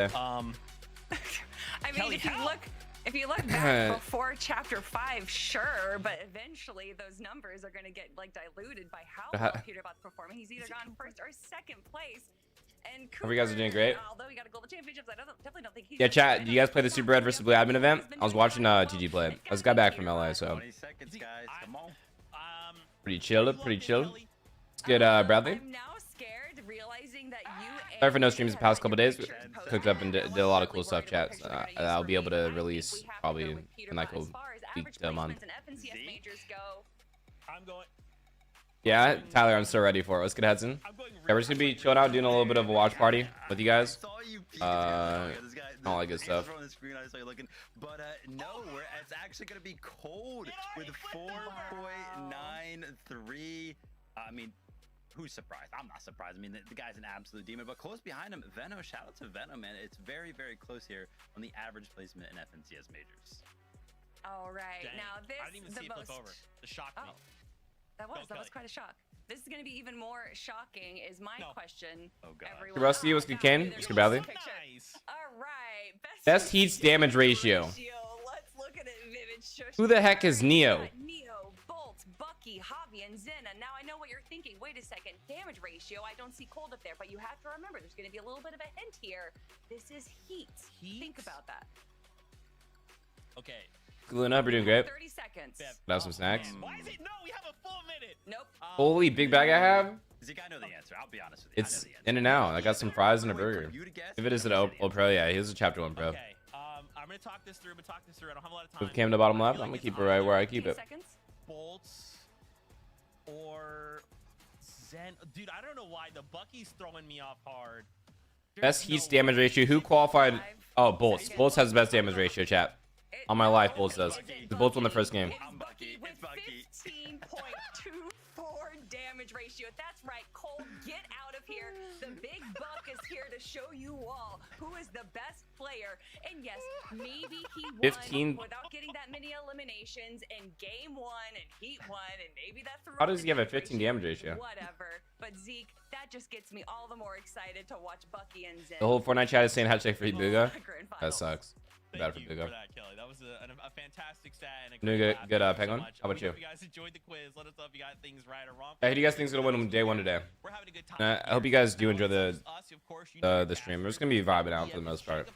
I mean, Kelly, if you look back before chapter 5, sure, but eventually those numbers are going to get like diluted by how well peterbot's performing. He's either gone first or second place. And Cooper, hope you guys are doing great. Although he got a global championships, I definitely don't think he's. Yeah, chat. Do you guys play the Super Red versus Blue admin event? I was watching TG play. I just got back from LA, so 20 seconds, guys. Come on. pretty chill. Pretty chill. It's good, Bradley. I'm now scared, realizing that you. Sorry for no streams the past couple days. Cooked up and did a lot of cool stuff, chat. I'll be able to release probably in like a week to a month. I'm going. Yeah, Tyler, I'm so ready for it. Let's get Hudson. Yeah, we're just gonna be chilling out, doing a little bit of a watch party with you guys. All that good stuff. But no, it's actually gonna be cold with 4.93. I mean, who's surprised? I'm not surprised. I mean, the guy's an absolute demon. But close behind him, Veno. Shout out to Veno, man. It's very, very close here on the average placement in FNCS majors. All right, Dang. I didn't even see it flip over. It shocked me. That was quite a shock. This is going to be even more shocking is my question. Oh, God. Everyone. Rusty, what's good, Kane? What's good, Bradley? Nice. All right. Best heats damage ratio. Let's look at it, Vivid Shush. Who the heck is Neo? Neo, Bolt, Bucky, Javi, and Zena. Now I know what you're thinking. Wait a second. Damage ratio. I don't see cold up there, but you have to remember there's going to be a little bit of a hint here. This is heat. Think about that. Okay. Luna, we're doing great. 30 seconds. Got some snacks. Why is it? No, we have a full minute. Nope. Holy big bag I have. Zeke, I know the answer. I'll be honest with you. It's in and out. I got some fries and a burger. If it is an O Pro, yeah, he's a chapter 1 pro. Okay. I'm gonna talk this through. I don't have a lot of time. If it came to bottom left, I'm gonna keep it right where I keep it. Bolts or Zen. Dude, I don't know why the Bucky's throwing me off hard. Best heats damage ratio. Who qualified? Oh, Bolts. Bolts has the best damage ratio, chat. On my life, Bolts does. The Bolts won the first game. I'm Bucky. With It's Bucky. 15.24 damage ratio. That's right, Cole, get out of here. The big buck is here to show you all who is the best player. And yes, maybe he won 15. without getting that many eliminations in game 1 and heat 1, and maybe that's the How does he have a 15 damage ratio? Whatever. But Zeke, that just gets me all the more excited to watch Bucky and Zen. The whole Fortnite chat is saying hashtag free Booga. That sucks. Thank Bad for you Booga. for that, Kelly. That was a fantastic stat. And a Doing great good, laugh. Penguin. Thank How about so you? much. Hope you guys enjoyed the quiz. Let us know if you got things right or wrong. Hey, who do you guys think is gonna win day 1 today? We're having a good time. I hope you guys do enjoy the the stream. We're just gonna be vibing out for the most part.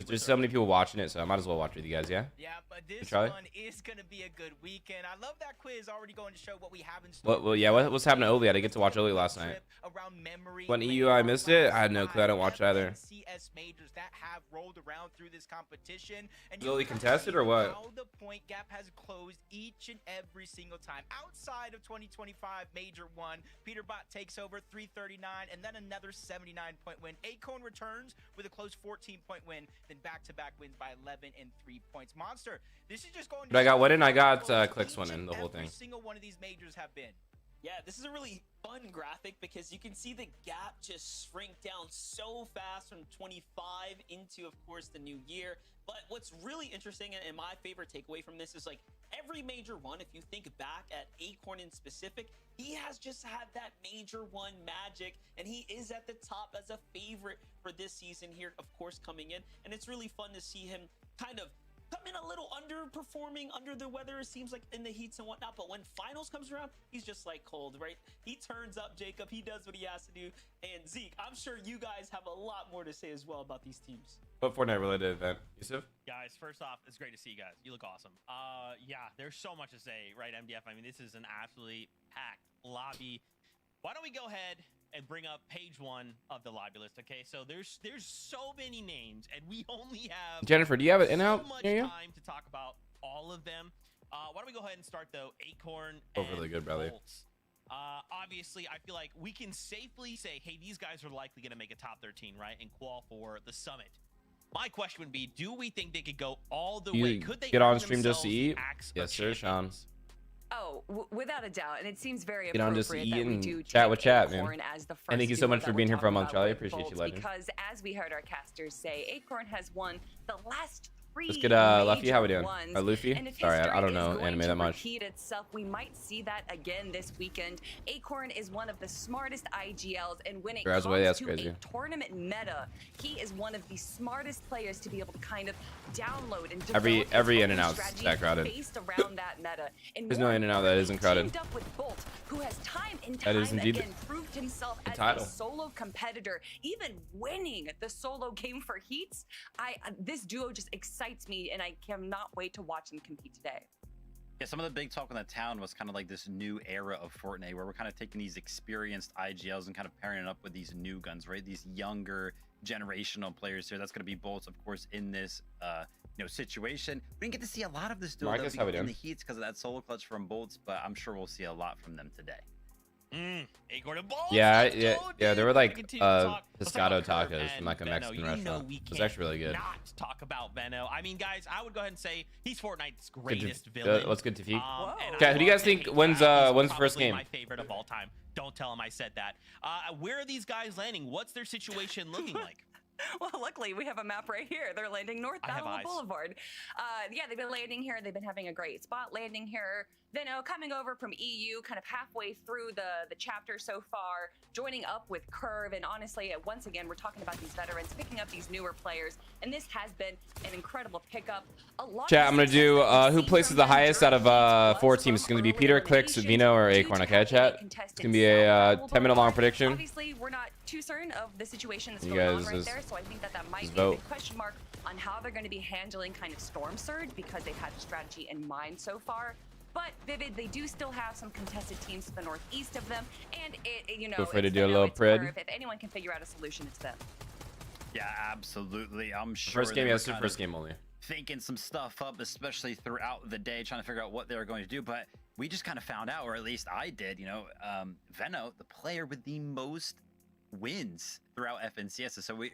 There's so many people watching it, so I might as well watch with you guys. Yeah. Yeah, but this Charlie? one is gonna be a good weekend. I love that quiz already going to show what we have in store. Well, yeah. What's happening to Oli? I didn't get to watch Oli last night. Around memory When EU I missed it, I had no clue. I don't watch it either. CS majors that have rolled around through this competition, and Is Oli contested or what? How the point gap has closed each and every single time. Outside of 2025 Major 1, peterbot takes over 339, and then another 79-point win. Acorn returns with a close 14-point win, then back-to-back wins by 11 and 3 points. Monster, this is just going. But I got winning. I got clicks winning the whole thing. Every single one of these majors have been. Yeah, this is a really fun graphic because you can see the gap just shrink down so fast from 25 into, of course, the new year. But what's really interesting and my favorite takeaway from this is like every major one, if you think back at Acorn in specific, he has just had that major one magic, and he is at the top as a favorite for this season here, of course, coming in. And it's really fun to see him kind of come in a little underperforming, under the weather, it seems like, in the heats and whatnot, but when finals comes around, he's just like cold, right? He turns up, Jacob, he does what he has to do, and Zeke, I'm sure you guys have a lot more to say as well about these teams. What Fortnite related event? Yusuf? Guys, first off, it's great to see you guys. You look awesome. Yeah, there's so much to say, right, MDF? I mean, this is an absolutely packed lobby. Why don't we go ahead and bring up page 1 of the lobby list, okay? So there's so many names, and we only have Jennifer, do you have it in out? so much Yeah. time to talk about all of them. Why don't we go ahead and start though? Acorn Oh, and really good, Bradley. Bolts. Obviously, I feel like we can safely say, hey, these guys are likely going to make a top 13, right, and qual for the summit. My question would be, do we think they could go all the way? Could they get on earn stream just to themselves eat? the axe of Yes, sir, Sean. champions? Oh, without a doubt, and it seems very Get on just appropriate that eat we and do chat take with chat, man. Acorn as the And thank you so duo much that for we're being here for a talking month, about Charlie. with Appreciate you, Bolts, legend. Because as we heard our casters say, Acorn has won the last Let's get Luffy. How we doing? Or Luffy? And if Sorry, I history don't is know going anime to that much. repeat itself, we might see that again this weekend. Acorn is one of the smartest IGLs, and when it comes to a tournament meta, he is one of the smartest players to be able to kind of download and develop every in and out that crowded. Based around that meta. And there's no in and out that isn't crowded. Teamed up with Bolt, who has time and time again proved himself as a solo competitor, even winning the solo game for Heats. This duo just excites me, and I cannot wait to watch them compete today. Yeah, some of the big talk in the town was kind of like this new era of Fortnite, where we're kind of taking these experienced IGLs and kind of pairing it up with these new guns, right? These younger generational players here. That's going to be Bolts, of course, in this situation. We didn't get to see a lot of this duo in the Heats because of that solo clutch from Bolts, but I'm sure we'll see a lot from them today. Acorn and Bolts. Yeah. There were like pescado tacos from like a Mexican restaurant. It was actually really good. Not talk about Veno. I mean, guys, I would go ahead and say he's Fortnite's greatest villain. What's good to Tafik? Okay, who do you guys think wins the first game? My favorite of all time. Don't tell him I said that. Where are these guys landing? What's their situation looking like? Well, luckily we have a map right here. They're landing North Battle Boulevard. Yeah, they've been landing here. They've been having a great spot landing here. Veno coming over from EU, kind of halfway through the chapter so far, joining up with Curve. And honestly, once again, we're talking about these veterans picking up these newer players, and this has been an incredible pickup. Chat, I'm gonna do who places the highest out of 4 teams. It's gonna be Peter, Clicks, Veno, or Acorn. Okay, chat. It's gonna be a 10-minute long prediction. Obviously, we're not too certain of the situation that's going on right there, so I think that might be a big question mark on how they're going to be handling kind of Storm Surge, because they've had a strategy in mind so far. But Vivid, they do still have some contested teams to the northeast of them, and feel free to do a little pred. If anyone can figure out a solution, it's them. Yeah, absolutely. I'm sure. First game, yes, the first game only. Thinking some stuff up, especially throughout the day, trying to figure out what they were going to do. But we just kind of found out, or at least I did. Veno, the player with the most wins throughout FNCS. So we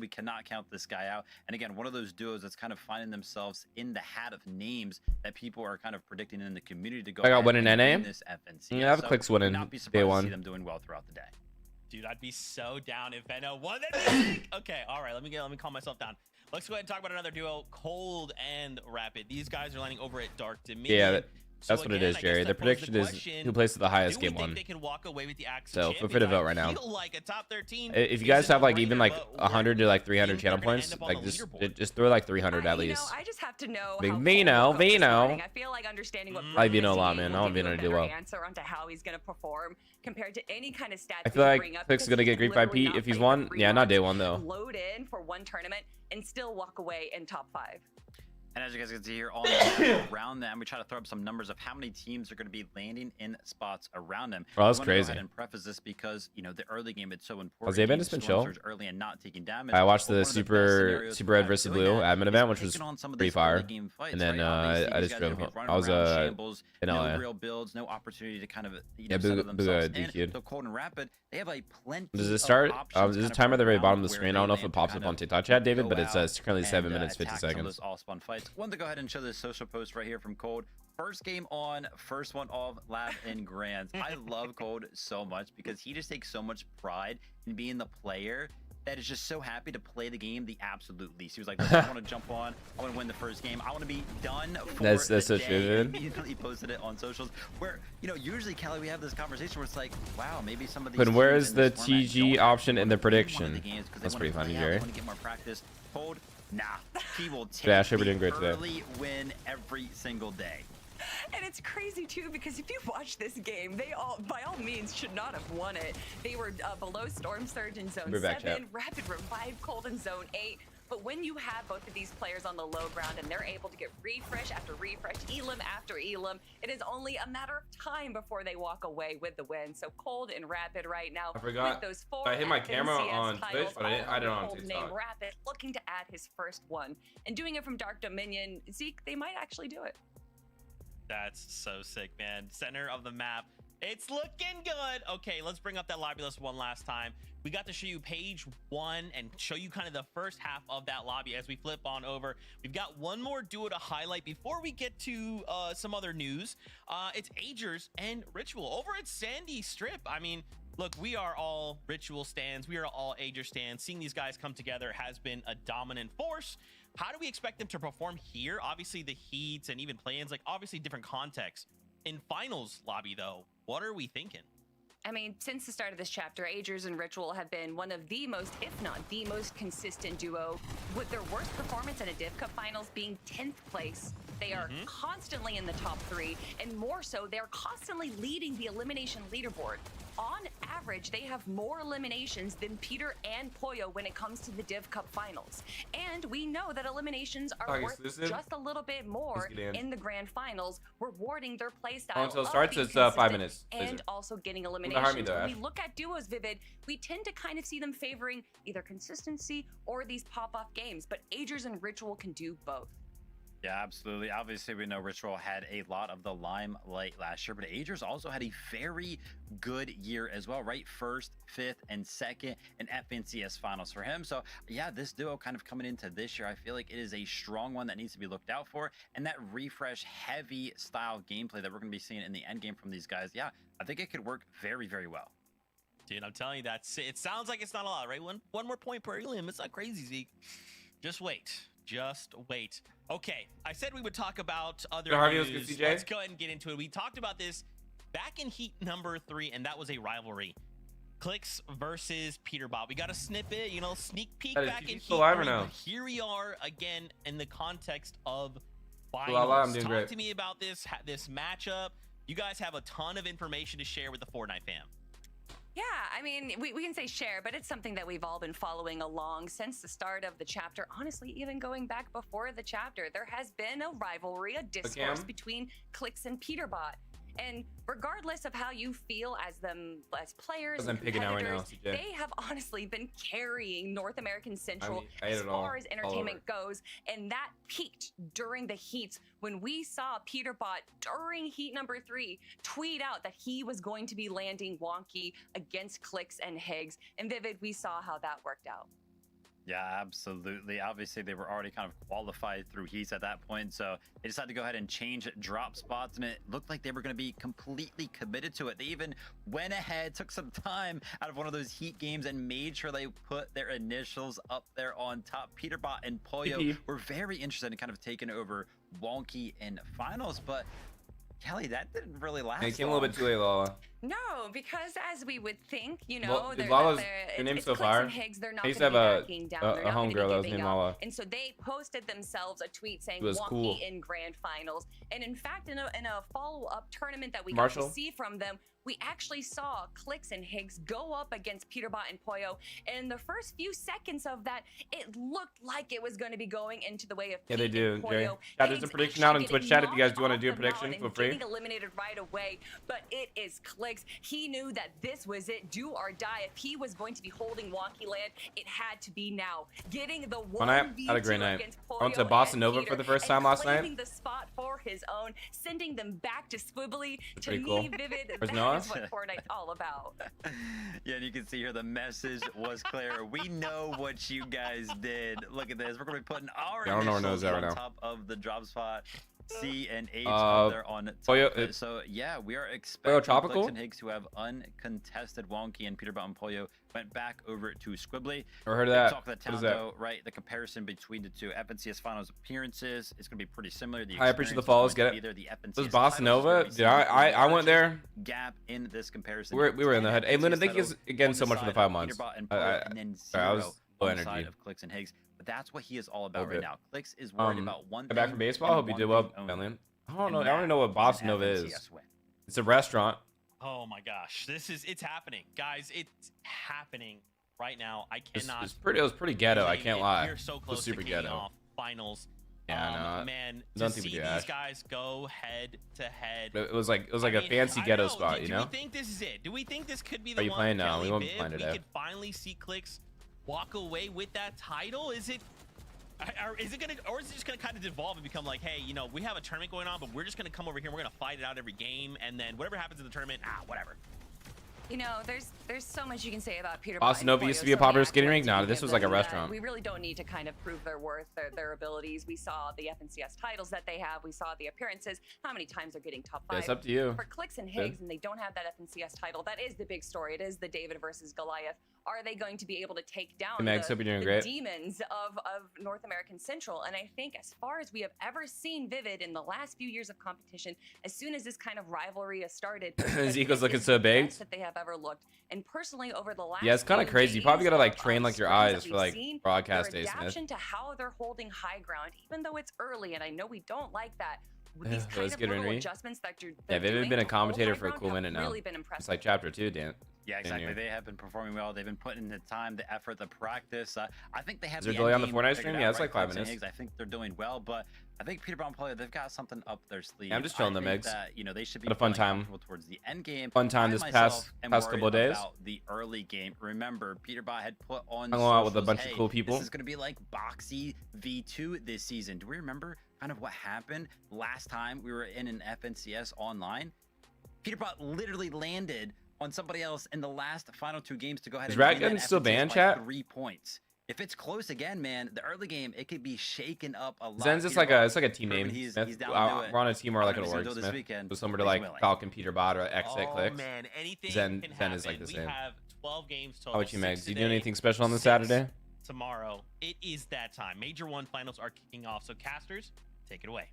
cannot count this guy out. And again, one of those duos that's kind of finding themselves in the hat of names that people are kind of predicting in the community to go. I got winning NA. This FNCS. Yeah, I have Clicks winning day one. To see them doing well throughout the day. Dude, I'd be so down if Veno won that. Okay, all right, let me calm myself down. Let's go ahead and talk about another duo, Cold and Rapid. These guys are landing over at Dark Dominion. Yeah, that's what it is, Jerry. The prediction is who places the highest game one. So feel free to vote right now. If you guys have like even like 100 to like 300 channel points, like just throw like 300 at least. I just have to know. Big Veno. I feel like understanding what I Veno a lot, man. I want Veno to do well. Answer onto how he's gonna perform compared to any kind of stats. I feel like Click's gonna get Greek by Pete if he's won. Yeah, not day one though. Load in for one tournament and still walk away in top 5. And as you guys can see here on the around them, we try to throw up some numbers of how many teams are going to be landing in spots around them. Oh, that's crazy. Go ahead and preface this because the early game it's so important. Has been just been chill. Early and not taking damage. I watched the Super Red versus Blue admin event, which was pretty fire. And then I just drove. I was in LA. No real builds, no opportunity to kind of settle themselves in. So Cold and Rapid, they have like plenty. Does it start? There's a timer at the very bottom of the screen. I don't know if it pops up on TikTok chat, David, but it says currently 7 minutes 50 seconds. All spawn fights. Wanted to go ahead and show this social post right here from Cold. First game on, first one off, Lab and Grands. I love Cold so much because he just takes so much pride in being the player that is just so happy to play the game the absolute least. He was like, I want to jump on, I want to win the first game, I want to be done for that's the so day. true, dude. Immediately posted it on socials where, usually, Kelly, we have this conversation where it's like, wow, maybe some of these but where is the TG option in the prediction? That's pretty funny, Jerry. They want to get more practice. Cold, nah, he will take yeah, we're doing great today. Early win every single day. And it's crazy too because if you watch this game, they all, by all means, should not have won it. They were below Storm Surge in Zone 7, Rapid Revive Cold in Zone 8. But when you have both of these players on the low ground and they're able to get refresh after refresh, elim after elim, it is only a matter of time before they walk away with the win. So Cold and Rapid right now. I forgot. With those 4 I hit my camera on Twitch, but I didn't on TikTok. Name Rapid looking to add his first one and doing it from Dark Dominion. Zeke, they might actually do it. That's so sick, man. Center of the map. It's looking good. Okay, let's bring up that lobby list one last time. We got to show you page 1 and show you kind of the first half of that lobby as we flip on over. We've got one more duo to highlight before we get to some other news. It's Agers and Ritual over at Sandy Strip. I mean, Look, we are all Ritual stands. We are all Agers stands. Seeing these guys come together has been a dominant force. How do we expect them to perform here? Obviously, the heats and even play-ins, like obviously different contexts. In finals lobby, though, what are we thinking? I mean, since the start of this chapter, Agers and Ritual have been one of the most, if not the most consistent duo, with their worst performance in a Div Cup Finals being 10th place. They are constantly in the top 3, and more so, they're constantly leading the elimination leaderboard. On average, they have more eliminations than Peter and Pollo when it comes to the Div Cup Finals. And we know that eliminations are worth just a little bit more in the Grand Finals, rewarding their playstyle. Until it starts, it's 5 minutes. And also getting eliminations. When we look at duos, Vivid, we tend to kind of see them favoring either consistency or these pop-off games, but Agers and Ritual can do both. Yeah, absolutely. Obviously, we know Ritual had a lot of the limelight last year, but Agers also had a very good year as well, right? First, fifth, and second in FNCS finals for him. So yeah, this duo kind of coming into this year, I feel like it is a strong one that needs to be looked out for. And that refresh heavy style gameplay that we're going to be seeing in the end game from these guys, yeah, I think it could work very, very well. Dude, I'm telling you, it sounds like it's not a lot, right? One more point per elim. It's not crazy, Zeke. Just wait. Just wait. Okay, I said we would talk about other news. Let's go ahead and get into it. We talked about this back in heat number 3, and that was a rivalry. Clicks versus peterbot. We got a snippet, you know, sneak peek back in heat 3. But here we are again in the context of finals. Talk to me about this matchup. You guys have a ton of information to share with the Fortnite fam. Yeah, I mean, we can say share, but it's something that we've all been following along since the start of the chapter. Honestly, even going back before the chapter, there has been a rivalry, a discourse between Clicks and peterbot. And regardless of how you feel as players and competitors, they have honestly been carrying North American Central as far as entertainment goes. And that peaked during the heats when we saw peterbot during heat number 3 tweet out that he was going to be landing Wonky against Clicks and Higgs. And Vivid, we saw how that worked out. Yeah, absolutely. Obviously, they were already kind of qualified through heats at that point, so they decided to go ahead and change drop spots, and it looked like they were going to be completely committed to it. They even went ahead, took some time out of one of those heat games, and made sure they put their initials up there on top. Peterbot and Pollo were very interested in kind of taking over Wonky in finals, but Kelly, that didn't really last. It came a little bit too late, Lala. No, because as we would think, you know, your name's so far. Higgs, they're not going to be backing down. A homegirl that was named Lala. And so they posted themselves a tweet saying Wonky in grand finals. And in fact, in a follow-up tournament that we got to see from them, we actually saw Clicks and Higgs go up against peterbot and Pollo. And in the first few seconds of that, it looked like it was going to be going into the way of Pete they do, Jerry. Yeah, there's a prediction out on Twitch chat if you guys do want to do a prediction for free. Getting eliminated right away, but it is Clicks. He knew that this was it, do or die. If he was going to be holding Wonky land, it had to be now. Getting the 1v2 had a great night. Against Pollo. I went to Boston Nova for the first time last night. The spot for his own, sending them back to Squibbly. To me, cool. Vivid, that's what Fortnite's all about. Yeah, and you can see here the message was clear. We know what you guys did. Look at this. We're going to be putting our initials on top of the drop spot. C and H up there on top. So yeah, we are expecting Clicks and Higgs to have uncontested. Wonky and peterbot and Pollo went back over to Squibbly. I heard that. Talk of the town, though, right? The comparison between the two FNCS finals appearances is going to be pretty similar. I appreciate the follows. Get it. This is Boston Nova. Yeah, I went there. Gap in this comparison. We were in the head. Hey, Lynn, thank you again so much for the 5 months. And then I was low energy of Clicks and Higgs. But that's what he is all about right now. Clicks is worried about one thing. Back from baseball. I hope you did well, Lynn. I don't know. I don't know what Boston Nova is. It's a restaurant. Oh my gosh, it's happening, guys. It's happening right now. I cannot. It was pretty ghetto. I can't lie. You're so close to kicking off finals. Yeah, man. To see these guys go head to head. It was like a fancy ghetto spot, you know. Do we think this is it? Do we think this could be the one? Are you playing now? We won't be playing today. We could finally see Clicks walk away with that title. Is it gonna, or is it just gonna kind of devolve and become like, hey, you know, we have a tournament going on, but we're just gonna come over here and we're gonna fight it out every game, and then whatever happens in the tournament, whatever. You know, there's There's so much you can say about peterbot. Austin Nova used to be a popular skating rink. No, this was like a restaurant. We really don't need to kind of prove their worth, their abilities. We saw the FNCS titles that they have. We saw the appearances. How many times they're getting top 5? Yeah, it's up to you. For Clicks and Higgs, and they don't have that FNCS title. That is the big story. It is the David versus Goliath. Are they going to be able to take down the demons of North American Central? And I think as far as we have ever seen Vivid in the last few years of competition, as soon as this kind of rivalry has started, Zico's looking so big that they have ever looked. And personally, over the last it's kind of crazy. You probably gotta like train like your eyes for like broadcast days. Adaptation to how they're holding high ground, even though it's early, and I know we don't like that. These kind of little adjustments that you're Vivid been a commentator for a cool minute now. Really been impressive. It's like chapter 2, Dan. Yeah, exactly. They have been performing well. They've been putting in the time, the effort, the practice. I think they have. Is there delay on the Fortnite stream? Yeah, it's like 5 minutes. I think they're doing well, but I think peterbot player, they've got something up their sleeve. Yeah, I'm just chilling them eggs. That, they should be a fun time towards the end game. Fun time this past couple of days. About the early game. Remember, peterbot had put on. I'm going out with a bunch of cool people. This is going to be like Boxy V2 this season. Do we remember kind of what happened last time we were in an FNCS online? Peterbot literally landed on somebody else in the last final 2 games to go ahead. Is Ratgun still banned, chat? 3 points. If it's close again, man, the early game it could be shaken up a lot. Zen's just like a team name. He's we're down on a team or like an org. So somebody like Falcon, Peterbot, or X at Clicks. Man, anything Zen can is like the same. We have 12 games total. How about you, Megs? You doing anything special on this Saturday? Tomorrow, it is that time. Major 1 finals are kicking off. So casters, take it away.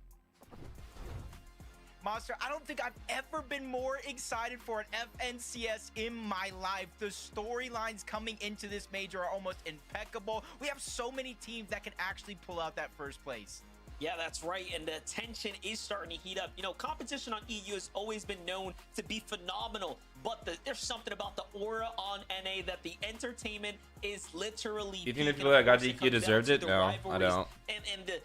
Monster, I don't think I've ever been more excited for an FNCS in my life. The storylines coming into this major are almost impeccable. We have so many teams that can actually pull out that first place. Yeah, that's right, and the tension is starting to heat up. Competition on EU has always been known to be phenomenal, but there's something about the aura on NA that the entertainment is literally. Do you think the people that got DQ deserved it? No, I don't. And the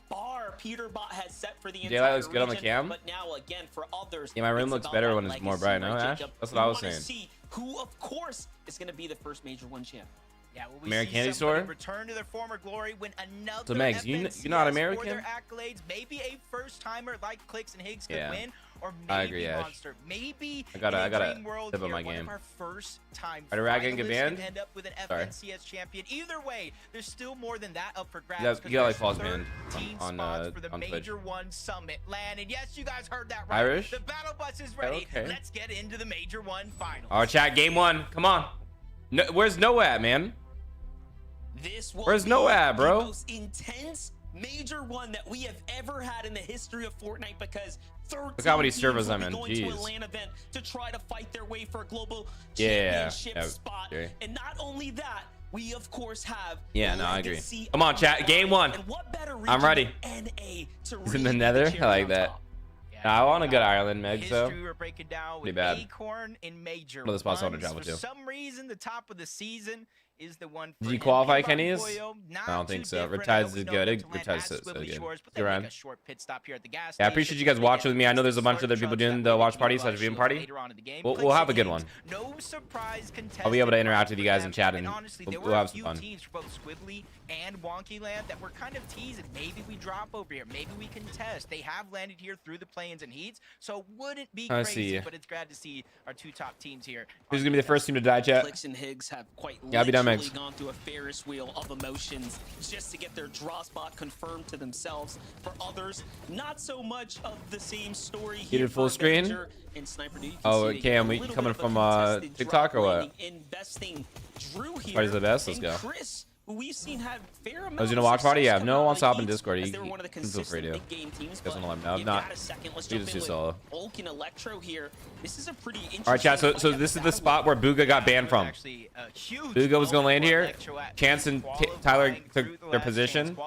bar peterbot has set for the entire Daylight looks good on the region, cam. but now again for others. Yeah, my room looks better when it's more bright. No, Ash? That's what I was saying. See who, of course, is going to be the first Major 1 champ. Yeah, well, American Candy Store return to their former glory, win another. So Megs, you're not American. For their accolades, maybe a first timer like Clicks and Higgs could win, or maybe I agree, Monster. Maybe I gotta world step up my one game. Of our first time Are Dragon get banned? End up with an FNCS champion. Either way, there's still more than that up for grabs. You got like pause banned on for the Major 1 Summit land. And yes, you guys heard that right. Irish? The battle bus is ready. Okay. Let's get into the Major 1 finals. All right, chat. Game 1. Come on. No, where's Noah at, man? Where's Noah at, bro? The most intense Major 1 that we have ever had in the history of Fortnite, because 13 look how many servers teams I'm in. will be going to a LAN event to try to fight their way for a global championship spot. Scary. And not only that, we of course have I agree. Come on, chat. Game 1. I'm ready. He's in the nether. I like that. I want to go to Ireland, Meg, so we're breaking down pretty with bad. Acorn in Major One of the spots I want to 1s. travel to. For some reason, the top of the season is the one. Did you qualify, Kenny's? I don't think so. Retides is good. Retides is so good. Yeah, I appreciate you guys watching with me. I know there's a bunch of other people doing the watch party / viewing party. We'll have a good one. No surprise contest. I'll be able to interact with you guys in chat, and we'll have some fun. Teams for both Squibbly and Wonky Land that were kind of teasing. Maybe we drop over here. Maybe we contest. They have landed here through the play-ins and heats, so wouldn't be crazy. But it's glad to see our 2 top teams here. Who's gonna be the first team to die, chat? Clicks and Higgs have quite literally gone through a Ferris wheel of emotions just to get their draw spot confirmed to themselves. For others, not so much of the same story here. You did full screen? Oh, Cam, we coming from TikTok or what? Party's the best. Let's go. Chris, who we've seen have fair amount. I was gonna watch party. Yeah, if no one wants to hop in Discord, you can feel free to. Teams, doesn't let me know. Not. Let's just do solo. Hulk and Electro here. This is a pretty interesting. All right, chat. So this is the spot where Booga got banned from. Booga was gonna land here. Chance and Tyler took their position.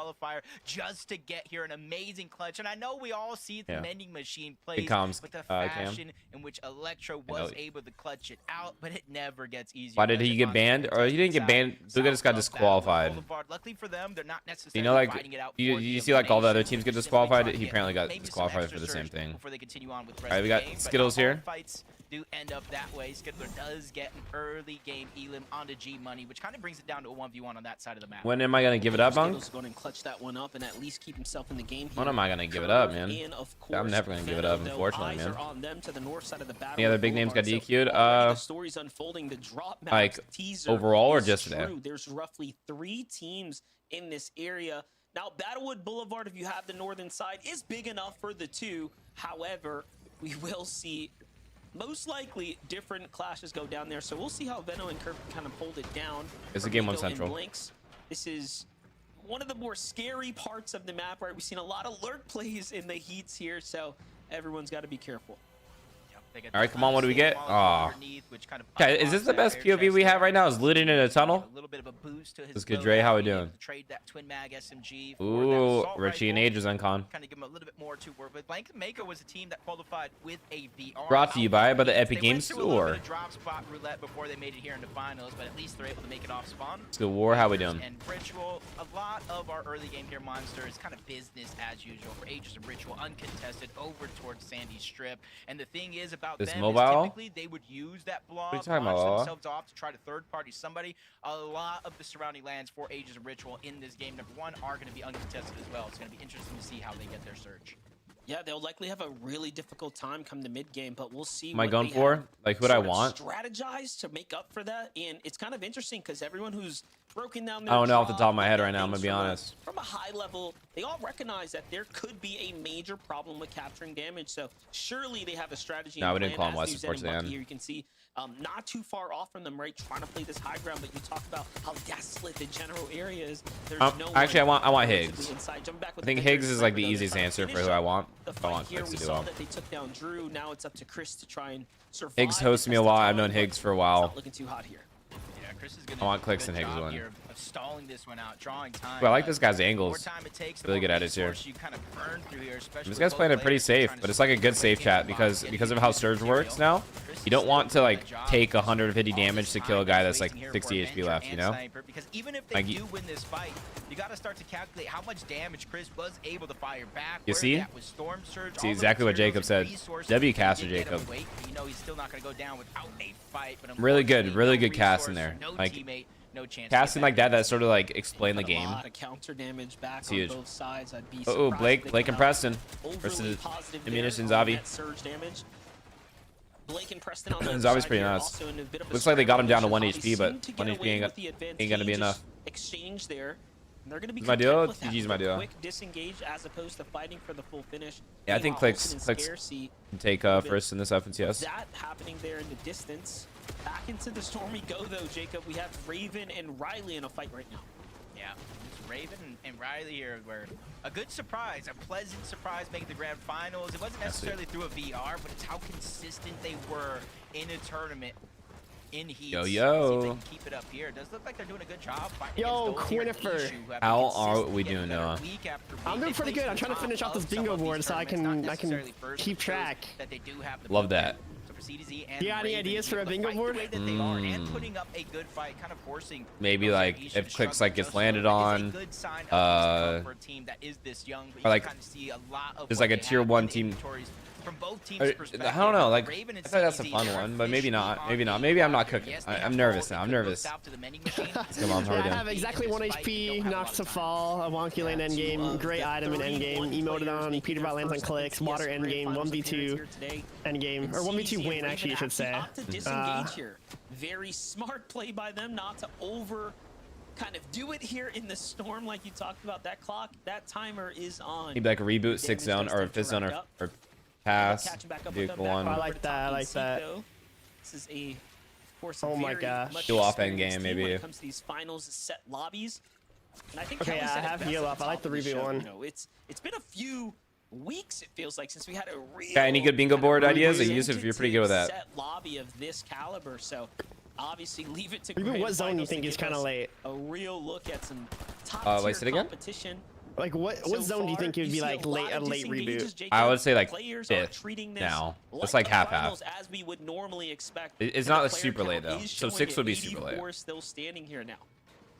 Just to get here, an amazing clutch. And I know we all see the vending machine plays, but the Cam. fashion in which Electro was able to clutch it out, but it never gets easier. Why did he get banned? Or he didn't get banned. Booga just got disqualified. Luckily for them, they're not necessarily you know, like you see, like all the other teams get disqualified. He apparently got disqualified for the same thing. All right, we got Skittles here. do end up that way. Skittler does get an early game elim onto G Money, which kind of brings it down to a 1v1 on that side of the map. When am I gonna give it up, Monk? Skittle's going to clutch that one up and at least keep himself in the game. When am I gonna give it up, man? I'm never gonna give it up, unfortunately, man. Any other big names got DQ'd? The story's unfolding. The drop like teaser overall or just today? There's roughly 3 teams in this area. Now, Battlewood Boulevard, if you have the northern side, is big enough for the 2. However, we will see most likely different clashes go down there. So we'll see how Veno and Kirk kind of hold it down. It's a game on Central. This is one of the more scary parts of the map, right? We've seen a lot of lurk plays in the heats here, so everyone's got to be careful. All right, come on. What do we get? Oh. Okay, is this the best POV we have right now? Is looting in a tunnel? Let's get Dre. How we doing? Ooh, Richie and Agers on con. Kind of give him a little bit more to work with. Blank Mako was a team that qualified with a VR. Brought to you by the Epic Games Store. Drop spot roulette before they made it here in the finals, but at least they're able to make it off spawn. Let's go War. How we doing? And Ritual, a lot of our early game here monster is kind of business as usual for Agers and Ritual, uncontested over towards Sandy Strip. And the thing is about this them mobile? is typically they would use that blob, launch themselves off to try to third party somebody. A lot of the surrounding lands for Agers and Ritual in this game, number 1, are going to be uncontested as well. It's going to be interesting to see how they get their search. Yeah, they'll likely have a really difficult time come the mid game, but we'll see. Am I going for? Like, what I want? Strategize to make up for that, and it's kind of interesting because everyone who's broken down their I don't know off the top of my head right now. I'm gonna be honest. From a high level, they all recognize that there could be a major problem with capturing damage. So surely they have a strategy. No, we didn't call him West Sports here. You can see not too far off from them, right? Trying to play this high ground, but you talk about how desolate the general area is. There's no actually, I want Higgs. I think Higgs is like the easiest answer for who I want. I want here, Clicks we to do saw well. that they took down Drew. Now it's up to Chris to try and survive. Higgs hosts me a lot. I've known Higgs for a while. Not looking too hot here. Yeah, Chris is gonna I want Clicks and Higgs win. of stalling this one out, drawing time. Well, I like this guy's angles. Really good at it here. This guy's playing it pretty safe, but it's like a good safe chat because of how Surge works now. You don't want to like take 150 damage to kill a guy that's like 60 HP left, you know? Because even if they do win this fight, you got to start to calculate how much damage Chris was able to fire back. You see? See exactly what Jacob said. W caster Jacob. You know he's still not going to go down without a fight. Really good cast in there. Like casting like that sort of like explain the game. Counter damage back it's huge. On both sides. I'd be oh, Blake and Preston versus Ammunition Zavi. Surge damage. Blake and Preston on Zavi's pretty nice. Looks like they got him down to 1 HP, but 1 HP ain't gonna be enough. Exchange there. They're gonna be my deal. GG's my deal. Quick disengage as opposed to fighting for the full finish. Yeah, I think Clicks can take first in this FNCS. That happening there in the distance. Back into the storm we go though, Jacob. We have Raven and Riley in a fight right now. Yeah, it's Raven and Riley here were a good surprise, a pleasant surprise making the grand finals. It wasn't necessarily through a VR, but it's how consistent they were in a tournament. In heat. Yo. See if they can keep it up here. It does look like they're doing a good job. Yo, Quinnifer. How are we doing, Noah? I'm doing pretty good. I'm trying to finish off this bingo board so I can keep track. Love that. You got any ideas for a bingo board? Maybe like if Clicks like gets landed on, or like there's like a tier 1 team. From both teams' I don't know, like I think that's a fun one, but maybe not. Maybe I'm not cooking. I'm nervous now. I'm nervous. Come on, I have exactly 1 HP, knocks to fall, a wonky lane endgame, great item in endgame, emoted on, peterbot lands on Clicks, water endgame, 1v2 endgame, or 1v2 win actually you should say. Very smart play by them not to kind of do it here in the storm like you talked about. That clock, that timer is on. Maybe like a reboot 6 zone or 5th zone or pass. Vehicle 1. I like that. I like that. This is a oh my gosh. Go off end game maybe. When it comes to these finals set lobbies. And I think okay, I have heal up. I like the reboot one. You know, it's been a few weeks it feels like since we had a real got any good bingo board ideas? Or Yusuf, you're pretty good with that. Set lobby of this caliber, so obviously leave it to what zone you think is kind of late? A real look at some top tier competition. Like what zone do you think it would be like a late reboot? I would say like 5th now. It's like half. As we would normally expect. It's not super late though. So 6 would be super late. Still standing here now.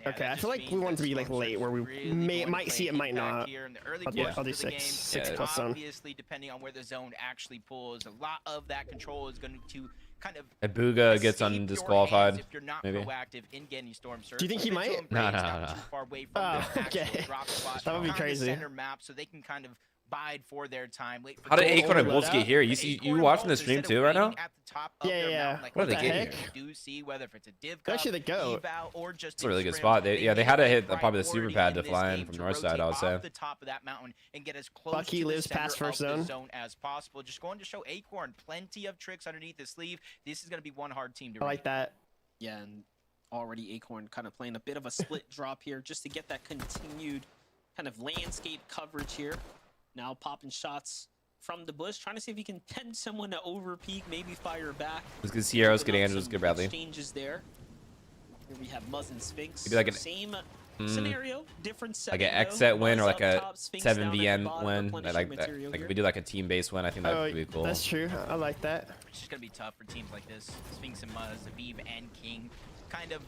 Yeah, Okay, that I feel just like we means want that to be like Storm late Surge where we really might going to see it, play might impact not. here in the early But yeah, portions I'll do of the game. 6 And plus zone. obviously, depending on where the zone actually pulls, a lot of that control is going to kind of Ibuga gets escape your undisqualified. hands if you're not Maybe. proactive in getting Storm Surge. Do you think he Vigil might? and Brave's No. not too far away from Oh, the actual okay. drop spot. That would be on the crazy. center map, so they can kind of bide for their time. Wait for How did the Acorn and goal Wolves to get load here? up. You The see, Acorn you and watching the Wolves, stream instead of too right now? waiting at the top of Yeah, their yeah. mountain like What did what they the get heck here? you do see, whether if it's a div They're actually the cup, goat. eval, or just It's a really good sprint, spot. They had to hit made probably the super priority pad to in this fly in game from to north side, I would rotate say. off the top of that mountain and get as close Bucky to the lives past center first of the zone. zone as possible. Just going to show Acorn plenty of tricks underneath his sleeve. This is going to be one hard team to I read. like that. Yeah, and already Acorn kind of playing a bit of a split drop here just to get that continued kind of landscape coverage here. Now popping shots from the bush, trying to see if he can tend someone to over peek, maybe fire back. Let's get Sierras, Open good up Angels, some good Bradley. Exchanges there. Here we have Muzz and Sphinx. Maybe like an- Same scenario, different Like setting. an X set win or Muzz like a up top, Sphinx down at the 7VN bottom, win. I replenishing like that. material Like if here. we do like a team based win, I think that Oh, would be cool. that's true. I like that. It's just going to be tough for teams like this. Sphinx and Muzz, Aviv and King. Kind of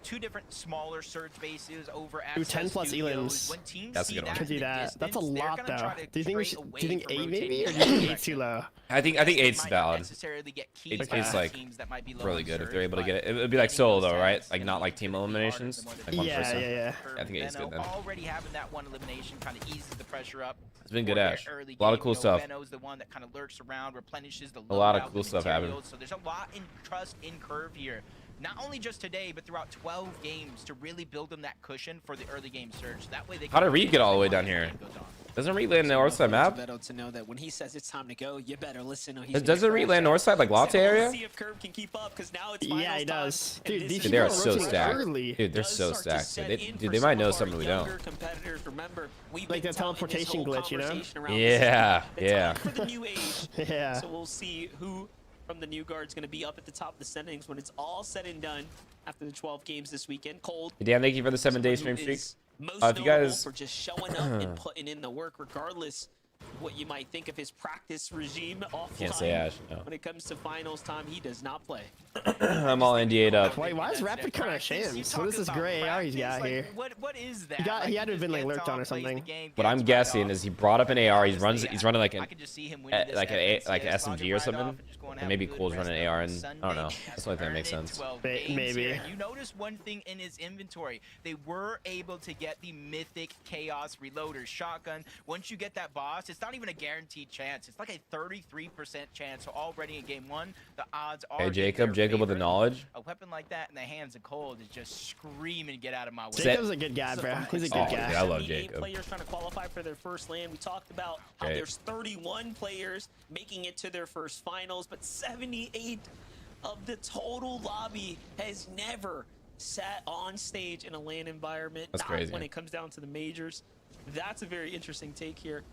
two different smaller surge bases over access 10 plus studios. elims. When teams That's a see good one. that Could do in the that. That's a distance, they're lot gonna though. try to Do you think we stray should? away Do you think from 8 maybe, or rotating do you think in 8's too low? I think Yes, they 8's might not valid. necessarily get keys Eight's by like teams that might be low Really on good if surge, they're able to but get it. It would be like getting solo those though, right? stats Like is not gonna like be team harder eliminations. the more that Like they one do. Yeah, person. yeah. I think 8's good then. Already having that one elimination kind of eases the pressure up. It's been good for their Ash. early A lot of game. cool You know, stuff. Veno's the one that kind of lurks around, replenishes the A lot of loadout, cool the stuff happening. materials. So there's a lot in trust in Curve here. Not only just today, but throughout 12 games to really build them that cushion for the early game surge. That way they How can did Reed get all the way down here? Doesn't Reed land in the north side map? Veto to know that when he says it's time to go, you better listen. Or he's Doesn't gonna Reed crash land out. north side like Latte So we'll area? see if Curve can keep up, 'cause now it's Yeah, he finals does. time, Dude, and these this Dude, is they are where so rotating stacked. early. Dude, they're does so start to stacked. set Dude, in dude, for they might some know of something our we don't. younger competitors. Remember, we've Like been the touting this teleportation whole glitch, you know? conversation around Yeah, the yeah. time for the new age. Yeah. So we'll see who from the new guard's going to be up at the top of the standings when it's all said and done after the 12 games this weekend. Cold. Dan, thank you for the 7-day stream who streak. is most If you notable guys- for just showing up and putting in the work, regardless what you might think of his practice regime offline. Can't say Ash, no. When it comes to finals time, he does not play. I'm all NDA'd up. Wait, why is Rapid kind of shams? What is this gray AR he's got here? What is that? He had to have been like lurked on or something. What I'm guessing is he brought up an AR. He's running like I an could just see him winning this like FNCS, like an logging SMG or right something. off and just going to And have maybe a good Cool's rest running of AR, the and I don't know. Sunday. That's the only thing that Earned makes in sense. 12 Maybe. games here. You notice one thing in his inventory. They were able to get the mythic Chaos Reloader shotgun. Once you get that boss, it's not even a guaranteed chance. It's like a 33% chance. So already in game one, the odds are. Hey, in Jacob their with the favor. knowledge. A weapon like that in the hands of Cold is just screaming, "Get out of my way!" Jacob's a good guy, bro. He's a good Oh, guy. dude, I love 78 Jacob. players trying to qualify for their first land. We talked about how Okay. there's 31 players making it to their first finals, but 78 of the total lobby has never sat on stage in a LAN environment. That's not crazy. when it comes down to the majors. That's a very interesting take here.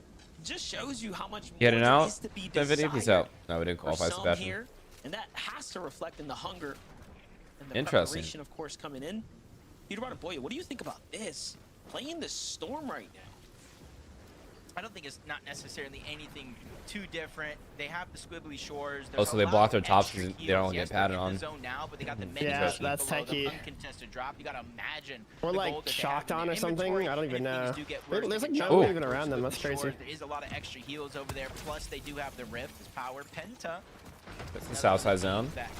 Just shows you how much Getting more there out. is to be 10 video. Peace desired out. No, we didn't for qualify some Sebastian. here, and that has to reflect in the hunger and the Interesting. preparation, of course, coming in. Peterbot, boy, what do you think about this? Playing the Storm right now. I don't think it's not necessarily anything too different. They have the squiggly shores. Oh, so they block their tops 'cause they don't get yes, padded they're in on. the zone now, but they got the many Yeah, feet that's below them, techie. uncontested drop. You gotta imagine. Or the like gold that they shocked have in on their or something. inventory, I don't even and if know. things do get worse, There's they like can no jump one back even to around them. the That's crazy. shores. There is a lot of extra heals over there. Plus, they do have the rift, his power, Penta. That's the south side zone. That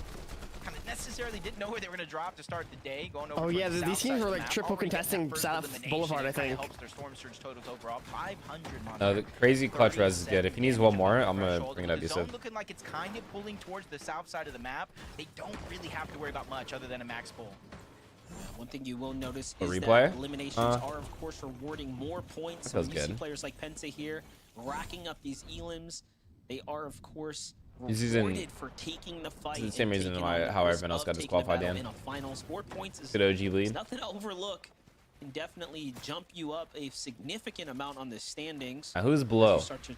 kind of necessarily didn't know where they were going to drop to start the day. Going over Oh, towards yeah, the these south teams side were of like the map. triple Already getting contesting that first South elimination, Boulevard, it I kinda think. helps their Storm Surge totals overall. 500 No, the crazy clutch res is good. If he needs one more, I'm gonna threshold. bring it up, The zone Yusuf. looking like it's kind of pulling towards the south side of the map. They don't really have to worry about much other than a max pull. One thing you will notice A is replay? that eliminations are, of course, rewarding more points. That So feels when you see good. players like Penta here racking up these elims, they are, of course, This isn't- rewarded for taking the fight. this is the and same reason taking why- on the how risk everyone else of got taking the disqualified, battle Dan. in a finals. 4 points is Good OG lead. nothing to overlook. Can definitely jump you up a significant amount on the standings. Now, who's as below? you start to,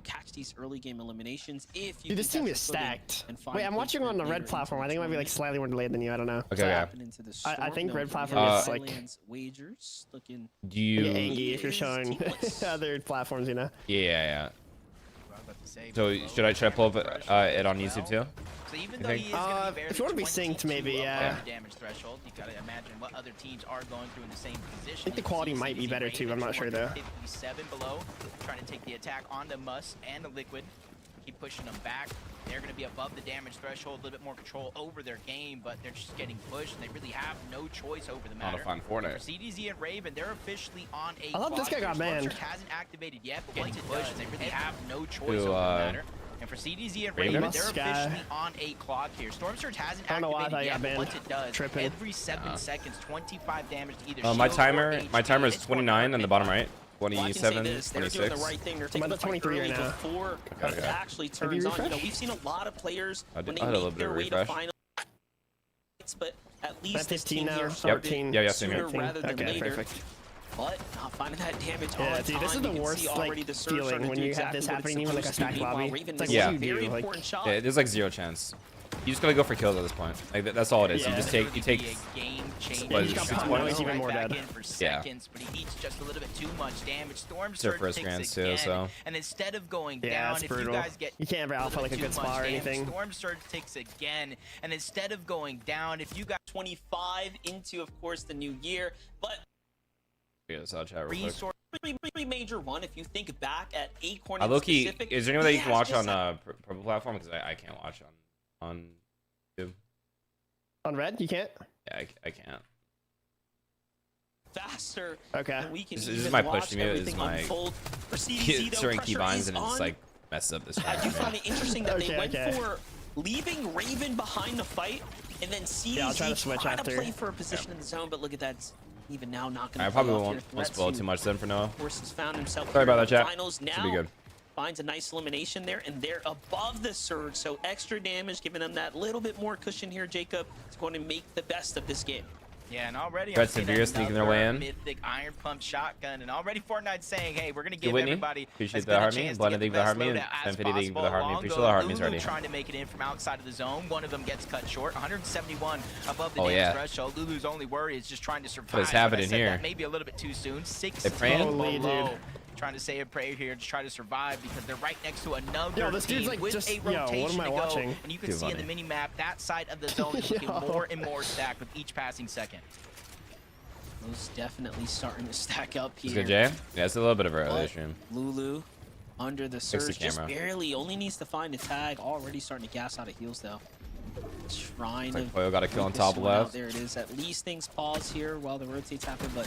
catch these early game eliminations. If you Dude, this can team catch is the footing stacked. and find Wait, I'm pace watching for on the later red into platform. the I think it might be like tournament. slightly more delayed than you. I don't know. Okay, okay. Tapping into the I think storm red now. platform is, like- Lions wagers looking. Do Yeah, you? Angie, if you're is showing teamless. other platforms, you know. Yeah. I was about to say, So below should I pull up it on threshold YouTube as well. too? So even though he is going to be if you want to be synced, maybe, yeah. Damage threshold, you gotta imagine what other teams are going through in the same position. I think the quality might be better too. I'm not sure though. 57 below, trying to take the attack onto Muss and the Liquid. Keep pushing them back. They're going to be above the damage threshold, a little bit more control over their game, but they're just getting pushed, and they really have no choice over the matter. Find Fortnite. For CDZ and Raven, they're officially on a I love this guy got banned. Hasn't activated yet, but once it does, they really have no choice over the matter. And for CDZ and Raven, they're officially on a clock here. Storm Surge hasn't activated yet, but once it does, every 7 seconds, 25 damage to either my timer is 29 on the bottom right. 27, 26. They're doing the right thing. They're taking the 23 right now. Before it actually turns on. You know, we've seen a lot of players when they make their way to finals, but at least this team here started sooner rather than later. Perfect. But not finding that damage on time. Dude, this is the worst feeling when you have this happening even like a stacked lobby. It's like, what do you do? Yeah, there's like 0 chance. You just gotta go for kills at this point. Like that's all it is. You just take. What is it, 6 points? Even more dead. Yeah. But he eats just a little bit too much damage. Storm Surge first takes too, again, so. and instead of going down, if brutal. you guys get you can't ever alpha like a good spot or anything. Storm Surge takes again, and instead of going down, if you got 25 into, of course, the new year, but pretty major one. If you think back at Acorn, specific, is there anyone that you can watch on Purple platform? Because I can't watch on YouTube. On Red, you can't. Yeah, I can't. Faster. Okay. We can this is my push to me. Is my certain keybinds and it's like messes up this. I do find it interesting that they went for leaving Raven behind the fight, and then CDZ trying to play for a position in the zone. But look at that. Even now, not going to. I probably won't spoil too much then for Noah. Of course, has found himself. Sorry about that, chat. Finals now. Should be good. Finds a nice elimination there, and they're above the surge, so extra damage, giving them that little bit more cushion here. Jacob is going to make the best of this game. Yeah, and already Red Severe sneaking their way in. Mythic Iron Pump shotgun, and already Fortnite's saying, hey, we're gonna give everybody appreciate the heart me, Blended thank you for the heart me, and 1050 thank you for the heart me. Appreciate the heart me already. Trying to make it in from outside of the zone. One of them gets cut short. 171 above the damage threshold. Lulu's only worry is just trying to survive. What's happening here? Maybe a little bit too soon. 16 below. Trying to say a prayer here to try to survive because they're right next to another this team dude's like with just, a rotation what am I to watching? go. And you can see in the mini map that side of the zone is looking more and more stacked with each passing second. Those definitely starting to stack up here. Is good, Jay? Yeah, it's a little bit of a early stream. Lulu under the surge, just barely. Only needs to find a tag. Already starting to gas out of heals though. Trying to. Foil got a kill on top left. There it is. At least things pause here while the rotates happen, but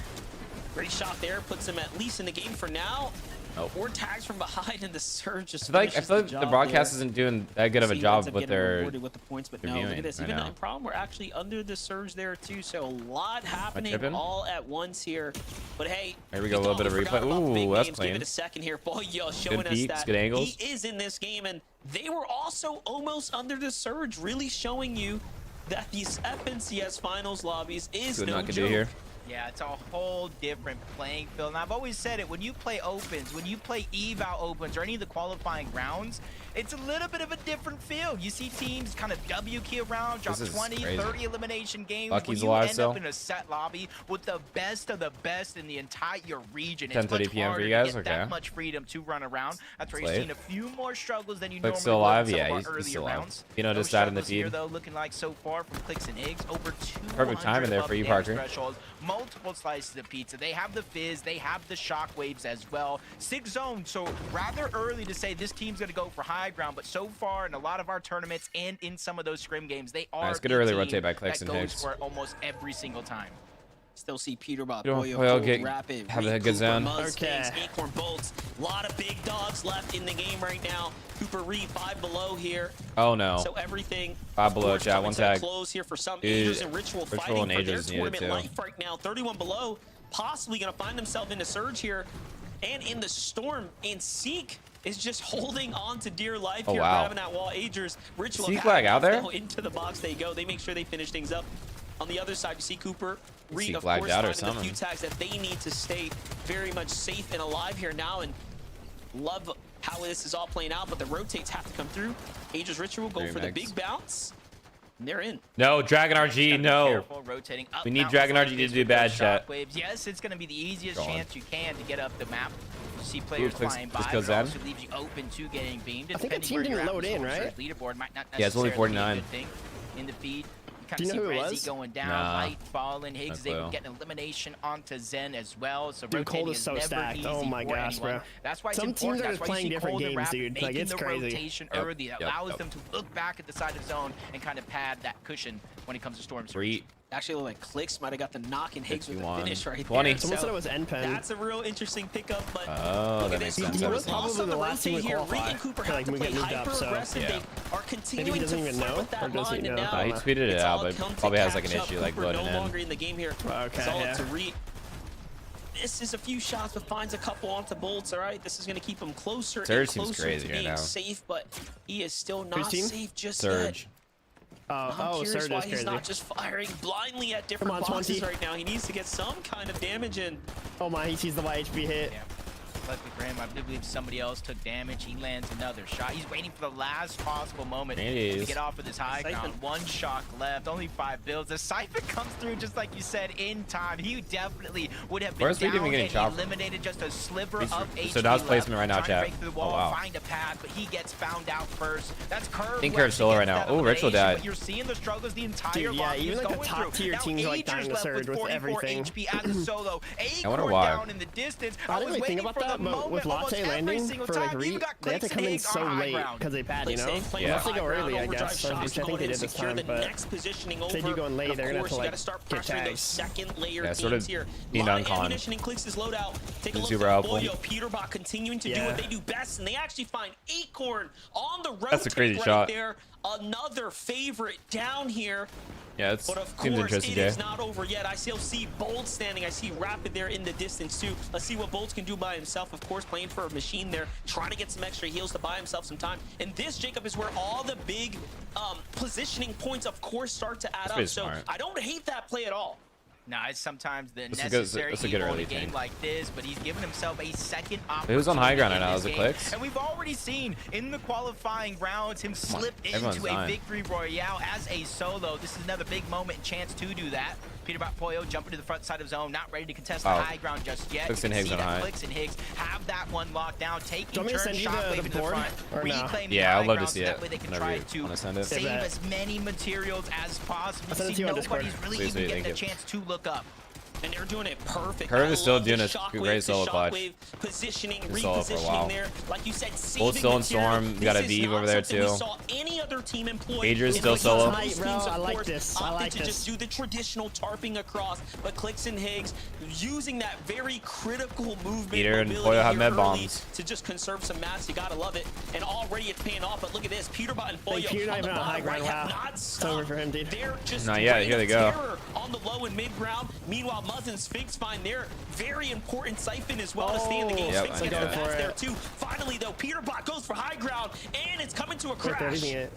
great shot there puts him at least in the game for now. Nope. 4 tags from behind, and the surge just. I feel like the broadcast isn't doing that good of a job with their. With the points, but no, look at this. Even the problem, we're actually under the surge there too, so a lot happening all at once here. But hey, here we go, a little bit of replay. Ooh, that's clean. Give it a second here. Boy, showing us that good angles. He is in this game, and they were also almost under the surge, really showing you that these FNCS finals lobbies is no joke. Yeah, it's a whole different playing field. And I've always said it, when you play opens, when you play eval opens or any of the qualifying rounds, it's a little bit of a different field. You see teams kind of W key around, drop 20, 30 elimination games. Lucky's when you alive end up in a set lobby with the best of the best in the entire region, it's much harder to get that much freedom to run around. That's where you've seen a few more struggles than you normally still alive? would in Yeah, some of our earlier rounds. You know, just died in the feed. Here, though, looking like so far from Clicks and Iggs, over 200 perfect timing there for you, Parker. Multiple slices of pizza. They have the fizz, they have the shockwaves as well. 6 zone, so rather early to say this team's gonna go for high ground, but so far in a lot of our tournaments and in some of those scrim games, they are good early rotate by Clicks and Iggs for almost every single time. Still see peterbot, rapid, have a good zone. Okay. Acorn bolts, a lot of big dogs left in the game right now. Cooper Reed 5 below here. Oh no. So everything 5 below, chat, 1 tag. Close here for some. Agers and Ritual fighting for their tournament life right now. 31 below, possibly gonna find themselves in the surge here and in the storm. And Seek is just holding on to dear life here, grabbing that wall. Agers, Ritual Seek flag out there. Into the box they go. They make sure they finish things up. On the other side, you see Cooper Reed, of course, finding the few tags that they need to stay very much safe and alive here now, and love how this is all playing out, but the rotates have to come through. Agers Ritual go for the big bounce, and they're in. No, Dragon RG, no. We need Dragon RG to do bad, chat. Yes, it's going to be the easiest chance you can to get up the map. You see players flying by, but also leaves you open to getting beamed. I think a team didn't load in, right? Leaderboard might not yeah, it's only 49. In the feed. Do you know who it was? Going down, Light falling, Higgs is able to get an elimination onto Zen as well. So dude, Cold is so stacked. Oh my gosh, bro. That's why some teams are just playing different games, dude. Like it's crazy. Rotation early that allows them to look back at the side of zone and kind of pad that cushion when it comes to storm surge. Actually, looked like Clicks might have got the knock and Higgs with the finish right 20. there. Someone said it was NPen. That's a real interesting pickup, but look at this. He was probably the last team to qualify. Like we get moved up, so yeah. Maybe he doesn't even know, or does he know? He tweeted it out, but probably has like an issue like loading in. No longer in the game here. Okay. This is a few shots, but finds a couple onto bolts. All right, this is going to keep him closer Surge and closer crazy to right being now. safe, but he is still not safe just Surge. yet. Oh, Surge why is he's crazy. not just firing blindly at different boxes right now. He needs to get some kind of damage in. Oh my, he sees the YHP hit. Yeah. Luckily for him, I do believe somebody else took damage. He lands another shot. He's waiting for the last possible moment to get off of this high ground. One shock left, only 5 builds. The Siphon comes through just like you said in time. He definitely would have been down and eliminated just a sliver of HP. So Dodge placement right now, chat. Break through the wall, find a path, but he gets found out first. That's Curve. In Curve solo right now. Oh, Ritual died. But you're seeing the struggles the entire dude, yeah, even like the top tier teams like dying to Surge with everything. HP as a solo. I wonder why. Down in the distance. I didn't really think about that, but with Latte landing for like they have to come in so late because they pad, you know? Unless they go early, I guess, which I think they did this time, but if they do go in late, they're gonna have to like get tags. Yeah, sort of being uncon. Super helpful. Peterbot continuing to do what they do best, and they actually find Acorn on the road. That's a crazy shot. There, another favorite down here. Yeah, it seems interesting, Jay. It's not over yet. I still see Bolt standing. I see Rapid there in the distance too. Let's see what Bolt can do by himself. Of course, playing for a machine there, trying to get some extra heals to buy himself some time. And this, Jacob, is where all the big positioning points, of course, start to add up. So I don't hate that play at all. Nah, it's sometimes the necessary evil in a game like this, but he's given himself a second opportunity. He was on high ground right now as a Clicks. And we've already seen in the qualifying rounds him slip into a victory royale as a solo. This is another big moment and chance to do that. Peterbot Pollo jumping to the front side of zone, not ready to contest the high ground just yet. Clicks and Higgs on high. Clicks and Higgs have that one locked down, taking turn send you shockwave the board or no? Yeah, I'd love to see it. That way they can try to save as many materials as possible. See, nobody's really even getting a chance to look up. And they're doing it perfect. Curve is still doing a great solo clutch. Positioning, solo for a while. There. Like you said, Both still in Storm. We got a Vive over there too. Agers still solo. I like this. I like this. Just do the traditional tarping across, but Clicks and Higgs using that very critical movement. Peter and Pollo have med bombs to just conserve some mats. You gotta love it. And already it's paying off. But look at this, Peterbot and Pollo on the high ground. Wow, it's over for him, dude. They're just not yet. Here they go. On the low and mid ground. Meanwhile, Muzz and Sphinx find their very important Siphon as well to stay in the game. Sphinx gets the pass there too. Finally, though, Peterbot goes for high ground, and it's coming to a crash. Yeah,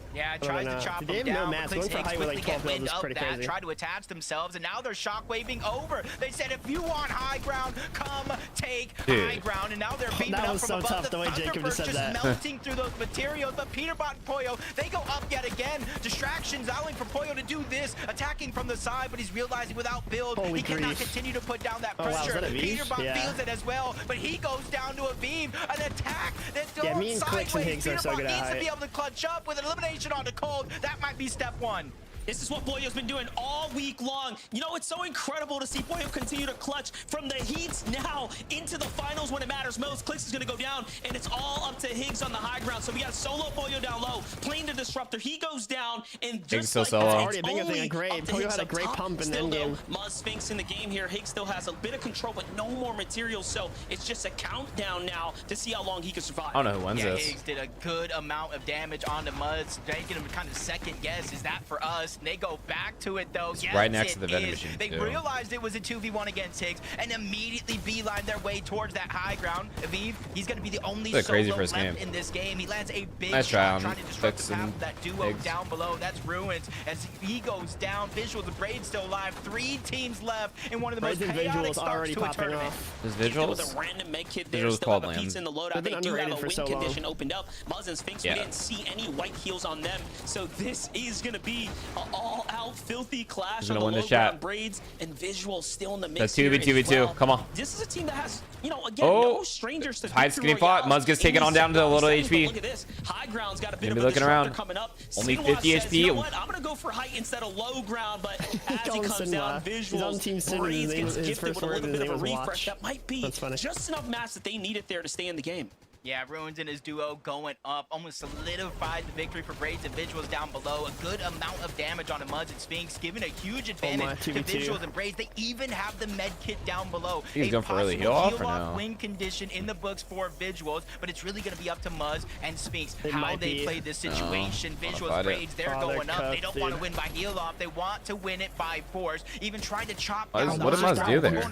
tries to chop them down. Clicks and Higgs quickly get wind of that, try to attach themselves, and now they're shockwaving over. They said, if you want high ground, come take high ground, and now they're beating up from above. The Thunderbird just melting through those materials, but Peterbot and Pollo, they go up yet again. Distractions allowing for Pollo to do this, attacking from the side, but he's realizing without build, he cannot continue to put down that pressure. Peterbot feels it as well, but he goes down to a Vive, an attack that's still on sideways. Peterbot needs to be able to clutch up with an elimination on the Cold. That might be step one. This is what Pollo's been doing all week long. You know, it's so incredible to see Pollo continue to clutch from the heats now into the finals when it matters most. Clicks is going to go down, and it's all up to Higgs on the high ground. So we got solo Pollo down low, playing the disruptor. He goes down, and just like that, already a thing great. Pollo had a great pump in the end game. Muzz Sphinx in the game here. Higgs still has a bit of control, but no more materials. So it's just a countdown now to see how long he can survive. I don't know who wins this. Higgs did a good amount of damage on the Muzz, making him kind of second guess. Is that for us? And they go back to it though. Yes, right next to the Veno machine. They realized it was a 2v1 against Higgs and immediately beeline their way towards that high ground. Aviv, he's going to be the only solo left in this game. He lands a big shot trying to disrupt the path of that duo down below. That's Ruins as he goes down. Visuals, the Braid's still alive. 3 teams left in one of the most chaotic starts to a tournament. His Visuals? With a random med kit there, still have a pizza in the loadout. They do have a win condition opened up. Muzz and Sphinx, we didn't see any white heals on them. So this is going to be a all-out filthy clash. He's gonna win the chat. Braids and Visuals still in the mix. That's 2v2v2. Come on. This is a team that has, again, no strangers to Tide's getting fought. Muzz gets taken on down to a little HP. Look at this. High ground's got a bit of a looking around. coming up. Only Sinwa 50 says, HP. You know what? I'm gonna go for height instead of low ground, but as he comes down, Visuals, Braids gets gifted with a little bit of a refresh. That might be just enough match that they needed there to stay in the game. Yeah, Ruins and his duo going up almost solidified the victory for Braids and Visuals down below. A good amount of damage on the Muzz and Sphinx, giving a huge advantage to Visuals and Braids. They even have the med kit down below. He's going for early heal off or no? Win condition in the books for Visuals, but it's really going to be up to Muzz and Sphinx how they play this situation. Visuals, Braids, they're going up. They don't want to win by heal off. They want to win it by force. Even trying to chop down. What did Muzz do there?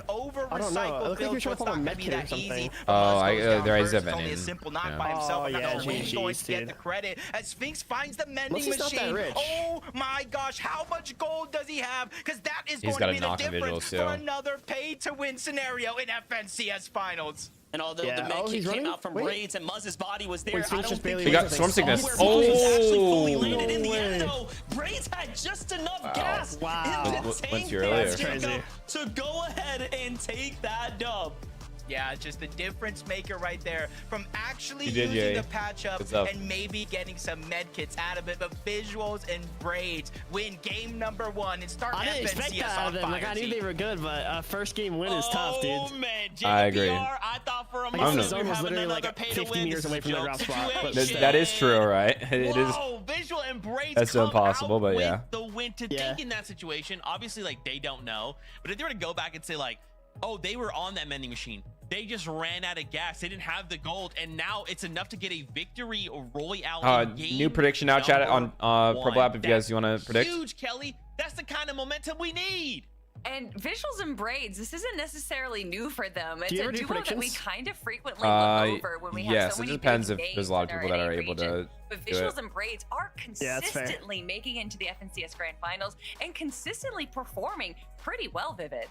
I don't know. It looks like you're trying to pull a med kit or something. There is a Veno. Simple knock by himself. I'm not going to get the credit as Sphinx finds the mending machine. Oh my gosh, how much gold does he have? Because that is going to be the difference for another pay-to-win scenario in FNCS Finals. And although the med kit came out from Braids and Muzz's body was there, I don't think he got Storm Sickness. Actually fully landed in the end, though. Braids had just enough gas in the tank to go ahead and take that dub. Yeah, just the difference maker right there from actually using the patch up and maybe getting some med kits out of it. But Visuals and Braids win game number 1 and start I didn't expect that out of them. Like, I knew they were good, but first game win is tough, dude. Oh man, JPR, I agree. I thought for a moment the zone was literally like 50 meters away from the drop spot. That is true, right? It is. Visual and Braids That's impossible, but yeah. The win to think in that situation. Obviously, like they don't know, but if they were to go back and say like, oh, they were on that mending machine. They just ran out of gas. They didn't have the gold, and now it's enough to get a victory royale. New prediction now, chat on Purple App if you guys want to predict. Huge, Kelly. That's the kind of momentum we need. And Visuals and Braids, this isn't necessarily new for them. It's a duo that we kind of frequently look over when we have so many it depends if games there's a lot of people that are able to. But Visuals and Braids are consistently making it into the FNCS Grand Finals and consistently performing pretty well, Vivid.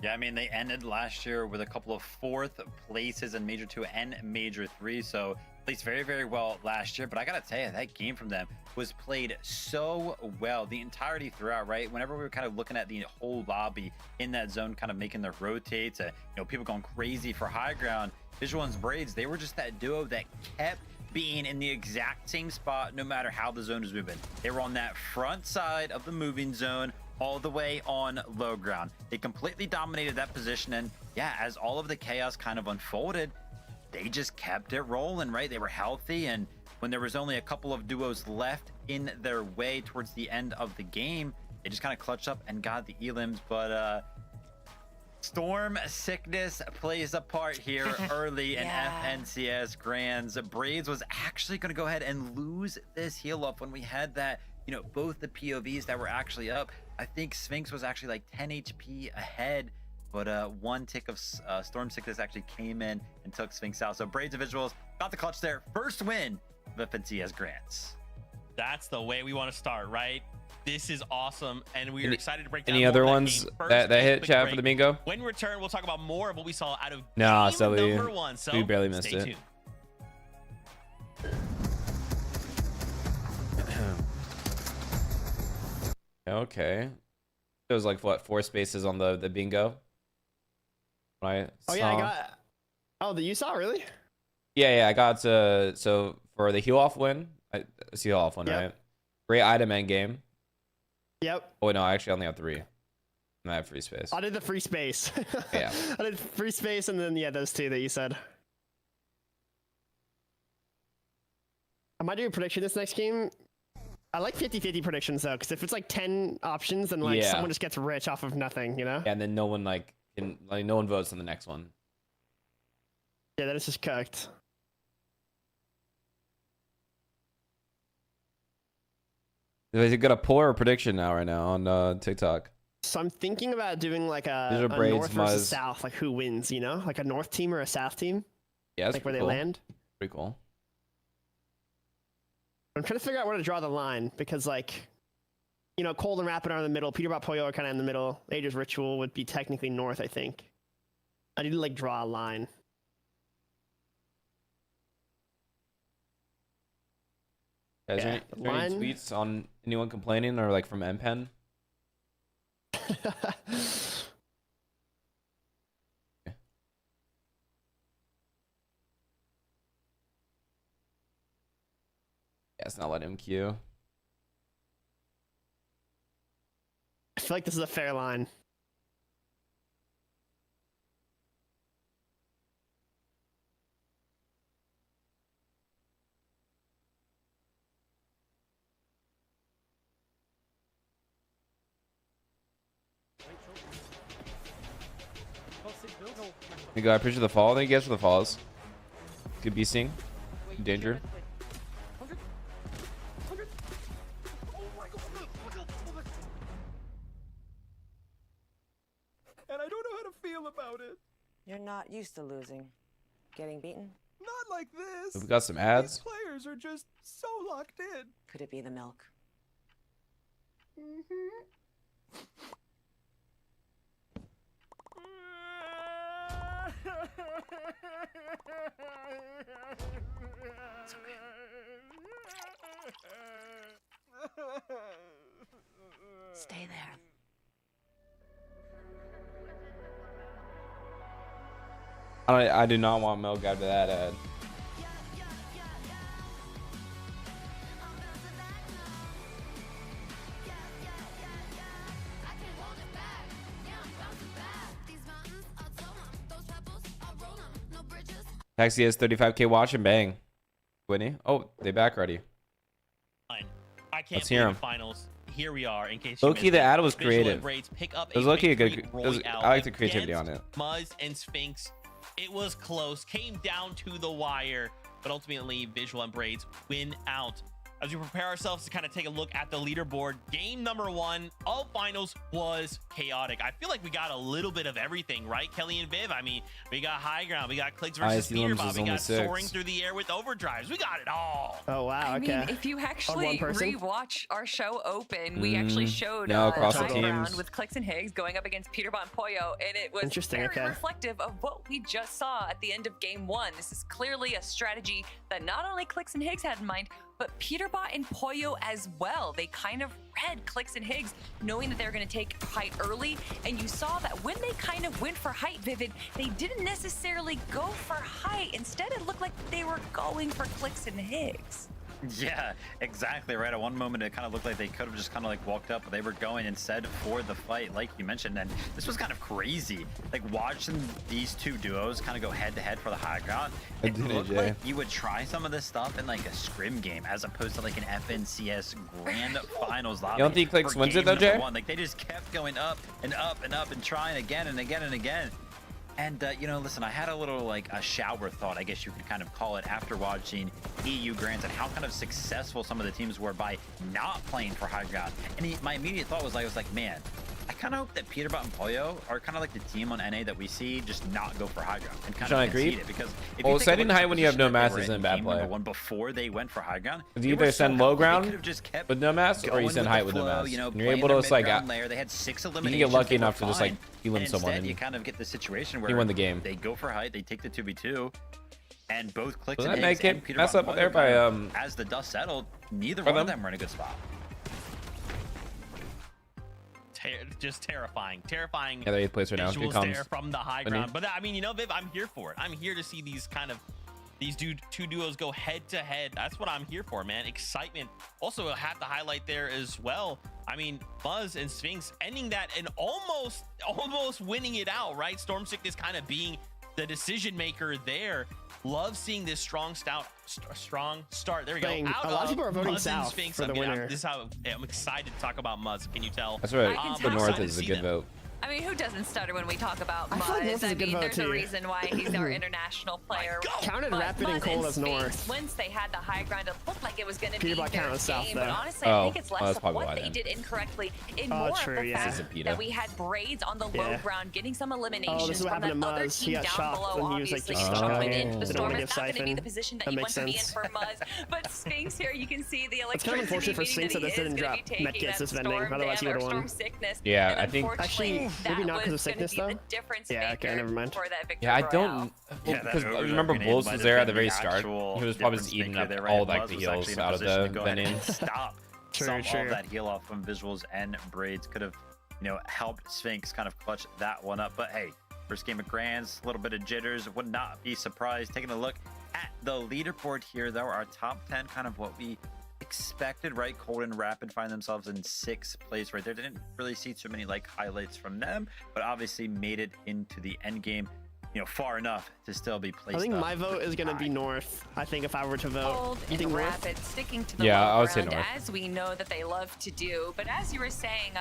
Yeah, I mean, they ended last year with a couple of 4th places in Major 2 and Major 3, so placed very, very well last year. But I gotta tell you, that game from them was played so well the entirety throughout, right? Whenever we were kind of looking at the whole lobby in that zone, kind of making their rotates, people going crazy for high ground, Visual and Braids, they were just that duo that kept being in the exact same spot no matter how the zone was moving. They were on that front side of the moving zone, all the way on low ground. They completely dominated that position, and yeah, as all of the chaos kind of unfolded, they just kept it rolling, right? They were healthy, and when there was only a couple of duos left in their way towards the end of the game, they just kind of clutched up and got the elims. But Storm Sickness plays a part here early in FNCS Grands. Braids was actually going to go ahead and lose this heal up when we had that, both the POVs that were actually up. I think Sphinx was actually like 10 HP ahead, but one tick of Storm Sickness actually came in and took Sphinx out. So Braids and Visuals got the clutch there. First win of FNCS Grants. That's the way we want to start, right? This is awesome, and we are excited to break down any other ones that hit chat for the bingo. When we return, we'll talk about more of what we saw out of number 1. So we barely missed it. Tuned. Okay, it was like what, 4 spaces on the bingo. Right. You saw, really? Yeah, I got so for the heal off win, it's heal off one, right? Great item end game. Yep. Oh wait, no, I actually only have 3. And I have free space. I did the free space. Yeah. I did free space and then those 2 that you said. I might do a prediction this next game. I like 50-50 predictions though, because if it's like 10 options, then like someone just gets rich off of nothing, Yeah, and then no one no one votes on the next one. Yeah, that is just cooked. Is it got a poll or a prediction right now on TikTok? So I'm thinking about doing like a North versus South, like who wins, like a North team or a South team. Yeah, that's like where cool. They land. Pretty cool. I'm trying to figure out where to draw the line because, like, Cold and Rapid are in the middle. Peterbot, Pollo are kind of in the middle. Agers, Ritual would be technically North, I think. I need to like draw a line. Guys, is there any tweets on anyone complaining or like from MPen? Yeah, it's not letting him queue. I feel like this is a fair line. You go. I appreciate the fall. Thank you guys for the falls. Good beasting. Danger. And I don't know how to feel about it. You're not used to losing. Getting beaten? Not like this. We got some ads. These players are just so locked in. Could it be the milk? Stay there. I do not want milk after that ad. Taxi has 35K watch and bang. Whitney. Oh, they back ready. I can't see the finals. Here we are. In case low key, the ad was creative. Pick up it was low key a good. I like the creativity on it. Muzz and Sphinx. It was close. Came down to the wire, but ultimately, Visual and Braids win out. As we prepare ourselves to kind of take a look at the leaderboard, game number 1 of finals was chaotic. I feel like we got a little bit of everything, right, Kelly and Viv? I mean, we got high ground, we got clicks versus peterbot, we got soaring through the air with overdrives. We got it all. Oh wow! Okay. I mean, if you actually rewatch our show open, we actually showed across the high ground teams with Clicks and Higgs going up against peterbot and Pollo, and it was very reflective of what we just saw at the end of game 1. This is clearly a strategy that not only Clicks and Higgs had in mind, but peterbot and Pollo as well. They kind of read Clicks and Higgs, knowing that they're going to take height early, and you saw that when they kind of went for height, Vivid, they didn't necessarily go for height. Instead, it looked like they were going for Clicks and Higgs. Yeah, exactly right. At one moment, it kind of looked like they could have just kind of like walked up, but they were going instead for the fight, like you mentioned. And this was kind of crazy, like watching these two duos kind of go head to head for the high ground. It looked like you would try some of this stuff in like a scrim game, as opposed to like an FNCS Grand Finals lobby. You don't think Clicks wins it though, Jay? Like they just kept going up and up and up and trying again and again and again. And, you know, listen, I had a little, like, a shower thought, I guess you could kind of call it, after watching EU Grands and how kind of successful some of the teams were by not playing for high ground. And my immediate thought was, I was like, man, I kind of hope that peterbot and Pollo are kind of like the team on NA that we see just not go for high ground and kind of concede it. Because if you setting high when you have no mass isn't a bad play. One before they went for high ground, you either send low ground with no mass, or you send height with no mass. You know, you're able to just like they had 6 eliminations. You can get lucky enough to just like heal someone. And you kind of get the situation where you win the game. They go for height, they take the 2v2, and both Clicks Does and that make it mess up there by as the dust settled, neither one of them were in a good spot. Just terrifying. Yeah, they're 8th place right now. Visuals there from the high ground. But I mean, you know, Viv, I'm here for it. I'm here to see these two duos go head to head. That's what I'm here for, man. Excitement. Also, I have to highlight there as well. I mean, Muzz and Sphinx ending that and almost winning it out, right? Storm Sickness kind of being the decision maker there. Love seeing this strong start. There we go. A lot of people are voting South for the winner. This is how I'm excited to talk about Muzz. Can you tell? That's right. The North is a good vote. I mean, who doesn't stutter when we talk about Muzz? I mean, there's a reason why he's our international player. Counted Rapid and Cold as North. Once they had the high ground, it looked like it was going to be their game. South, but honestly, I think it's less of what they did incorrectly and more of the fact that we had Braids on the low ground getting some eliminations from that other team down below. Obviously, the Storm is not going to be the position that you want to be in for Muzz. But Sphinx here, you can see the electricity. It's kind of unfortunate for Sphinx that this didn't drop Medkits this vending. Otherwise, he would have won. Yeah, I think actually that Maybe not was because of sickness, gonna be though? the difference Yeah, okay, maker never mind. for that victory Yeah, I royale. don't. Well, because remember Bulls was there at the very start. He was probably just eating up all like the heals out of the Venom. Stop True, some true. of that heal off from visuals and braids could have, you know, helped Sphinx kind of clutch that one up. But hey, first game of Grands, a little bit of jitters. Would not be surprised. Taking a look at the leaderboard here, though, our top 10, kind of what we expected, right? Cold and Rapid find themselves in 6th place right there. Didn't really see too many like highlights from them, but obviously made it into the end game, you know, far enough to still be placed. I think up my vote is gonna be North. I think if I were to vote, Cold you think and North? Rapid sticking to the Yeah, low I would say ground, North. as we know that they love to do. But as you were saying,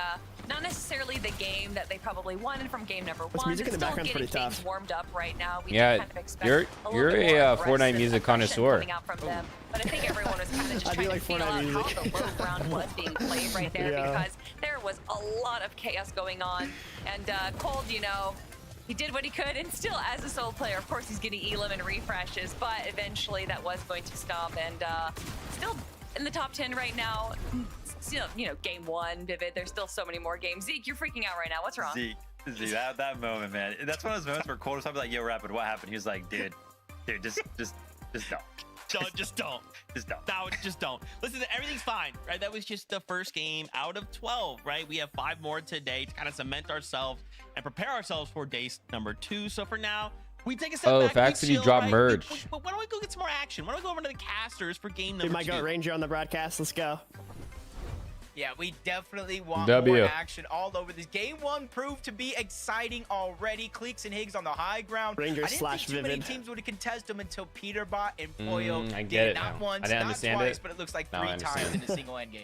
not necessarily the game that they probably wanted from game number This one. music in It's the still background's getting pretty things tough. warmed up right now. We Yeah, do kind of expect you're a little bit a more Fortnite aggressive music aggression connoisseur. coming out from them. But I think everyone was kind of just I do trying like to feel Fortnite out music. how the low ground was being played right there Yeah. because there was a lot of chaos going on. And Cold, you know, he did what he could, and still, as a solo player, of course, he's getting elim and refreshes, but eventually that was going to stop, and still in the top 10 right now. Still, you know, game 1, Vivid, there's still so many more games. Zeke, you're freaking out right now. What's wrong? Zeke, that moment, man. That's one of those moments where Cold was probably like, yo, Rapid, what happened? He was like, dude, just don't. Just don't. Just don't. No, just don't. Listen, everything's fine, right? That was just the first game out of 12, right? We have 5 more today to kind of cement ourselves and prepare ourselves for day number 2. So for now, we take a step back. Fact City dropped merge. Why don't we go get some more action? Why don't we go over to the casters for game number Dude, my 2? goat Ranger on the broadcast. Let's go. Yeah, we definitely want W. more action all over this. Game 1 proved to be exciting already. Cleeks and Higgs on the high ground. Ranger I didn't slash think too many Vivid. teams would contest them until peterbot and Poyo I did get it. it Not now. once, I didn't not understand twice, it. but it looks like Now I 3 times understand. in a single end game.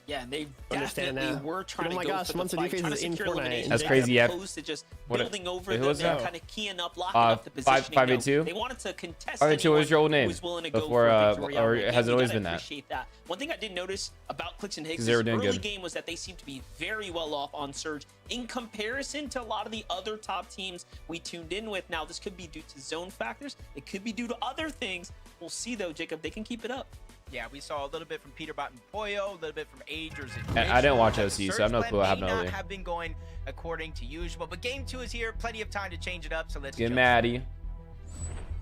Yeah, and they Understand definitely now. were trying Oh my to go gosh, for the Monster fight, Defense trying to is in secure Fortnite. elimination. That's They crazy, as yeah. opposed to just What- building over who them was and that? kind of keying up, locking up the positioning. 582? They wanted to contest 582 was your old anyone name who was willing to before, go for a victory or on the has it game. always We been gotta that? appreciate that. One thing I did notice about Clicks and Higgs Because they were this doing early good. game was that they seemed to be very well off on Surge in comparison to a lot of the other top teams we tuned in with. Now, this could be due to zone factors. It could be due to other things. We'll see, though, Jacob. They can keep it up. Yeah, we saw a little bit from peterbot and Poyo, a little bit from Agers and I didn't watch Rich. OC, so I Surge have no plan clue what may happened not earlier. have been going according to usual, but game 2 is here. Plenty of time to change it up, so let's Get jump. Maddie.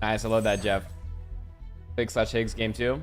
Nice, I love that, Jeff. Higgs game 2.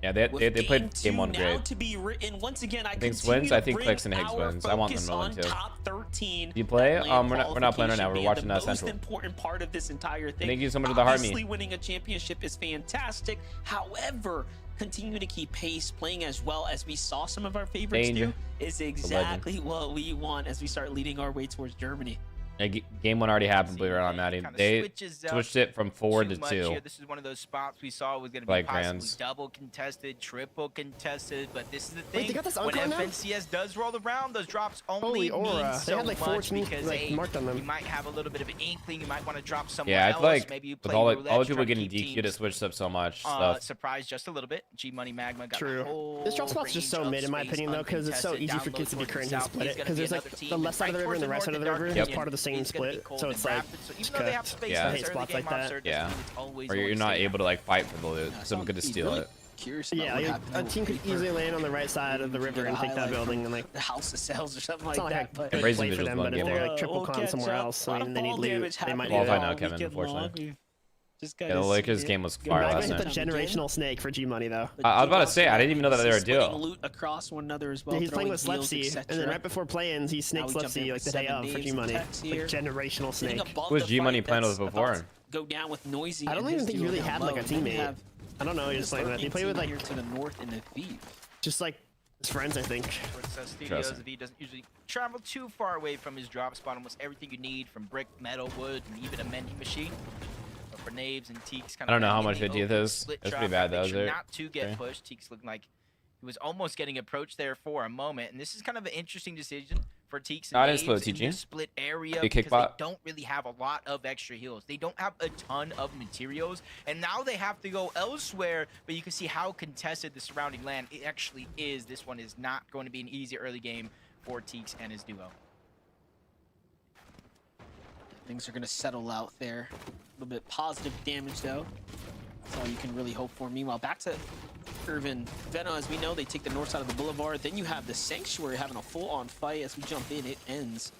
Yeah, they played game 1 now great. to be written once again. I think continue Swins? to I think bring Clicks and Higgs our wins. I want them focus to win, on too. Top 13. Do you play? That land We're not playing right now. We're qualification watching being the Central. most important part of this entire thing. Thank you so much for the heart me. Obviously, winning a championship is fantastic. However, continue to keep pace, playing as well as we saw some of our favorites Danger. do, is exactly what we want as we start leading our way towards Germany. Yeah, game 1 already happened, believe it or not, Maddie. Kinda They switches up switched it from 4 to too much 2. here. This is one of those spots we saw was going to be Like possibly Grands. double contested, triple contested, but this is the Wait, thing. they got this When Uncon now? FNCS does roll around, those drops only Holy aura. mean They so had like much 14 because like hey, marked on them. you might have a little bit of an inkling. You might want to drop somewhere Yeah, I else. feel like Maybe you with play all roulette the to people try to getting keep DQ'd, it teams, switched up so much stuff. surprised just a little bit. G Money Magma got True. a whole This drop spot's just so range of mid in my space opinion though, because it's so uncontested easy for down kids to low be towards cringe the and south. split He's it, gonna because be there's like another team, the left side of the right river and the right towards side of the north river and is dark part of the same He's gonna be split, cold so and it's like rapid. So even though they have space Yeah. in this I hate early spots game like that. monster, Yeah. it's always Or you're going not stay able to like fight for the loot. Someone could just steal really it. Curious about yeah, what like, happened a to team could Paper. easily land on the right side of the river and take that building and like the House of Cells or something like it's not like I that. But could Raising play for Vigil's them, one but if game they're one. like triple we'll con catch somewhere up. else, A lot I of mean, they need ball loot. damage They might happening do Qualify that. now, all Kevin, weekend unfortunately. long. Just Yeah, gotta the see Lakers it game was go fire down. Magma last hit the night. generational snake for G Money though. But I was about to say, I didn't even know that they were a splitting deal. loot across one another as well. Yeah, he's playing with throwing heals, Slepsy, etc. and then right before play-ins, he snakes Now we jump in Slepsy like with the day 7 of for names G and Money. attacks Like here. generational Sitting snake. above Who was the G-Money fight playing that's with about before? to Go down with Noisy. I don't and even his think he duo really down had low. like a And then we teammate. have I don't know, he just this like that. He lurking played with team like here to the north in the Thief. just like his friends, I think. Studios, Interesting. if he doesn't usually travel too far away from his drop spot, almost everything you need from brick, metal, wood, and even a mending machine. But for Naves and Teeks, kind I don't know of how in much the 50th open is. split That's drop, pretty bad, make though, sure is it? not to get Okay. pushed. Teeks looking like he was almost getting approached there for a moment, and this is kind of an interesting decision for Teeks and I didn't Naves split in TG. this split area Big kick because bot. they don't really have a lot of extra heals. They don't have a ton of materials, and now they have to go elsewhere. But you can see how contested the surrounding land it actually is. This one is not going to be an easy early game for Teeks and his duo. Things are going to settle out there. A little bit positive damage, though. That's all you can really hope for. Meanwhile, back to Curve and Veno, as we know, they take the north side of the boulevard. Then you have the Sanctuary having a full-on fight. As we jump in, it ends.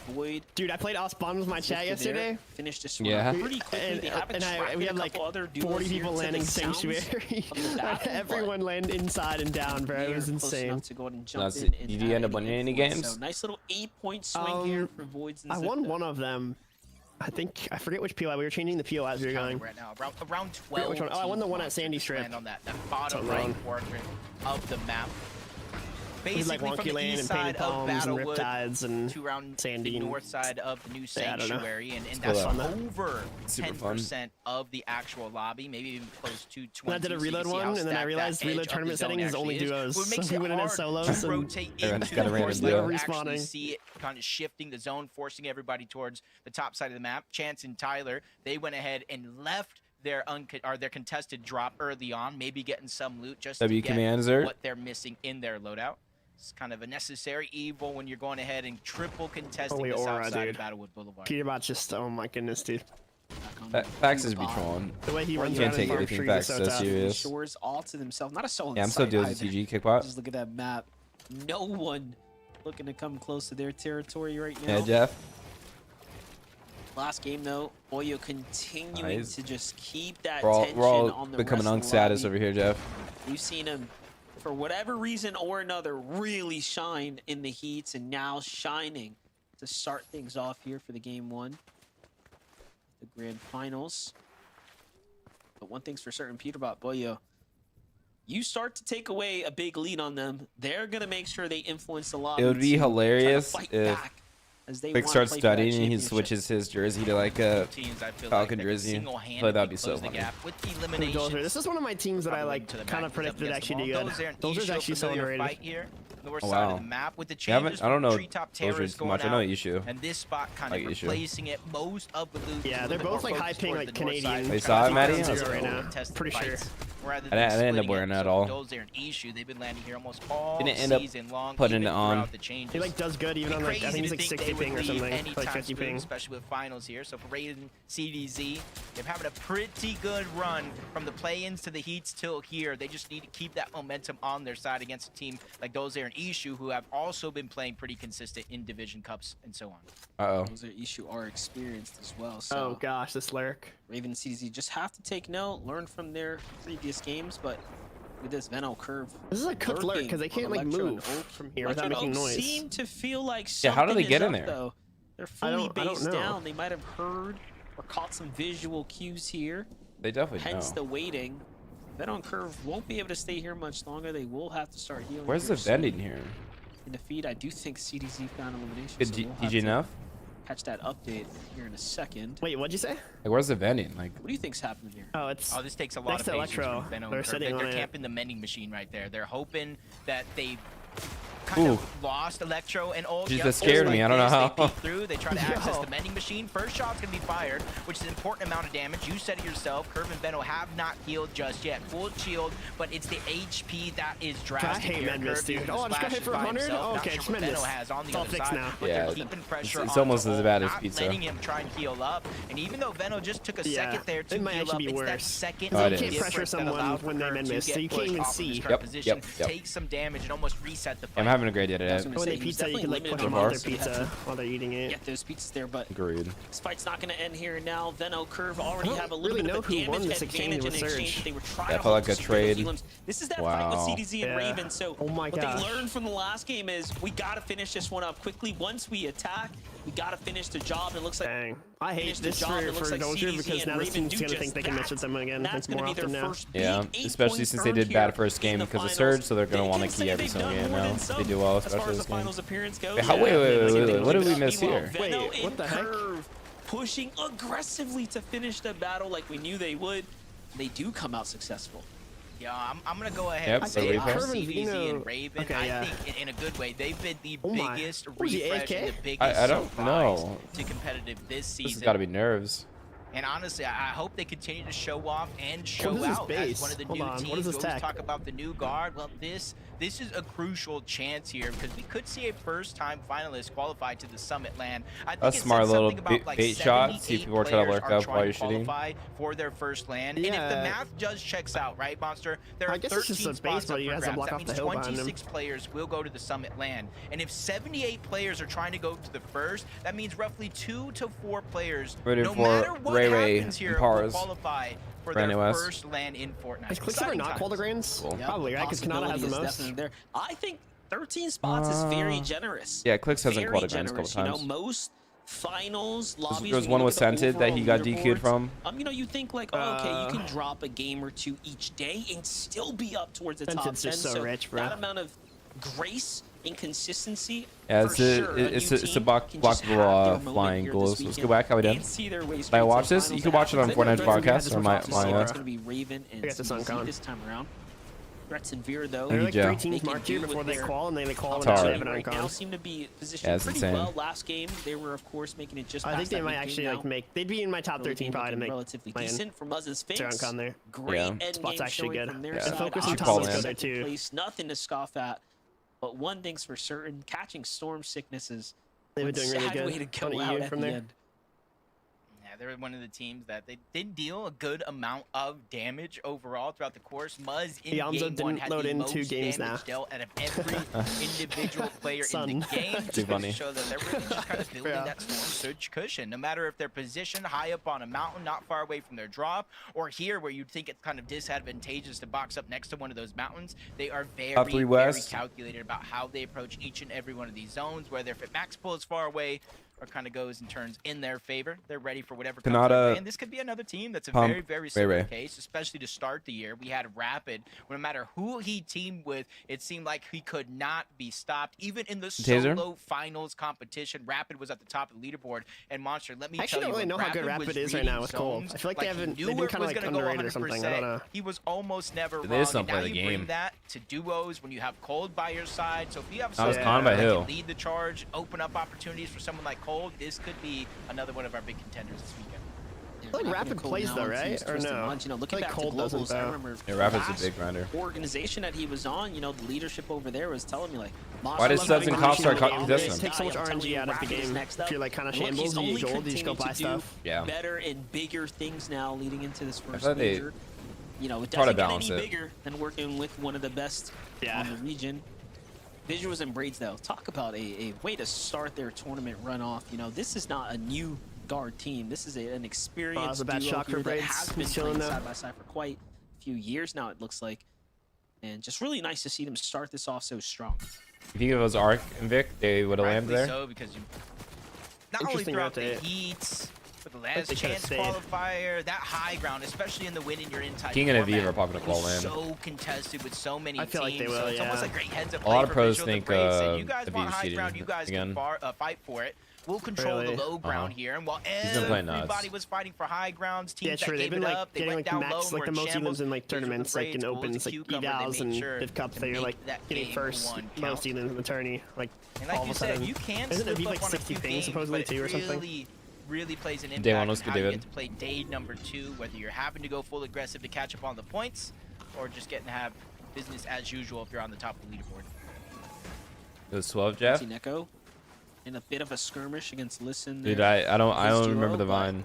Void. Dude, I played Osbon with my chat yesterday. Finished this one pretty quickly. We have like 40 people landing Sanctuary. Everyone land inside and down, bro. It was insane. Did you end up winning any games? So nice little 8-point swing here for Voids. I won one of them. I forget which POI. We were changing the POIs we were going. Right now, around 12. Oh, I won the one at Sandy Strip. On that bottom right quadrant of the map. Basically, like from the east side of Battlewood and to around Sandy, the north side of the new Sanctuary, and cool, that's over 10% of the actual lobby, maybe even close to 20. I did a reload one, and then I realized reload tournament settings is only duos. What So we went in as solos to rotate into got a the random course, duo. actually see it kind of shifting the zone, forcing everybody towards the top side of the map. Chance and Tyler, they went ahead and left their contested drop early on, maybe getting some loot just to get what they're missing in their loadout. It's kind of a necessary evil when you're going ahead and triple contesting the south side of Battlewood Boulevard. Peterbot's just, oh my goodness, dude. Fax is be trolling. The way he runs can't take anything Fax so serious. Shores all to themselves. Not a solo. Yeah, I'm still doing the TG kickbot. Just look at that map. No one looking to come close to their territory right now. Yeah, Jeff. Last game though, Boyo continuing to just keep that we're tension all on the becoming rest of the status lobby. over here, Jeff. We've seen him, for whatever reason or another, really shine in the heats, and now shining to start things off here for the game one, the grand finals. But one thing's for certain, Peterbot, Boyo, you start to take away a big lead on them, they're gonna make sure they influence the lobby. It would be hilarious if Vic starts studying and he switches his jersey to like a Falcon jersey. But that'd be so funny. This is one of my teams that I like kind of predicted actually do good. Those are actually so underrated. Oh, wow. I don't know those too much. I know Ishu. And this spot kind of replacing it. Most of the loot. Yeah, they're both like high ping, like Canadian. They saw it, Maddie? Right now. Pretty sure. I didn't end up wearing it at all. They've been landing here almost all Didn't end up season long, putting it on. He like does good even on like I think he's like 60 ping or something, like 50 ping. Especially with finals here. So for Raiden, CDZ, they're having a pretty good run from the play-ins to the heats till here. They just need to keep that momentum on their side against a team like Dozer and Ishu, who have also been playing pretty consistent in Division Cups and so on. Dozer and Ishu are experienced as well. So oh gosh, this lurk. Raven and CDZ just have to take note, learn from their previous games, but with this Veno curve. This is a cooked lurk because they can't like move from here without making noise. Seem to feel like how do they get in there? Though. They're fully based down. They might have heard or caught some visual cues here. They definitely hence the waiting. Veno curve won't be able to stay here much longer. They will have to start healing. Where's the vending here? In the feed, I do think CDZ found elimination. Good DJ enough? Catch that update here in a second. Wait, what'd you say? Like, where's the vending? Like, what do you think's happening here? Oh, it's this takes a lot of patience from Veno. They're camping the mending machine right there. They're hoping that they kind of lost Electro and all. That scared me. I don't know how. They peek through. They try to access the mending machine. First shot's gonna be fired, which is an important amount of damage. You said it yourself. Curve and Veno have not healed just yet. Full shield, but it's the HP that is drastic. I hate Medmis, dude. Oh, I just got hit for 100. Oh, okay, it's Medmis. It's all fixed now. Yeah, it's almost as bad as pizza. Letting him try and heal up, and even though Veno just took a second there to heal up, it's that second. You can't pressure someone when they Medmis, so you can't even see. Yep. Take some damage and almost reset the fight. I'm having a great day today. When they pizza, you can like push them on their pizza while they're eating it. Get those pizzas there, but agreed. This fight's not going to end here now. Veno curve already have a little bit of a damage advantage in exchange. They were trying to felt like a trade. This is that fight with CDZ and Raven. So what they learned from the last game is we got to finish this one up quickly. Once we attack, we got to finish the job. It looks like I hate this for Dozer because now this team's gonna think they can mess with them again more often now. Yeah, especially since they did bad first game because of Surge, so they're gonna want to key every single game now. They do well, especially this game. Wait, what did we miss here? Wait, what the heck? Pushing aggressively to finish the battle like we knew they would. They do come out successful. Yeah, I'm gonna go ahead and say CDZ and Raven. I think in a good way, they've been the biggest refresh, the biggest I don't know. to competitive this season. This has got to be nerves. And honestly, I hope they continue to show off and show out as one of the new teams. We always talk about the new guard. Well, this is a crucial chance here because we could see a first-time finalist qualify to the Summit land. I think a smart little bait shot. See if people are trying to lurk up while you're shooting. For their first land. And if the math just checks out, right, Monster? There are 13 spots up for grabs. That means 26 players will go to the Summit land. And if 78 players are trying to go to the first, that means roughly 2 to 4 players, no matter what happens here, will qualify for their first land in Fortnite. Is Quicksilver not called the Grands? Cool. Probably, right? Because Kanata has the most. There. I think 13 spots is very generous. Yeah, Clicks hasn't called the Grands a couple times. You know, most finals lobbies. There was one with Scented that he got DQ'd from. You know, you think like, oh, okay, you can drop a game or two each day and still be up towards the top 10. So rich, bro. That amount of grace and consistency. Yeah, it's a blockable flying goals. Let's go back. How we done? Did I watch this? You can watch it on Fortnite podcast or my. It's gonna be Raven and CZ this time around. Threats and Veer though. There are like 3 teams marked here before they qual, and they qual right now seem to be positioned pretty well. Last game they were of course making it just. I think they might actually like make. They'd be in my top 13 probably to make relatively decent for Muzz's Finks. On there. Great end spot's game actually good. From their And side. Focus and Thomas go there too. Nothing to scoff at. But one thing's for certain, catching storm sickness is they've been doing really good. Way to go out at from the there. end. They're one of the teams that they did deal a good amount of damage overall throughout the course. Muzz in game 1 had the most damage dealt out of every individual player in the game. Just to show that they're really just kind of building that storm surge cushion. No matter if they're positioned high up on a mountain, not far away from their drop, or here where you'd think it's kind of disadvantageous to box up next to one of those mountains, they are very calculated about how they approach each and every one of these zones, whether if it max pull is far away, or kind of goes and turns in their favor. They're ready for whatever comes their way. And this could be another team that's a very, very similar case, especially to start the year. We had Rapid. No matter who he teamed with, it seemed like he could not be stopped. Even in the solo finals competition, Rapid was at the top of the leaderboard. And Monster, let me tell you, I don't really know how good Rapid is right now with Cold. I feel like they've been kind of like underrated or something. I don't know. He was almost never wrong. And now you bring that to duos when you have Cold by your side. So if you have someone that can lead the charge, open up opportunities for someone like Cold, this could be another one of our big contenders this weekend. I feel like Rapid plays though, right? Or no? You know, looking like back Cold to globals, I remember Rapid's a big grinder. Organization that he was on, you know, the leadership over there was telling me like, why does Studs and Cops start this one? Take so much RNG out of the game. If you're like kind of shambles, you use gold, you just go buy stuff. Yeah. Better and bigger things now leading into this first major. You know, it doesn't get any bigger than working with one of the best in the region. Visuals and Braids, though, talk about a way to start their tournament run off. You know, this is not a new guard team. This is an experienced duo here that has been playing side by side for quite a few years now, it looks like. And just really nice to see them start this off so strong. If you give us Arc and Vic, they would have landed there. So, because you not only throughout the heats, but the last chance qualifier, that high ground, especially in the win in your entire King and Aviv are popping up all land. So contested with so many teams. I feel like they will, so it's almost like great heads up play. A lot of pros for think you guys want high ground, you guys can fight for it. We'll control the low ground here, and while everybody was fighting for high grounds, teams that gave it up, they went down low, like the most evens in like tournaments, like in opens, like evals and div cups. They're like getting first most evens in the tourney. Like all of a sudden, you can isn't it like 60 things supposedly too or something? Really plays an impact on how you get to play day number 2, whether you're having to go full aggressive to catch up on the points, or just getting to have business as usual if you're on the top of the leaderboard. It was 12, Jeff. Neko in a bit of a skirmish against Listen. Dude, I don't remember the Vine.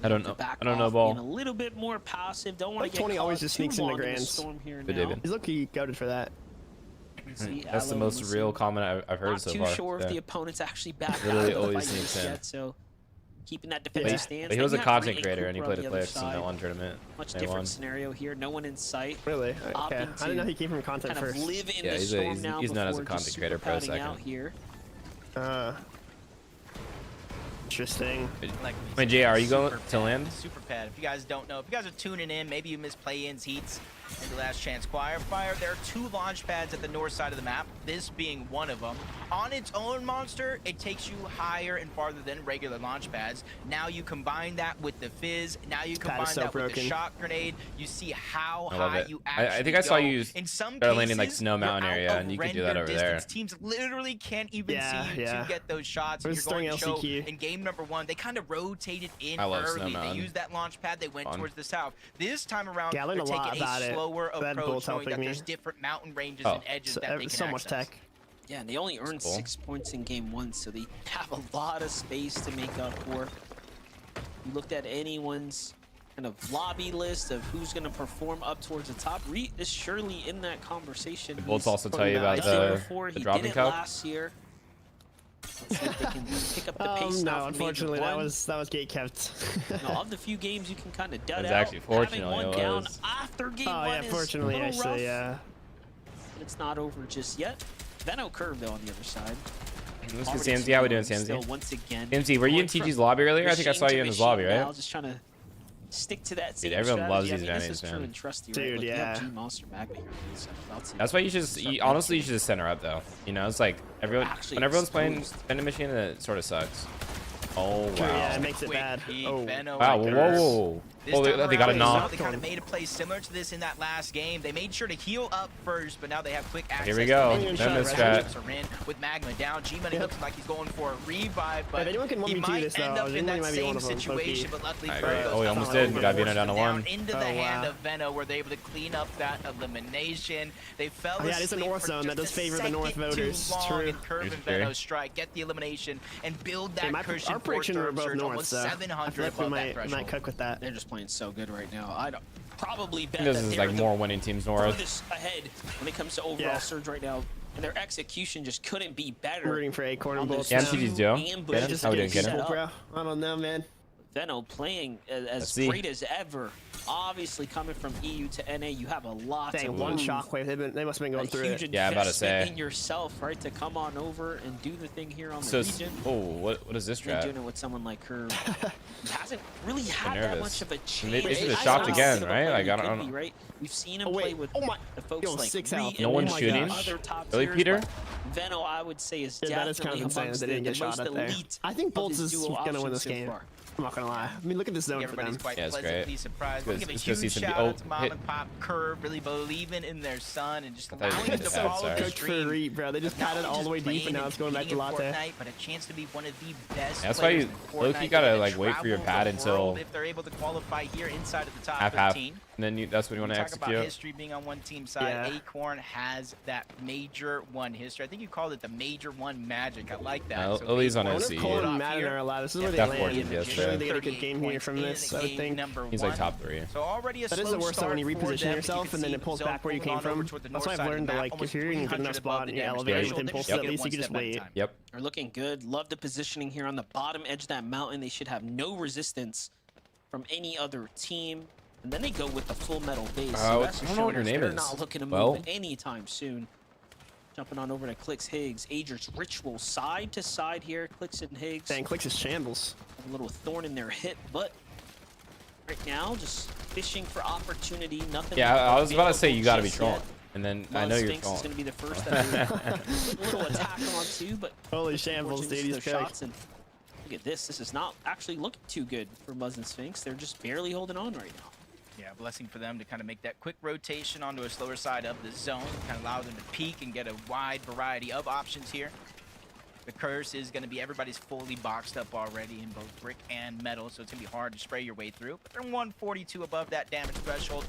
I don't know. I don't know ball. A little bit more passive. Don't want to get 20 always just sneaks in the Grands. Good David. He's lucky goaded for that. That's the most real comment I've heard so far. Not too sure if the opponent's actually back. Literally always sneaks in. So keeping that defensive stance. But he was a content creator and he played a player in that one tournament. Much different scenario here. No one in sight. Really? Okay. I didn't know he came from content kind first. Of live in the storm now he's not as a content creator pro second. Here. Interesting. Wait, JR, are you going to land? Super pad. If you guys don't know, if you guys are tuning in, maybe you missed play-ins, heats, and the last chance qualifier. There are 2 launch pads at the north side of the map, this being one of them. On its own, Monster, it takes you higher and farther than regular launch pads. Now you combine that with the fizz, now you combine that with the shock grenade. You see how high you actually I think I saw you start landing like Snow Mountain area, and you could do that over there. Teams literally can't even see you to get those shots. You're going to show in game game number 1, they kind of rotated in early. They used that launch pad. They went towards the south. This time around, they're taking a slower approach, knowing that there's different mountain ranges and edges that they can so much tech. Yeah, and they only earned 6 points in game 1, so they have a lot of space to make up for. You looked at anyone's kind of lobby list of who's going to perform up towards the top. Reed is surely in that conversation. The Bolts also tell you about the dropping cup. Last year. Let's see if they can pick up the pace now. No, unfortunately, that was gate kept. Of the few games you can kind of dud out. Actually, fortunately, having one down after game 1 yeah, fortunately, is a little rough. Yeah. But it's not over just yet. Veno curve though on the other side. Let's get Samsy. How we doing, Samsy? Once again, Samsy, were you in TG's lobby earlier? I think I saw you in his lobby, right? Now, just trying to stick to that. Dude, everyone loves these Venice, man. Dude, yeah. That's why you should just, honestly, you should just center up though. You know, it's like everyone, when everyone's playing vending machine, it sort of sucks. Oh wow. Yeah, it makes it bad. Oh wow. Whoa. Oh, they got a knock. They kind of made a play similar to this in that last game. They made sure to heal up first, but now they have quick access. Here we go. With Magma down, G-Money looks like he's going for a revive, but anyone can he might end up in that same situation. But luckily for us, oh, he almost did. We got Veno down to 1. Into the hand of Veno, where they're able to clean up that elimination. They fell asleep. Yeah, it's a north zone. That does favor the north voters. True. Curve and Veno strike, get the elimination, and build that cushion. Our prediction were both north, so 700 I feel like we might cook with that. They're just playing so good right now. I don't probably bet this is like more winning teams north. Ahead when it comes to overall surge right now, and their execution just couldn't be better. Rooting for Acorn and Bolts. Yeah, MTG's doing. How we doing, Kenner? I don't know, man. Veno playing as great as ever. Obviously, coming from EU to NA, you have a lot to lose. One shockwave. They must have been going through it. Yeah, I'm about to say. In yourself, right, to come on over and do the thing here on the region. Oh, what is this trap? Doing it with someone like her. Hasn't really had that much of a chance. They should have shocked again, right? Like, I don't know. Right? We've seen him play with the folks like 6 health. No one's shooting. Really, Peter? Veno, I would say, is that is kind of insane that they didn't get shot up there. I think Bolts is going to win this game. I'm not gonna lie. I mean, look at this zone for them. Quite pleasantly surprised. We'll give a huge shout out to Mom and Pop Curve, really believing in their son and just allowing him to follow his dream. Bro, they just padded all the way deep and now it's going back to Latte. But a chance to be one of the best. That's why you gotta like wait for your pad until if they're able to qualify here inside of the top half, 15. And then that's what you want to execute. Talk about history being on one team side. Acorn has that major 1 history. I think you called it the major 1 magic. I like that. Ellie's on OC. This is where they land. Surely they get a good game here from this, I would think. He's like top 3. So already a that is the worst though when you reposition yourself and then it pulls back where you came from. That's why I've learned to like, if you're in a good enough spot and you elevate with impulses, at least you can just wait. Yep. They're looking good. Love the positioning here on the bottom edge of that mountain. They should have no resistance from any other team. And then they go with the full metal base. So I don't know what your name is. They're not looking to move anytime soon. Jumping on over to Clicks Higgs. Agers Ritual side to side here. Clicks and Higgs. Dang, Clicks is shambles. A little thorn in their hip, but right now just fishing for opportunity. Nothing. Yeah, I was about to say you got to be trolling. And then I know you're trolling. Is going to be the first that a little attack on too, but holy shambles, dude. He's shots and look at this. This is not actually looking too good for Muzz and Sphinx. They're just barely holding on right now. Yeah, blessing for them to kind of make that quick rotation onto a slower side of the zone. Kind of allows them to peek and get a wide variety of options here. The curse is going to be everybody's fully boxed up already in both brick and metal, so it's going to be hard to spray your way through. But they're 142 above that damage threshold.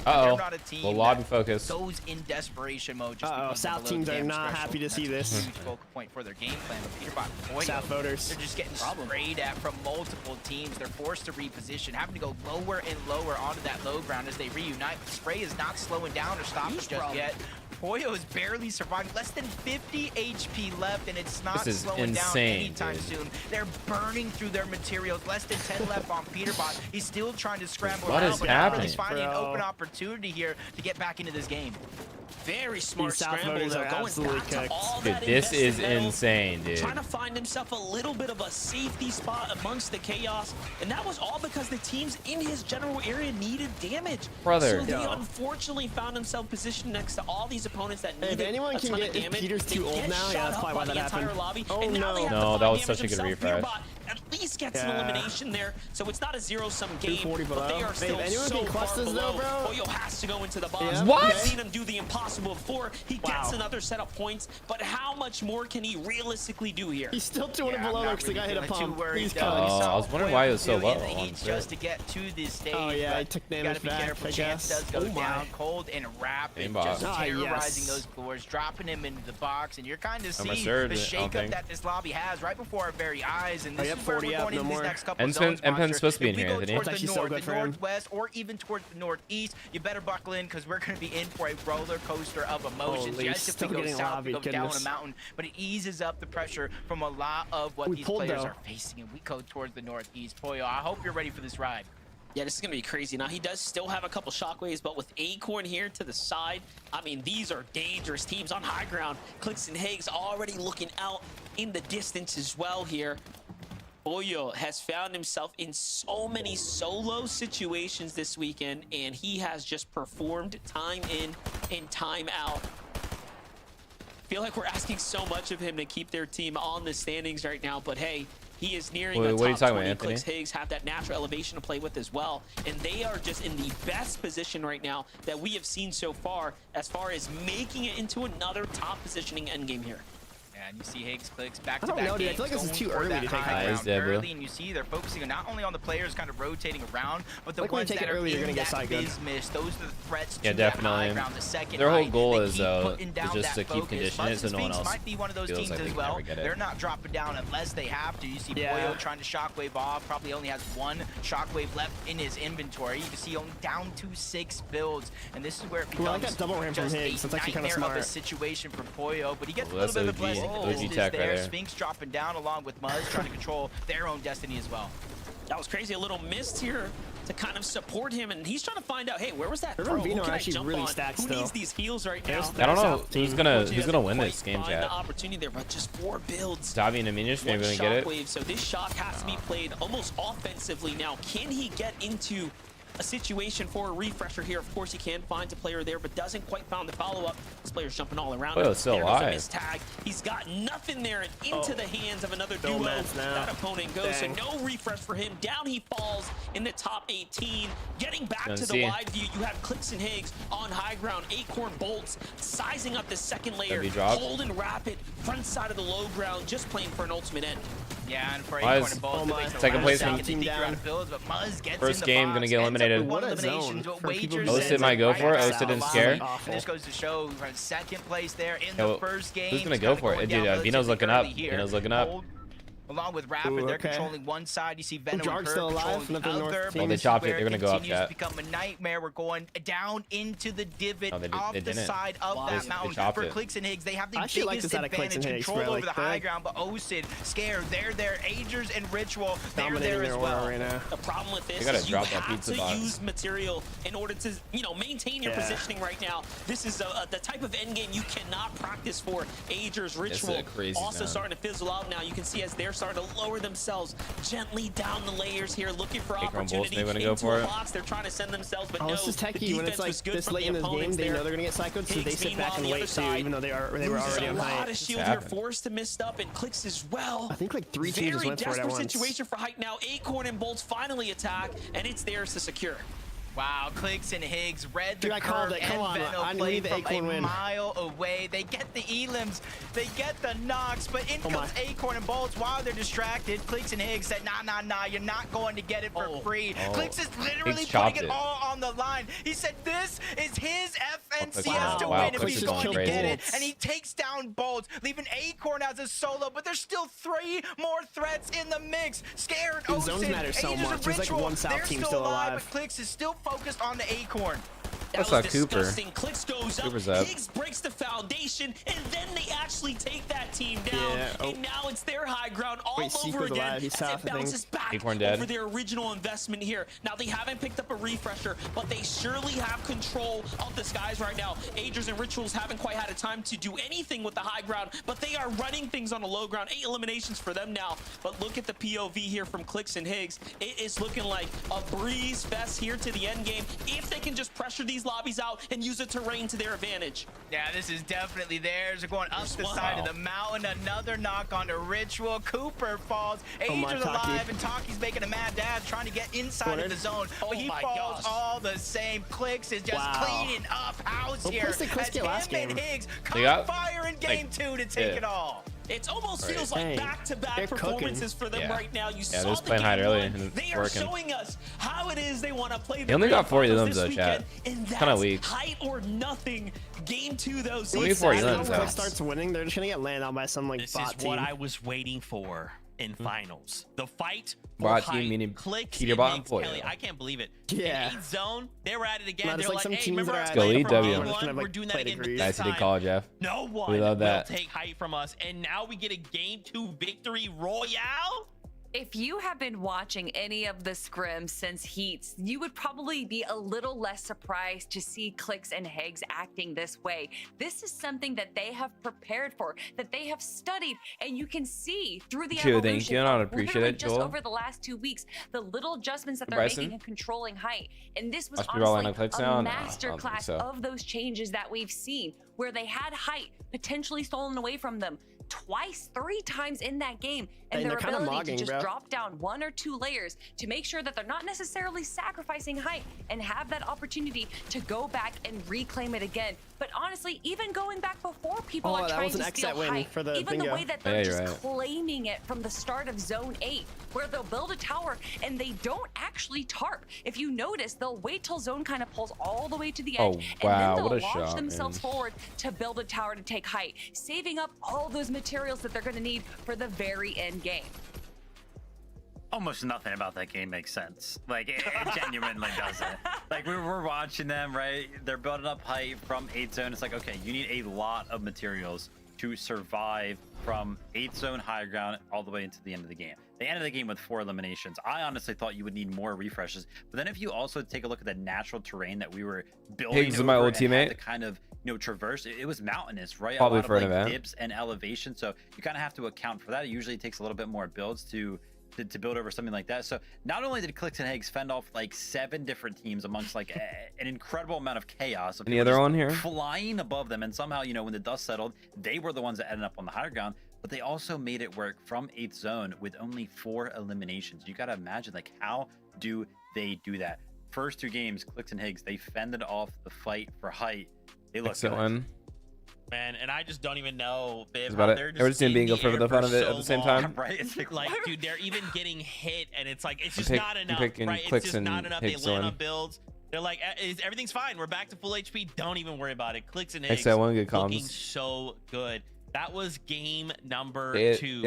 Uh-oh. Well, lobby focus. Goes in desperation mode. South teams are not happy to see this. Huge focal point for their game plan. But Peterbot, South voters. They're just getting sprayed at from multiple teams. They're forced to reposition, having to go lower and lower onto that low ground as they reunite. But Spray is not slowing down or stopping just yet. Poyo is barely surviving. Less than 50 HP left, and it's not slowing down anytime soon. They're burning through their materials. Less than 10 left on Peterbot. He's still trying to scramble around, but now he's finding an open opportunity here to get back into this game. Very smart scrambles are going back to all dude, this is insane, dude. Trying to find himself a little bit of a safety spot amongst the chaos, and that was all because the teams in his general area needed damage. Brother. So they unfortunately found himself positioned next to all these opponents that needed if anyone can get damage. If Peter's too old now, yeah, that's probably why that happened. Lobby, oh no. No, that was such a good refresh. At least gets an elimination there, so it's not a zero-sum game, but they are still so far below. though, bro? Poyo has to go into the box. What? We've seen him do the impossible. possible before he gets another set of points. But how much more can he realistically do here? He's still 200 below because the guy hit a pump. He's coming. I was wondering why he was so low. Just to get to this stage. Oh yeah, he took damage back. I guess. Does go down cold and rapid, just terrorizing those floors, dropping him into the box, and you're kind of seeing the shakeup that this lobby has right before our very eyes. And this is where we're going into these next couple zones. Empen's supposed to be in here, isn't he? Towards the north, the northwest, or even towards the northeast, you better buckle in because we're going to be in for a roller coaster of emotions. Yes, if we go south, we go down a mountain, but it eases up the pressure from a lot of what these players are facing, and we go towards the northeast. Poyo, I hope you're ready for this ride. Yeah, this is going to be crazy. Now, he does still have a couple shockwaves, but with Acorn here to the side, I mean, these are dangerous teams on high ground. Clicks and Higgs already looking out in the distance as well here. Poyo has found himself in so many solo situations this weekend, and he has just performed time in and time out. I feel like we're asking so much of him to keep their team on the standings right now, but hey, he is nearing a top 20. Clicks Higgs have that natural elevation to play with as well, and they are just in the best position right now that we have seen so far as making it into another top positioning endgame here. And you see Higgs Clicks back-to-back games. I feel like this is too early to take high ground early, and you see they're focusing on not only on the players kind of rotating around, but the ones that are early, in that business. Those are the threats to definitely. high ground. The second their whole goal is just to keep conditioning it so no one else might be one of those teams as well. They're not dropping down unless they have to. You see Poyo trying to shockwave off, probably only has one shockwave left in his inventory. You can see only down to 6 builds, and this is where it becomes just a nightmare of a situation for Poyo, but he gets a little bit of a blessing. There, Sphinx dropping down along with Muzz trying to control their own destiny as well. That was crazy. A little missed here to kind of support him, and he's trying to find out, hey, where was that throw? Veno actually really stacked Who needs these heals right now? I don't know who's gonna win this game, chat. The opportunity there, but just 4 builds. Davi and Aminish maybe gonna get it. Wave, so this shot has to be played almost offensively now. Can he get into a situation for a refresher here? Of course he can, finds a player there, but doesn't quite find the follow-up. This player's jumping all around. Oh, still alive. Tag. He's got nothing there, and into the hands of another duo. That opponent goes, so no refresh for him. Down he falls in the top 18. Getting back to the wide view, you have Clicks and Higgs on high ground. Acorn bolts, sizing up the second layer. Cold and rapid, front side of the low ground, just playing for an ultimate end. Yeah, and for Acorn and bolts, second place first game gonna get eliminated. What a zone. Osted might go for it. Osted didn't scare. And this goes to show we're in second place there in the first game. Who's gonna go for it? Dude, Veno's looking up. Veno's looking up. Along with Rapid, they're controlling one side. You see Veno and Kirk controlling the other. Oh, they chopped it. They're gonna go up, chat. Become a nightmare. We're going down into the divot off the side of that mountain. For Clicks and Higgs, they have the biggest advantage, control over the high ground. But Osted, Scare, they're there. Agers and Ritual, they're there as well. The problem with this is you have to use material in order to, maintain your positioning right now. This is the type of endgame you cannot practice for. Agers, Ritual, also starting to fizzle out now. You can see as they're starting to lower themselves gently down the layers here, looking for opportunity into a box. They're trying to send themselves, but no. This is techie. When it's like this late in this game, they know they're gonna get psychoed, so they sit back and wait too, even though they were already on height. A lot of shield here, forced to miss up, and Clicks as well. I think like 3 teams just went for it at once. Very desperate situation for height now. Acorn and Bolts finally attack, and it's theirs to secure. Wow, Clicks and Higgs read the curve, and Veno played from a mile away. They get the elims, they get the knocks, but in comes Acorn and Bolts while they're distracted. Clicks and Higgs said, nah, you're not going to get it for free. Clicks is literally putting it all on the line. He said this is his FNCS to win if he's going to get it, and he takes down Bolts, leaving Acorn as a solo, but there's still 3 more threats in the mix. Scared, Zones matter so much. There's like one South team still alive, but Clicks is still focused on the Acorn. That's not Cooper. Clicks goes up. Higgs breaks the foundation, and then they actually take that team down. And now it's their high ground all over again as it bounces back over their original investment here. Now they haven't picked up a refresher, but they surely have control of the skies right now. Agers and Rituals haven't quite had a time to do anything with the high ground, but they are running things on the low ground. 8 eliminations for them now. But look at the POV here from Clicks and Higgs. It is looking like a breeze fest here to the end game. If they can just pressure these these lobbies out and use the terrain to their advantage. Yeah, this is definitely theirs. They're going up the side of the mountain. Another knock on the Ritual. Cooper falls. Agers alive, and Taki's making a mad dash, trying to get inside of the zone. But he falls all the same. Clicks is just cleaning up house here. As him and Higgs caught fire in game 2 to take it all. It almost feels like back-to-back performances for them right now. You saw was playing high early. They are showing us how it is they want to play. They only got 4 elims though, chat. Kind of weak. Height or nothing. Game 2 though. Only 4 elims though. Starts winning, they're just gonna get landed on by some like bot team. This is what I was waiting for in finals. The fight bot team meaning peterbot and Poyo. I can't believe it. Yeah. In 8th zone, they were at it again. They're like, some hey, teams remember that our are at play W. from we're doing that again, but Nice this to time, call, Jeff. no one we love that. will take height from us. And now we get a game 2 victory royale. If you have been watching any of the scrims since Heats, you would probably be a little less surprised to see Clicks and Higgs acting this way. This is something that they have prepared for, that they have studied, and you can see through the evolution. Thank you. I appreciate it, just over the last 2 weeks, the little adjustments that they're making in controlling height. And this was honestly a masterclass of those changes that we've seen, where they had height potentially stolen away from them twice, 3 times in that game, and their ability to just drop down 1 or 2 layers to make sure that they're not necessarily sacrificing height and have that opportunity to go back and reclaim it again. But honestly, even going back before people are trying to steal height, even the way that they're just claiming it from the start of Zone 8, where they'll build a tower and they don't actually tarp. If you notice, they'll wait till Zone kind of pulls all the way to the edge, and then they'll launch themselves forward to build a tower to take height, saving up all those materials that they're going to need for the very end game. Almost nothing about that game makes sense. Like, it genuinely doesn't. Like, we're watching them, right? They're building up height from 8th zone. It's like, okay, you need a lot of materials to survive from 8th zone high ground all the way into the end of the game. They ended the game with 4 eliminations. I honestly thought you would need more refreshes. But then if you also take a look at the natural terrain that we were building, Higgs is my old teammate. To kind of, you know, traverse, it was mountainous, right? Probably a lot for of, an event. dips and elevation. So you kind of have to account for that. It usually takes a little bit more builds to build over something like that. So not only did Clicks and Higgs fend off like 7 different teams amongst like an incredible amount of chaos. Any other one here? Flying above them, and somehow, you know, when the dust settled, they were the ones that ended up on the higher ground. But they also made it work from 8th zone with only 4 eliminations. You got to imagine, like, how do they do that? First 2 games, Clicks and Higgs, they fended off the fight for height. They look good. Man, and I just don't even know if they're just being go for the fun of it at the same time. Right? It's like, dude, they're even getting hit, and it's like, it's just not enough, right? It's just not enough. They land on builds. They're like, everything's fine. We're back to full HP. Don't even worry about it. Clicks and Higgs looking so good. That was game number 2.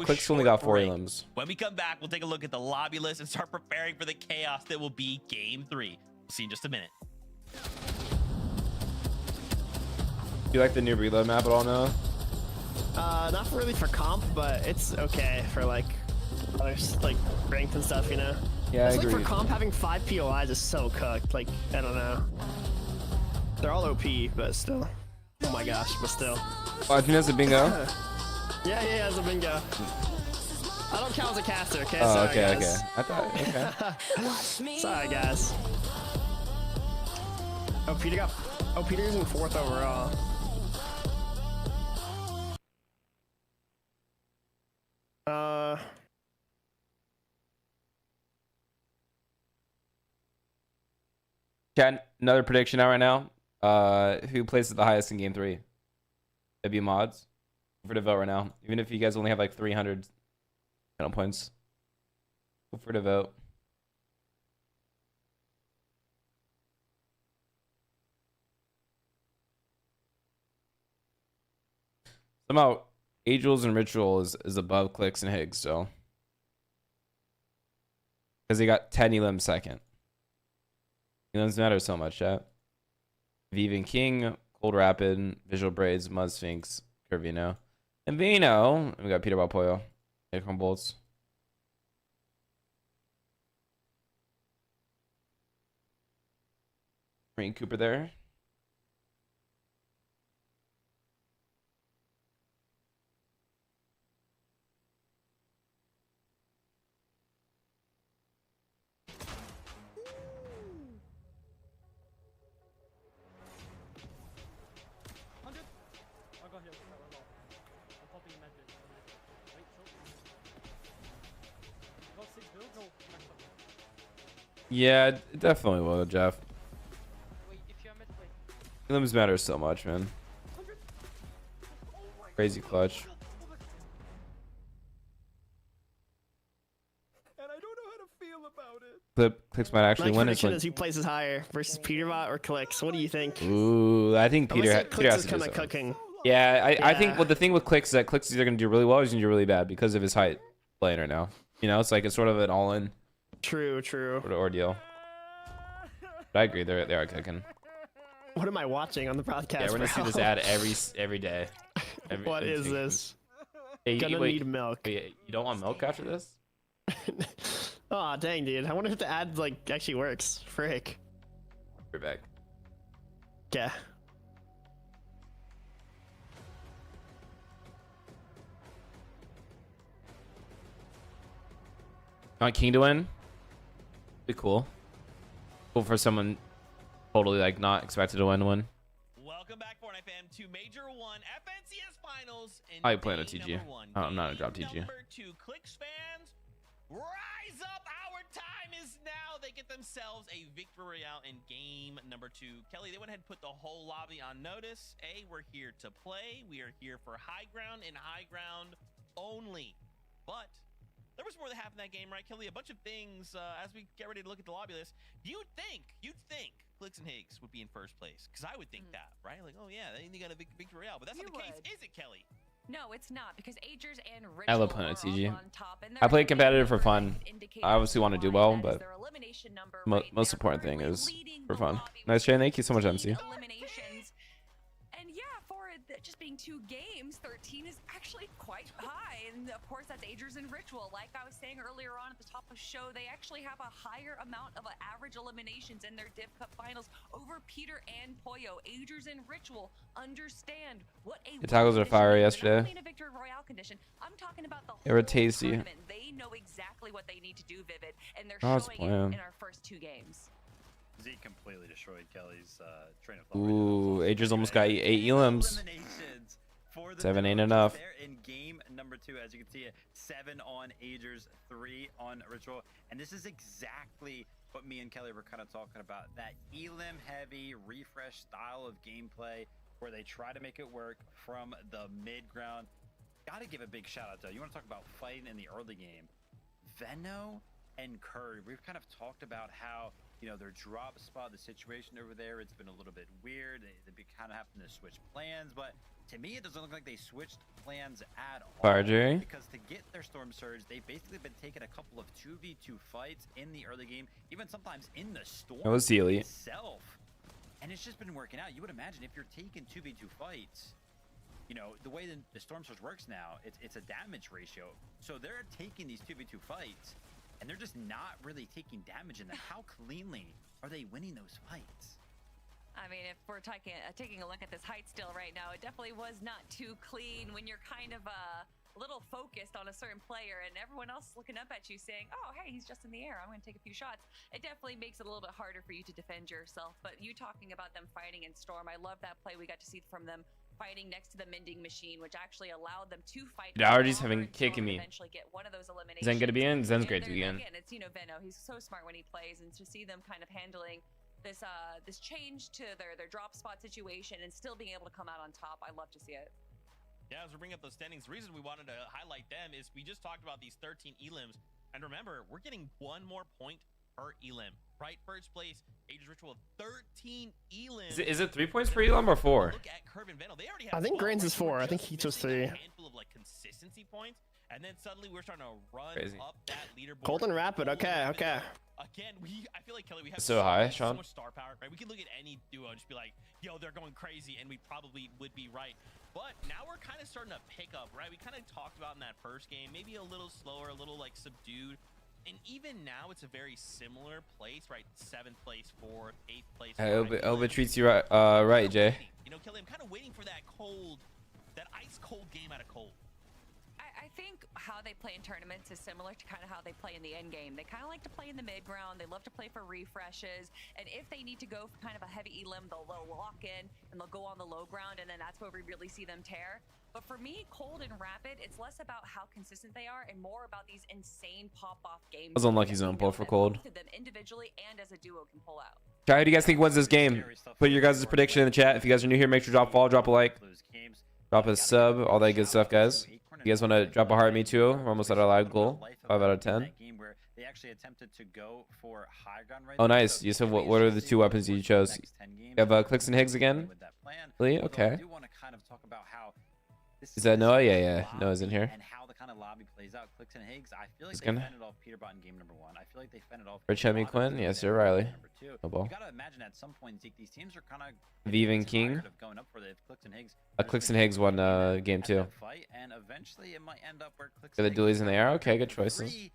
Clicks only got 4 elims. When we come back, we'll take a look at the lobby list and start preparing for the chaos that will be game 3. We'll see you in just a minute. Do you like the new reload map at all now? Not really for comp, but it's okay for like other like ranked and stuff, you know. Yeah, I agree. Like for comp, having 5 POIs is so cooked. Like, I don't know. They're all OP, but still. Oh my gosh, but still. Oh, I think that's a bingo. yeah, it's a bingo. I don't count as a caster, okay? Oh, sorry, okay, guys. okay. I thought, okay. Sorry, guys. Oh, Peter's in 4th overall. Chat, another prediction out right now. Who places the highest in game 3? W mods. For the vote right now. Even if you guys only have like 300 points. Go for the vote. Somehow Agers and Ritual is above Clicks and Higgs, so. Because he got 10 elims second. Elims matter so much, chat. Vivin King, Cold Rapid, Visual Braids, Mud Sphinx, Veno. And Veno, we got peterbot Poyo. Acorn Bolts. Marine Cooper there. Yeah, it definitely will, Jeff. Elims matter so much, man. Crazy clutch. And I don't know how to feel about it. Clicks might actually win this one. Is who places higher versus peterbot or Clicks? What do you think? Ooh, I think Peter has to kind do of cooking. Yeah, I think what the thing with Clicks is that Clicks is either going to do really well or he's going to do really bad because of his height playing right now. You know, it's like it's sort of an all-in. True. Sort of ordeal. But I agree, they are cooking. What am I watching on the broadcast? Yeah, we're gonna see this ad every day. What is this? Hey, Gonna need milk. Wait, you don't want milk after this? Oh dang, dude! I wonder if the ad like actually works. Frick. We're back. Yeah. Want King to win? Be cool. Cool for someone totally like not expected to win. Welcome back, Fortnite fam, to Major 1 FNCS Finals. I play on a TG. I'm not a drop TG. Number 2, Clicks fans, rise up! Our time is now. They get themselves a victory royale in game number 2. Kelly, they went ahead and put the whole lobby on notice. We're here to play. We are here for high ground and high ground only. But there was more that happened in that game, right, Kelly? A bunch of things as we get ready to look at the lobby list. You'd think Clicks and Higgs would be in first place, because I would think that, right? Like, oh yeah, they got a victory royale, but that's not the case, is it, Kelly? No, it's not, because Agers and Rich I love playing at TG. I play competitive for fun. I obviously want to do well, but most important thing is for fun. Nice, Jay. Thank you so much, MC. Just being 2 games, 13 is actually quite high, and of course that's Agers and Ritual. Like I was saying earlier on at the top of the show, they actually have a higher amount of average eliminations in their Div Cup finals over Peter and Poyo. Agers and Ritual understand what a the tacos are fire yesterday. In a victory royale condition, I'm talking about the they were tasty. They know exactly what they need to do, Vivid, and they're showing it in our first 2 games. Zeke completely destroyed Kelly's train of thought. Ooh, Agers almost got 8 elims. 7 ain't enough. In game number 2, as you can see, 7 on Agers, 3 on Ritual, and this is exactly what me and Kelly were kind of talking about. That elim heavy refresh style of gameplay where they try to make it work from the mid ground. Gotta give a big shout out though. You want to talk about fighting in the early game? Veno and Curry, we've kind of talked about how, you know, their drop spot, the situation over there, it's been a little bit weird. They kind of having to switch plans, but to me, it doesn't look like they switched plans at all. Fire, Jerry. Because to get their Storm Surge, they've basically been taking a couple of 2v2 fights in the early game, even sometimes in the Storm itself. And it's just been working out. You would imagine if you're taking 2v2 fights, you know, the way the Storm Surge works now, it's a damage ratio. So they're taking these 2v2 fights, and they're just not really taking damage in them. How cleanly are they winning those fights? I mean, if we're taking a look at this height still right now, it definitely was not too clean when you're kind of a little focused on a certain player and everyone else looking up at you saying, oh, hey, he's just in the air. I'm going to take a few shots. It definitely makes it a little bit harder for you to defend yourself. But you talking about them fighting in Storm, I love that play we got to see from them fighting next to the mending machine, which actually allowed them to fight. Already's having kicking me. Eventually get one of those eliminations. Zen gonna be in? Zen's great to be in. Again, it's, you know, Veno. He's so smart when he plays, and to see them kind of handling this change to their drop spot situation and still being able to come out on top, I love to see it. Yeah, as we bring up those standings, the reason we wanted to highlight them is we just talked about these 13 elims, and remember, we're getting 1 more point per elim, right? First place, Agers Ritual, 13 elims. Is it 3 points per elim or 4? Look at Curve and Veno. They already have I think Grains is 4. I think Heats was 3. A handful of like consistency points, and then suddenly we're starting to run up that leaderboard. Cold and Rapid. Okay. Again, I feel like, Kelly, we have so high, Sean. So much star power, right? We can look at any duo and just be like, yo, they're going crazy, and we probably would be right. But now we're kind of starting to pick up, right? We kind of talked about in that first game, maybe a little slower, a little like subdued. And even now, it's a very similar place, right? 7th place, 4th, 8th place. I hope it treats you right, right, Jay. You know, Kelly, I'm kind of waiting for that ice cold game out of cold. I think how they play in tournaments is similar to kind of how they play in the end game. They kind of like to play in the mid ground. They love to play for refreshes. And if they need to go for kind of a heavy elim, they'll lock in and they'll go on the low ground. And then that's where we really see them tear. But for me, Cold and Rapid, it's less about how consistent they are and more about these insane pop-off games. That was unlucky zone pull for Cold. Them individually and as a duo can pull out. How do you guys think wins this game? Put your guys' prediction in the chat. If you guys are new here, make sure to drop a follow, drop a like, drop a sub, all that good stuff, guys. You guys want to drop a heart? Me too. We're almost at our live goal. 5 out of 10. Oh, nice. You said what are the 2 weapons you chose? You have Clicks and Higgs again? Really? Okay. Is that Noah? Yeah. Noah's in here. And how the kind of lobby plays out. Clicks and Higgs, I feel like they fended off peterbot in game number 1. I feel like they fended off RichHomieQuinn? Yes, sir, Riley. No ball. You gotta imagine at some point, Zeke, these teams are kind of Viven King. Going up for the Clicks and Higgs. Clicks and Higgs won game 2. Fight, and eventually it might end up where Clicks the dualies in the air. Okay, good choices.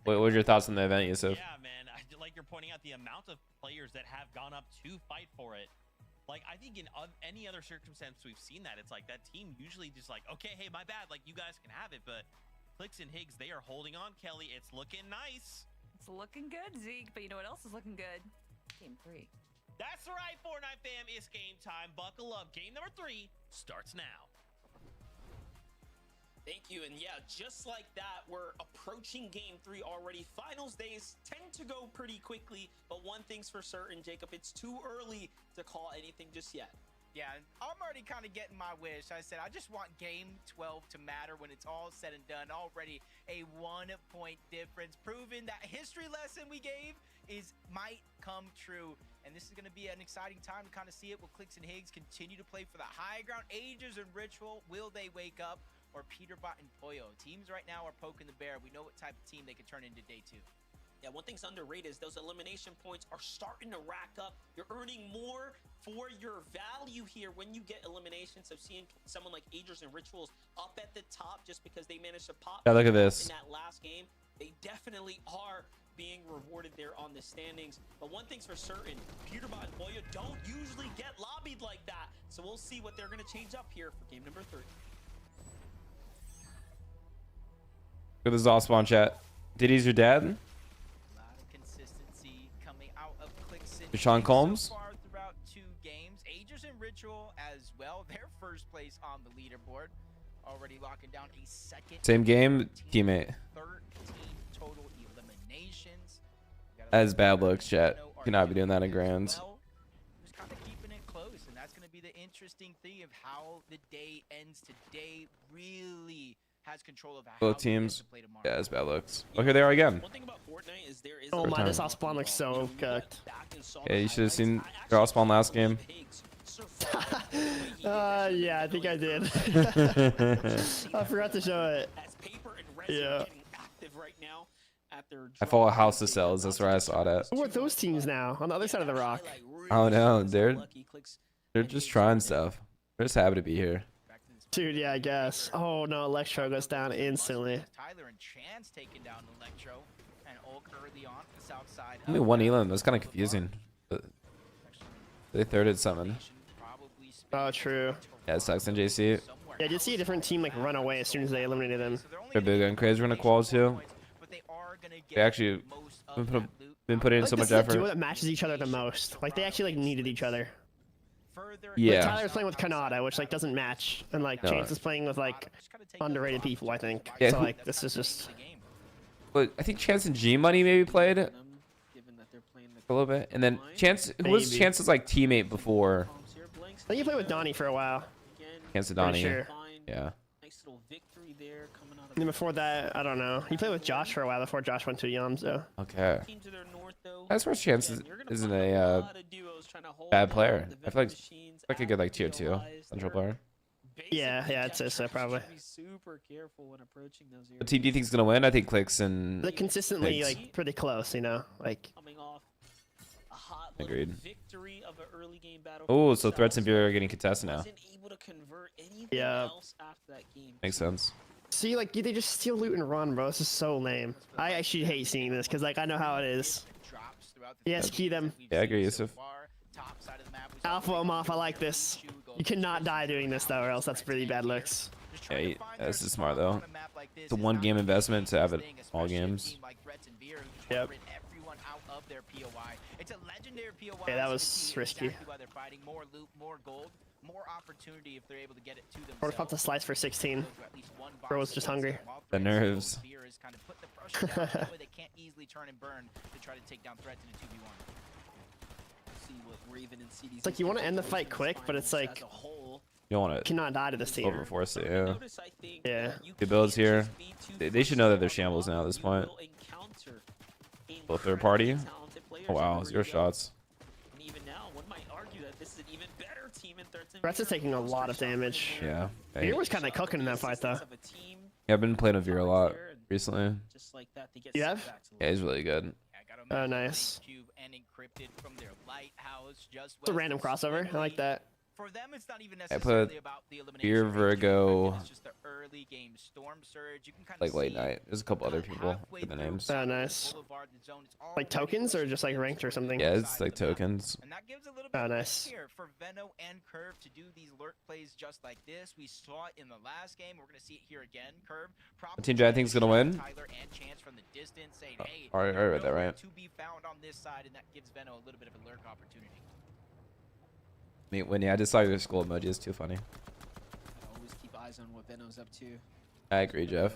What were your thoughts on the event, Yusuf? Yeah, man. I like you're pointing out the amount of players that have gone up to fight for it. Like, I think in any other circumstance we've seen that. It's like that team usually just like, okay, hey, my bad. Like, you guys can have it. But Clicks and Higgs, they are holding on, Kelly. It's looking nice. It's looking good, Zeke. But you know what else is looking good? Game 3. That's right, Fortnite fam. It's game time. Buckle up. Game number 3 starts now. Thank you. And yeah, just like that, we're approaching game 3 already. Finals days tend to go pretty quickly, but one thing's for certain, Jacob, it's too early to call anything just yet. Yeah, I'm already kind of getting my wish. I said I just want game 12 to matter when it's all said and done. Already a 1-point difference, proving that history lesson we gave might come true. And this is going to be an exciting time to kind of see it. Will Clicks and Higgs continue to play for the high ground? Agers and Ritual, will they wake up? Or peterbot and Pollo? Teams right now are poking the bear. We know what type of team they could turn into day 2. Yeah, one thing's underrated is those elimination points are starting to rack up. You're earning more for your value here when you get eliminations. So seeing someone like Agers and Rituals up at the top just because they managed to pop look at this. in that last game, they definitely are being rewarded there on the standings. But one thing's for certain, peterbot and Pollo don't usually get lobbied like that. So we'll see what they're going to change up here for game number 3. Look at this all spawn chat. Diddy's your dad? A lot of consistency coming out of Clicks and Deshaun Combs? so far throughout 2 games. Agers and Ritual as well. Their first place on the leaderboard. Already locking down a second. Same game, teammate. 13 total eliminations. As bad looks, chat. Cannot be doing that in grands. Well, just kind of keeping it close, and that's going to be the interesting thing of how the day ends today. Really has control of both teams. Yeah, as bad looks. Oh, here they are again. One thing about Fortnite is there is oh my, this all spawn looks so cooked. Yeah, you should have seen their all spawn last game. Yeah, I think I did. I forgot to show it. Yeah. I follow House of Cells. That's where I saw that. Who are those teams now? On the other side of the rock. Oh no, they're just trying stuff. They're just happy to be here. Dude, yeah, I guess. Oh no, Electro goes down instantly. Tyler and Chance taking down Electro and Ulk early on the south side. Only 1 elim. That's kind of confusing. But they thirded something. Oh, true. Yeah, it sucks in JC. Yeah, did you see a different team like run away as soon as they eliminated them? They're big and crazy run a qual too. They actually been putting in so much effort. Duo that matches each other the most. Like they actually like needed each other. Yeah. Like, Tyler's playing with Kanata, which like doesn't match, and like Chance is playing with like underrated people, I think. Yeah, so like this is just. But I think Chance and G Money maybe played a little bit, and then Chance, who was Chance's like teammate before? I think he played with Donnie for a while. Chance and Donnie. Sure. Yeah. And then before that, I don't know. He played with Josh for a while before Josh went to Yamzo. Okay. That's where Chance isn't a bad player. I feel like a good like tier 2 central player. Yeah, I'd say so probably. What team do you think is gonna win? I think Clicks and. They're consistently like pretty close, you know, like. Agreed. Oh, so Threats and Bureau are getting contested now. Yeah. Makes sense. See, like they just steal loot and run, bro. This is so lame. I actually hate seeing this because like I know how it is. Yes, key them. Yeah, I agree, Yusuf. Alpha them off. I like this. You cannot die doing this though, or else that's really bad looks. Yeah, this is smart though. It's a one-game investment to have it all games. Yep. Everyone out of their POI. It's a legendary POI. Yeah, that was risky. Exactly why they're fighting. More loot, more gold, more opportunity if they're able to get it to themselves. Would have popped the slice for 16. Bro was just hungry. The nerves. Kind of put the pressure down so that way they can't easily turn and burn to try to take down threats in a 2v1. See what Raven and CD's It's like you want to end the fight quick, but it's like you don't want to cannot die to this team. overforce it. Yeah. Yeah. The builds here. They should know that they're shambles now at this point. Both third party. Oh wow, 0 shots. And even now, one might argue that this is an even better team in 13. Rats is taking a lot of damage. Yeah. Veer was kind of cooking in that fight though. Yeah, I've been playing with Veer a lot recently. Just like that, they get You have? Yeah, he's really good. Oh, nice. It's a random crossover. I like that. For them, it's not even I necessarily put about the elimination Veer, rate. Virgo, It's just the early game storm surge. You can kind like of late see night. There's a couple other people for the names. Oh, nice. Like tokens or just like ranked or something? Yeah, it's like tokens. And that gives a little Oh, bit nice. here for Veno and Curve to do these lurk plays just like this. We saw it in the last game. We're gonna see it here again. Curve. Team J I think is gonna win. Tyler and Chance from the distance saying, hey, Alright, I read that right. to be found on this side, and that gives Veno a little bit of a lurk opportunity. When I just saw your skull emoji, it's too funny. Always keep eyes on what Veno's up to. I agree, Jeff.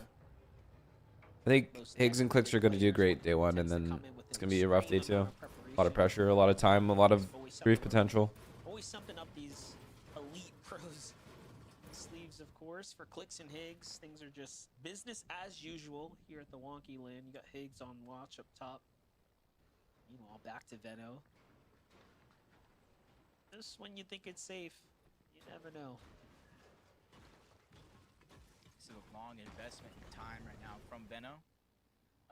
I think Higgs and Clicks are going to do great day one, and then it's going to be a rough day two. A lot of pressure, a lot of time, a lot of brief potential. Always something up these elite pros sleeves, of course. For Clicks and Higgs, things are just business as usual here at the Wonky Land. You got Higgs on watch up top. Meanwhile, back to Veno. Just when you think it's safe, you never know. It's a long investment in time right now from Veno.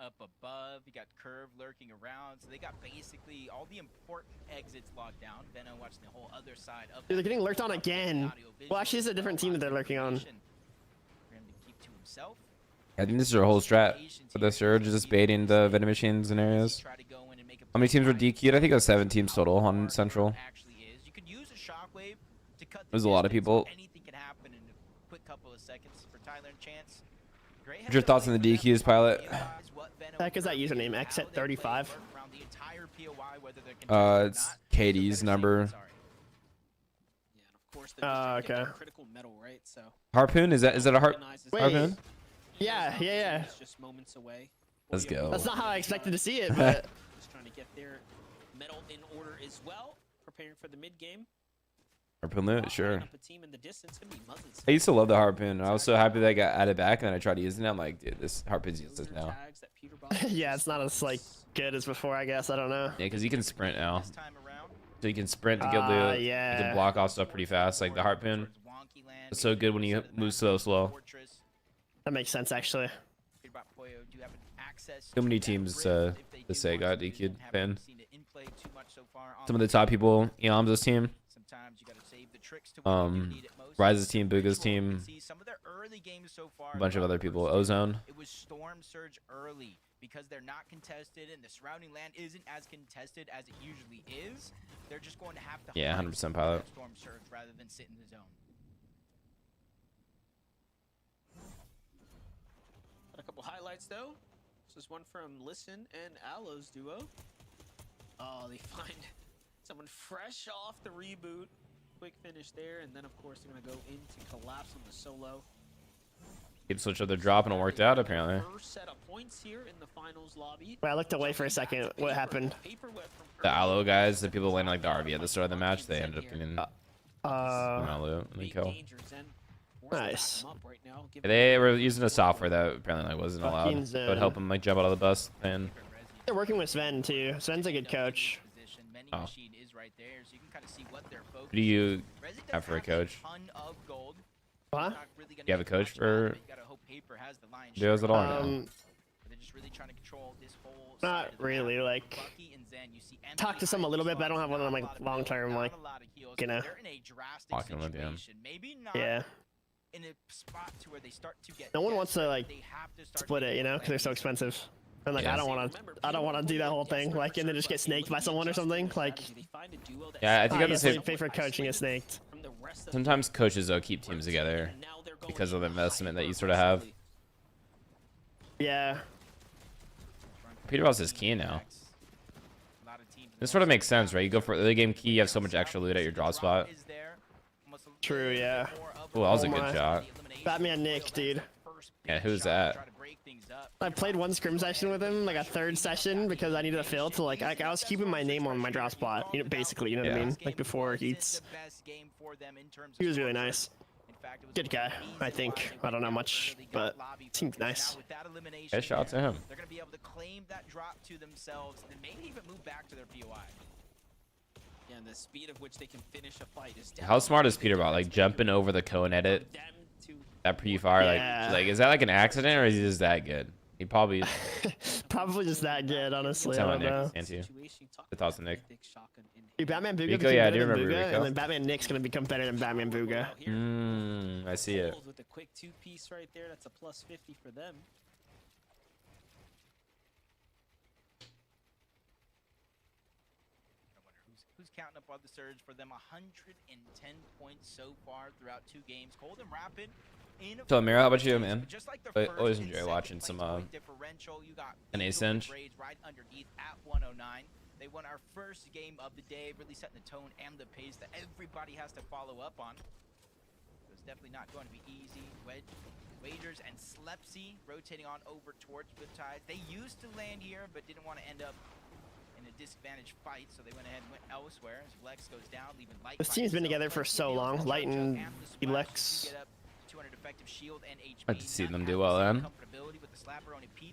Up above, you got Curve lurking around, so they got basically all the important exits locked down. Veno watching the whole other side of. Dude, they're getting lurked on again. Well, actually, it's a different team that they're lurking on. For him to keep to himself. I think this is our whole strat for the Surge, just baiting the vending machines in areas. How many teams were DQ'd? I think it was 7 teams total on Central. There's a lot of people. Anything can happen in a quick couple of seconds for Tyler and Chance. What's your thoughts on the DQs, Pilot? Heck is that username? X35? It's KD's number. Okay. Critical metal, right? So Harpoon? Is that a harpoon? Yeah. just moments away. Let's go. That's not how I expected to see it, but Just trying to get their metal in order as well. Preparing for the mid game. Harpoon loot, sure. Up a team in the distance, gonna be muzzins. I used to love the harpoon. I was so happy that I got added back, and then I tried using it. I'm like, dude, this harpoon's useless now. yeah, it's not as like good as before, I guess. I don't know. Yeah, because you can sprint now. So you can sprint to get loot. Yeah. You can block off stuff pretty fast. Like the harpoon is so good when you move so slow. That makes sense, actually. Too many teams to say got DQ'd. Fan. Some of the top people, Eam's team. Rise's team, Booga's team, a bunch of other people, Ozone. It was Storm Surge early because they're not contested and the surrounding land isn't as contested as it usually is. They're just going to have to 100% Pilot. Storm Surge rather than sit in the zone. Got a couple highlights though. This is one from Listen and Aloe's duo. Oh, they find someone fresh off the reboot. Quick finish there, and then of course they're gonna go into collapse on the solo. Keep switch other drop and it worked out apparently. First set of points here in the finals lobby. Wait, I looked away for a second. What happened? The Aloe guys, the people landing like the RV at the start of the match, they ended up getting loot and then kill. Nice. They were using a software that apparently like wasn't allowed. It would help them like jump out of the bus. And they're working with Sven too. Sven's a good coach. Oh. Who do you have for a coach? Huh? Do you have a coach for duos at all? Or no? Not really. Like, talk to some a little bit, but I don't have one of them like long term. Like, you know. Walking with him. Yeah. No one wants to like split it, you know, because they're so expensive. And like, Yeah. I don't want to do that whole thing, like, and then just get snaked by someone or something. Like, Yeah, I think I'm the yes, same. pay for coaching get snaked. Sometimes coaches though keep teams together. because of the investment that you sort of have. Yeah. Peterbot's is key now. This sort of makes sense, right? You go for early game key, you have so much extra loot at your drop spot. True, yeah. Oh, that was a good shot. Batman Nick, dude. Yeah, who's that? I played one scrim session with him, like a third session, because I needed a fill to like I was keeping my name on my drop spot, you know, basically, you know what I mean? Like before heats. He was really nice. Good guy, I think. I don't know much, but seemed nice. Yeah, shout out to him. They're gonna be able to claim that drop to themselves and maybe even move back to their POI. Yeah, and the speed of which they can finish a fight is How smart is Peterbot? Like jumping over the cone edit, that pre-fire, like is that like an accident or is he just that good? He probably probably just that good, honestly. I don't know. The thoughts of Nick. Dude, Batman Booga Rico, yeah, I do remember Booga, Rico. And then Batman Nick's gonna become better than Batman Booga. I see it. With a quick 2-piece right there, that's a plus 50 for them. Who's counting up on the surge for them? 110 points so far throughout 2 games. Cold and Rapid. So Amira, how about you, man? Just like I always enjoy watching some NA Cinch. Right underneath at 109. They won our first game of the day, really setting the tone and the pace that everybody has to follow up on. So it's definitely not going to be easy. Wagers and Slepsy rotating on over towards Riptide. They used to land here, but didn't want to end up in a disadvantaged fight, so they went ahead and went elsewhere. As Flex goes down, leaving Light. This team's been together for so long. Light and Elex. I'd see them do well then.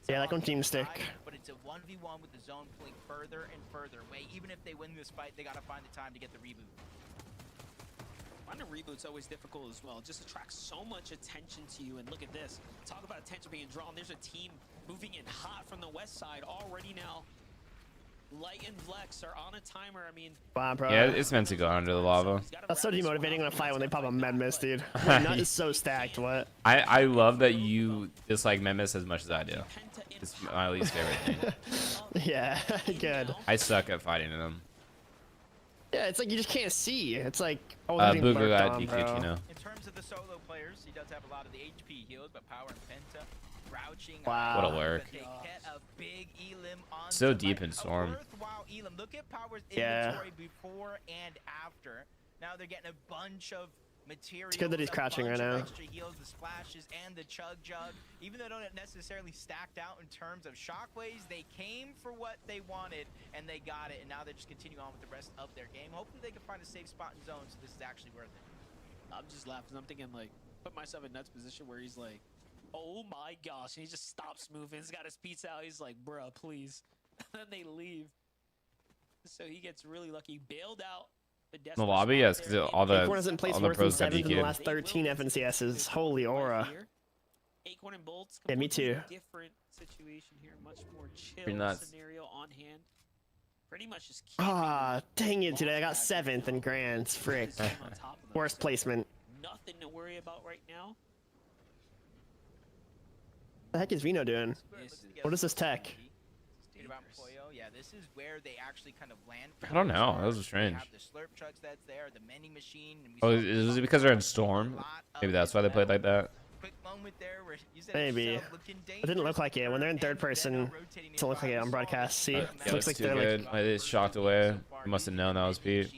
Yeah, like on team stick. But it's a 1v1 with the zone pulling further and further away. Even if they win this fight, they gotta find the time to get the reboot. Finding reboot's always difficult as well. It just attracts so much attention to you. And look at this. Talk about attention being drawn. There's a team moving in hot from the west side already now. Light and Flex are on a timer. I mean, wow, bro. Yeah, it's meant to go under the lava. That's so demotivating in a fight when they pop a Medmis, dude. My nut is so stacked. What? I love that you dislike Memis as much as I do. It's my least favorite thing. Yeah, good. I suck at fighting them. Yeah, it's like you just can't see. It's like Booga got DQ'd, you know. In terms of the solo players, he does have a lot of the HP heals, but Power and Penta crouching. Wow. What a lurk. So deep in Storm. Look at Power's inventory before and after. Now they're getting a bunch of materials. It's good that he's crouching right now. Extra heals, the splashes, and the chug jug. Even though they don't necessarily stacked out in terms of shockwaves, they came for what they wanted and they got it. And now they're just continuing on with the rest of their game. Hopefully they can find a safe spot in zone, so this is actually worth it. I'm just laughing. I'm thinking like, put myself in Nuts' position where he's like, oh my gosh, and he just stops moving. He's got his pizza out. He's like, bruh, please. And then they leave. So he gets really lucky. Bailed out. The lobby, yes, because all the pros got in the DQ'd. last 13 FNCSs. Holy aura. Acorn and Bolts. Yeah, me too. Different situation here. Much more chill scenario on hand. Pretty much just ah, dang it, dude. I got 7th in Grants. Frick. Worst placement. Nothing to worry about right now. What the heck is Veno doing? What is this tech? Yeah, this is where they actually kind of land. I don't know. That was strange. The slurp trucks that's there, the mending machine. Oh, is it because they're in Storm? Maybe that's why they played like that. Quick moment there where you said maybe. It didn't look like it. When they're in third person, it doesn't look like it on broadcast. See? It looks like they're good. like... I just shocked away. You must have known that was Pete.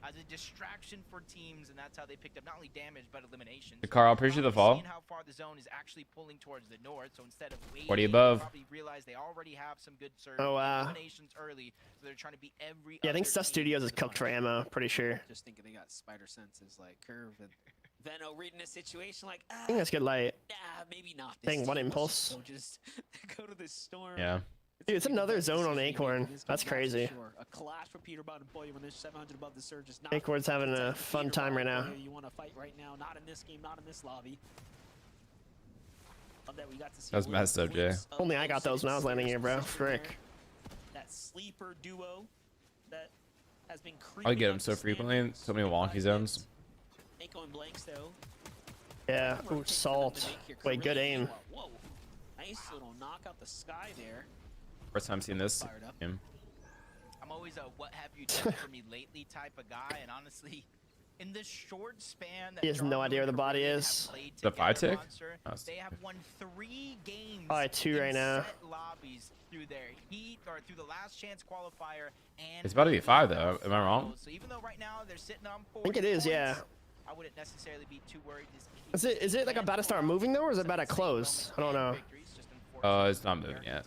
As a distraction for teams, and that's how they picked up not only damage but eliminations. Hey, Carl, appreciate the fall. How far the zone is actually pulling towards the north, so instead of waiting, 40 above. probably realize they already have some good surge eliminations early, so they're trying to beat every. Yeah, I think Stuff Studios is cooked for ammo. Pretty sure. Just thinking they got spider senses like Curve and Veno reading a situation like. I think that's good light. Nah, maybe not. Dang, one impulse. So just go to this storm. Yeah. Dude, it's another zone on Acorn. That's crazy. A clash for Peterbot and Boy when there's 700 above the surge. Is not Acorn's having a fun time right now. You want to fight right now? Not in this game. Not in this lobby. Love that we got to see. That was messed up, Jay. Only I got those when I was landing here, bro. Frick. That sleeper duo that has been I get them so frequently. So many wonky zones. Mako and Blanks though. Yeah. Ooh, salt. Wait, good aim. Whoa. Nice little knock out the sky there. First time seeing this game. I'm always a what have you done for me lately type of guy, and honestly, In this short span that he has no idea where the body is. The 5 tick? They have won 3 games. All right, 2 right now. Lobbies through their heat or through the last chance qualifier. And It's about to be 5 though. Am I wrong? So even though right now they're sitting on 4 I think it is, yeah. I wouldn't necessarily be too worried. Is it like about to start moving though, or is it about to close? I don't know. It's not moving yet.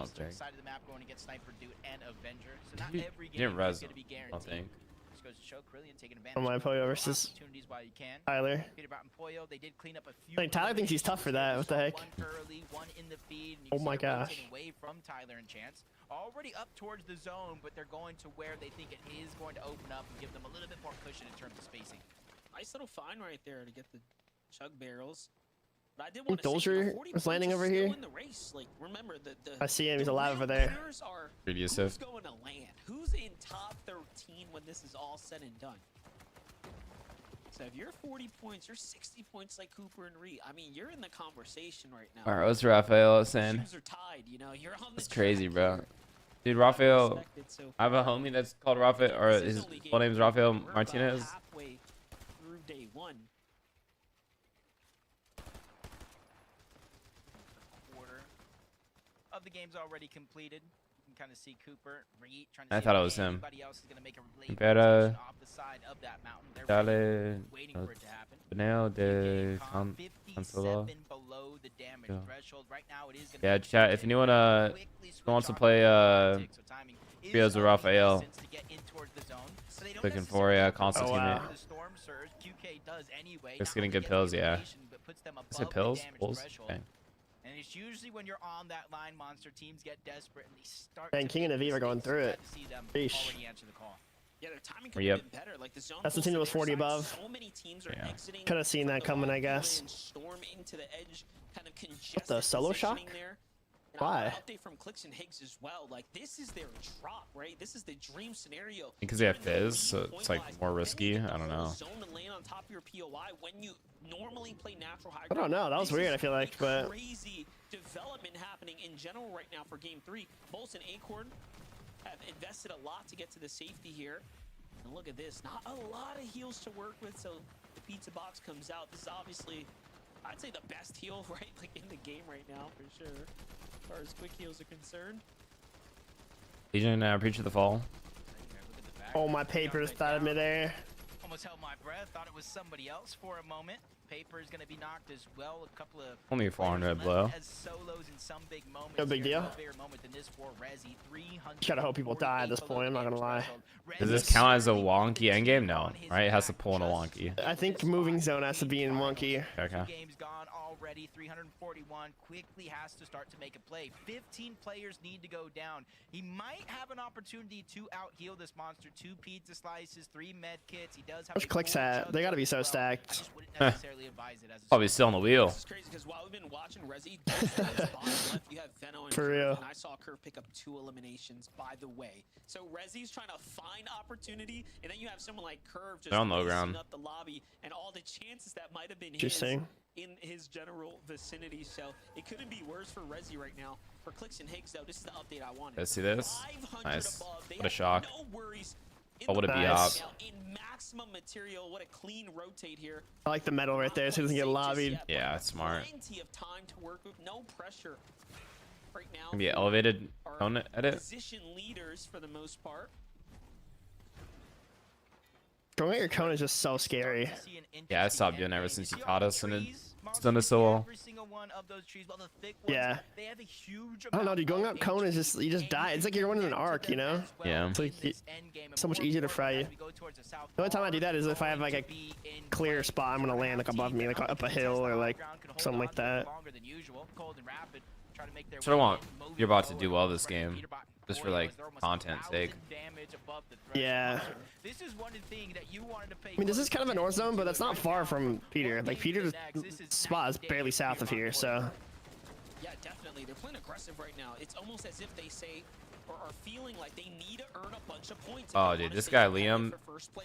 Eastern side of the map going to get Sniper Dude and Avenger. So not every He didn't game res is going to be him, I guaranteed. think. Just goes to show Krillian taking advantage On my Poyo versus opportunities while you can. Tyler. Peterbot and Poyo, they did clean up a few. Like Tyler thinks he's tough for that. What the heck? One early, one in the feed. And you Oh can my see they're gosh. rotating away from Tyler and Chance. Already up towards the zone, but they're going to where they think it is going to open up and give them a little bit more cushion in terms of spacing. Nice little find right there to get the chug barrels. But I did think want to say, Dozier was landing over here. in the race. Like, remember, I see him. He's the alive real over there. winners are Previous who's if. going to land? Who's in top 13 when this is all said and done? So if you're 40 points, you're 60 points like Cooper and Ree. I mean, you're in the conversation right now. All right, what's Raphael saying? Shoes are tied, you know. You're on the That's crazy, track bro. here. Dude, Raphael, So I have a homie that's called Raphael, or his full name is Raphael we're about Martinez. halfway through day 1. Quarter of the game's already completed. You can kind of see Cooper, Reed, trying I see thought if it was him. anybody else is going to make a late Better rotation off the side of that mountain. They're Dale, waiting for it to happen. Benel de 57 below the damage threshold. Right now it is going to Yeah, be chat. If anyone wants to play trios with Raphael, looking for console teammate. Just getting good pills, yeah. Is it pills? Pulls? Okay. And it's usually when you're on that line, monster teams get desperate and they start. And King and Aviv are going through it. Sheesh. Yeah, their timing could have been better. Like the zone That's the team that was 40 above. So many teams are exiting. Could have seen that coming, I guess. Storm into the edge, kind of What the solo shock? there. Why? Update from Clicks and Higgs as well. Like this is their drop, right? This is the dream scenario. Because they have Fizz, so it's like more risky. I don't know. Zone and land on top of your POI when you normally play natural high I don't know. That was weird. I feel like, but crazy development happening in general right now for Game 3. Bolts and Acorn have invested a lot to get to the safety here. And look at this, not a lot of heals to work with, so the pizza box comes out. This is obviously, I'd say, the best heal, right? Like in the game right now, for sure, as far as quick heals are concerned. Legion, preach of the fall. oh, my papers thought of midair. Almost held my breath. Thought it was somebody else for a moment. Paper is going to be knocked as well. A couple of Only 400 blow. as solos in some big moments. No big here. deal. No bigger moment than this for Resi. 300. You gotta hope people die at this point. I'm not gonna lie. Does this count as a wonky endgame? No, right? It has to pull in a wonky. I think moving zone has to be in wonky. Okay. Games gone already. 341 quickly has to start to make a play. 15 players need to go down. He might have an opportunity to out heal this monster. 2 pizza slices, 3 med kits. He does have. Where's Clicks at? They gotta be so stacked. Probably still on the wheel. This is crazy because while we've been watching Resi, left, you have Veno and For Curve, real. and I saw Curve pick up 2 eliminations, by the way. So Resi's trying to find opportunity, and then you have someone like Curve just They're on low racing ground. up the lobby, and all the chances that might have been his Interesting. in his general vicinity. So it couldn't be worse for Resi right now. For Clicks and Higgs, though, this is the update I wanted. Let's see this. 500 Nice. above. They What a have shock. No worries. What would it be Nice. up? In maximum material, what a clean rotate here. I like the metal right there so he doesn't get lobbied. Yeah, that's smart. Plenty of time to work with, no pressure right now. Gonna be an elevated Our tone edit. Position leaders for the most part. Going at your cone is just so scary. Yeah, I stopped doing it ever since you taught us, and it's done us so well. Yeah. I don't know, dude. Going up cone is just, you just die. It's like you're going in an arc, you know? Yeah. It's like so much easier to fry you. The only time I do that is if I have like a clear spot I'm gonna land like above me, like up a hill or like something like that. So I want your bot to do well this game, just for like content's sake. Yeah. I mean, this is kind of a north zone, but that's not far from Peter. Like Peter's spot is barely south of here, so. Yeah, definitely. They're playing aggressive right now. It's almost as if they say or are feeling like they need to earn a bunch of points. Oh, dude, this guy Liam,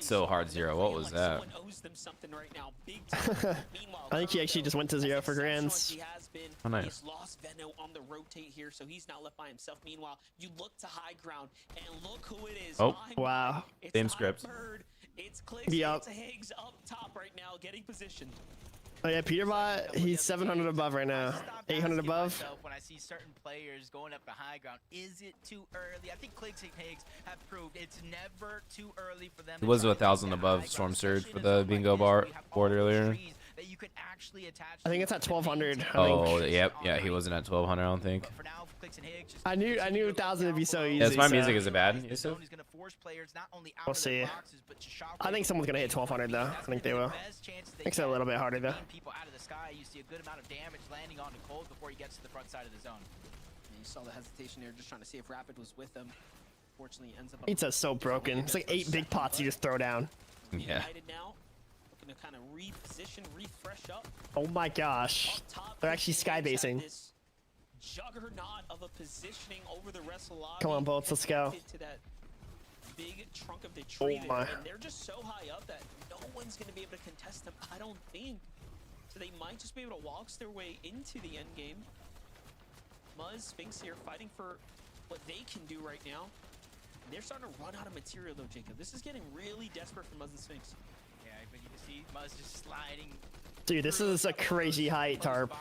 so hard 0. What was that? I think he actually just went to 0 for grands. Oh, nice. He's lost Veno on the rotate here, so he's now left by himself. Meanwhile, you look to high ground and look who it is. Oh, wow. It's same not script. Bird, It's Clicks, it's Higgs up top right now, getting positioned. Oh yeah, peterbot, he's 700 above right now. 800 above. When I see certain players going up the high ground, is it too early? I think Clicks and Higgs have proved it's never too early for them. It was 1,000 above Storm Surge for the bingo board earlier. That you can actually attach. I think it's at 1,200. Oh, yep, yeah, he wasn't at 1,200, I don't think. I knew 1,000 would be so easy. Yeah, my music isn't bad. Yusuf? We'll see. I think someone's gonna hit 1,200 though. I think they will. I think it's a little bit harder though. People out of the sky, you see a good amount of damage landing onto Cold before he gets to the front side of the zone. And you saw the hesitation there, just trying to see if Rapid was with him. Fortunately, ends up. Pizza's so broken. It's like 8 big pots you just throw down. Yeah. Now, looking to kind of reposition, refresh up. Oh my gosh. They're actually skybasing. Juggernaut of a positioning over the rest of the lobby. Come on, bolts, let's go. To that big trunk of the tree, oh my. and they're just so high up that no one's going to be able to contest them, I don't think. So they might just be able to waltz their way into the end game. Muzz, Sphinx here fighting for what they can do right now. And they're starting to run out of material though, Jacob. This is getting really desperate for Muzz and Sphinx. Yeah, but you can see Muzz just sliding. Dude, this is a crazy height, Tarp.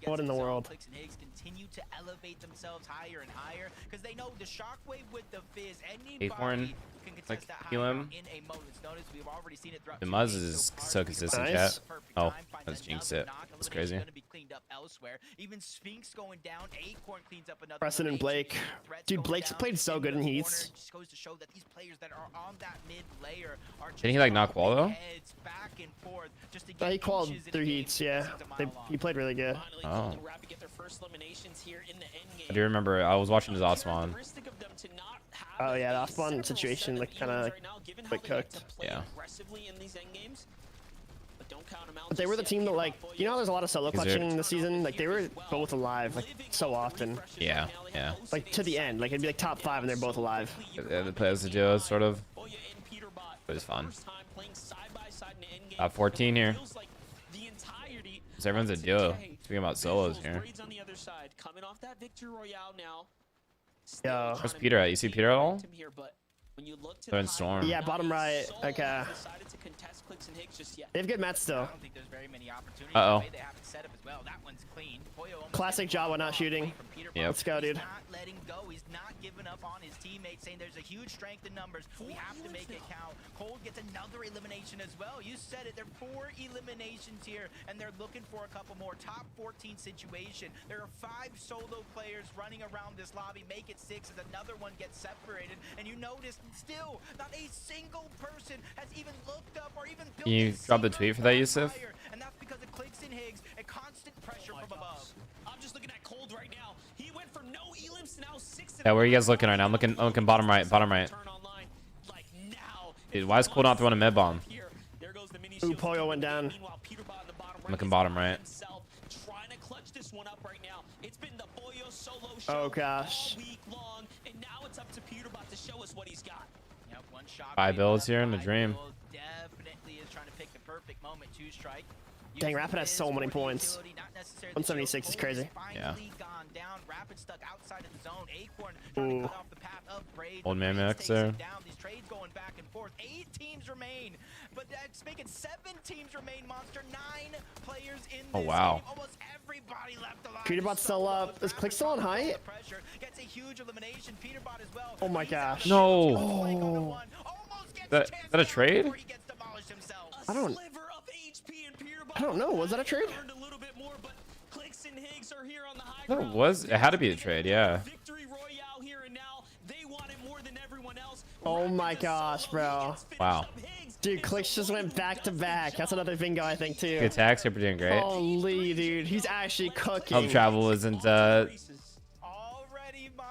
What in the world? Clicks and Higgs continue to elevate themselves higher and higher because they know the shockwave with the fizz. Anybody can contest that high in a moment's notice. We've already seen it throughout. The Muzz is so consistent, chat. Oh, let's jinx it. That's crazy. Even Sphinx going down. Acorn cleans up another. Preston and Blake. Dude, Blake's played so good in heats. Just goes to show that these players that are on that mid layer are. Didn't he like knock wall though? Back and forth just to get he qualified 3 heats, yeah. He played really good. Oh. I do remember I was watching his Osman. Oh yeah, the Osman situation looked kind of like cooked. Yeah. But they were the team that, like, you know, there's a lot of solo clutching this season. Like, they were both alive, like, so often. Yeah, yeah. Like, to the end. Like, it'd be like top 5 and they're both alive. Yeah, they play as a duo, sort of. It was fun. 14 here. So everyone's a duo. Speaking about solos here. Yo. Where's Peter at? You see Peter at all? They're in Storm. Yeah, bottom right. Okay. They have good mats still. Uh-oh. Classic Jawa not shooting. Yep. Let's go, dude. He's not giving up on his teammates, saying there's a huge strength in numbers. We have to make it count. Cold gets another elimination as well. You said it. There are 4 eliminations here, and they're looking for a couple more. Top 14 situation. There are 5 solo players running around this lobby. Make it 6 as another one gets separated. And you notice still not a single person has even looked up or even built. You dropped the tweet for that, Yusuf? And that's because of Clicks and Higgs, a constant pressure from above. I'm just looking at Cold right now. He went for no elims, now 6. Yeah, where are you guys looking right now? I'm looking bottom right, bottom right. Dude, why is Cold not throwing a mid bomb? Ooh, Poyo went down. I'm looking bottom right. Oh gosh. 5 builds here in the dream. Definitely is trying to pick the perfect moment to strike. Dang, Rapid has so many points. 176 is crazy. Yeah. Rapid stuck outside of the zone. Acorn trying to cut off the path of Braid. Old man Max there. These trades going back and forth. 8 teams remain, but that's making 7 teams remain. Monster 9 players in this. Oh wow. Game. Almost everybody left alive. Peterbot's still up. Is Click still on height? Gets a huge elimination. Peterbot as well. Oh my gosh. No. Oh. Is that a trade? I don't know. Was that a trade? No, it was. It had to be a trade. Yeah. Oh my gosh, bro. Wow. Dude, Clicks just went back to back. That's another bingo, I think, too. Good tax. Super doing great. Holy, dude. He's actually cooking. Hope travel isn't too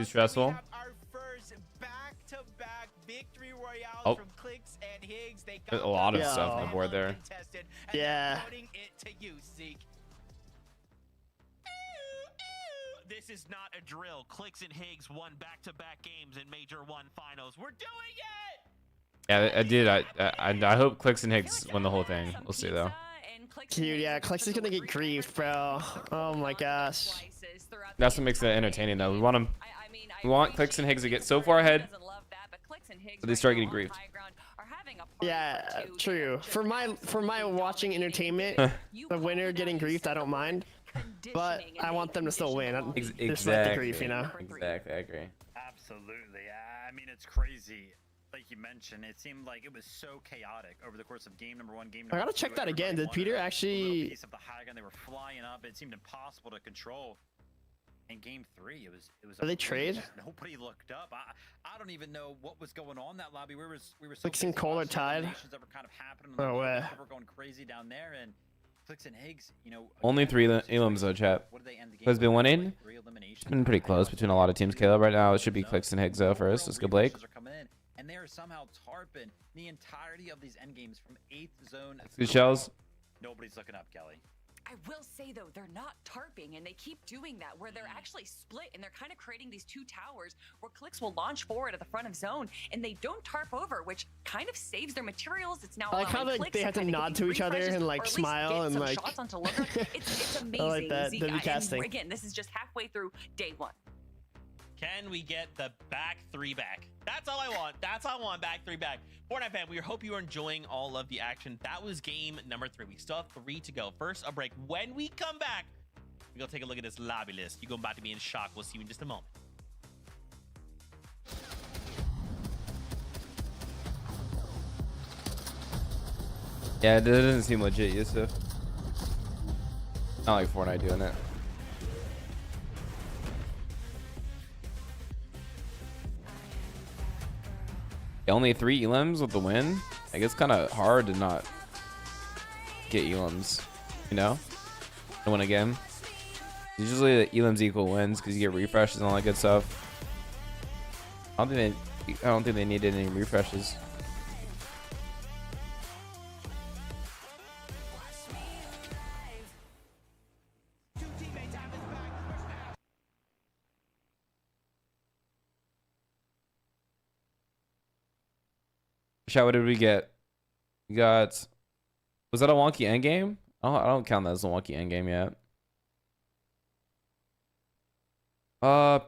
stressful. Oh. There's a lot of stuff on the board there. Yeah. This is not a drill. Clicks and Higgs won back-to-back games in Major 1 finals. We're doing it! Yeah, I did. I hope Clicks and Higgs win the whole thing. We'll see though. Dude, yeah, Clicks is gonna get griefed, bro. Oh my gosh. That's what makes it entertaining though. We want them. We want Clicks and Higgs to get so far ahead that they start getting griefed. Yeah, true. For my watching entertainment, the winner getting griefed, I don't mind. But I want them to still win. Exactly. The grief, you know? Exactly, I agree. Absolutely. I mean, it's crazy. Like you mentioned, it seemed like it was so chaotic over the course of game number 1, game number 2. I gotta check that again. Did Peter actually? Piece of the high gun, they were flying up. It seemed impossible to control. In game 3, it was. Did they trade? Nobody looked up. I don't even know what was going on in that lobby. We were so Fixing Kohler Tide. That were kind of happening. Oh way. We're going crazy down there, and Clicks and Higgs, you know. Only 3 elims though, chat. Who's been winning? It's been pretty close between a lot of teams. Caleb, right now it should be Clicks and Higgs though first. Let's go, Blake. And they are somehow tarping the entirety of these end games from 8th zone. Good shells. Nobody's looking up, Kelly. I will say though, they're not tarping, and they keep doing that where they're actually split and they're kind of creating these 2 towers where Clicks will launch forward at the front of zone and they don't tarp over, which kind of saves their materials. It's now I like how they have to nod to each other and like smile and like shots onto Looker. It's amazing. I like that. And again, this is just halfway through day 1. Can we get the back 3 back? That's all I want. That's all I want, back 3 back. Fortnite fan, we hope you are enjoying all of the action. That was game number 3. We still have 3 to go. First, a break. When we come back, we're going to take a look at this lobby list. You're about to be in shock. We'll see you in just a moment. Yeah, it doesn't seem legit, Yusuf. Not like Fortnite doing it. Only 3 elims with the win. I guess kind of hard to not get elims, you know, to win a game. Usually the elims equal wins because you get refreshes and all that good stuff. I don't think they needed any refreshes. Chat, what did we get? We got, was that a wonky endgame? I don't count that as a wonky endgame yet. I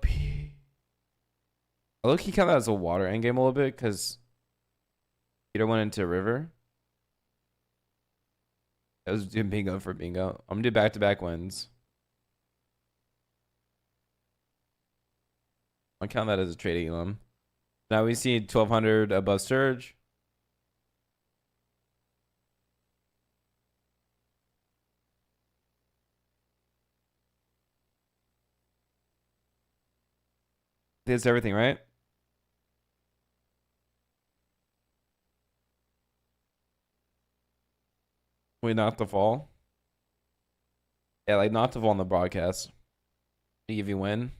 low-key count that as a water endgame a little bit because Peter went into river. I was doing bingo for bingo. I'm gonna do back-to-back wins. I count that as a trading elim. Now we see 1200 above surge. That's everything, right? We not to fall. Yeah, like not to fall on the broadcast. If you win.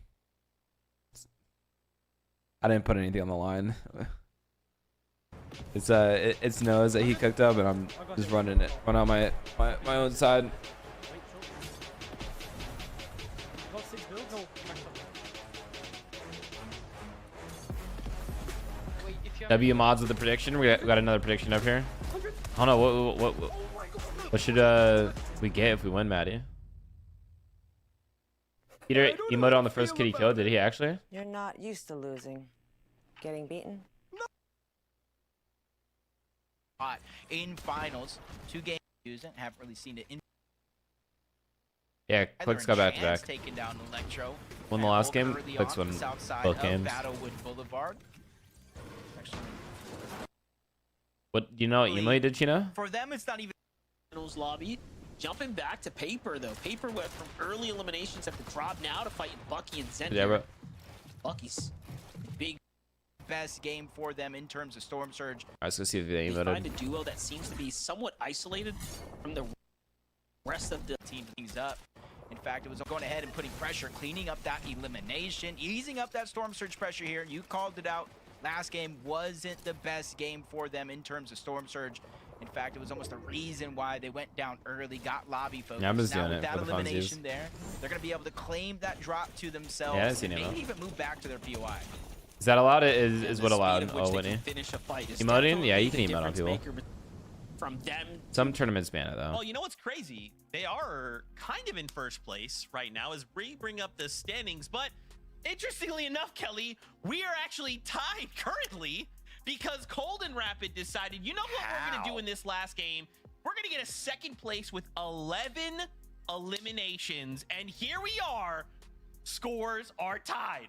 I didn't put anything on the line. It's nose that he cooked up, and I'm just running it. Run out my own side. W mods with the prediction. We got another prediction up here. I don't know what should we get if we win, Maddie? Peter emoted on the first kid he killed. Did he actually? You're not used to losing. Getting beaten? In finals, 2 games using, haven't really seen it in. Yeah, Clicks got back to back. Taking down Electro. Won the last game. Clicks won both games. Boulevard. What do you know? Emo did Chino? For them, it's not even finals lobby. Jumping back to Paper though. Paper went from early eliminations have to drop now to fight Bucky and Zen. Yeah, bro. Bucky's big best game for them in terms of Storm Surge. I was gonna see if they find a duo that seems to be somewhat isolated from the rest of the team. Things up. In fact, it was going ahead and putting pressure, cleaning up that elimination, easing up that Storm Surge pressure here. You called it out. Last game wasn't the best game for them in terms of Storm Surge. In fact, it was almost the reason why they went down early, got lobby focus. Yeah, I'm just now doing with it that for the elimination funsies. there, they're going to be able to claim that drop to themselves. Yeah, I see and Nemo. maybe even move back to their POI. Is that allowed? Is what allowed? Oh, Winnie. Emoting? Yeah, you can emote on people. From them. Some tournaments ban it though. Well, you know what's crazy? They are kind of in first place right now as we bring up the standings, but interestingly enough, Kelly, we are actually tied currently because Cold and Rapid decided, you know what we're going to do in this last game? We're going to get a second place with 11 eliminations. And here we are. Scores are tied.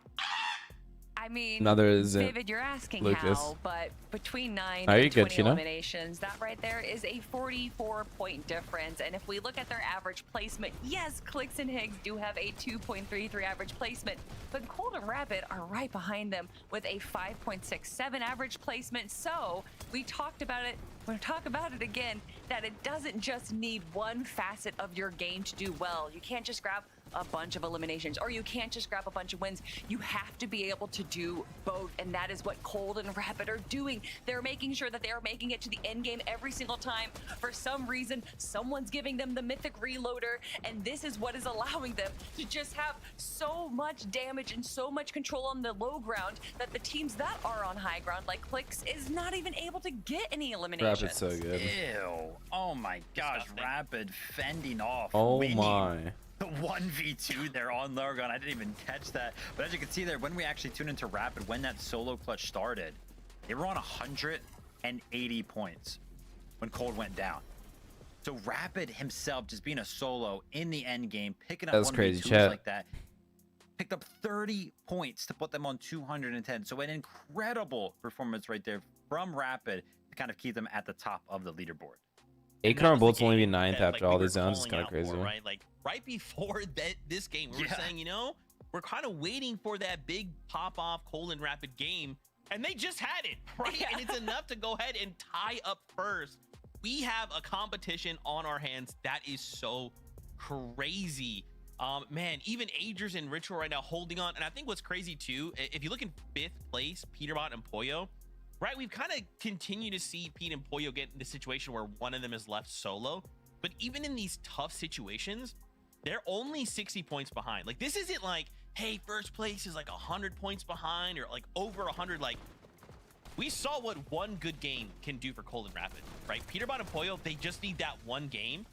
I mean, David, you're asking Lucas. how, but between 9 Are you and good, 20 Gina? eliminations, that right there is a 44-point difference. And if we look at their average placement, yes, Clicks and Higgs do have a 2.33 average placement, but Cold and Rapid are right behind them with a 5.67 average placement. So we talked about it. We'll talk about it again, that it doesn't just need one facet of your game to do well. You can't just grab a bunch of eliminations, or you can't just grab a bunch of wins. You have to be able to do both, and that is what Cold and Rapid are doing. They're making sure that they are making it to the end game every single time. For some reason, someone's giving them the mythic reloader, and this is what is allowing them to just have so much damage and so much control on the low ground that the teams that are on high ground, like Clicks, is not even able to get any eliminations. Rapid's so good. Ew. Oh my gosh. Disgusting. Rapid fending off. Oh winning. my. 1v2 there on low ground. I didn't even catch that. But as you can see there, when we actually tuned into Rapid, when that solo clutch started, they were on 180 points when Cold went down. So Rapid himself just being a solo in the end game, picking up 1v2s like that, picked up 30 points to put them on 210. So an incredible performance right there from Rapid to kind of keep them at the top of the leaderboard. Acorn Bolt's only be 9th that, after like, all we these were zones. It's calling kind of out crazy. for, right? Like right before this game, we were saying, you know, we're kind of waiting for that big pop off Cold and Rapid game, and they just had it, right? And it's enough to go ahead and tie up first. We have a competition on our hands that is so crazy. Man, even Agers and Ritual right now holding on. And I think what's crazy too, if you look in 5th place, peterbot and Pollo, right? We've kind of continued to see Pete and Pollo get in the situation where one of them is left solo. But even in these tough situations, they're only 60 points behind. Like, this isn't like, hey, first place is like 100 points behind or like over 100. Like, we saw what one good game can do for Cold and Rapid, right? Peterbot and Pollo, they just need that one game.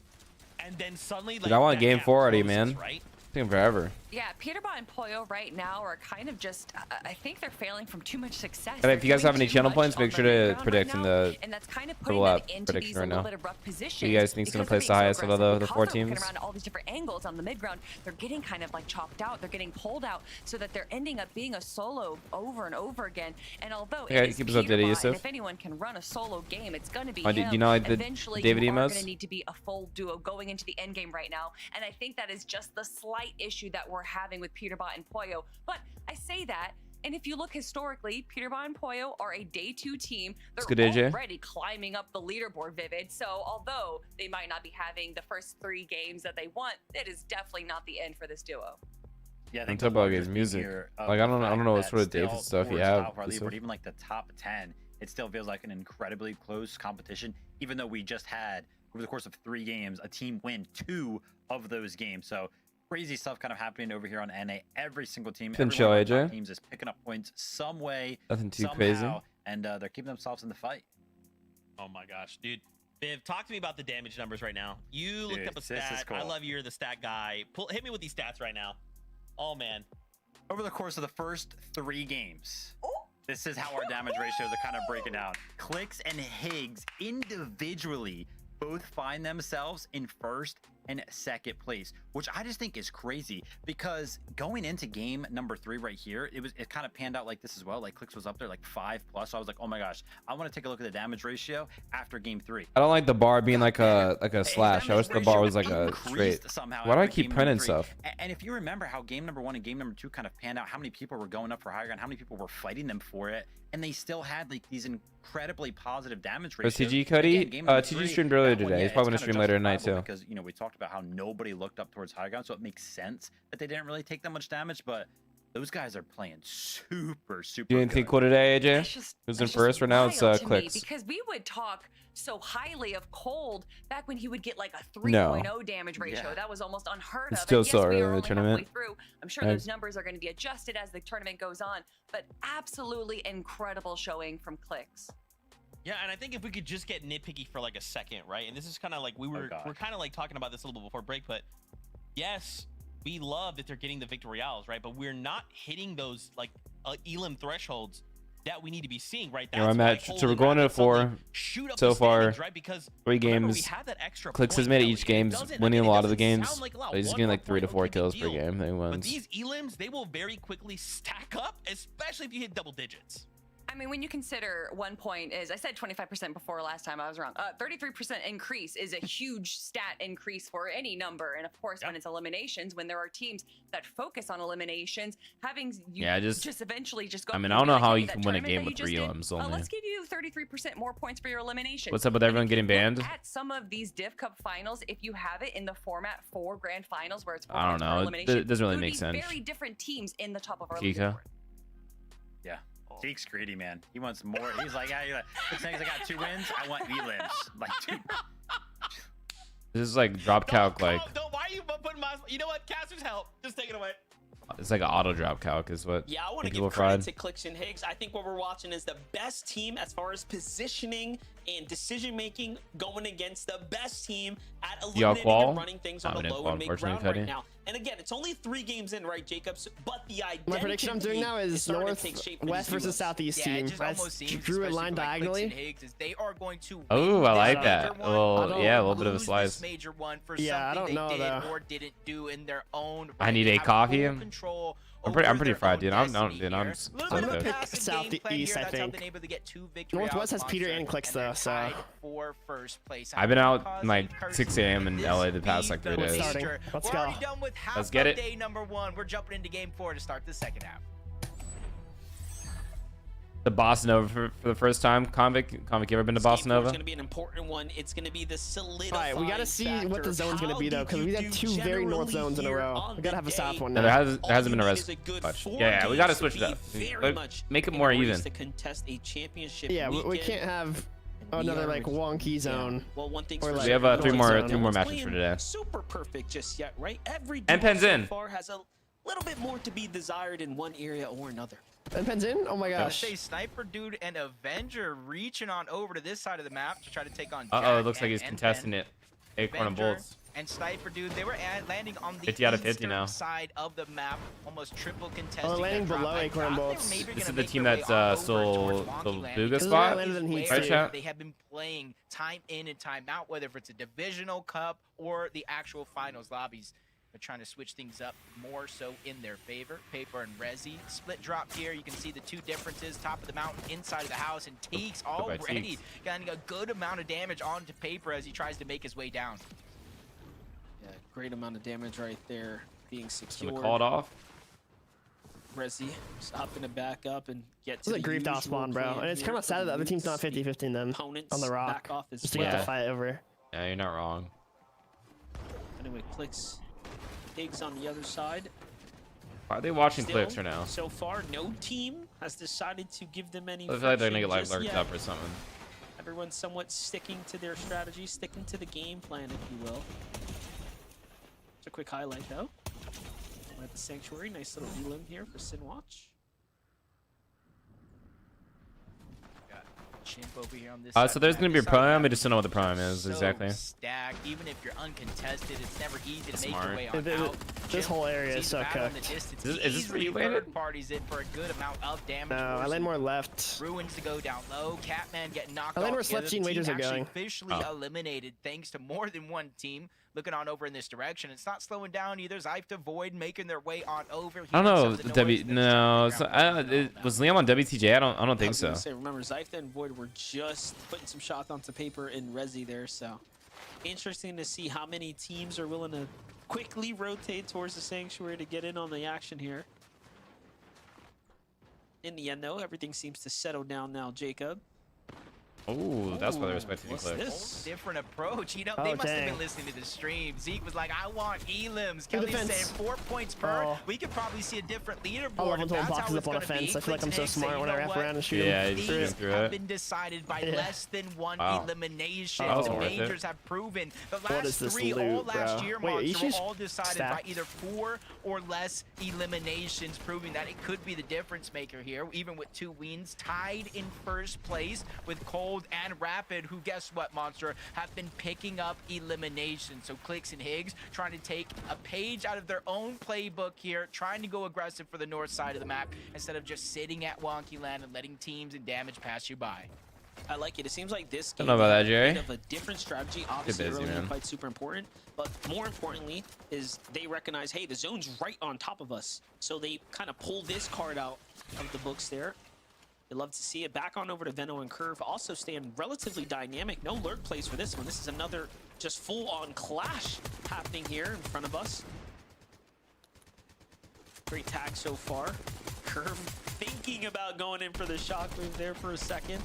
And then suddenly, like, Dude, I want game 4 already, man. Right? Taking forever. Yeah, peterbot and Pollo right now are kind of just, I think they're failing from too much success. And if you guys have any channel points, make sure to predict in the and that's kind of putting them into these right now. bit of rough positions. Who you guys think's gonna place the highest out of the 4 teams? Looking around all these different angles on the mid ground, they're getting kind of like chopped out. They're getting pulled out so that they're ending up being a solo over and over again. And although it is keep us updated, Peterbot, Yusuf. and if anyone can run a solo game, it's going to be Do him. you know, like, the Eventually, David you are emos? going to need to be a full duo going into the end game right now. And I think that is just the slight issue that we're having with Peterbot and Pollo. But I say that, and if you look historically, Peterbot and Pollo are a day 2 team. They're good, AJ. already climbing up the leaderboard, Vivid. So although they might not be having the first 3 games that they want, it is definitely not the end for this duo. Yeah, I I'm think talking the about his largest music. here of Like, I the don't fact know what that sort of David still stuff you towards have. the top of our Yusuf. leaderboard, even like the top 10, it still feels like an incredibly close competition, even though we just had, over the course of 3 games, a team win 2 of those games. So crazy stuff kind of happening over here on NA. Every single team, every chill, one of our top AJ. teams is picking up points some way, Nothing too somehow, crazy. and they're keeping themselves in the fight. Oh my gosh, dude. Viv, talk to me about the damage numbers right now. You looked Dude, up a this is stat. cool. I love you're the stat guy. Hit me with these stats right now. Oh man. Over the course of the first 3 games, this is how our damage ratios are kind of breaking down. Clicks and Higgs individually both find themselves in 1st and 2nd place, which I just think is crazy, because going into game number 3 right here, it kind of panned out like this as well. Like Clicks was up there like 5+, so I was like, oh my gosh, I want to take a look at the damage ratio after game 3. I don't like the bar being like a slash. I wish the bar was like a increased straight. somehow Why do I after keep game printing number 3. stuff? And if you remember how game number 1 and game number 2 kind of panned out, how many people were going up for higher ground, how many people were fighting them for it, and they still had like these incredibly positive damage ratios. TG Cody? Again, game number TG 3, streamed earlier that one, today. He's probably gonna it's kinda stream later tonight, justifiable too. because, you know, we talked about how nobody looked up towards high ground, so it makes sense that they didn't really take that much damage, but those guys are playing super You didn't good. think cool today, AJ? That's just- Who's in that's first just right now? It's wild to me, Clicks. because we would talk so highly of Cold back when he would get like a 3.0 damage ratio. Yeah. That was almost unheard It's of. still And yes, so we early are in the only tournament. halfway through. I'm sure Yeah. those numbers are going to be adjusted as the tournament goes on, but absolutely incredible showing from Clicks. Yeah, and I think if we could just get nitpicky for like a second, right? And this is kind of like we're kind of like talking about this a little bit before break, but yes, we love that they're getting the victorials, right? But we're not hitting those like elim thresholds that we need to be seeing, right? You know, I'm at, so we're going to 4 so far. Right? Because 3 games. Clicks has made it each game, winning a lot of the games. He's getting like 3 to 4 kills per game. He wins. But these elims, they will very quickly stack up, especially if you hit double digits. I mean, when you consider 1 point is, I said 25% before last time, I was wrong. 33% increase is a huge stat increase for any number. And of course, when it's eliminations, when there are teams that focus on eliminations, having you just eventually just go. I mean, I don't know how you can win a game with 3 elims only. Let's give you 33% more points for your elimination. What's up with everyone getting banned? At some of these Div Cup finals, if you have it in the format for grand finals where it's I don't know. It doesn't really make sense. Very different teams in the top of our Kika. Yeah. Zeke's greedy, man. He wants more. He's like, I got 2 wins. I want elims. Like 2. This is like drop calc. Like, why are you putting my? You know what? Casters help. Just take it away. It's like an auto drop calc is what. Yeah, I want to give credit to Clicks and Higgs. I think what we're watching is the best team as far as positioning and decision making going against the best team at eliminating and running things on the low and mid ground right now. And again, it's only 3 games in, right, Jacobs? But the identity. My prediction I'm doing now is north, west versus southeast team. I drew a line diagonally. They are going to. Oh, I like that. Well, yeah, a little bit of a slice. Major one for I don't know though. Or didn't do in their own. I need a coffee. I'm pretty fried, dude. I'm so gonna pick southeast, I think. Northwest has Peter and Clicks though, so. For first place. I've been out like 6 a.m. in LA the past like 3 days. Let's go. Let's get it. Day number 1. We're jumping into game 4 to start the second half. The Bossa Nova for the first time. Convict, you ever been to Bossa Nova? It's going to be an important one. It's going to be the solidifying. All right, we got to see what the zone's going to be though, because we got 2 very north zones in a row. We got to have a south one now. There hasn't been a res much. Yeah, we got to switch it up. Make it more even. Yeah, we can't have another like wonky zone. Well, one thing we have 3 more matches for today. Super perfect just yet, right? Every and Pens in. So far has a little bit more to be desired in one area or another. And Pens in? Oh my gosh. Say Sniper Dude and Avenger reaching on over to this side of the map to try to take on. It looks like he's contesting it. Acorn and Bolts. And Sniper Dude, they were landing on the 50 out of 50 now. Side of the map, almost triple contesting. Oh, landing below Acorn and Bolts. This is the team that's still the Booga spot. Right, chat? They have been playing time in and time out, whether it's a divisional cup or the actual finals lobbies. They're trying to switch things up more so in their favor. Paper and Resi. Split drop here. You can see the 2 differences. Top of the mountain, inside of the house. And Teeks already getting a good amount of damage onto Paper as he tries to make his way down. Yeah, great amount of damage right there being secured. Call it off. Resi just hopping it back up and get to the griefed off spawn, bro. And it's kind of sad that the other team's not 50-50 then on the rock. Just to get the fight over. Yeah, you're not wrong. Anyway, Clicks. Higgs on the other side. Why are they watching Clicks right now? So far, no team has decided to give them any. I feel like they're gonna get like lurked up or something. Everyone's somewhat sticking to their strategy, sticking to the game plan, if you will. Just a quick highlight though. We're at the Sanctuary, nice little elim here for Sinwatch. Over here on this so there's gonna be a prime. I just don't know what the prime is exactly. Stacked. Even if you're uncontested, it's never easy to make your way on out. This whole area is so cooked. Is this where you landed? Parties in for a good amount of damage. No, I land more left. Ruins to go down low. Catman getting knocked off. I land where Slepgene wagers are going. Officially eliminated thanks to more than one team. Looking on over in this direction. It's not slowing down either. Zyph to Void making their way on over. I don't know. Was Liam on WTJ? I don't think so. Remember, Zyph and Void were just putting some shots onto Paper in Resi there. So interesting to see how many teams are willing to quickly rotate towards the Sanctuary to get in on the action here. In the end, though, everything seems to settle down now, Jacob. Oh, that's why they're expecting to click. Different approach. You know, they must have been listening to the stream. Zeke was like, I want elims. Kelly's saying 4 points per. We could probably see a different leaderboard. That's how it's going to be. I feel like I'm so smart when I wrap around and shoot. Yeah, these have been decided by less than 1 elimination. The majors have proven the last 3 all last year marks were all decided by either 4 or less eliminations, proving that it could be the difference maker here. Even with 2 wins, tied in first place with Cole Cold and Rapid, who, guess what, Monster, have been picking up elimination. So Clicks and Higgs trying to take a page out of their own playbook here, trying to go aggressive for the north side of the map instead of just sitting at Wonky Land and letting teams and damage pass you by. I like it. It seems like this game I don't know about that, Jerry. of a different strategy. Obviously, early in the fight super important, but more importantly is they recognize, hey, the zone's right on top of us. So they kind of pull this card out of the books there. They love to see it. Back on over to Veno and Curve. Also staying relatively dynamic. No lurk plays for this one. This is another just full-on clash happening here in front of us. Great tag so far. Curve thinking about going in for the shockwave there for a second.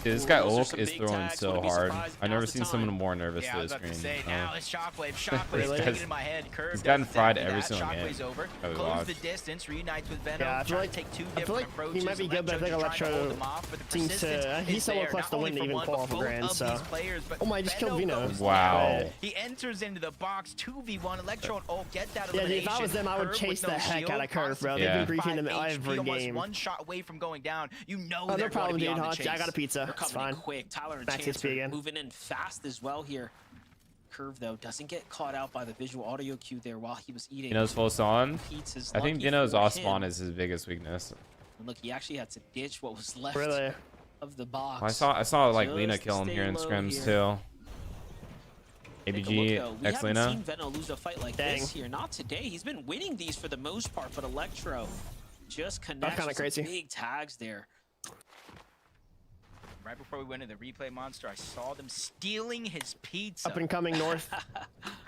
This guy Ulk is throwing so hard. I've never seen someone more nervous to the screen. Now it's Shockwave taking in my head. Curve he's gotten fried every single game. Shockwave's over. Close the distance, reunites with Veno. Yeah, I feel like, take two different approaches. He might be good, but I think Electro seems to... He's so close to win to even pull off a grand, so... Oh my, I just killed Veno. Wow. He enters into the box, 2v1. Electro and Ulk get that elimination. elimination. Yeah, if I was them, I would chase the heck out of Curve, bro. They've been griefing him every game. One shot away from going down. You know no problem, dude. I got a pizza. It's fine. Quick. Tyler and Chance are moving in fast as well here. Curve, though, doesn't get caught out by the visual audio cue there while he was eating. Veno's full spawn. I think Veno's off spawn is his biggest weakness. And look, he actually had to ditch what was left of the box. I saw like Lena kill him here in scrims too. ABG X Lena. We haven't seen Veno lose a fight like this here. Not today. He's been winning these for the most part, but Electro just connects with some big tags there. Right before we went into the replay, Monster, I saw them stealing his pizza. Up and coming north.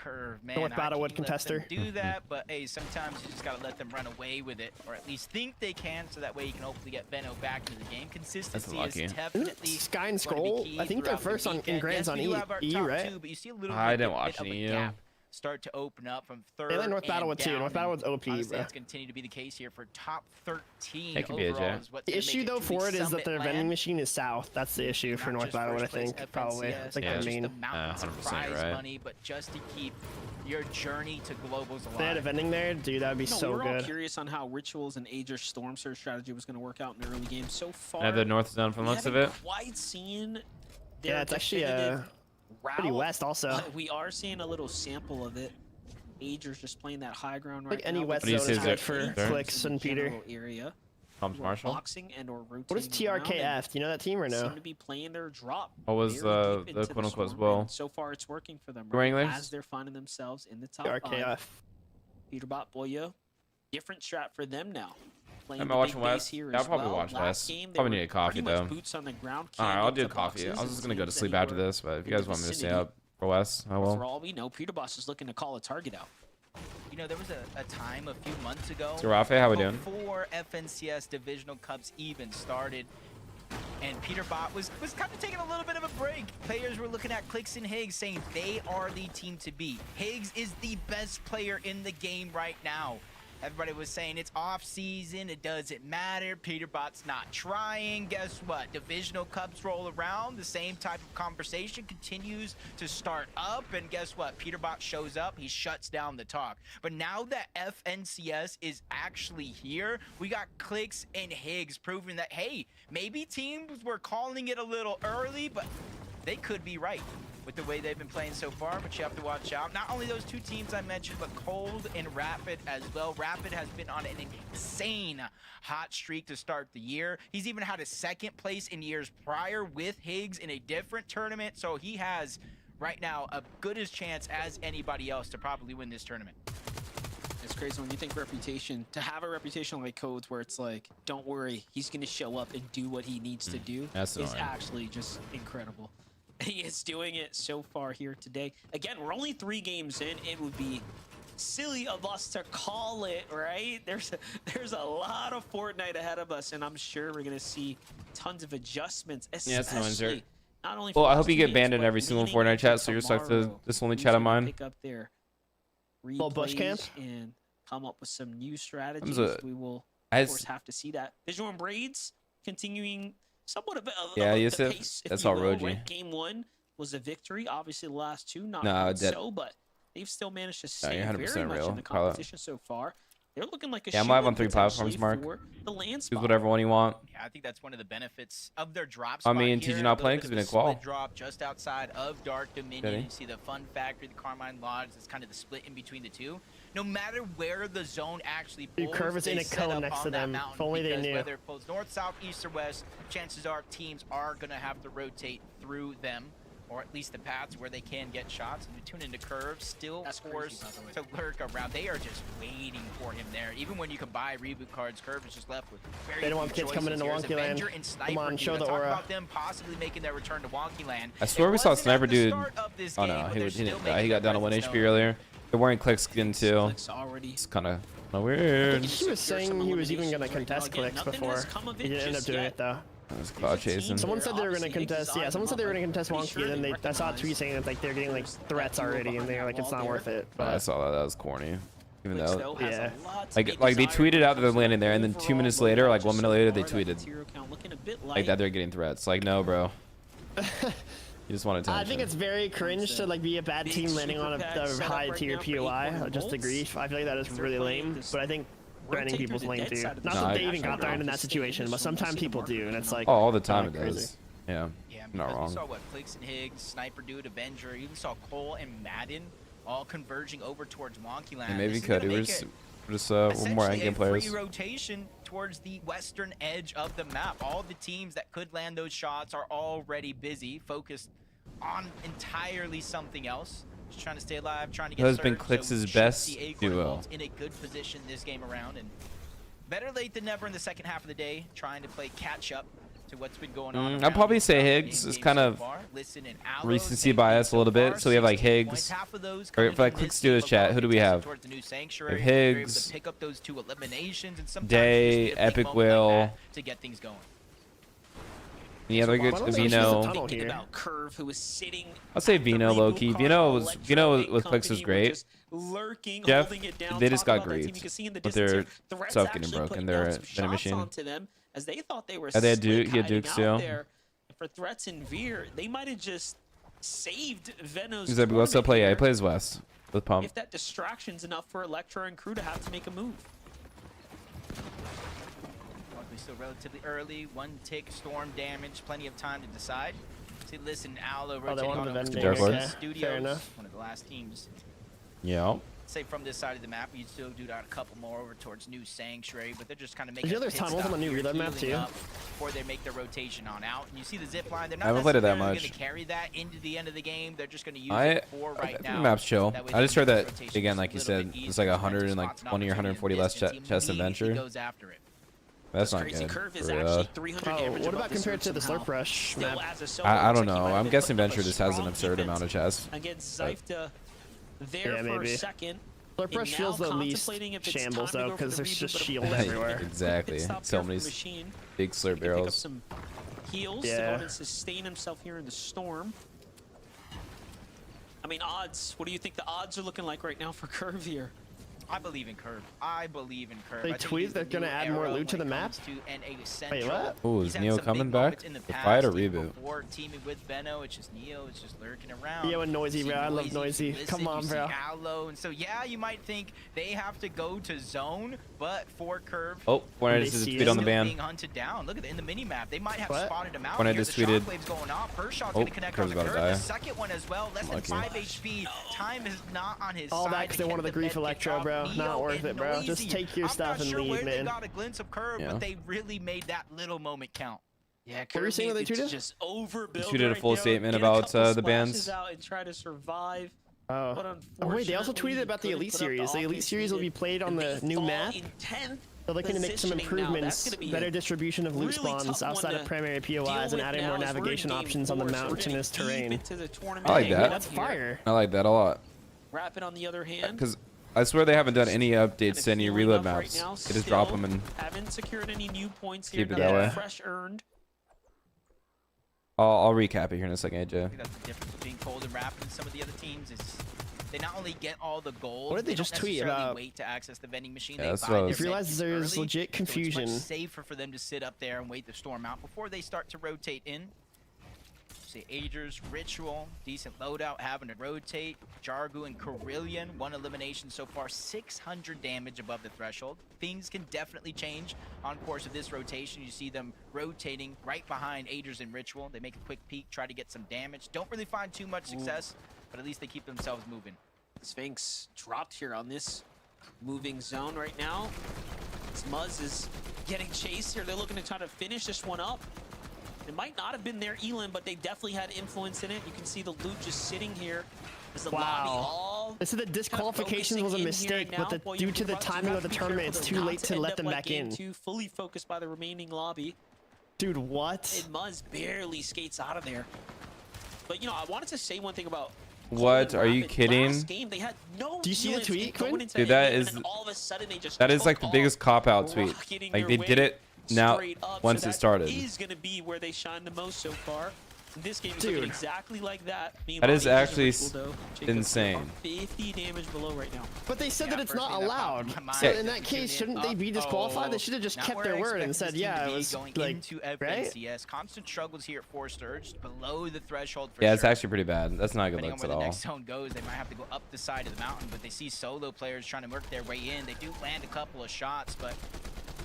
Curve, man. North Battlewood contester. Do that, but hey, sometimes you just gotta let them run away with it, or at least think they can, so that way you can hopefully get Veno back into the game. Consistency is definitely Sky and Skull. I think they're first in Grands on E, right? But you see a little I didn't watch EU. Start to open up from third. They let North Battlewood too. North Battlewood's OP, bro. That's continue to be the case here for top 13. It could be a jet. The issue though for it is that their vending machine is south. That's the issue for North Battlewood, I think. Probably. It's like I mean, 100% money, but just to keep your journey to globals alive. If they had a vending there, dude, that'd be so good. We're all curious on how Rituals and Agers Storm Surge strategy was going to work out in the early game. So far, the north zone from looks of it. Quite seen. Yeah, it's actually pretty west also. We are seeing a little sample of it. Agers just playing that high ground right like any now. west zone is good for Clicks and Peter. Tom's Marshall. Boxing and or rotating. What is TRKF? Do you know that team or no? Seem to be playing their drop. What was the quote unquote as well? So far, it's working for them. Right? As they're finding themselves in the top TRKF. Peterbot, Boyo, different strat for them now. Am I watching West? Yeah, I'll probably watch West. Probably need a coffee though. Boots on the ground. Alright, I'll do coffee. I was just gonna go to sleep after this, but if you guys want me to stay up for West, I will. For all we know, Peterbot is looking to call a target out. You know, there was a time a few months ago. So Rafe, how we doing? Before FNCS Divisional Cups even started, and Peterbot was kind of taking a little bit of a break. Players were looking at Clicks and Higgs, saying they are the team to beat. Higgs is the best player in the game right now. Everybody was saying it's off season, it doesn't matter, Peterbot's not trying. Guess what? Divisional Cups roll around, the same type of conversation continues to start up, and guess what? Peterbot shows up, he shuts down the talk. But now that FNCS is actually here, we got Clicks and Higgs proving that, hey, maybe teams were calling it a little early, but they could be right with the way they've been playing so far, but you have to watch out. Not only those two teams I mentioned, but Cold and Rapid as well. Rapid has been on an insane hot streak to start the year. He's even had a second place in years prior with Higgs in a different tournament, so he has right now a good as chance as anybody else to probably win this tournament. It's crazy when you think reputation, to have a reputation like Codes where it's like, don't worry, he's going to show up and do what he needs to do is actually just incredible. He is doing it so far here today. Again, we're only 3 games in. It would be silly of us to call it, right? There's a lot of Fortnite ahead of us, and I'm sure we're going to see tons of adjustments, especially not only well, I hope you get banned in every single Fortnite chat, so you're stuck to this only chat of mine. Pick up their bush camp and come up with some new strategies. We will, of course, have to see that. Visual and Braids continuing somewhat of the pace, that's all Roji. Right? Game 1 was a victory. Obviously, the last 2 not so, but they've still managed to stay very much in the competition so far. They're looking like a I'm live on 3 platforms, Mark. The land Use whatever one you want. Yeah, I think that's one of the benefits of their drop I spot mean, here. TG not playing because we didn't qual. Drop just outside of Dark Dominion. Okay. You see the Fun Factory, the Carmine Lodge. It's kind of the split in between the two. No matter where the zone actually pulls, Curve is in a cone next to them. If only they knew. Whether it pulls north, south, east, or west, chances are teams are going to have to rotate through them, or at least the paths where they can get shots. And we tune into Curve, still forced to lurk around. They are just waiting for him there. Even when you can buy reboot cards, Curve is just left with very They don't want kids coming into Wonky Land. Come on, show the aura. About them possibly making their return to Wonky Land. I swear we saw Sniper Dude. Oh no, he didn't die. He got down to 1 HP earlier. They're wearing Click skin too. It's kind of weird. He was saying he was even gonna contest Clicks before. He didn't end up doing it though. That's cloud chasing. Someone said they were gonna contest. Yeah, someone said they were gonna contest Wonky, and then I saw a tweet saying that like they're getting like threats already, and they're like it's not worth it. But I saw that. That was corny. Even though, yeah, like they tweeted out that they're landing there, and then 2 minutes later, like 1 minute later, they tweeted like that they're getting threats. Like no, bro. You just want attention. I think it's very cringe to like be a bad team landing on a high tier POI. Just a grief. I feel like that is really lame. But I think threatening people's lane too. Not that they even got there in that situation, but sometimes people do, and it's like all the time it does. Yeah. Not wrong. We saw what Clicks and Higgs, Sniper Dude, Avenger, even saw Cole and Madden all converging over towards Wonky Land. Yeah, maybe could. We're just one more endgame players. Free rotation towards the western edge of the map. All the teams that could land those shots are already busy, focused on entirely something else. Just trying to stay alive, trying to get has been Clix' best duo. In a good position this game around, and better late than never in the second half of the day, trying to play catch up to what's been going on. I'd probably say Higgs is kind of recency bias a little bit. So we have like Higgs. For like Clix Duo's chat, who do we have? We have Higgs, Day, Epic Will. To get things going. The other good Veno. Curve, who was sitting. I'll say Veno low key. Veno with Clix was great. Jeff, they just got griefed with their stuff getting broken. Their machine. As they thought they were he had Dukes too. For threats in Veer, they might have just saved Veno's. He's like, we also play. Yeah, he plays West with Pump. If that distraction's enough for Electra and crew to have to make a move. Still relatively early. 1 tick, storm damage, plenty of time to decide. See, listen, Aloe rotating on the studios. One of the last teams. Yeah. Say from this side of the map, you still do got a couple more over towards New Sanctuary, but they're just kind of making. Is there tunnels on the new reload map too? Before they make their rotation on out, and you see the zip line. They're not I haven't played it that going much. to carry that into the end of the game. They're just going to use it for right now. The map's chill. I just heard that again, like you said, it's like 100 and like 20 or 140 less chest adventure. That's not good. What about compared to the Slurp Rush map? I don't know. I'm guessing Venture just has an absurd amount of chests. Against Zyfta there for a second. Slurp Rush feels the least shambles though, because there's just shield everywhere. Exactly. So many big slurp barrels. Some heals to go and sustain himself here in the storm. I mean, odds. What do you think the odds are looking like right now for Curve here? I believe in Curve. I believe in Curve. They tweet they're gonna add more loot to the map. Wait, what? Oh, is Neo coming back? The fight or reboot? Teaming with Veno, it's just Neo. It's just lurking around. Neo and Noisy, bro. I love Noisy. Come on, bro. Aloe, and so yeah, you might think they have to go to zone, but for Curve, oh, Fortnite just tweeted on the ban. Being hunted down. Look at it in the mini map. They might have spotted him out. Fortnite just tweeted. Going off. First shot's gonna connect on the Curve. The second one as well. Less than 5 HP. Time is not on his side. All that because they wanted the grief Electro, bro. Not worth it, bro. Just take your stuff and leave, man. They got a glimpse of Curve, but they really made that little moment count. Yeah, Curve just overbuilt. Tweeted a full statement about the bans. And try to survive. Oh wait, they also tweeted about the Elite Series. The Elite Series will be played on the new map. So they're going to make some improvements, better distribution of loot spawns outside of primary POIs, and adding more navigation options on the mountainous terrain. I like that. That's fire. I like that a lot. Rapid on the other hand. Because I swear they haven't done any updates to any reload maps. They just drop them and haven't secured any new points here. Keep it that way. Fresh earned. I'll recap it here in a second, AJ. I think that's the difference between Cold and Rapid and some of the other teams is they not only get all the gold. What did they just tweet about? Wait to access the vending machine. Yeah, you realize there's legit confusion. So it's much safer for them to sit up there and wait the storm out before they start to rotate in. see Agers, Ritual, decent loadout, having to rotate. Jargu and Carillion, 1 elimination so far, 600 damage above the threshold. Things can definitely change on course of this rotation. You see them rotating right behind Agers and Ritual. They make a quick peek, try to get some damage. Don't really find too much success, but at least they keep themselves moving. Sphinx dropped here on this moving zone right now. Muzz is getting chased here. They're looking to try to finish this one up. It might not have been their Elim, but they definitely had influence in it. You can see the loot just sitting here. As the lobby all they said the disqualification was a mistake, but due to the timing of the tournament, it's too late to let them back in. Fully focused by the remaining lobby. Dude, what? And Muzz barely skates out of there. But, you know, I wanted to say one thing about... What? Are you kidding? Last game, they had no Do you see the tweet, Quinn? Dude, that is like the biggest cop-out tweet. Like, they did it now once it started. Is going to be where they shine the most so far. This game is looking exactly like that. That is actually insane. 50 damage below right now. But they said that it's not allowed. So in that case, shouldn't they be disqualified? They should have just kept their word and said, yeah, it was like, right? Yes, constant struggles here at 4 Sturge, below the threshold for Yeah, it's actually pretty bad. That's not good looks at all. The next zone goes, they might have to go up the side of the mountain, but they see solo players trying to work their way in. They do land a couple of shots, but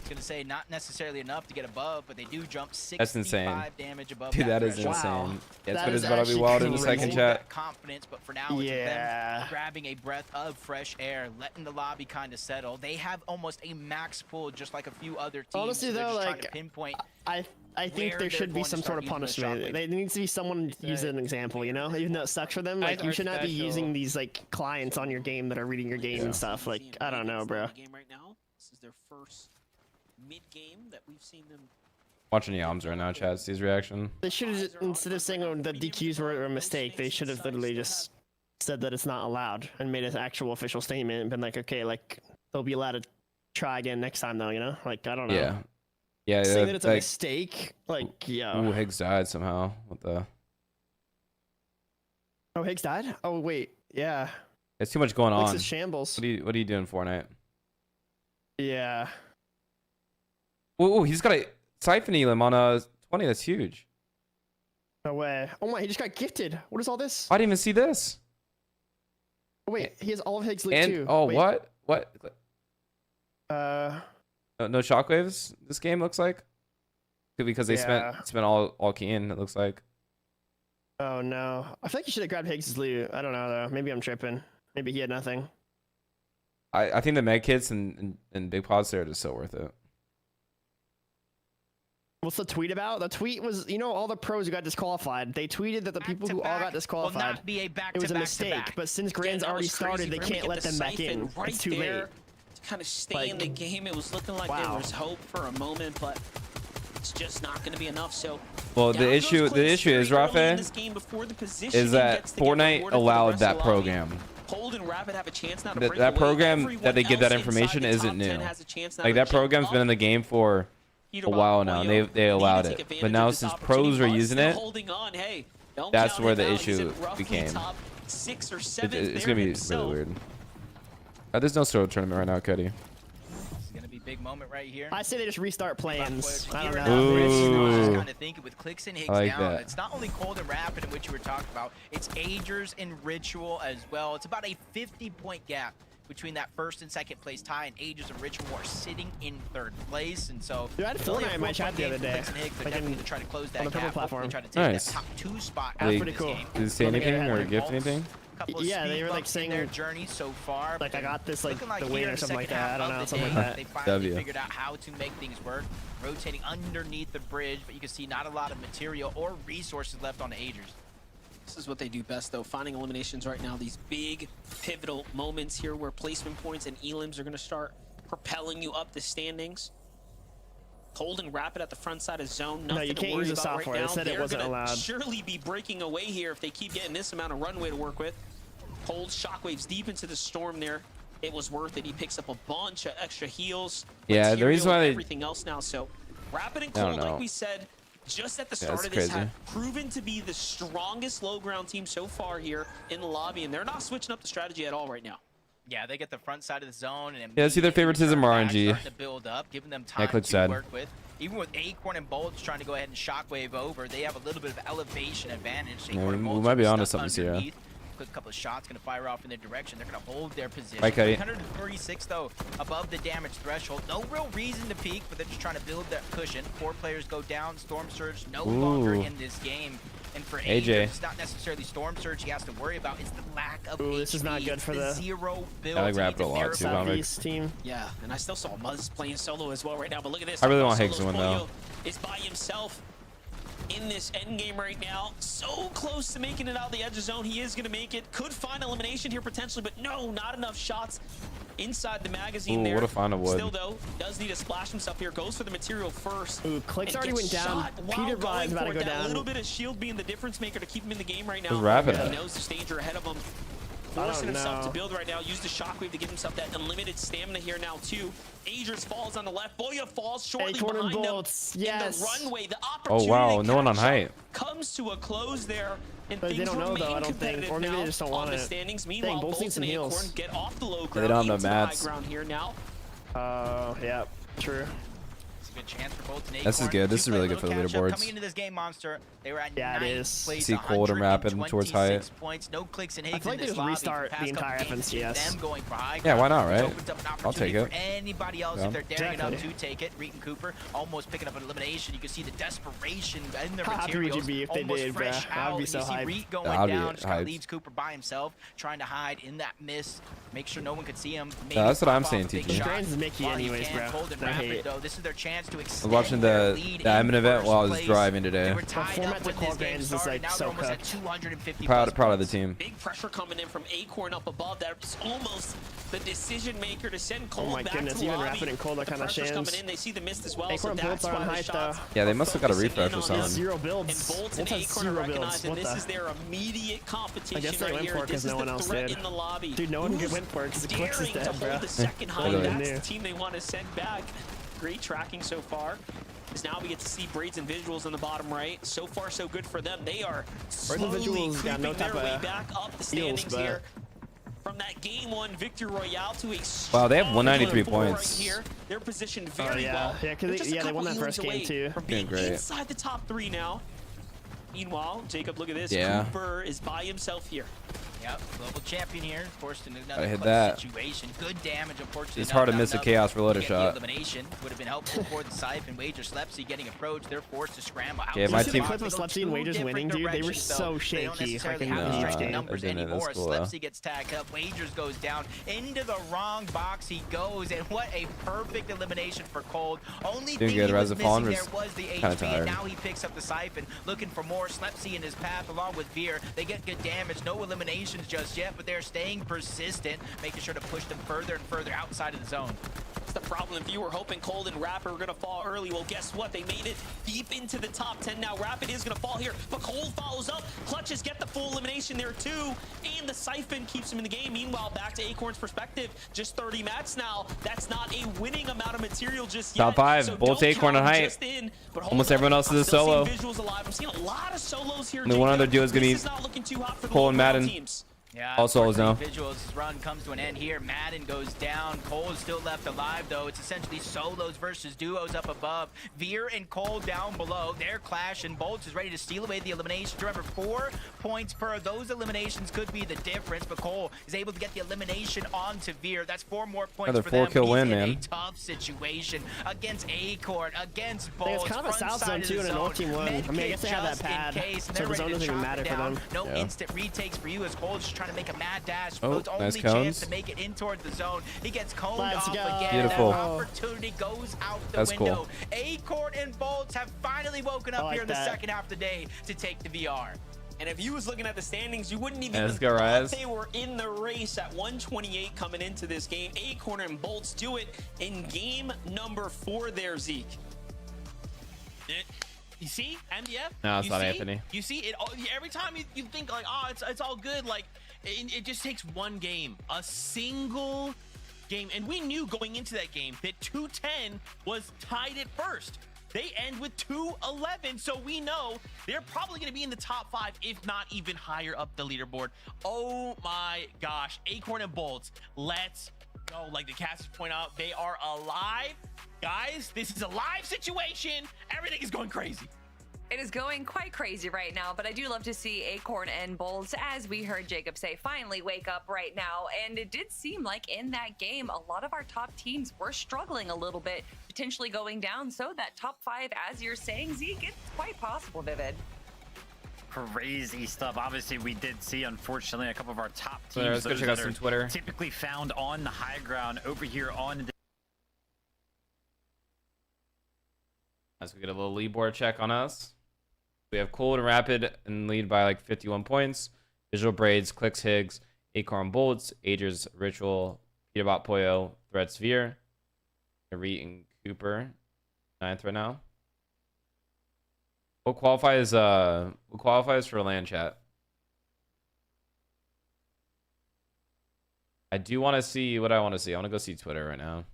gonna say not necessarily enough to get above, but they do jump 65 damage above. Dude, that is insane. Wow. Yeah, it's good about to be wild in the second chat. Confidence, but for now, it's them grabbing a breath of fresh air, letting the lobby kind of settle. They have almost a max pull, just like a few other teams. Honestly, though, like to pinpoint. I think there should be some sort of punishment. There needs to be someone use an example, you know? Even though it sucks for them, like you should not be using these like clients on your game that are reading your game and stuff. Like I don't know, bro. This is their first mid-game that we've seen them. Watching Yams right now, Chad. See his reaction. They should have, instead of saying the DQs were a mistake, they should have literally just said that it's not allowed and made an actual official statement and been like, okay, like they'll be allowed to try again next time though, you know? Like I don't know. Yeah. Saying that it's a mistake, like Ooh, Higgs died somehow. What the? Oh, Higgs died? Oh wait, yeah. There's too much going on. Higgs is shambles. What are you doing, Fortnite? Yeah. Oh, he's got a siphon elim on a 20. That's huge. No way. Oh my, he just got gifted. What is all this? I didn't even see this. Oh wait, he has all of Higgs loot too. Oh, wait. What? No shockwaves. This game looks like. Because they spent all key in. It looks like. Oh no, I feel like you should have grabbed Higgs' loot. I don't know though. Maybe I'm tripping. Maybe he had nothing. I think the med kits and big pods there are just so worth it. What's the tweet about? The tweet was, you know, all the pros who got disqualified. They tweeted that the people who all got disqualified, it was a mistake. But since Grand's already started, they can't let them back in. It's too late. To kind of stay in the game, it was looking like there was hope for a moment, but it's just not going to be enough. So, well, the issue is, Rafa, is that Fortnite allowed that program. Cold and Rapid have a chance now to that program that they give that information isn't new. Like that program's been in the game for a while now, and they allowed it. But now since pros are using it, that's where the issue became. It's gonna be really weird. There's no solo tournament right now, Cuddy. Big moment right here. I say they just restart plans. I don't know. Ooh. Just kind of thinking with clicks and Higgs like down. That. It's not only Cold and Rapid in which you were talking about. It's Agers and Ritual as well. It's about a 50-point gap between that first and second place tie, and Agers and Ritual are sitting in third place. And so, dude, I had Fortnite in my chat the other day. They're definitely to try to close that on the purple gap. platform. Try to take that top 2 spot. That's pretty cool. Did they say anything or gift anything? Yeah, they were like saying their journey so far. Like I got this, like the win or something like that. I don't know, something like that. They finally figured out how to make things work, rotating underneath the bridge, but you can see not a lot of material or resources left on the Agers. This is what they do best, though, finding eliminations right now. These big pivotal moments here where placement points and elims are going to start propelling you up the standings. Cold and Rapid at the front side of zone. Nothing no, you can't use the software. Right, they said it wasn't allowed. Surely be breaking away here if they keep getting this amount of runway to work with. Cold shockwaves deep into the storm there. It was worth it. He picks up a bunch of extra heals. Yeah, the reason why everything else now. So Rapid and Cold, like we said, just at the start of this, have proven to be the strongest low ground team so far here in the lobby, and they're not switching up the strategy at all right now. Yeah, they get the front side of the zone, and yeah, see their favoritism RNG. To build up, giving them time to work with. even with Acorn and Bolts trying to go ahead and shockwave over, they have a little bit of elevation advantage. Yeah, Acorn and we Bolts might be are onto stuck something here. underneath. Quick couple of shots going to fire off in their direction. They're going to hold their position. Right, Cuddy. 136 though, above the damage threshold. No real reason to peek, but they're just trying to build that cushion. 4 players go down. Storm Surge no longer in this game. And for AJ, it's not necessarily Storm Surge he has to worry about. It's the lack of HP. This is not good for the zero build. I like Rapid a lot too, Southeast team. Yeah, and I still saw Muzz playing solo as well right now, but look at this. I really want Higgs to win though. Is by himself in this end game right now, so close to making it out of the edge of zone. He is going to make it. Could find elimination here potentially, but no, not enough shots inside the magazine. There. What a find of wood. Still though, does need to splash himself here. Goes for the material first. Ooh, Clicks already went down. Peterbot is about to go down. A little bit of shield being the difference maker to keep him in the game right now. Rapid. He knows the danger ahead of him. Forcing himself to build right now. Use the shockwave to give himself that unlimited stamina here now too. Agers falls on the left. Boya falls shortly behind him. Bolts. Yes. In the runway. The opportunity. Oh wow, no one on height. Comes to a close there. And but they don't know though, I don't think. Or maybe they just don't want it. Standings. Meanwhile, Bolts and Acorn get off the low ground. Yeah, they don't have no high mats. ground here now. Yeah, true. Good chance for both Acorn. This is good. This is really good for the leaderboards. Coming into this game, Monster, they were at it is. place, See Cold and Rapid towards height. Points. No clicks and I feel like they just restart the entire FNCS. Them going for high. Yeah, why not, right? I'll take it. For anybody else, if they're daring enough to take it. Reed and Cooper almost picking up an elimination. You can see the desperation in their materials. How would you be if they did, bro? I would be so hyped. Reed going down, just kind of leaves Cooper by himself, trying to hide in that mist. Make sure no one could see him. Yeah, that's what I'm saying, TJ. The Drains is Mickey anyways, bro. I hate it. This is their chance to extend. I was watching the admin event while I was driving today. Format to call games is like so cooked. Proud of the team. Big pressure coming in from Acorn up above. That's almost the decision maker to send Cold back to the lobby. Even Rapid and Cold are kind of shams. Coming in. They see the mist as well. Acorn so Bolts are on height though. Yeah, they must have got a refresh or something. Zero builds. And Bolts and Acorn are recognizing this is their immediate competition. I guess they went for it because no one else did. In the lobby. Dude, no one went for it because the Clicks is dead, bro. The second high. That's the team they want to send back. Great tracking so far. Because now we get to see Braids and Visuals in the bottom right. So far, so good for them. They are slowly creeping their way back up the standings here. From that game 1 victory royale to a wow, they have 193 points. Right here. They're positioned very well. Yeah, because they won that first game too. From being inside the top 3 now. Meanwhile, Jacob, look at this. Yeah. Cooper is by himself here. Yep, global champion here, forced into another hit that situation. Good damage, unfortunately. It's hard to miss a chaos reloader shot. Elimination would have been helpful for the Siphon. Wager Slepsy getting approached. They're forced to scramble. Yeah, my team. The clip of Slepsy and Wagers winning, dude. They were so shaky. They don't necessarily have the numbers anymore. Slepsy gets tagged up. Wagers goes down into the wrong box. He goes, and what a perfect elimination for Cold. Only thing he was missing there was the HP. Now he picks up the Siphon, looking for more. Slepsy in his path along with Veer. They get good damage. No eliminations just yet, but they're staying persistent, making sure to push them further and further outside of the zone. That's the problem. If you were hoping Cold and Rapid were going to fall early, well, guess what? They made it deep into the top 10. Now Rapid is going to fall here, but Cold follows up. Clutches get the full elimination there too, and the Siphon keeps him in the game. Meanwhile, back to Acorn's perspective, just 30 mats now. That's not a winning amount of material just yet. Top 5, so Bolts, Acorn on height. Almost everyone else is a solo. I'm seeing a lot of solos here. And the one other duo is going to be Cole and Madden. Yeah, all solos now. Visuals' run comes to an end here. Madden goes down. Cole is still left alive, though. It's essentially solos versus duos up above. Veer and Cole down below. Their clash, and Bolts is ready to steal away the elimination. Remember, 4 points per. Those eliminations could be the difference, but Cole is able to get the elimination onto Veer. That's 4 more points another for them. 4-kill win, man. A tough situation against Acorn, against Bolts. It's kind of a south zone, too, and a north team 1. I mean, I guess they have that pad, so the zone doesn't even matter for them. No instant retakes for you, as Cole's just trying to make a mad dash. Oh, nice only chance cones. to make it in towards the zone. He gets coned off go. again. Beautiful. That opportunity goes out the That's window. cool. Acorn and Bolts have finally woken up here in the second half of the day to take the VR. And if you was looking at the standings, you wouldn't even think they were in the race at 128 coming into this game. Acorn and Bolts do it in game number 4 there, Zeke. You see, MDF? No, it's not Anthony. You see, it every time you think like, oh, it's all good, like, it just takes one game, a single game. And we knew going into that game that 210 was tied at first. They end with 211, so we know they're probably going to be in the top 5, if not even higher up the leaderboard. Oh my gosh, Acorn and Bolts, let's No, like the casters point out, they are alive. Guys, this is a live situation. Everything is going crazy. It is going quite crazy right now, but I do love to see Acorn and Bolts, as we heard Jacob say, finally wake up right now. And it did seem like in that game, a lot of our top teams were struggling a little bit, potentially going down. So that top 5, as you're saying, Zeke, it's quite possible, Vivid. Crazy stuff. Obviously, we did see, unfortunately, a couple of our top teams. So let's go check out some Twitter. Typically found on the high ground over here on the. As we get a little leaderboard check on us. We have Cold and Rapid in lead by like 51 points. Visual Braids, Clicks Higgs, Acorn Bolts, Agers, Ritual, Peterbot Pollo, Threat Sphere, Reed and Cooper, 9th right now. What qualifies for LAN chat? I do want to see what I want to see. I want to go see Twitter right now.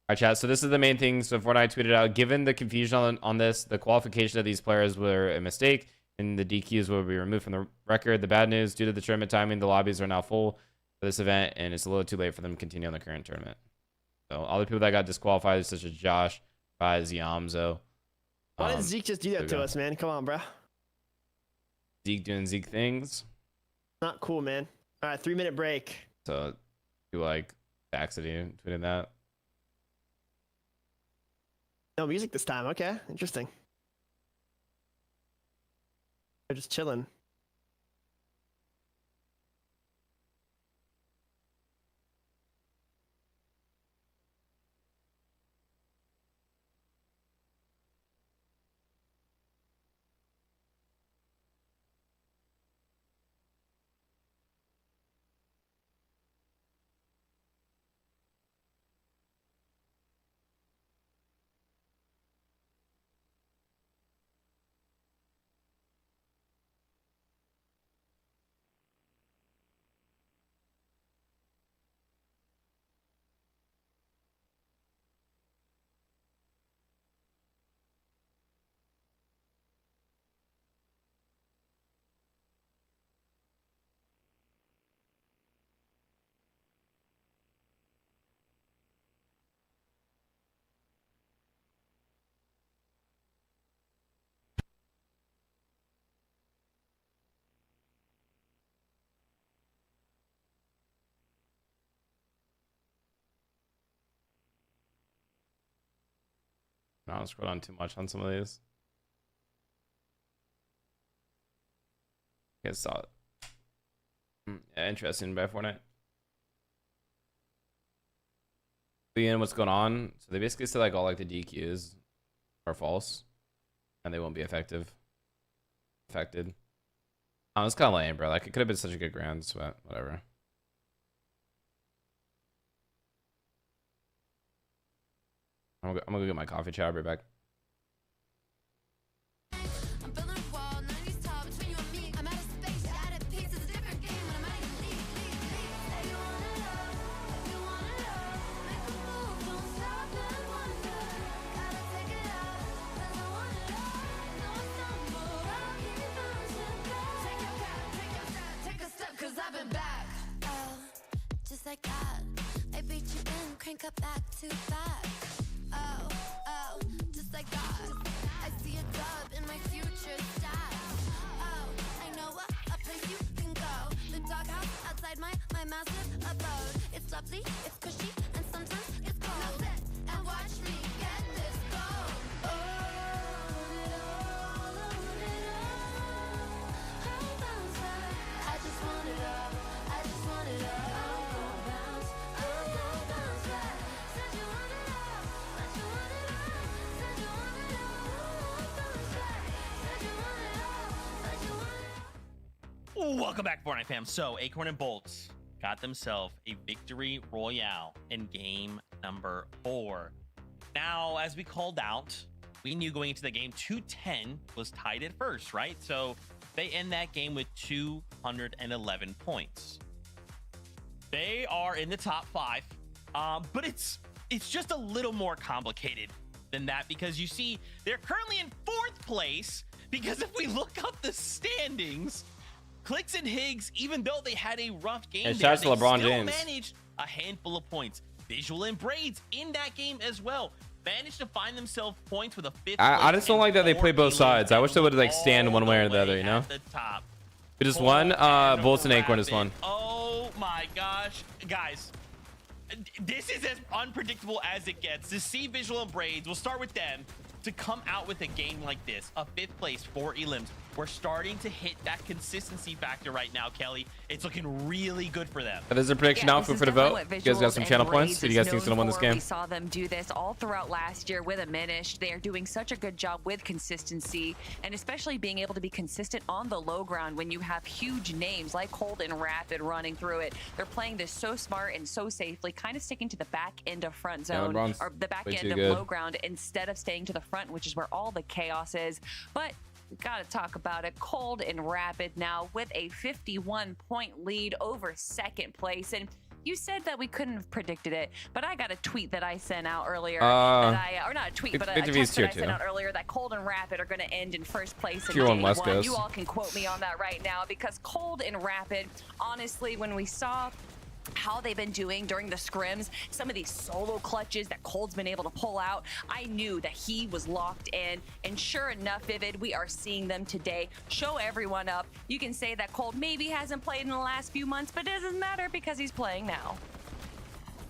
All right, chat. So this is the main thing. So Fortnite tweeted out, given the confusion on this, the qualification of these players were a mistake, and the DQs will be removed from the record. The bad news, due to the tournament timing, the lobbies are now full for this event, and it's a little too late for them to continue on the current tournament. So all the people that got disqualified, such as Josh, Rise, Yamzo. Why did Zeke just do that to us, man? Come on, bro. Zeke doing Zeke things. Not cool, man. All right, 3-minute break. So you like accident tweeting that? No music this time. Okay, interesting. They're just chilling. I don't scroll down too much on some of these. I saw it. Yeah, interesting by Fortnite. Ian, what's going on? So they basically said like all like the DQs are false, and they won't be affected. Oh, it's kind of lame, bro. Like it could have been such a good grand, but whatever. I'm gonna go get my coffee, chat. I'll be back. Like that, I beat you in, crank up back to back. Oh, just like that. I see a dub in my future stats. Oh, I know a place you can go. The doghouse outside my massive abode. It's lovely, it's cushy, and sometimes it's cold. Now sit and watch me get this gold. I just want it all. I just want it all. Welcome back, Fortnite fam. So Acorn and Bolts got themselves a victory royale in game number 4. Now, as we called out, we knew going into the game 210 was tied at first, right? So they end that game with 211 points. They are in the top 5, but it's just a little more complicated than that, because you see they're currently in 4th place, because if we look up the standings, Clicks and Higgs, even though they had a rough game, and there, shots to LeBron still James managed a handful of points. Visual and Braids in that game as well managed to find themselves points with a 5th. I just don't like that they play both sides. I wish they would like stand one way or the other, you know. We just won. Bolts and Acorn just won. Oh my gosh, guys, this is as unpredictable as it gets. To see Visual and Braids, we'll start with them, to come out with a game like this, a 5th place for Elims. We're starting to hit that consistency factor right now, Kelly. It's looking really good for them. That is a prediction outfit for the vote. You guys got some channel points. Who do you guys think is going to win this game? We saw them do this all throughout last year with Diminished. They are doing such a good job with consistency, and especially being able to be consistent on the low ground when you have huge names like Cold and Rapid running through it. They're playing this so smart and so safely, kind of sticking to the back end of front zone, or the back end of low ground, instead of staying to the front, which is where all the chaos is. But we gotta talk about it. Cold and Rapid now with a 51-point lead over 2nd place. And you said that we couldn't have predicted it, but I got a tweet that I sent out earlier or not a tweet, but a text that I sent out earlier, that Cold and Rapid are going to end in 1st place in game 1. You all can quote me on that right now, because Cold and Rapid, honestly, when we saw how they've been doing during the scrims, some of these solo clutches that Cold's been able to pull out, I knew that he was locked in. And sure enough, Vivid, we are seeing them today show everyone up. You can say that Cold maybe hasn't played in the last few months, but it doesn't matter because he's playing now.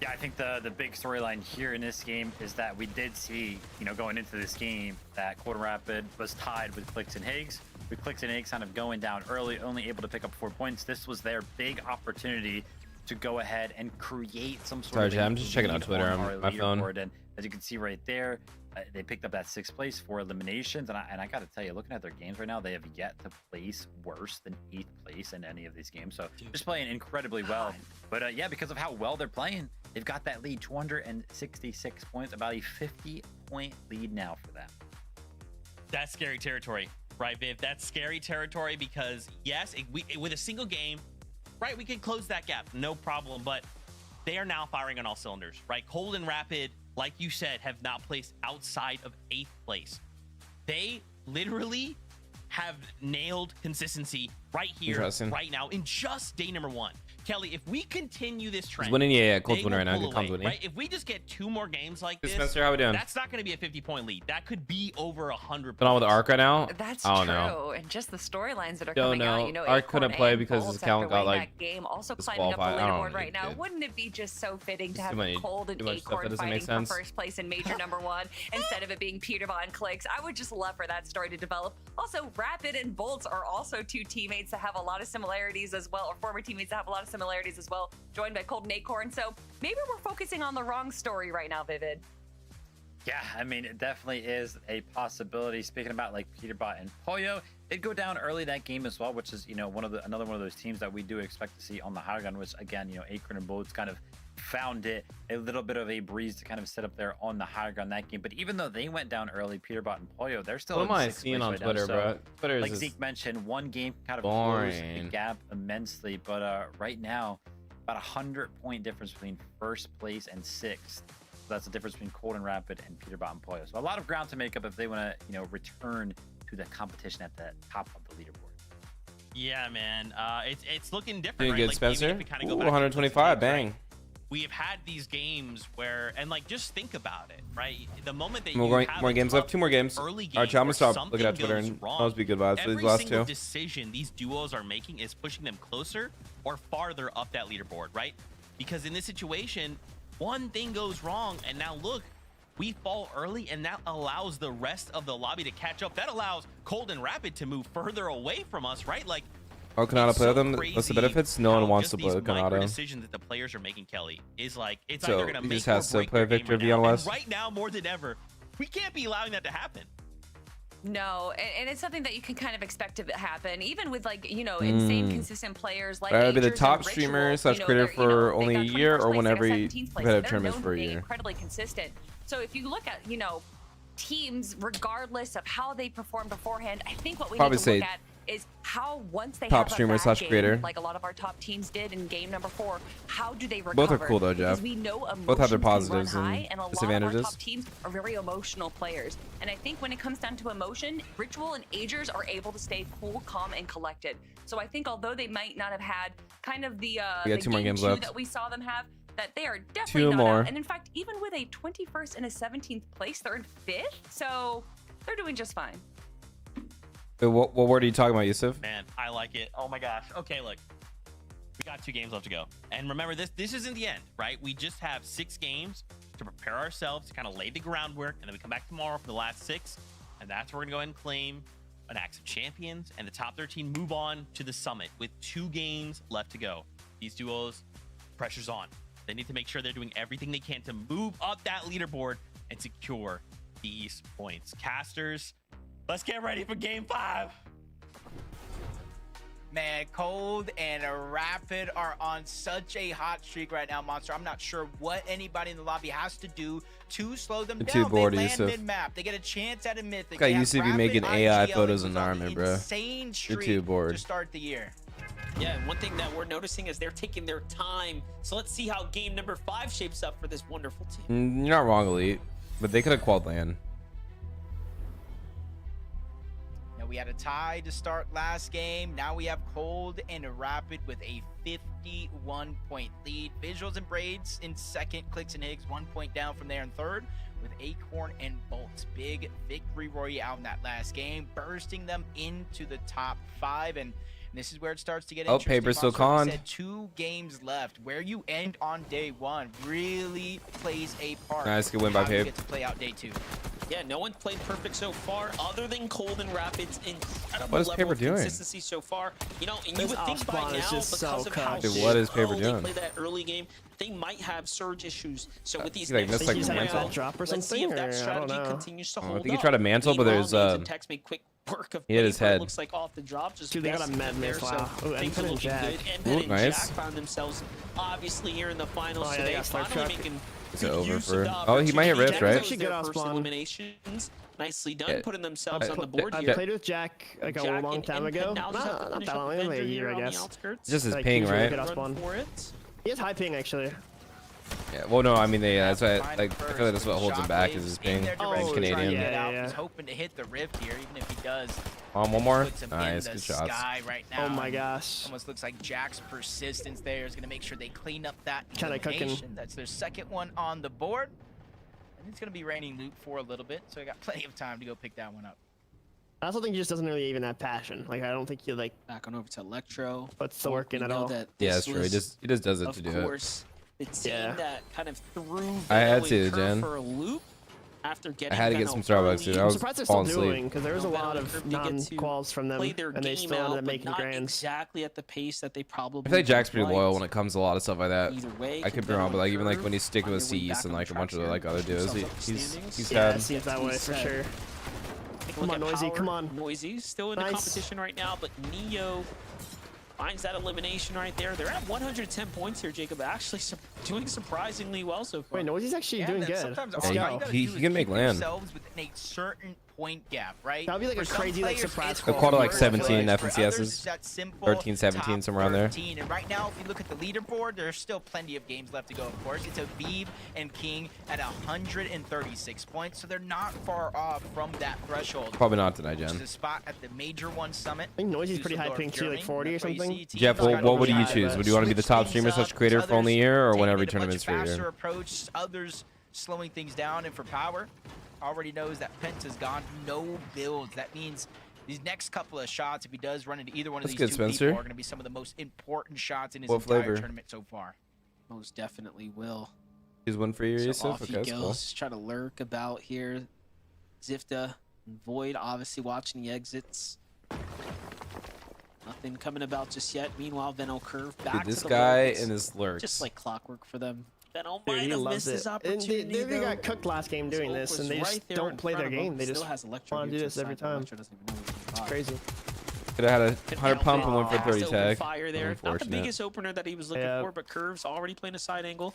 Yeah, I think the big storyline here in this game is that we did see, you know, going into this game, that Cold and Rapid was tied with Clicks and Higgs. With Clicks and Higgs kind of going down early, only able to pick up 4 points. This was their big opportunity to go ahead and create some sort of. I'm just checking out Twitter on my phone. And as you can see right there, they picked up that 6th place for eliminations. And I got to tell you, looking at their games right now, they have yet to place worse than 8th place in any of these games. So just playing incredibly well. But yeah, because of how well they're playing, they've got that lead, 266 points, about a 50-point lead now for them. That's scary territory, right, Viv? That's scary territory, because yes, with a single game, right, we can close that gap, no problem, but they are now firing on all cylinders, right? Cold and Rapid, like you said, have not placed outside of 8th place. They literally have nailed consistency right here, right now, in just day number 1. Kelly, if we continue this trend, he's winning. Yeah, Cold's winning right now. Good winning. Right? If we just get 2 more games like this, Spencer, how we doing? That's not going to be a 50-point lead. That could be over 100 But on with Arc right now. That's true. And just the storylines that are coming out. You know, Arc couldn't play because his account got like game, also climbing up the leaderboard right now. Wouldn't it be just so fitting to have Cold and Acorn fighting for 1st place in major number 1 instead of it being peterbot and Clicks? I would just love for that story to develop. Also, Rapid and Bolts are also 2 teammates that have a lot of similarities as well, or former teammates that have a lot of similarities as well, joined by Cold and Acorn. So maybe we're focusing on the wrong story right now, Vivid. Yeah, I mean, it definitely is a possibility. Speaking about like peterbot and Pollo, they'd go down early that game as well, which is, you know, another one of those teams that we do expect to see on the high ground, which again, you know, Acorn and Bolts kind of found it a little bit of a breeze to kind of sit up there on the high ground that game. But even though they went down early, peterbot and Pollo, they're still. What am I seeing on Twitter, bro? Twitter is like Zeke mentioned, 1 game kind of closed the gap immensely. But right now, about 100-point difference between 1st place and 6th. So that's the difference between Cold and Rapid and peterbot and Pollo. So a lot of ground to make up if they want to, you know, return to the competition at the top of the leaderboard. Yeah, man. It's looking different. Doing right? good, like, Spencer. Ooh, 125, bang. Right? We've had these games where, and like, just think about it, right? The moment that more games left, 2 more games. All right, I'm gonna stop looking at Twitter and always be good vibes for these last 2. Every decision these duos are making is pushing them closer or farther up that leaderboard, right? Because in this situation, one thing goes wrong, and now look, we fall early, and that allows the rest of the lobby to catch up. That allows Cold and Rapid to move further away from us, right? Like, oh, Canada play with them? What's the benefits? No one wants to play with Canada. The decision that the players are making, Kelly, is like, it's so either going to make just has to play Victor V on West. Right now, more than ever, we can't be allowing that to happen. No, and it's something that you can kind of expect to happen, even with, like, you know, insane consistent players like That would be the Agers top and streamer Ritual, / creator for only a year, or when every competitive tournament for a year. Incredibly consistent. So if you look at, you know, teams, regardless of how they perform beforehand, I think what we need to look at is how once they top have streamer a bad / creator, game, like a lot of our top teams did in game number 4, how do they recover? Both are cool though, Jeff. Because we know Both have their emotions can run positives high, and a lot disadvantages. of our top teams are very emotional players. And I think when it comes down to emotion, Ritual and Agers are able to stay cool, calm, and collected. So I think although they might not have had kind of the got 2 more games left that we saw them have, that they are definitely 2 not more. out. And in fact, even with a 21st and a 17th place, they're in 5th. So they're doing just fine. What word are you talking about, Yusuf? Man, I like it. Oh my gosh. Okay, look. We got 2 games left to go. And remember, this isn't the end, right? We just have 6 games to prepare ourselves, to kind of lay the groundwork, and then we come back tomorrow for the last 6, and that's where we're going to go ahead and claim an Axe of Champions, and the top 13 move on to the summit with 2 games left to go. These duos, pressure's on. They need to make sure they're doing everything they can to move up that leaderboard and secure these points. Casters, let's get ready for game 5. Man, Cold and Rapid are on such a hot streak right now, Monster. I'm not sure what anybody in the lobby has to do to slow them down. They land mid-map. They get a chance at a mythic. Guy used to be making AI photos in Armin, bro. Insane streak You're too bored. to start the year. Yeah, and one thing that we're noticing is they're taking their time. So let's see how game number 5 shapes up for this wonderful team. You're not wrong, Elite, but they could have qualled land. We had a tie to start last game. Now we have Cold and Rapid with a 51-point lead. Visuals and Braids in second. Clicks and Higgs 1 point down from there in third, with Acorn and Bolts. Big victory royale in that last game, bursting them into the top 5. And this is where it starts to get interesting. Paper's still conned. 2 games left. Where you end on day 1 really plays a part. Nice, good win by Paper. Get to play out day 2. Yeah, no one's played perfect so far, other than Cold and Rapid's incredible what is level Paper of doing? consistency so far. You know, and you would think by now, because of how Dude, what is Paper they doing? play that early game, they might have surge issues. So with these like, next like round, drop or let's see if that strategy I continues to hold I up. think he tried to mantle, but there's Text made quick work of he hit his Paper. head. Looks like off the drop, just dude, they got a med miss. Wow. So things are looking good. Ooh, and nice. Jack found themselves obviously here in the finals today. Finally making is it over for? Oh, he might hit Rift, right? Eliminations. Nicely done, putting themselves on the board I here. played with Jack like a long time ago. Not that long, like a year, I guess. Just his ping, right? He has high ping, actually. Yeah, well, no, I mean, that's why, like, I feel like that's what holds him back is his ping. He's Canadian. Yeah. He's hoping to hit the rift here, even if he does. One more. Nice, good shots. Right now. Oh my gosh. Almost looks like Jack's persistence there is going to make sure they clean up that Kinda cooking. That's their second one on the board. And it's going to be raining loot for a little bit, so I got plenty of time to go pick that one up. I also think he just doesn't really even have passion. Like, I don't think he, like, back on over to Electro. puts the work in at all. Yeah, that's true. He just does it to do it. The team that kind of threw I had to, Veno Jen. for a loop after getting I had to get Veno some Starbucks, dude. I I'm was surprised they're falling still asleep. doing, because there was a lot of non-quals from them, and they still ended up making not grands. exactly at the pace that they probably I feel like Jack's pretty loyal when it comes to a lot of stuff like that. Either way, I could be wrong, but like even like when he's sticking with Cease and like a bunch of like other duos, he's Yeah, had. it seems that way for sure. Come on, Noisy, come on. Noisy's still in the competition right now, but Neo finds that elimination right there. They're at 110 points here, Jacob. Actually doing surprisingly well so far. Wait, Noisy's actually doing good. He can make land. Within a certain point gap, right? That would be like a crazy like surprise. A quarter like 17 FNCSs, 13, 17, somewhere around there. And right now, if you look at the leaderboard, there's still plenty of games left to go, of course. It's Aviv and King at 136 points, so they're not far off from that threshold. Probably not tonight, Jen. The spot at the Major One Summit. I think Noisy's pretty high ping too, like 40 or something. Jeff, what would you choose? Would you want to be the top streamer / creator for only a year, or win every tournament's for a year? Approach, others slowing things down, and for power, already knows that Penta's gone. No builds. That means these next couple of shots, if he does run into either one of these two people, are going to be some of the most important shots in his entire tournament so far. Most definitely will. He's one for you, Yusuf? Off he goes, try to lurk about here. Zifta and Void obviously watching the exits. Nothing coming about just yet. Meanwhile, Veno curve back this to the guy lurks. and his lurks. Just like clockwork for them. Veno Dude, might he have loves missed it. his And opportunity. they got cooked last game doing this, and they just don't play their game. They just want to do this every time. It's crazy. Could have had a 100 pump and went for a 30 tag. Fire there. Not the biggest opener that he was looking for, but Curve's already playing a side angle.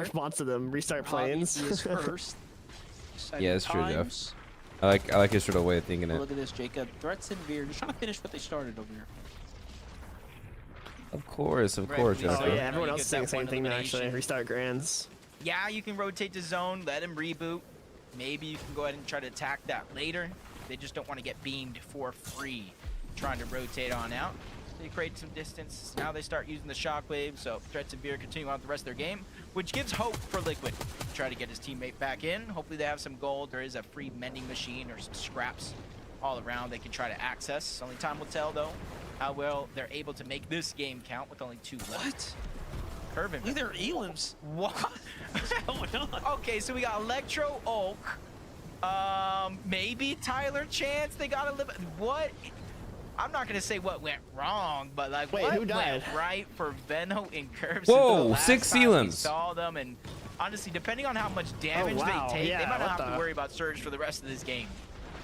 response to them. Restart planes. Is first. Yeah, it's true, Jeff. I like his sort of way of thinking it. Look at this, Jacob. Threats and Veer. Just trying to finish what they started over here. Of course, Jeff. Oh yeah, everyone else is saying the same thing actually. Restart Grands. Yeah, you can rotate the zone, let him reboot. Maybe you can go ahead and try to attack that later. They just don't want to get beamed for free trying to rotate on out. They create some distance. Now they start using the shockwave, so Threats and Veer continue on the rest of their game, which gives hope for Liquid to try to get his teammate back in. Hopefully they have some gold. There is a free mending machine or some scraps all around they can try to access. Only time will tell, though, how well they're able to make this game count with only 2 left. What? Curvin. Look at their elims. What? What's going on? Okay, so we got Electro Ulk. Maybe Tyler Chance. They got to live. What? I'm not gonna say what went wrong, but like wait, what who died? went right for Veno and Curves. Whoa, 6 elims. Saw them, and honestly, depending on how much damage they take, they might not have to worry about Surge for the rest of this game.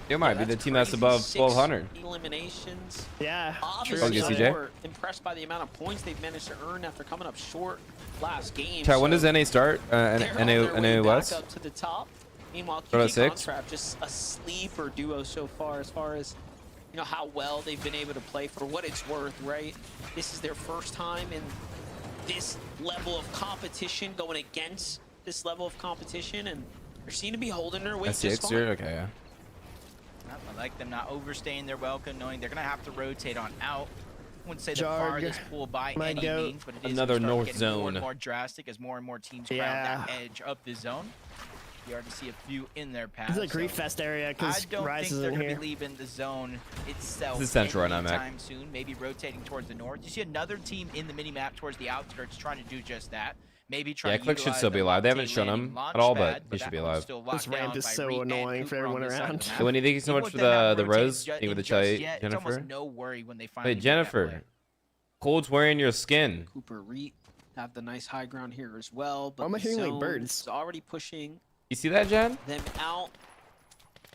It might be the team that's above 1,200. Eliminations. Yeah. Obviously, CJ? we're impressed by the amount of points they've managed to earn after coming up short last game. Chad, when does NA start? NA West? Back up to the top. Meanwhile, Start at QG 6? Contract just a sleeper duo so far, as you know how well they've been able to play for what it's worth, right? This is their first time in this level of competition, going against this level of competition, and they seem to be holding their weight just fine. Okay, yeah. I like them not overstaying their welcome, knowing they're gonna have to rotate on out. I wouldn't say the Jarg, farthest pull by any means, but it is another gonna start north getting zone. more and more drastic as more and more teams crowd that edge of the zone. You already see a few in their path. This is a Grief Fest area because Rise is in here. I don't think they're going to be leaving the zone itself this is central right now, anytime soon. Maybe rotating towards the north. You see another team in the mini-map towards the outskirts trying to do just that. Maybe trying to Click should still be alive. They haven't shown him at all, but he should be alive. This ramp is so annoying for everyone around. When you thank you so much for the rose, thank you for the chai, Jennifer. It's almost no worry when they finally Wait, Jennifer, Cold's wearing your skin. Cooper Reet have the nice high ground here as well, but why am I hearing like birds? Is already pushing. You see that, Jen? Them out.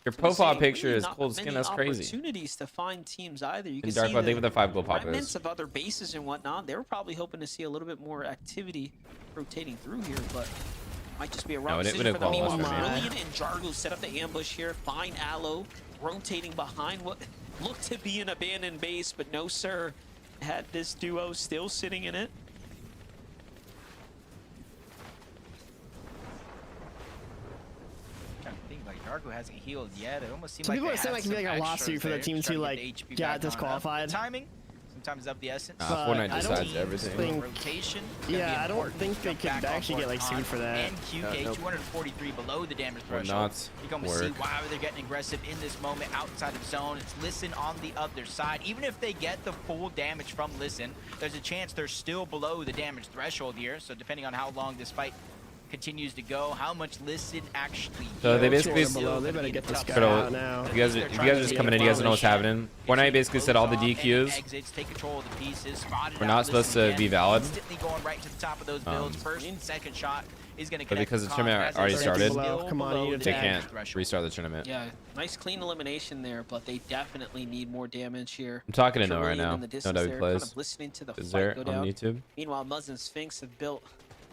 Your profile picture is Cold skin. That's crazy. Opportunities to find teams either. You can and Dark, see I think with the 5 gold pop remnants of other bases and whatnot. They were probably hoping to see a little bit more activity rotating through here, but might just be a wrong decision for them. Meanwhile, Brilliant and Jargo set up the ambush here. Find Aloe rotating behind what looked to be an abandoned base, but no, sir. Had this duo still sitting in it. Jargo hasn't healed yet. It almost seems so like people are saying like maybe like a lawsuit for the teams who like got disqualified. Timing sometimes is of the essence. Fortnite decides everything. Rotation. Yeah, I don't think they could actually get like sued for that. And QK 243 below the damage threshold. You can see why they're getting aggressive in this moment outside of zone. It's Listen on the other side. Even if they get the full damage from Listen, there's a chance they're still below the damage threshold here. So depending on how long this fight continues to go, how much Listen actually. So they basically they better get this guy out now. If you guys are just coming in, you guys know what's happening. Fortnite basically said all the DQs were not supposed to be valid. Going right to the top of those builds. First and second shot is going to but because the tournament already started, they can't restart the tournament. Yeah, nice clean elimination there, but they definitely need more damage here. I'm talking to Noah right now. No W plays. Kind of listening to the is fight there go down. on YouTube? Meanwhile, Muzz and Sphinx have built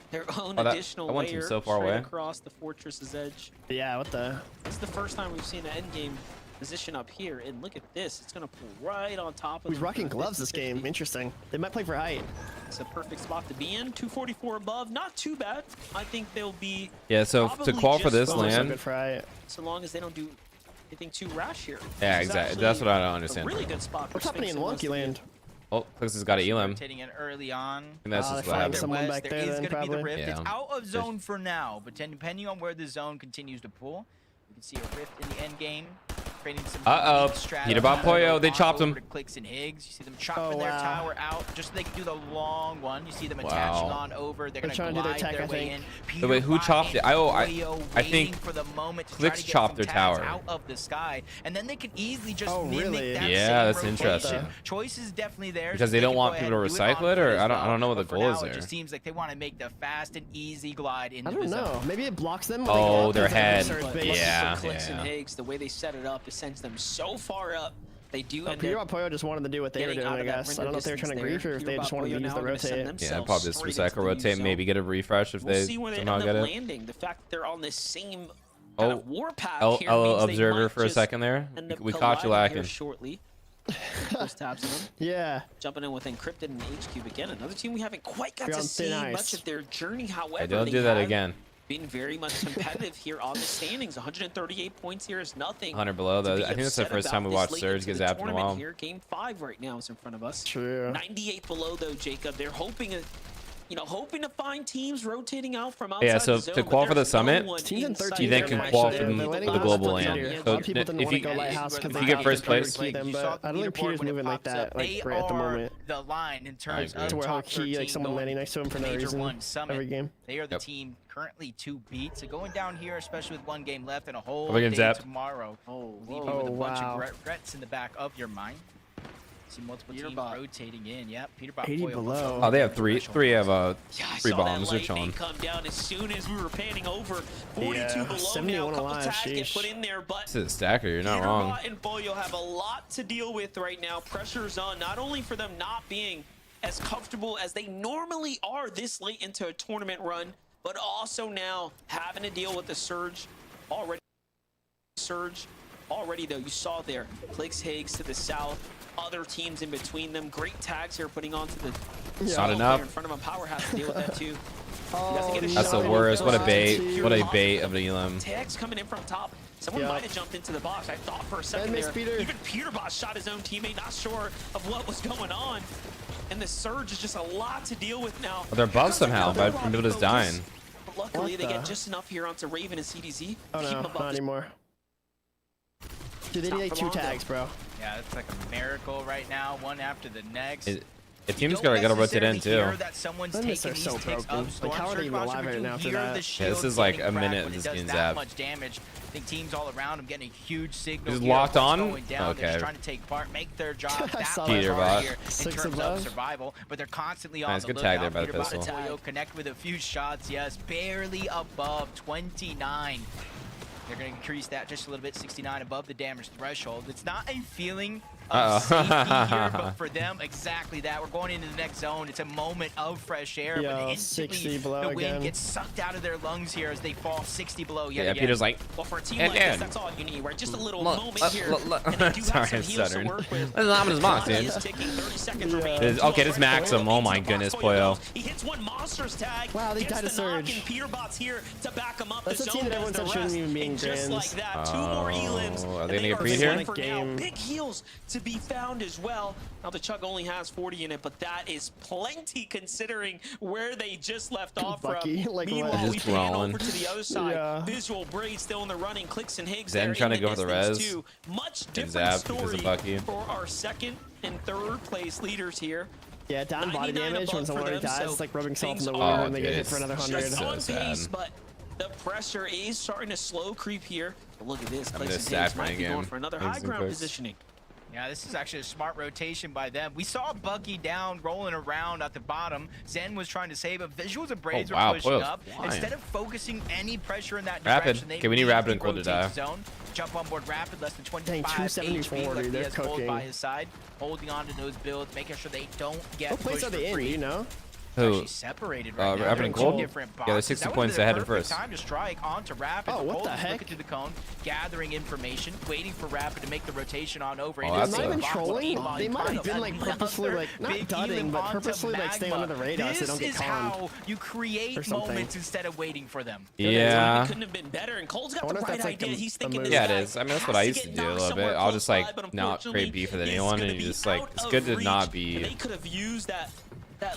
their own additional layer so far away across the fortress's edge. Yeah, what the? It's the first time we've seen an end game position up here, and look at this. It's gonna pull right on top of. He's rocking gloves this game. Interesting. They might play for height. It's a perfect spot to be in. 244 above, not too bad. I think they'll be. Yeah. So to qual for this land, so long as they don't do anything too rash here. Yeah, exactly. That's what I don't understand. A really good spot. What's happening in Wonky Land? Oh, Clix has got an elim. Rotating in early on. And that's just what happened. Someone back there, then, gonna be the rift. Yeah. It's out of zone for now, but depending on where the zone continues to pull, you can see a rift in the end game. Peterbot Pollo, they chopped him. Clicks and Higgs. You see them chopping their tower out just so they can do the long one. You see them attaching on over. They're going to glide their way in. So wait, who chopped it? I think for the moment Clicks chopped their tower out of the sky, and then they can easily just mimic that yeah, that's rotation. interesting. Choice is definitely there because they don't want people to recycle it, or I don't know what the goal is there. It just seems like they want to make the fast and easy glide into the zone. I don't know. Maybe it blocks them. Oh, their head. Yeah. Clicks and Higgs, the way they set it up, it sends them so far up. They do. Peterbot Pollo just wanted to do what they were doing, I guess. I don't know if they were trying to grief or if they just wanted to use the rotate. Yeah, probably just recycle, rotate, maybe get a refresh if they see where they somehow get it. Landing. The fact that they're on this same kind of warpath here. Observer for a second there. We caught you lacking. Shortly. First tabs in them. Yeah. Jumping in with Encrypted and HQ again. Another team we haven't quite got to see much of their journey. However, don't do that again. Been very much competitive here on the standings. 138 points here is nothing. 100 below though. I think that's the first time we watched Surge get zapped in a while. Here, game 5 right now is in front of us. True. 98 below though, Jacob. They're hoping, hoping to find teams rotating out from outside. Yeah, so the zone, to qualify for the summit, teams in 13 you then can qualify for the global land. So if you get first place, I don't think Peter's moving like that, like right at the moment. The line in terms of to where top key, 13 like someone landing next to him for no reason every game. They are the team currently to beat. So going down here, especially with one game left and a whole We're day zapped. tomorrow, leave you with a bunch of regrets in the back of your mind. See multiple teams rotating in. Yep, peterbot 80 below. Oh, they have three have three bombs. They're chilling. Come down as soon as we were panning over. 42 below 71 now. alive. Tags get put in there, but This is a stacker. You're not wrong. Peterbot and Boyo have a lot to deal with right now. Pressure's on, not only for them not being as comfortable as they normally are this late into a tournament run, but also now having to deal with the surge already. Though, you saw there, Clicks Higgs to the south, other teams in between them. Great tags here putting onto the not enough. in front of him. Power has to deal with that too. That's the worst. What a bait. What a bait of an Elam. Tags coming in from top. Someone might have jumped into the box. I thought for a second there. Even Peterbot shot his own teammate, not sure of what was going on. And the surge is just a lot to deal with now. They're above somehow, but Middle is dying. But luckily, they get just enough here onto Raven and CDZ. Oh no, not anymore. Dude, they need like 2 tags, bro. Yeah, it's like a miracle right now, one after the next. The team's gotta rotate in too. These are so broken. Like, how are they even alive right now after that? Yeah, this is like a minute of this getting zapped. Much damage. I think teams all around him getting a huge signal. He's locked on? Okay. They're trying to take part, make their job that Peterbot. here in terms of survival, but they're constantly on the good lookout. tag there by the pistol. Connect with a few shots, yes, barely above 29. They're going to increase that just a little bit, 69 above the damage threshold. It's not a feeling of safety here, but for them, exactly that. We're going into the next zone. It's a moment of fresh air, but instantly the wind gets sucked out of their lungs here as they fall 60 below yet again. Peter's like, well, for a team like this, that's all you need, right? Just a little moment here. And they do have some heals to work with. That's his box, dude. Ticking, 30 seconds remaining. Okay, this Maxim. Oh my goodness, Poyo. He hits one monster's tag. Wow, they died to surge. Peterbot's here to back him up. That's a team that everyone said shouldn't even be in just like that, 2 more Elans. Are they gonna get pre here? Big heals to be found as well. Now the Chug only has 40 in it, but that is plenty considering where they just left off from. Meanwhile, we pan over to the other side. Visual Braid still in the running. Clicks and Higgs Zen trying to go for the res. Too. Much different story Bucky. for our 2nd and 3rd place leaders here. Yeah, down body damage when someone already dies, it's like rubbing salt in the wound when they get hit for another 100. So on pace, but the pressure is starting to slow creep here. But look at this. Clicks and Higgs might be going for another high ground positioning. Yeah, this is actually a smart rotation by them. We saw Buggy down, rolling around at the bottom. Zen was trying to save him. Visuals and Braids were pushing up. Instead of focusing any pressure in that direction, they we need Rapid and Cold to die. Zone. Jump on board Rapid, less than 25 274, HP, dude, they're cooking. by his side, holding on to those builds, making sure they don't get what place are they in, you know? Who? Separated right now. Rapid and Cold? Yeah, they're 60 points ahead at first. Time to strike onto Rapid. Oh, what the heck? Looking through the cone, gathering information, waiting for Rapid to make the rotation on over. Oh, they're not even trolling. They might have been like purposely like not dudding, but purposely like staying under the radar so they don't get conned. This is how you create moments instead of waiting for them. Yeah. Couldn't have been better. And Cole's got the right idea. He's thinking this yeah, it is. I mean, that's what I used to do a little bit. I'll just like not create beef with anyone, and you just like it's good to not be. They could have used that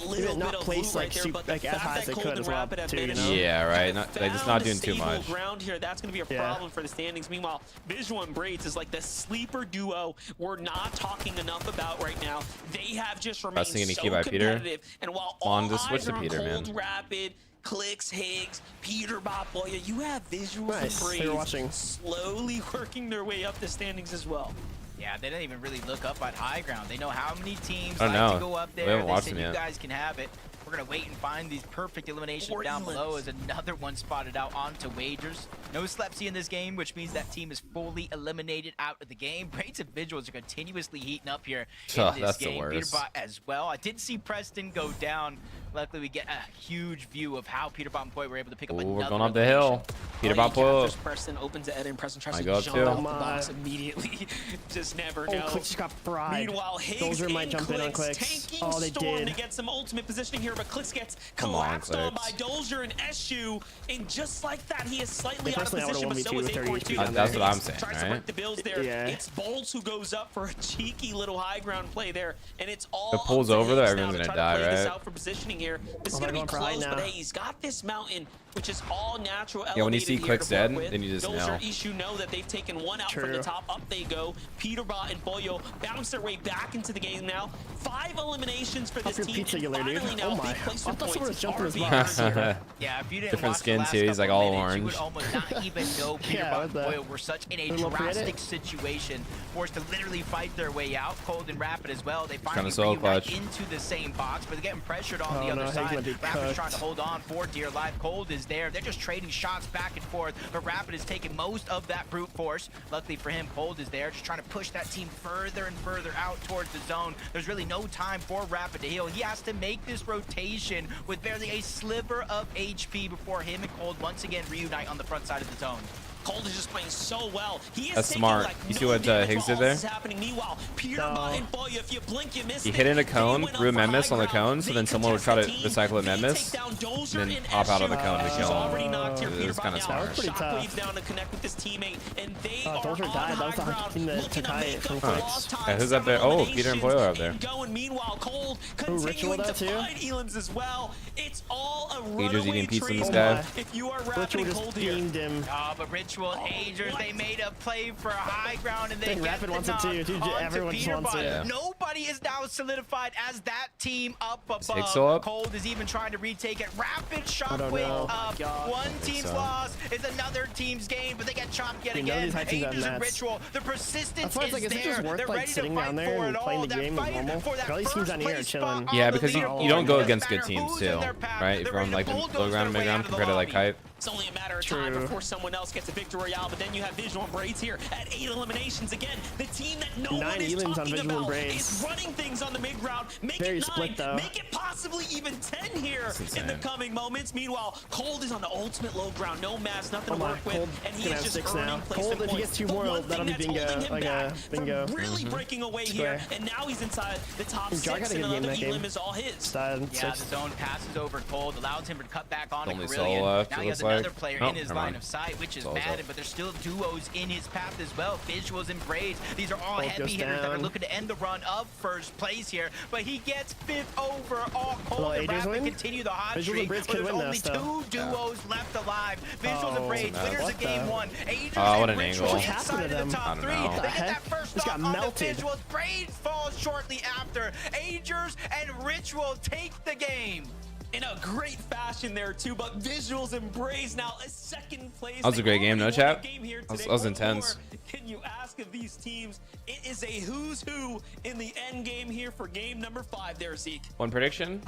little not bit of place right there, but like as high as they could as well too, you know? Yeah, right. They're just not doing too much. Ground here, that's going to be a problem for the standings. Meanwhile, Visual and Braids is like the sleeper duo we're not talking enough about right now. They have just remained so competitive. And while all eyes are on Cold, Rapid, Clicks, Higgs, Peterbot, Boya, you have Visuals and Braids slowly working their way up the standings as well. Yeah, they didn't even really look up at high ground. They know how many teams like to go up there. They said you guys can have it. We're going to wait and find these perfect eliminations down below as another one spotted out onto Wagers. No Slepsy in this game, which means that team is fully eliminated out of the game. Braids and Visuals are continuously heating up here in this game. The worst. Peterbot as well. I did see Preston go down Luckily, we get a huge view of how peterbot and Boy were able to pick up another. We're going up the hill. Peterbot pull up. Preston opens it and Preston tries I to go up jump too. out the box immediately. Just never know. Click just got fried. Meanwhile, Higgs might jump in on Clicks Clicks. tanking They Storm did. to get some ultimate positioning here, but Clicks gets Come on, collapsed on by Clicks. Dozier and SU, and just like that, he is slightly out of personally, I position, but would've so is 1v2 with Acorn 30 too. That's what I'm saying, Tries to right? break the bills there. Yeah. It's Bolts who goes up for a cheeky little high ground play there, and it's all If it pulls up to over there, Higgs now everyone's to gonna try to die, play this right? out for positioning here. This is they're gonna be going for high close, but now. hey, he's got this mountain, which is all natural. Yeah, when you elevated see here Clicks to work dead, with. then you just Dozier, know. Ishu know that they've taken one out from the True. top. Up they go. Peterbot and Boyo bounce their way back into the game now. 5 eliminations for this your team. pizza, And you later, finally dude. now, Oh my. big placement I thought someone was points jumping his are being box. earned here. Yeah, if you didn't Different watch skin the last too, he's, like, couple all minutes, you would orange. almost not even know Yeah, Peterbot what the- and Boyle were such in a Little drastic Reddit? situation, forced to literally fight their way out. Cold and Rapid as well. They finally solo reunite clutch. into the same box, but they're getting pressured on the Oh, no, other Higgs side. might be Rapid's cooked. trying to hold on for dear life. Cold is there. They're just trading shots back and forth, but Rapid is taking most of that brute force. Luckily for him, Cold is there, just trying to push that team further and further out towards the zone. There's really no time for Rapid to heal. He has to make this rotation with barely a sliver of HP before him and Cold once again reunite on the front side of the zone. Cold is just playing so well. He is That's taking, smart. like, You see no what, damage Higgs while did there? all this is happening. Meanwhile, Peterbot and Boya, if you blink, you miss He it. hit in a They cone, went up threw a for high Memis on the ground. cone, so They then someone would try to contest the recycle a team. They Memis, take down Dozier and then and pop out of the Escher. cone to She's kill him. already knocked here. It was Peterbot kinda now. smart. That was pretty Shockwave's tough. down to connect with this teammate, and they are Dozier on died. That was high the ground, team that looking to took make it up from for Clicks. lost time. Yeah, who's up there? Oh, Peter and Boyle are up there. And going. Meanwhile, Cold Ritual continuing to that too? find Elims as well. It's all a Agers runaway eating pizza in the train. sky. If you are Rapid Ritual and just Cold here. beamed him. But Ritual Agers, they made a play for high ground and they think get Rapid the wants it knock too. Dude, onto everyone just wants Peterbot. it. Yeah. Nobody is now solidified as that team up Higgs still above. up? Cold is even trying to retake it. Rapid don't know. Shockwave Oh up. my God. One team's so. loss is another team's gain, but they get chopped yet You know again. these high teams have Agers and mats. Ritual, the persistence That's why it's is like, is it there. just worth They're like ready to sitting fight down there for and it playing all. the That game as fight normal? for that At least teams first on here are place chilling. spot Yeah, on the because you leaderboard. don't go Doesn't against good matter teams who's too, in their path. right? If They're you're on ready like to the bulldoze low ground their and mid way ground out of the compared to like lobby. height. It's only a matter of time True. before someone else gets a victory royale, but then you have Visual and Braids here at 8 eliminations. Again, the team that no 9 one is elims on talking Visual and about Braids. is running things on the mid ground. Make Very it 9, split, though. make it possibly even 10 here in the insane. coming moments. Meanwhile, Cold is on the ultimate low ground. No mass, nothing Oh to my, work with, Cold and he gonna is have just 6 earning now. placement Cold, if he points. gets 2 The more, one that'll thing be that's bingo. holding him Like back a bingo. from really breaking away Square. here, and now he's inside the top Jar 6, got a and good game another that game. elim is all his. Side Yeah, 6. the zone passes over Cold, allows him to cut back on Only to solo Carillion. left, Now it he has looks like. another player Oh, in his never line mind. of sight, which is Solo's Madden, up. but there's still duos in his path as well. Visuals and Braids. These are all Both heavy goes hitters that are down. looking to end the run of first place here. But he gets 5th overall. Cold Will and Agers Rapid win? continue the hot Visuals and streak. Braids But could there's win only this, though. 2 duos left alive. Visuals and Oh, Braids, man. winners What of game the- 1. Agers Oh, what and an Ritual angle. What happened inside to of the them? top I don't 3. know. They What the get that heck? first Just stock got on melted. the Visuals. Braids falls shortly after. Agers and Ritual take the game. In a great fashion there too, but Visuals and Braids now a second place. That was a They great game, no already won chat? a game here That was- today. that was What intense. more can you ask of these teams? It is a who's who in the end game here for game number 5 there, Zeke. One prediction.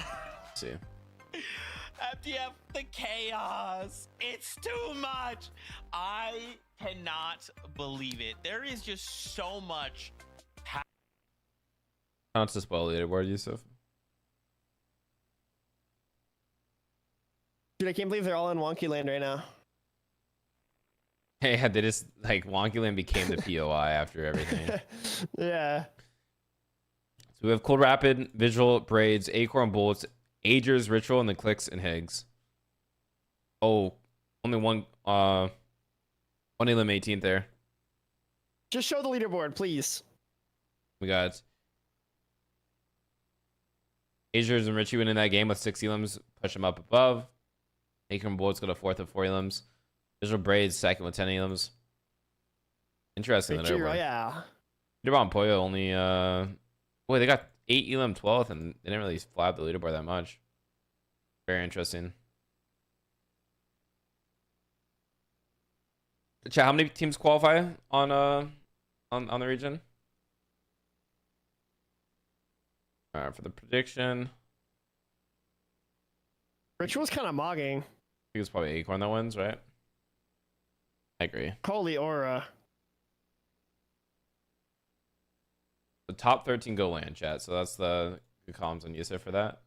Let's see. FDF, the chaos. It's too much. I cannot believe it. There is just so much. Not to spoil the leaderboard, Yusuf. Dude, I can't believe they're all in Wonky Land right now. Hey, they just like Wonkyland became the POI after everything. Yeah. So we have Cold Rapid, Visual, Braids, Acorn, Bullets, Agers, Ritual, and the Clicks and Higgs. Oh, only one elim 18th there. Just show the leaderboard, please. We got Agers and Richie winning that game with 6 elims, push them up above. Acorn Bullets got a 4th of 4 elims. Visual Braids second with 10 elims. Interesting. Victory Royale. Peterbot and Poyo only boy, they got 8 elim 12th and they didn't really fly up the leaderboard that much. Very interesting. Chat, how many teams qualify on the region? All right, for the prediction, Ritual's kind of mogging. I think it's probably Acorn that wins, right? I agree. Holy aura. The top 13 go land, chat. So that's the columns on Yusuf for that.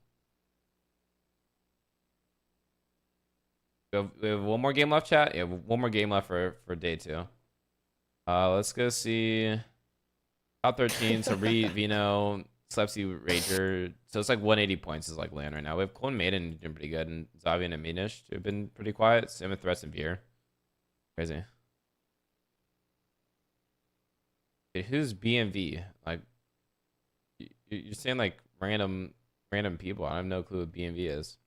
We have one more game left, chat. Yeah, one more game left for day 2. Let's go see top 13. So Veno, Slepsy, Rager. So it's like 180 points is like land right now. We have Clone Maiden doing pretty good, and Zavi and Aminish have been pretty quiet. Same with Threats and Veer. Crazy. Wait, who's BMV? Like, you're saying like random people. I have no clue what BMV is.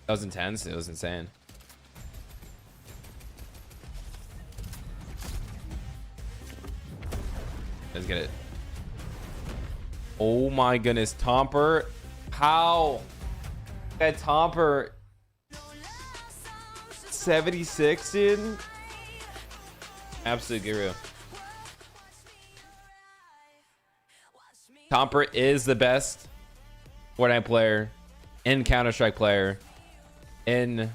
That was intense. It was insane. Let's get it. Oh my goodness, Tomper. How? That Tomper 76 in? Absolute guru. Tomper is the best Fortnite player and Counter-Strike player in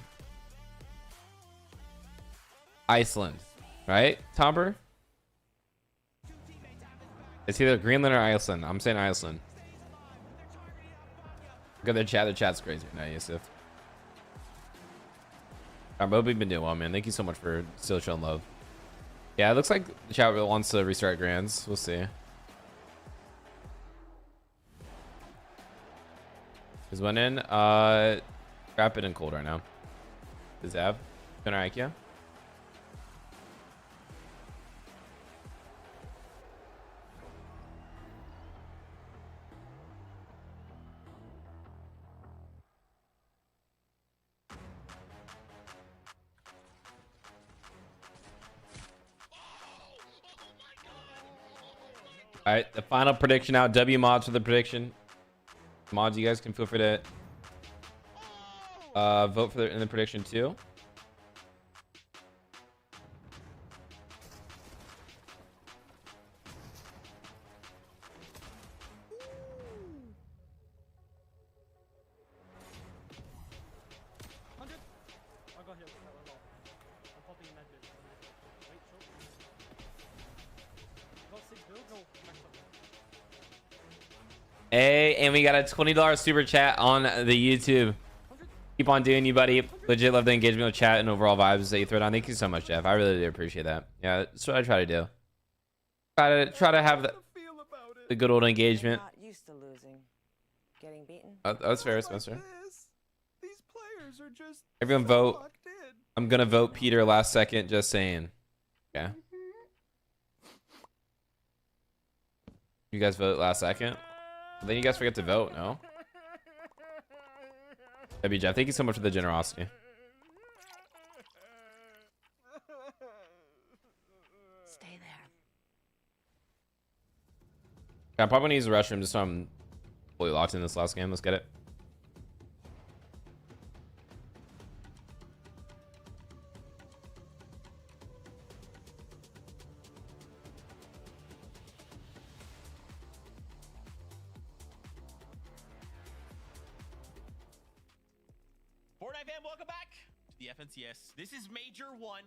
Iceland, right? Tomper? It's either Greenland or Iceland. I'm saying Iceland. Look at their chat. Their chat's crazy. No, Yusuf. Both we've been doing well, man. Thank you so much for still showing love. Yeah, it looks like the chat wants to restart Grands. We'll see. Is one in? Rapid and cold right now. Is Av? Gonna IQ? All right, the final prediction out. W mods for the prediction. Mods, you guys can feel free to vote for in the prediction too. Hey, and we got a $20 super chat on the YouTube. Keep on doing you, buddy. Legit love the engagement with chat and overall vibes that you throw down. Thank you so much, Jeff. I really do appreciate that. Yeah, that's what I try to do. Try to have the good old engagement. Not used to losing. Getting beaten. That's fair, Spencer. Everyone vote. I'm gonna vote Peter last second. Just saying. Okay. You guys vote last second. Then you guys forget to vote, no? W Jeff, thank you so much for the generosity. Stay there. I'm probably gonna use the restroom just so I'm fully locked in this last game. Let's get it. Fortnite fam, welcome back to the FNCS. This is Major 1.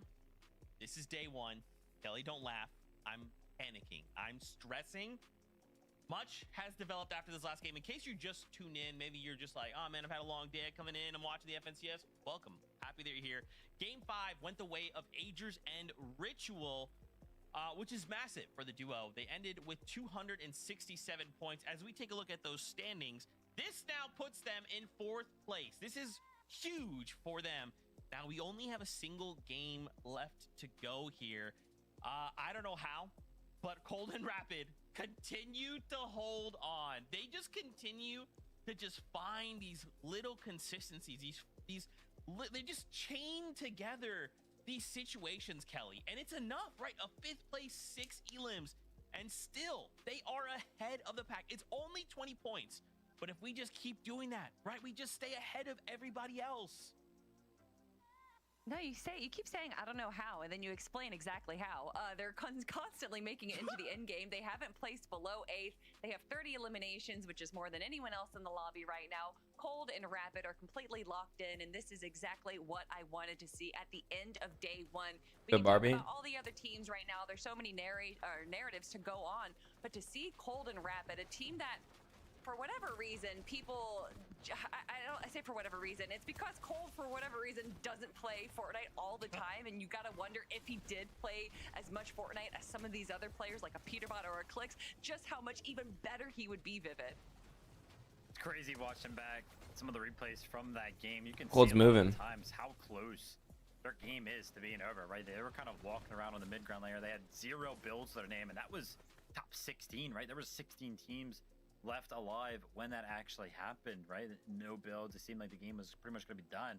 This is day 1. Kelly, don't laugh. I'm panicking. I'm stressing. Much has developed after this last game. In case you just tune in, maybe you're just like, oh man, I've had a long day coming in. I'm watching the FNCS. Welcome. Happy that you're here. Game 5 went the way of Agers and Ritual, which is massive for the duo. They ended with 267 points. As we take a look at those standings, this now puts them in 4th place. This is huge for them. Now we only have a single game left to go here. I don't know how, but Cold and Rapid continue to hold on. They just continue to just find these little consistencies. They just chain together these situations, Kelly, and it's enough, right? A 5th place, 6 elims, and still they are ahead of the pack. It's only 20 points. But if we just keep doing that, right, we just stay ahead of everybody else. No, you keep saying, I don't know how, and then you explain exactly how. They're constantly making it into the end game. They haven't placed below 8th. They have 30 eliminations, which is more than anyone else in the lobby right now. Cold and Rapid are completely locked in, and this is exactly what I wanted to see at the end of day 1. We can talk about all the other teams right now. There's so many narratives to go on, but to see Cold and Rapid, a team that for whatever reason, people, I say for whatever reason, it's because Cold, for whatever reason, doesn't play Fortnite all the time, and you gotta wonder if he did play as much Fortnite as some of these other players, like a peterbot or a Clicks, just how much even better he would be, Vivid. It's crazy watching back some of the replays from that game. You can Cold's see moving. Times how close their game is to being over, right? They were kind of walking around on the mid-ground layer. They had 0 builds to their name, and that was top 16, right? There was 16 teams left alive when that actually happened, right? No builds. It seemed like the game was pretty much going to be done.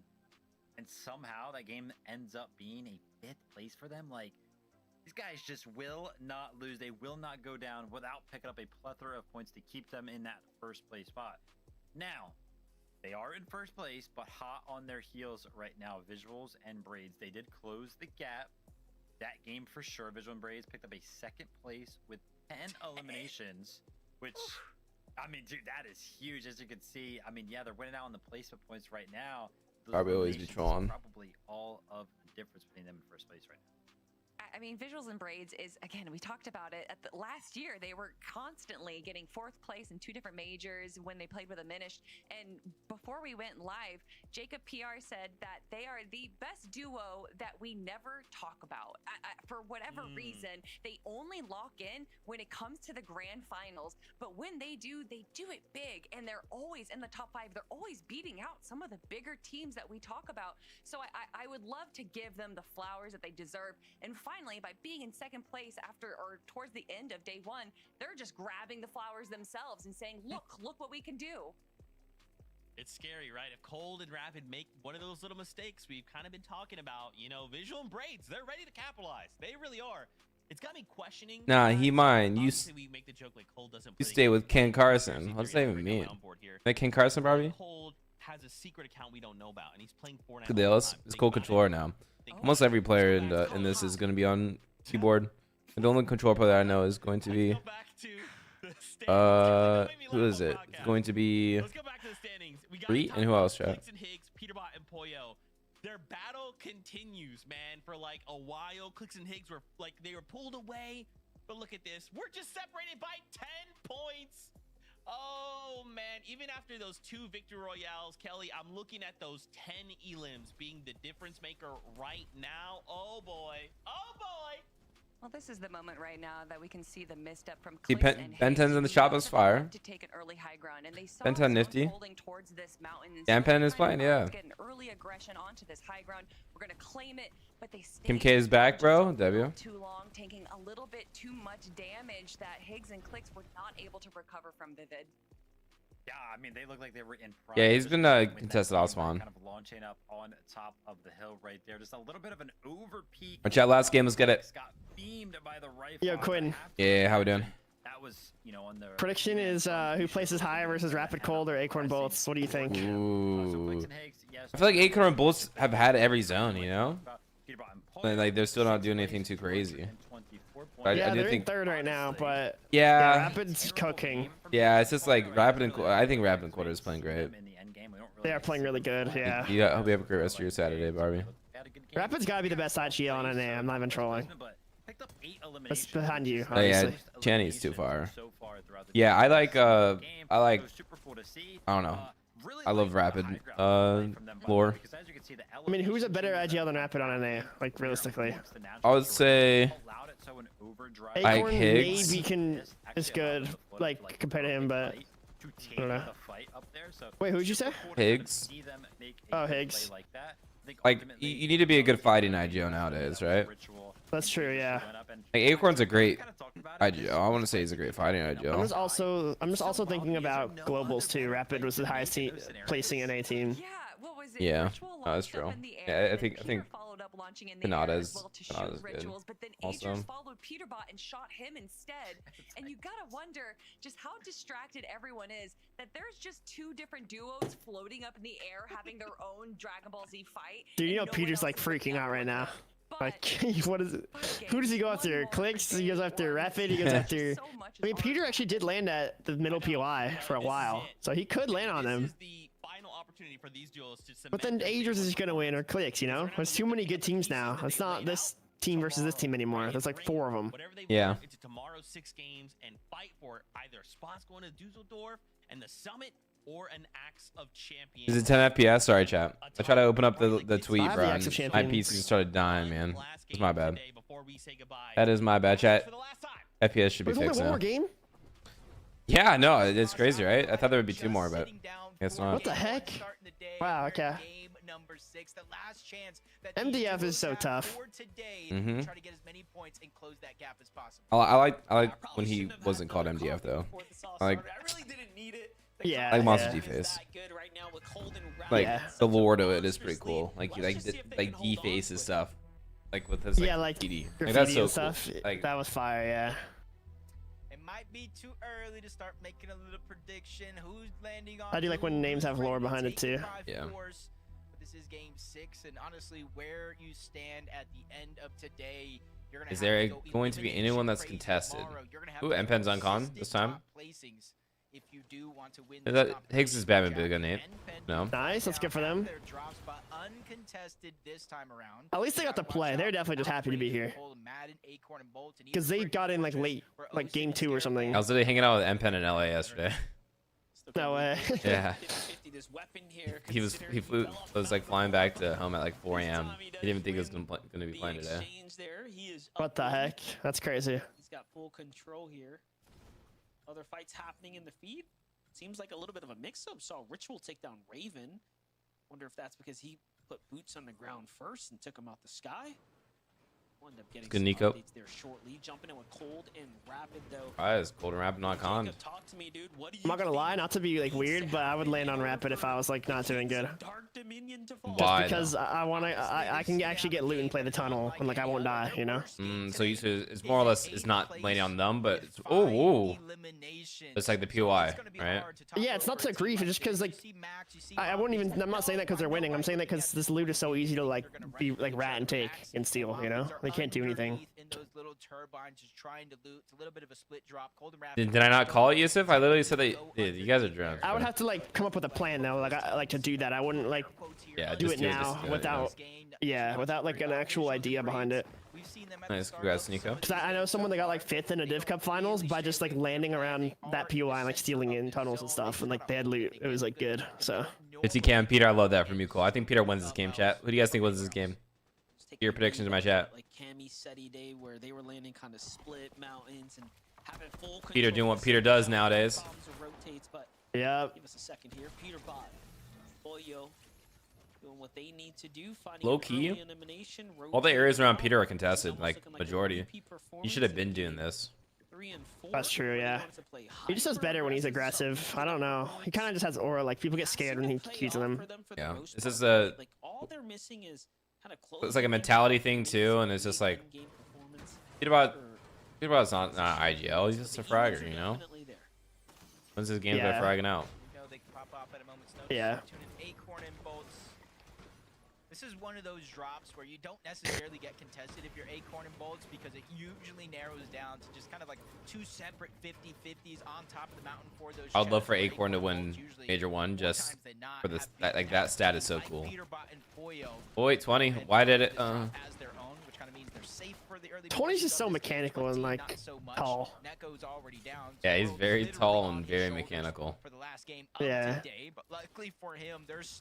And somehow that game ends up being a 5th place for them. Like, these guys just will not lose. They will not go down without picking up a plethora of points to keep them in that first place spot. Now, they are in first place, but hot on their heels right now. Visuals and Braids, they did close the gap that game for sure. Visual and Braids picked up a 2nd place with 10 eliminations, which... I mean, dude, that is huge, as you can see. I mean, yeah, they're winning out on the placement points right now. Probably always be trolling. Probably all of the difference between them in first place right now. I mean, Visuals and Braids is, again, we talked about it at the last year. They were constantly getting 4th place in 2 different majors when they played with Diminished. And before we went live, Jacob PR said that they are the best duo that we never talk about. For whatever reason, they only lock in when it comes to the grand finals. But when they do it big, and they're always in the top 5. They're always beating out some of the bigger teams that we talk about. So I would love to give them the flowers that they deserve. And finally, by being in 2nd place after or towards the end of day 1, they're just grabbing the flowers themselves and saying, look what we can do. It's scary, right? If Cold and Rapid make one of those little mistakes we've kind of been talking about, you know, Visual and Braids, they're ready to capitalize. They really are. It's got me questioning. Nah, he mine. You we make the joke like Cold doesn't you stay with Ken Carson. What's that even mean? Like Ken Carson, probably? Cold has a secret account we don't know about, and he's playing Fortnite. Good deal. It's Cold controller now. Almost every player in this is going to be on keyboard. The only controller player I know is going to be who is it? It's going to be Reet, and who else, chat? Peterbot and Poyo. Their battle continues, man, for like a while. Clicks and Higgs were like, they were pulled away, but look at this. We're just separated by 10 points. Oh man, even after those 2 victory royales, Kelly, I'm looking at those 10 elims being the difference maker right now. Oh boy. Well, this is the moment right now that we can see the misstep from See, Clicks and Ben 10's in the shop is fire. to take an early high ground, and they saw Ben 10 nifty. holding towards this mountain. Dan Penn is playing, yeah. Let's get an early aggression onto this high ground. We're gonna claim it, but they Kim K is back, bro. W. Too long, taking a little bit too much damage that Higgs and Clicks were not able to recover from. Vivid. Yeah, I mean, they look like they were in front. Yeah, he's been contested Osman. Kind of launching up on top of the hill right there. Just a little bit of an over peak. Our chat last game, let's get it. Got beamed by the rifle. Yo, Quinn. Yeah, how we doing? That was, you know, on the prediction is who places high versus Rapid Cold or Acorn Bolts. What do you think? Ooh. I feel like Acorn and Bolts have had every zone, you know? Like they're still not doing anything too crazy. Yeah, I do they're think in 3rd right now, but yeah, Rapid's cooking. Yeah, it's just like Rapid and I think Rapid and Quarter is playing great. They are playing really good. Yeah. I hope you have a great rest of your Saturday, Barbie. Rapid's gotta be the best side shield on NA. I'm not even trolling. That's behind you. Oh yeah, Channy's too far. Yeah, I like I don't know. I love Rapid lore. I mean, who's a better IGL than Rapid on NA? Like realistically, I would say like Acorn Higgs. maybe is good, like compared to him, but I don't know. Wait, who'd you say? Higgs. Oh, Higgs. Like you need to be a good fighting IGL nowadays, right? That's true, yeah. Like Acorn's a great IGL. I want to say he's a great fighting IGL. I'm just also thinking about globals too. Rapid was the highest placing NA team. Yeah, what was it? Yeah, Ritual no, that's launched up true. in the Yeah, air, I think then Peter followed up launching in the Kanada's- air as well to shoot Kanada's good Rituals, but then also. Agers followed Peterbot and shot him instead. And you gotta wonder just how distracted everyone is that there's just 2 different duos floating up in the air having their own Dragon Ball Z fight. Dude, you know and no one Peter's else like is looking freaking out right now. But Like, what is it? Who does he go after? Clicks? He goes after Rapid? He goes after... so much I mean, Peter actually did land at the middle POI for a while, so he could land on This him. is the final opportunity for these duels to But then cement Agers is gonna win, or Clicks, you know? There's too many good teams now. It's not this team versus this team anymore. There's like 4 of them. Whatever they Yeah. want into tomorrow's 6 games and fight for either spots going to Dusseldorf and the summit or an Axe of Champions. Is it 10 FPS? Sorry, chat. I tried to open up the tweet, bro. And my PC just started dying, man. It's my bad. That is my bad, chat. FPS should be fixed now. One more game? Yeah, no, it's crazy, right? I thought there would be 2 more, but it's not. What the heck? Wow, okay. Number 6, the last chance that MDF is so tough. Mm-hmm. Try to get as many points and close that gap as possible. I like when he wasn't called MDF though. I really didn't need it. Yeah, like Monster D-Face. Like the lore to it is pretty cool. Like D-Face and stuff. Like with his like graffiti. That's so cool. stuff. Like that was fire, yeah. It might be too early to start making a little prediction. Who's landing on? I do like when names have lore behind it too. Yeah. This is game 6, and honestly, where you stand at the end of today, you're gonna is there going to be anyone that's contested? Ooh, MPen's on con this time. If you do want to win, That Higgs is Batman big on Nate. No. Nice, that's good for them. At least they got to play. They're definitely just happy to be here. Because they got in like late, like game 2 or something. I was literally hanging out with MPen in LA yesterday. No way. Yeah. He was like flying back to home at like 4 a.m. He didn't even think he was gonna be playing today. What the heck? That's crazy. He's got full control here. Other fights happening in the feed. Seems like a little bit of a mix-up. Saw Ritual take down Raven. Wonder if that's because he put boots on the ground first and took him out the sky. End up getting good Nico. There shortly. Jumping in with Cold and Rapid though. Why is Cold and Rapid not con? Talk to me, dude. What do you I'm not gonna lie, not to be like weird, but I would land on Rapid if I was like not doing good. Why? Just because I can actually get loot and play the tunnel and like I won't die, you know. So it's more or less it's not landing on them, but it's, oh, it's like the POI, right? Yeah, it's not to grief. It's just because like I wouldn't even. I'm not saying that because they're winning. I'm saying that because this loot is so easy to like be like rat and take and steal, you know. They can't do anything. Did I not call it, Yusuf? I literally said that you guys are drunk. I would have to like come up with a plan though, like I like to do that. I wouldn't like do it now without like an actual idea behind it. Nice, congrats, Nico. Cause I know someone that got like 5th in a Div Cup finals by just like landing around that POI and like stealing in tunnels and stuff, and like they had loot. It was like good. So 50 cam Peter, I love that from you, Cole. I think Peter wins this game, chat. Who do you guys think wins this game? Your predictions in my chat. Like Cammy Seti Day where they were landing kind of split mountains and having full Peter doing what Peter does nowadays. Yeah. Give us a second here. Peterbot, Boyo, doing what they need to do. Low key. All the areas around Peter are contested, like majority. He should have been doing this. That's true, yeah. He just does better when he's aggressive. I don't know. He kind of just has aura. Like people get scared when he keys them. Yeah. This is a. Like all they're missing is it's like a mentality thing too, and it's just like Peterbot's not IGL. He's just a fragger, you know. When's his game by fragging out? Yeah. This is one of those drops where you don't necessarily get contested if you're Acorn and Bolts because it usually narrows down to just kind of like 2 separate 50-50s on top of the mountain for those. I'd love for Acorn to win Major 1 just for this. That stat is so cool. Oh wait, 20. Why did it? 20's just so mechanical and like tall. Yeah, he's very tall and very mechanical. Yeah.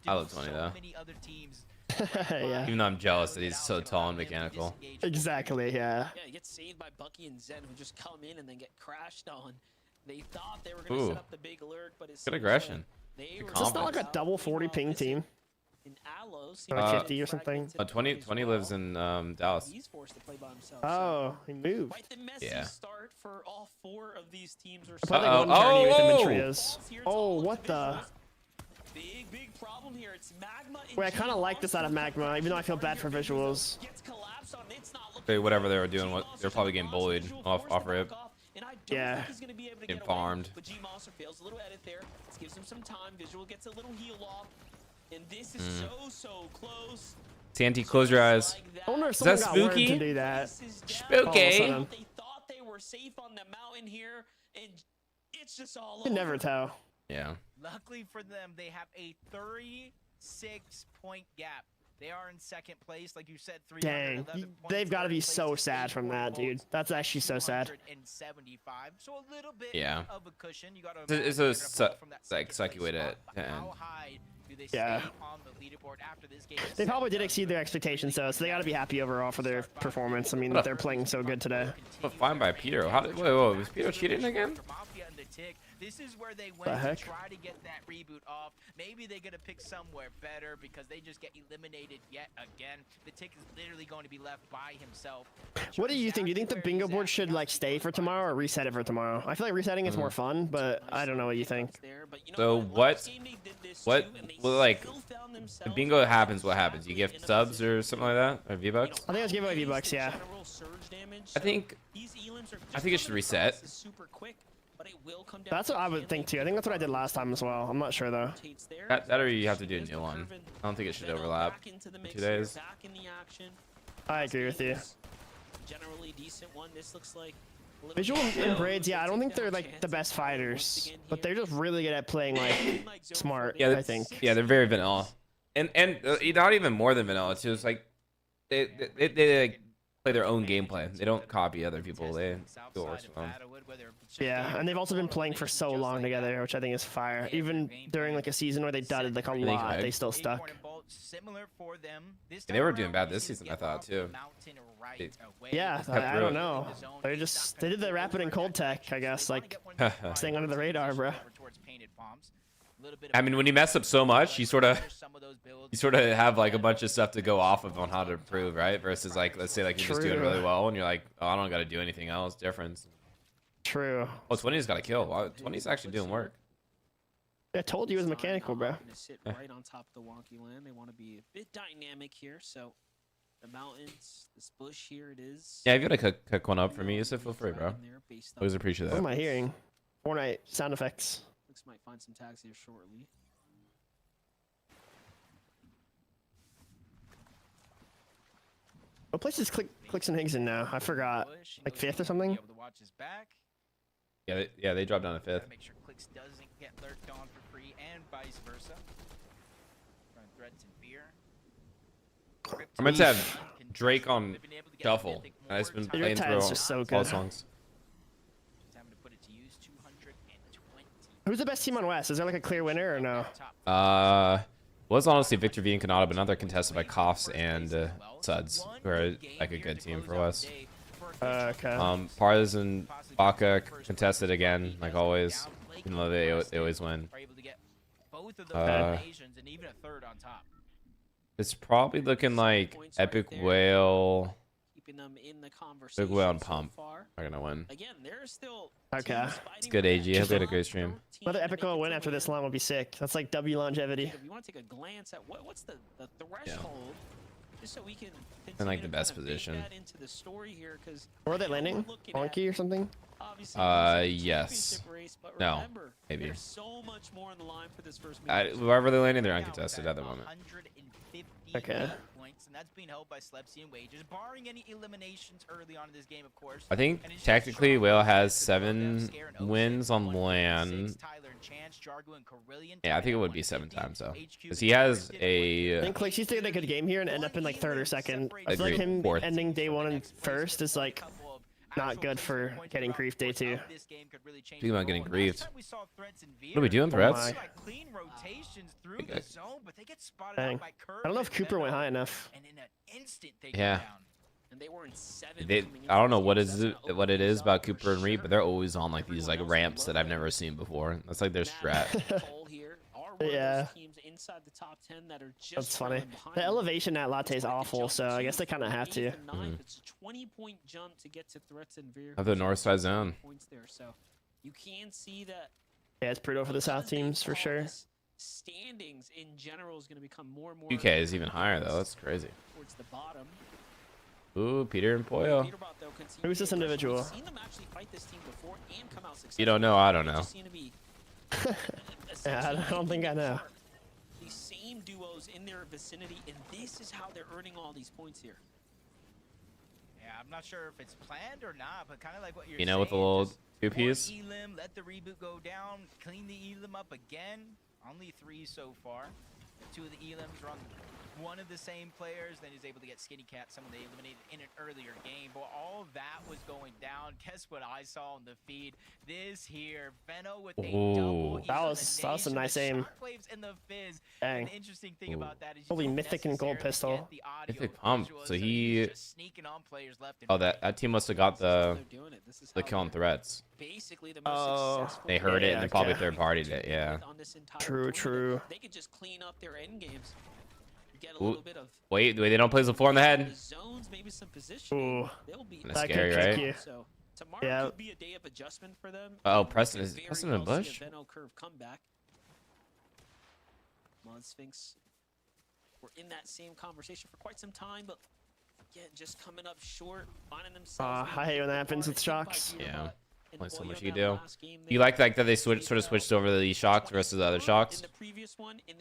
I love 20 though. Yeah. Even though I'm jealous that he's so tall and mechanical. Exactly, yeah. Yeah, he gets saved by Bucky and Zen who just come in and then get crashed on. They thought they were going to set up the big alert, but it's good aggression. Is this not like a double 40 ping team? In Alos, like 50 or something. 20 lives in Dallas. He's forced to play by himself. Oh, he moved. Quite the messy start for all 4 of these teams. Oh, what the? Big problem here. It's Magma. Wait, I kind of like this out of Magma, even though I feel bad for visuals. Okay, whatever they were doing, they're probably getting bullied off rip. Yeah. Getting farmed. But G-Monster fails a little edit there. This gives him some time. Visual gets a little heal off. And this is so close. Santi, close your eyes. I wonder if is someone that got spooky? To do that. Spooky. They thought they were safe on the mountain here, and it's just all over. You can never tell. Yeah. Luckily for them, they have a 36-point gap They are in second place, like you said. Dang, they've got to be so sad from that, dude. That's actually so sad. 275, so a little bit of a cushion. You got it's a like sucky way to end. How high do they Yeah. stay on the leaderboard after this game? They probably did exceed their expectations, though, so they got to be happy overall for their performance. I mean, they're playing so good today. Well, fine by Peter. How did, wait, was Peter cheating again? This is where they went to try to get that reboot off. Maybe they're gonna pick somewhere better because they just get eliminated yet again. The Tick is literally going to be left by himself. What do you think? Do you think the bingo board should like stay for tomorrow or reset it for tomorrow? I feel like resetting is more fun, but I don't know what you think. So what like the bingo happens? What happens? You gift subs or something like that, or V-Bucks? I think it's giveaway V-Bucks. Yeah. I think it should reset. That's what I would think too. I think that's what I did last time as well. I'm not sure though. That or you have to do a new one. I don't think it should overlap for 2 days. I agree with you. Generally decent one. This looks like Visual and Braids, yeah, I don't think they're like the best fighters, but they're just really good at playing like smart. Yeah, I think. Yeah, they're very vanilla, and not even more than vanilla. It's just like they like, play their own gameplay. They don't copy other people. They do what works for them. Yeah, and they've also been playing for so long together, which I think is fire. Even during like a season where they dudded like a lot, they still stuck. They were doing bad this season, I thought too. Yeah, I don't know. They did the rapid and cold tech, I guess, like staying under the radar, bro. I mean, when you mess up so much, you sort of have like a bunch of stuff to go off of on how to improve, right? Versus like, let's say like you're just doing really well and you're like, oh, I don't got to do anything else different. True. Oh, 20's got to kill. Wow, 20's actually doing work. I told you it was mechanical, bro. Sit right on top of the wonky land. They want to be a bit dynamic here, so the mountains, this bush here, it is. Yeah, if you gotta cook one up for me, Yusuf, feel free, bro. Always appreciate that. What am I hearing? Fortnite sound effects. Looks might find some tags here shortly. What place is Clicks and Higgs in now? I forgot. Like 5th or something? Yeah, they dropped down to 5th. Make sure Clicks doesn't get lurked on for free and vice versa. Run threats and fear. I meant to have Drake on shuffle. I've been playing through all songs. Who's the best team on West? Is there like a clear winner or no? Was honestly Victor V and Kanata, but now they're contested by Coughs and Suds, who are like a good team for West. Okay. Parz and Baka contested again, like always, even though they always win. It's probably looking like Epic Whale. Big Whale and Pump are gonna win. Again, there's still okay. It's good, AG. I hope you had a great stream. Whether Epic Whale win after this long would be sick. That's like W longevity. If you want to take a glance at what's the threshold, just so we can in like the best position. Into the story here, because where are they landing? Wonky or something? Yes. No, maybe. There's so much more on the line for this first wherever they're landing, they're uncontested at the moment. Okay. Points, and that's being held by Slepsy and Wages, barring any eliminations early on in this game, of course. I think technically Whale has 7 wins on land. Yeah, I think it would be 7 times though, because he has a. I think Clicks used to get a good game here and end up in like 3rd or 2nd. I feel like him 4th. Ending day 1 and 1st is like not good for getting grief day 2. Speaking about getting griefed, what are we doing, threats? Dang. I don't know if Cooper went high enough. Yeah. I don't know what it is about Cooper and Reed, but they're always on like these like ramps that I've never seen before. That's like their strat. Yeah. That's funny. The elevation at Latte is awful, so I guess they kind of have to. It's a 20-point jump to get to threats and veer. Of the north side zone. Points there, so you can see that. Yeah, it's brutal for the south teams for sure. Standings in general is going to become more and more. UK is even higher though. That's crazy. Towards the bottom. Ooh, Peter and Poyo. Who's this individual? You don't know, I don't know. Yeah, I don't think I know. These same duos in their vicinity, and this is how they're earning all these points here. Yeah, I'm not sure if it's planned or not, but kind of like what you're saying. You know, with the little 2Ps. Elim, let the reboot go down, clean the Elim up again. Only 3 so far. 2 of the Elims are on one of the same players. Then he's able to get Skinny Cat, someone they eliminated in an earlier game. But all of that was going down. Guess what I saw on the feed? This here, Veno with a double. That was a nice aim. In the Fizz. Dang. An interesting thing about that is holy mythic and gold pistol. Mythic pump. So he. Oh, that team must have got the kill on threats. Basically, the most they heard it and they probably third partied it. Yeah. True. They could just clean up their end games. Get a little bit of wait, they don't play the floor in the head. Zones, maybe some positioning. They'll be that's scary, right? So tomorrow could be a day of adjustment for them. Oh, Preston is in the bush. Veno curve comeback. Sphinx. We're in that same conversation for quite some time, but again, just coming up short, finding themselves. I hate when that happens with shocks. Yeah. Only so much you can do. You like that they sort of switched over to these shocks versus the other shocks?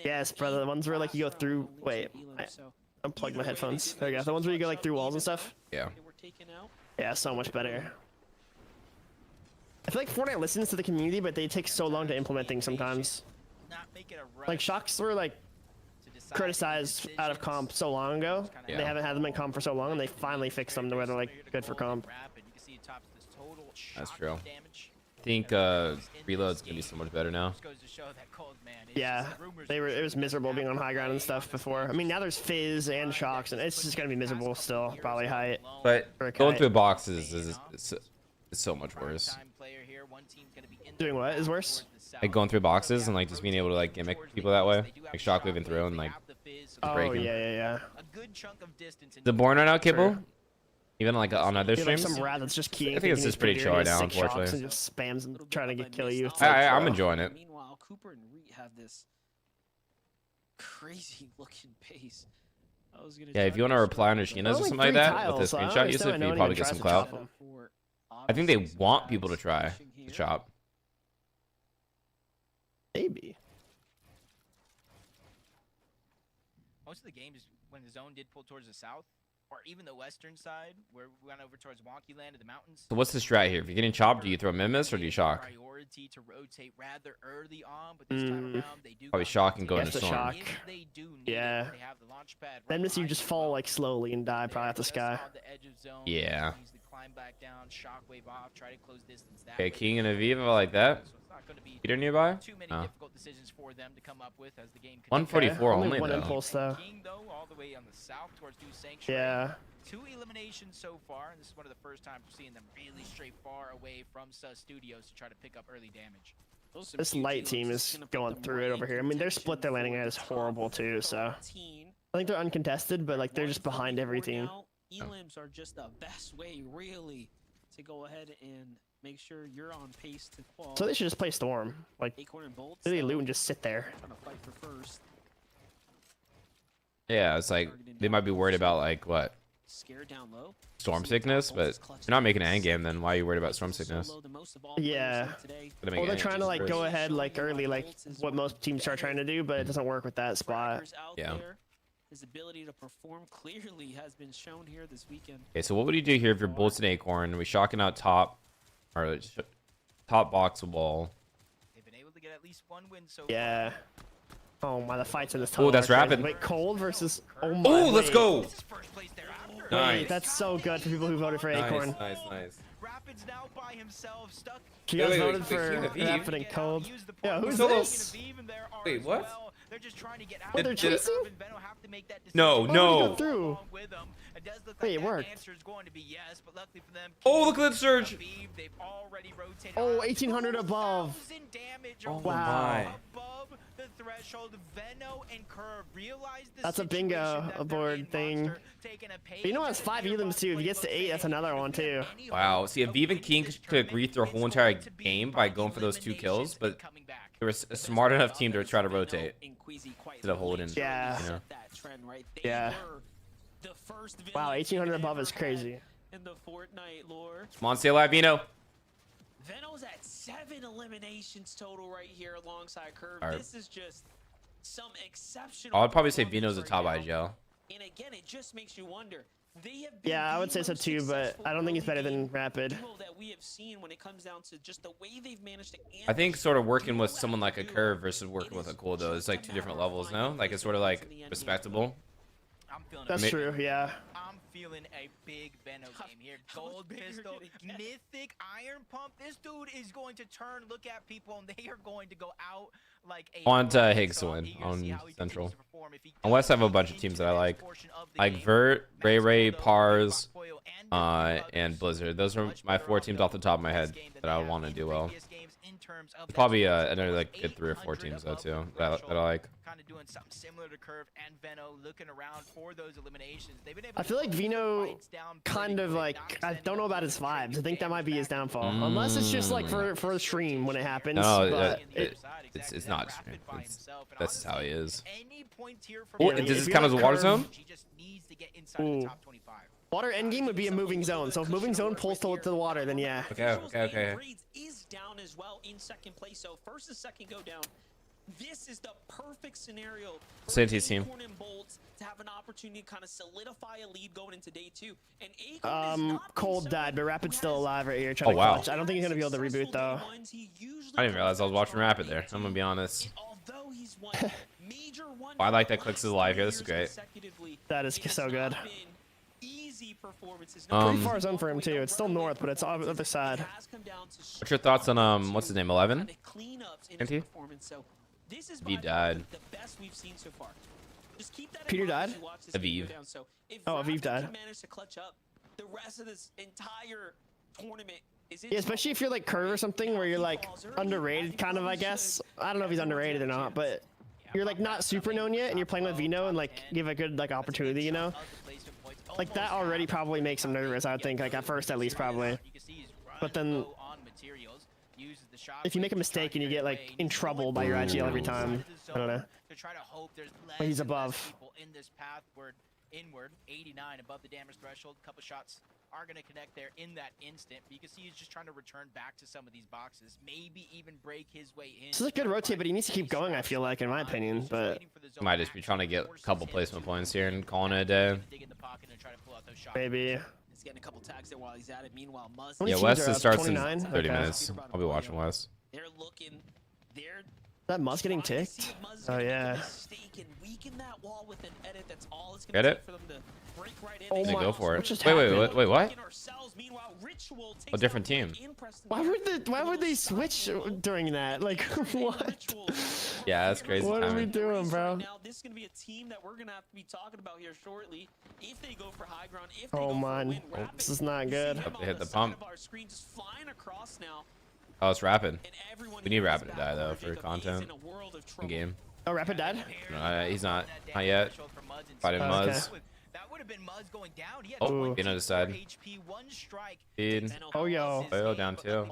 Yes, brother. The ones where like you go through. Wait, I unplugged my headphones. There you go. The ones where you go like through walls and stuff. Yeah. Yeah, so much better. I feel like Fortnite listens to the community, but they take so long to implement things sometimes. Like shocks were like criticized out of comp so long ago. Yeah. They haven't had them in comp for so long, and they finally fixed them to where they're like good for comp. That's true. I think reload's gonna be so much better now. Yeah, it was miserable being on high ground and stuff before. I mean, now there's Fizz and shocks, and it's just gonna be miserable still. Probably height. But going through boxes is so much worse. Doing what is worse? Like going through boxes and like just being able to like gimmick people that way, like shock moving through and like breaking. Yeah. The Born right now, Kibble? Even like on other streams? Like some rat that's just keying. I think it's just pretty chill right now, unfortunately. And just spams and trying to kill you. I'm enjoying it. Meanwhile, Cooper and Reet have this crazy looking pace. Yeah, if you want to reply on Rashinas or something like that with the screenshot usage, you probably get some clout. I think they want people to try the chop. Maybe. Most of the games, when the zone did pull towards the south, or even the western side, where we went over towards Wonky Land to the mountains. So what's the strat here? If you're getting chopped, do you throw Mimus or do you shock? Priority to rotate rather early on, but this time around they do probably shock and go into storm. Shock. Yeah. Then you just fall like slowly and die probably at the sky. Yeah. Back down, shockwave off, try to close distance that okay, King and Aviva like that. Peter nearby? Too many difficult decisions for them to come up with as the game 144 only one though. Impulse, though. King, though, all the way on the south towards Dew Sanctuary. Yeah. 2 eliminations so far, and this is one of the first times we're seeing them really straight far away from Sus Studios to try to pick up early damage. This light team is going through it over here. I mean, their split they're landing at is horrible too, so I think they're uncontested, but like they're just behind every team. Elims are just the best way, really, to go ahead and make sure you're on pace to qual. So they should just play Storm, like really loot and just sit there. Trying to fight for first. Yeah, it's like they might be worried about like what? Scared down low. Storm sickness, but if you're not making an end game, then why are you worried about storm sickness? Yeah. Well, they're trying to like go ahead like early, like what most teams are trying to do, but it doesn't work with that spot. Yeah. His ability to perform clearly has been shown here this weekend. Okay, so what would you do here if you're Bolts and Acorn? We shocking out top, or top box wall. They've been able to get at least 1 win so yeah. Oh my, the fights in this tunnel. Oh, that's rapid. Wait, cold versus. Oh my. Oh, let's go. Nice. That's so good for people who voted for Acorn. Nice. Rapid's now by himself, stuck. You guys voted for Rapid and Cold. Yeah, who's this? Wait, what? They're just trying to get out. Oh, they're chasing? No. Go through. Wait, it worked. Oh, look at that surge. Oh, 1800 above. Oh, wow. Above the threshold, Veno and Curve realize the that's a bingo aboard thing. But you know, it's 5 elims too. If he gets to 8, that's another one too. Wow. See, Aviv and King could agree their whole entire game by going for those 2 kills, but they were a smart enough team to try to rotate instead of holding. Yeah. You know? Yeah. Wow, 1800 above is crazy. In the Fortnite lore. Come on, stay alive, Veno. Veno's at 7 eliminations total right here alongside Curve. Right. This is just some exceptional. I'd probably say Veno's a top IGL. And again, it just makes you wonder. Yeah, I would say so too, but I don't think it's better than Rapid. That we have seen when it comes down to just the way they've managed to. I think sort of working with someone like a Curve versus working with a Cool though is like 2 different levels now. Like it's sort of like respectable. I'm feeling That's true, yeah. I'm feeling a big Veno game here. Gold pistol, mythic iron pump. This dude is going to turn, look at people, and they are going to go out like a. I want Higgs to win on Central. On West, I have a bunch of teams that I like Vert, Ray, Pars, and Blizzard. Those are my 4 teams off the top of my head that I would want to do well. Probably another like good 3 or 4 teams though too that I like. Kind of doing something similar to Curve and Veno, looking around for those eliminations. They've been able I feel like Veno kind of like, I don't know about his vibes. I think that might be his downfall, unless it's just like for a stream when it happens. No, but it's not. That's how he is. Yeah, does this count as a water zone? Ooh. Water endgame would be a moving zone, so if moving zone pulls to the water, then yeah. Okay. Is down as well in second place, so first and second go down. This is the perfect scenario for Santi's team. Acorn and Bolts to have an opportunity to kind of solidify a lead going into day 2. And Acorn Cold died, but Rapid's still alive right here. Trying to clutch. I don't think he's gonna be able to reboot though. I didn't realize I was watching Rapid there. I'm gonna be honest. I like that Clicks is alive here. This is great. That is so good. Pretty far zone for him too. It's still north, but it's on the other side. What's your thoughts on what's his name? 11? Anti? He died. Peter died? Aviv. Oh, Aviv died. The rest of this entire tournament is yeah, especially if you're like Curve or something where you're like underrated kind of, I guess. I don't know if he's underrated or not, but you're like not super known yet and you're playing with Veno and like give a good like opportunity, you know? Like that already probably makes him nervous, I would think, like at first at least probably. But then if you make a mistake and you get like in trouble by your IGL every time, I don't know. But he's above. In this pathward inward, 89 above the damage threshold. A couple shots are going to connect there in that instant. But you can see he's just trying to return back to some of these boxes, maybe even break his way in. This is a good rotate, but he needs to keep going, I feel like, in my opinion. But might just be trying to get a couple placement points here and calling it a day. Maybe. He's getting a couple tags there while he's at it. Meanwhile, Muzz. Yeah, West starts in 30 minutes. I'll be watching West. They're looking. They're. Is that Muzz getting ticked? Oh yeah. Get it? Oh my! Go for it. Wait, what? A different team. Why would they switch during that? Like what? Yeah, that's crazy. What are we doing, bro? Now this is gonna be a team that we're gonna have to be talking about here shortly. If they go for high ground, if they oh go man, this is not good. They hit the pump. Just flying across now. Oh, it's Rapid. We need Rapid to die though for content. Game. Oh, Rapid died? No, he's not. Not yet. Fighting Muzz. That would have been Muzz going down. He had Oh, Veno side. HP, 1 strike. Dude. Oh, yo. Pollo down too.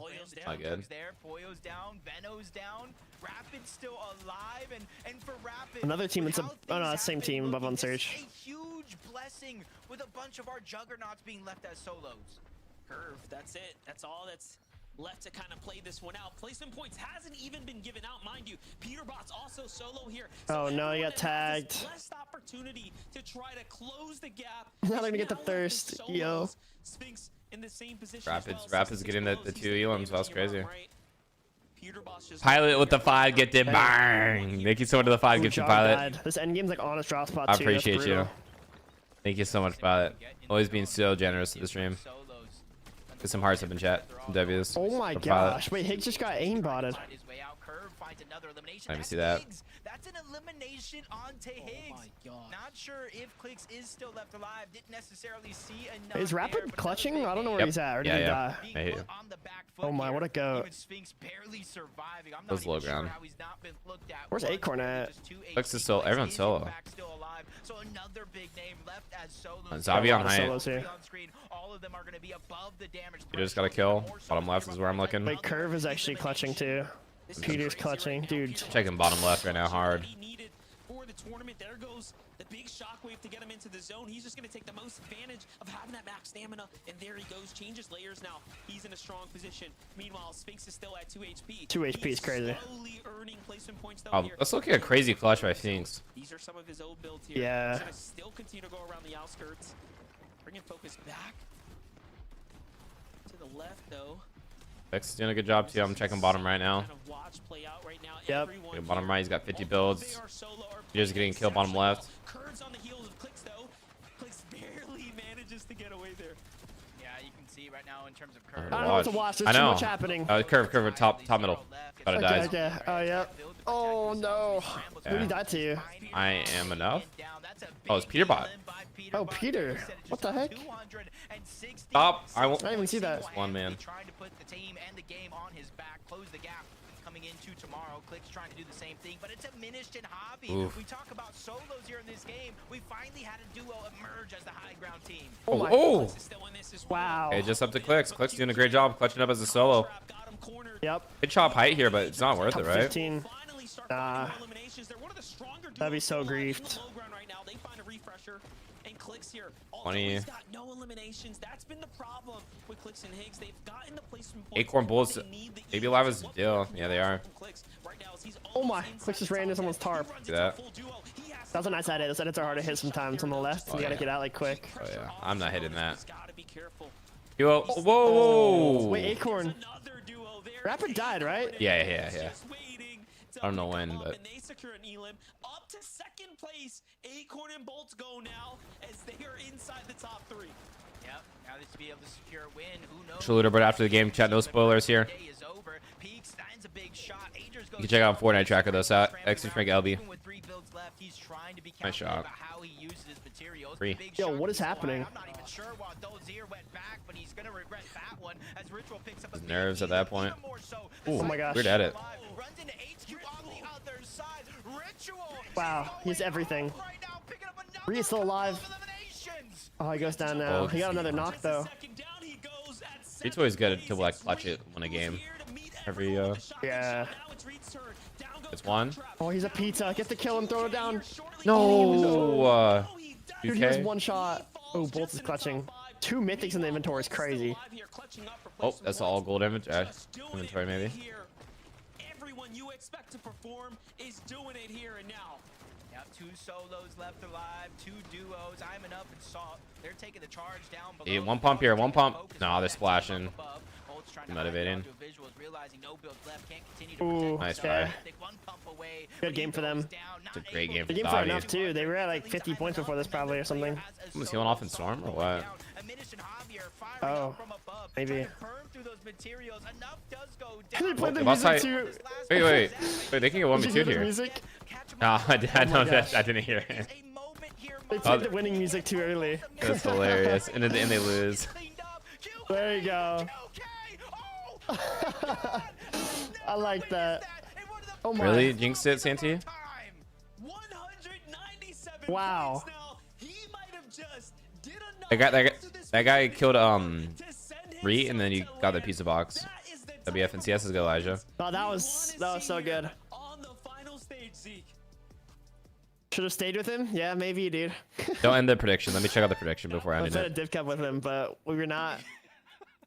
Not good. Pollo's down. Veno's down. Rapid's still alive, and for Rapid. Another team that's oh no, same team above on search. A huge blessing with a bunch of our juggernauts being left as solos. Curve. That's it. That's all that's left to kind of play this one out. Placement points hasn't even been given out, mind you. Peterbot's also solo here. So oh no, he got tagged. Last opportunity to try to close the gap. Now they're gonna get the thirst, yo. Sphinx in the same position. Rapids getting the 2 elims. That's crazy. Pilot with the 5, get them bang. Thank you so much to the 5 gift Pilot. This endgame's like honest drop spot I too. appreciate you. Thank you so much, Pilot. Always being so generous to the stream. Get some hearts up in chat. Some W's. Oh my gosh. Wait, Higgs just got aimbotted. Let me see that. That's an elimination onto Higgs. Not sure if Clicks is still left alive. Didn't necessarily see enough. Is Rapid clutching? I don't know where he's at. Or did he die? Oh my, what a goat. Sphinx barely surviving. I'm Those low ground. Where's Acorn at? Clicks is still everyone's solo. So another big name left as solo. Zavi on height. All of them are going to be above the damage. You just got to kill. Bottom left is where I'm looking. Wait, Curve is actually clutching too. Peter's clutching, dude. Checking bottom left right now hard. For the tournament, there goes the big shockwave to get him into the zone. He's just going to take the most advantage of having that max stamina, and there he goes. Changes layers now. He's in a strong position. Meanwhile, Sphinx is still at 2 HP. 2 HP is crazy. Earning placement points though here. Let's look at a crazy clutch by Sphinx. These are some of his old builds here. Yeah. He's going to still continue to go around the outskirts. Bringing focus back to the left though. Vex is doing a good job too. I'm checking bottom right now. Yep. Bottom right, he's got 50 builds. He's just getting killed bottom left. now in terms of curve. I don't know what to watch. There's too much happening. Curve, top middle. Gotta die. Okay. Oh, yeah. Oh, no. Who did that to you? I am enough. Oh, it's peterbot. Oh, Peter. What the heck? Stop. I didn't even see that. One man. Trying to put the team and the game on his back, close the gap. Coming into tomorrow, Click's trying to do the same thing, but it's a diminished in hobby. Oof. We talk about solos here in this game. We finally had a duo emerge as the high ground team. Oh. Wow. Okay, just up to Clicks. Clicks doing a great job clutching up as a solo. Yep. Good chop height here, but it's not worth it, right? 15. Nah. That'd be so griefed. Clicks here. 20. Got no eliminations. That's been the problem with Clicks and Higgs. They've gotten the placement. Acorn Bullets. Maybe alive as a deal. Yeah, they are. Oh my. Clicks just ran into someone's tarp. See that? That's a nice edit. Those edits are hard to hit sometimes on the left. And you gotta get out like quick. Oh yeah. I'm not hitting that. Yo, whoa. Wait, Acorn. Rapper died, right? Yeah. I don't know when, but. And they secure an elim up to second place. Acorn and Bolts go now as they are inside the top 3. Yep. Now this to be able to secure a win. Who knows? Shooter, but after the game, chat, no spoilers here. You can check out Fortnite tracker though, so X Frank LB. Nice shot. 3. Yo, what is happening? I'm not even sure why Dozier went back, but he's gonna regret that one as Ritual picks up His nerves at that point. Ooh, oh my gosh. Weird edit. Runs into HQ on the other side. Ritual. Wow, he's everything. Reed's still alive. Oh, he goes down now. He got another knock though. It's always good to like clutch it win a game. Every Yeah. It's one. Oh, he's a pizza. Get the kill and throw it down. No. Dude, he has one shot. Oh, Bolts is clutching. 2 mythics in the inventory is crazy. Oh, that's all gold inventory maybe. Everyone you expect to perform is doing it here and now. Yep, 2 solos left alive, 2 duos. I'm up and Salt. They're taking the charge down below. Yeah, one pump here, one pump. No, they're splashing. Motivating. Ooh, nice try. Good game for them. It's a great game for Good game for enough too. They were at like 50 points before this probably or something. Was healing off in Storm or what? Oh, maybe. Wait, they can get 1v2 here. Music? No, I didn't hear it. They played the winning music too early. That's hilarious. And they lose. There you go. I like that. Oh my. Really? Jinxed it, Santi? Wow. That guy killed Re and then you got the pizza box. WF and CS is good, Elijah. Oh, that was so good. Should have stayed with him. Yeah, maybe, dude. Don't end the prediction. Let me check out the prediction before ending it. I had a div cup with him, but we were not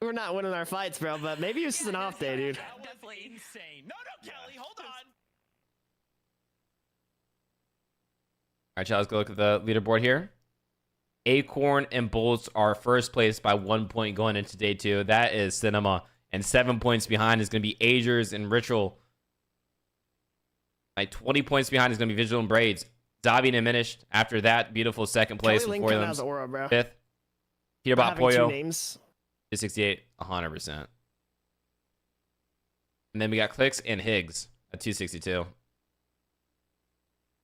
winning our fights, bro. But maybe it was just an off day, dude. Definitely insane. No, Kelly, hold on. All right, y'all, let's go look at the leaderboard here. Acorn and Bolts are first place by 1 point going into day 2. That is cinema. And 7 points behind is going to be Agers and Ritual. Like 20 points behind is going to be Vigil and Braids. Zabi diminished after that beautiful second place with Foilums. 5th. Peterbot Pollo. 268, 100%. And then we got Clicks and Higgs at 262.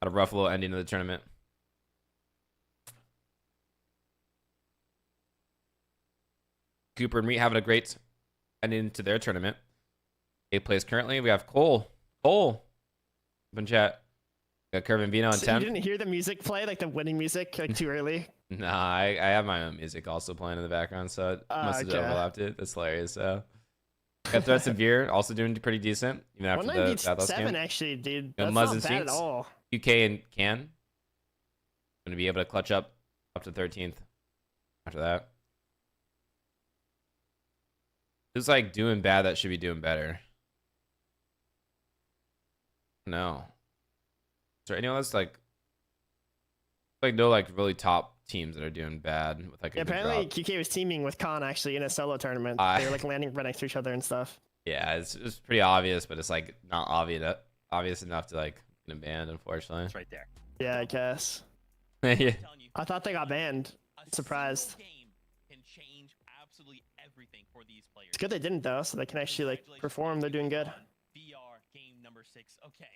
Had a rough little ending of the tournament. Cooper and Meat having a great ending to their tournament. 8th place currently. We have Cole. Up in chat. We got Curve and Veno in 10th. You didn't hear the music play, like the winning music, like too early? Nah, I have my own music also playing in the background, so it must have overlapped it. That's hilarious. So got Threats and Veer also doing pretty decent, even after the Battle's game. Actually, dude. That's not bad at all. UK and Can going to be able to clutch up to 13th after that. It's like doing bad that should be doing better. No. Is there anyone else like no like really top teams that are doing bad with like a apparently QK was teaming with Khan actually in a solo tournament. They were like landing right next to each other and stuff. Yeah, it's pretty obvious, but it's like not obvious enough to like get him banned, unfortunately. It's right there. Yeah, I guess. Yeah. I thought they got banned. Surprised. everything for these players. It's good they didn't though, so they can actually like perform. They're doing good. VR game number 6. Okay.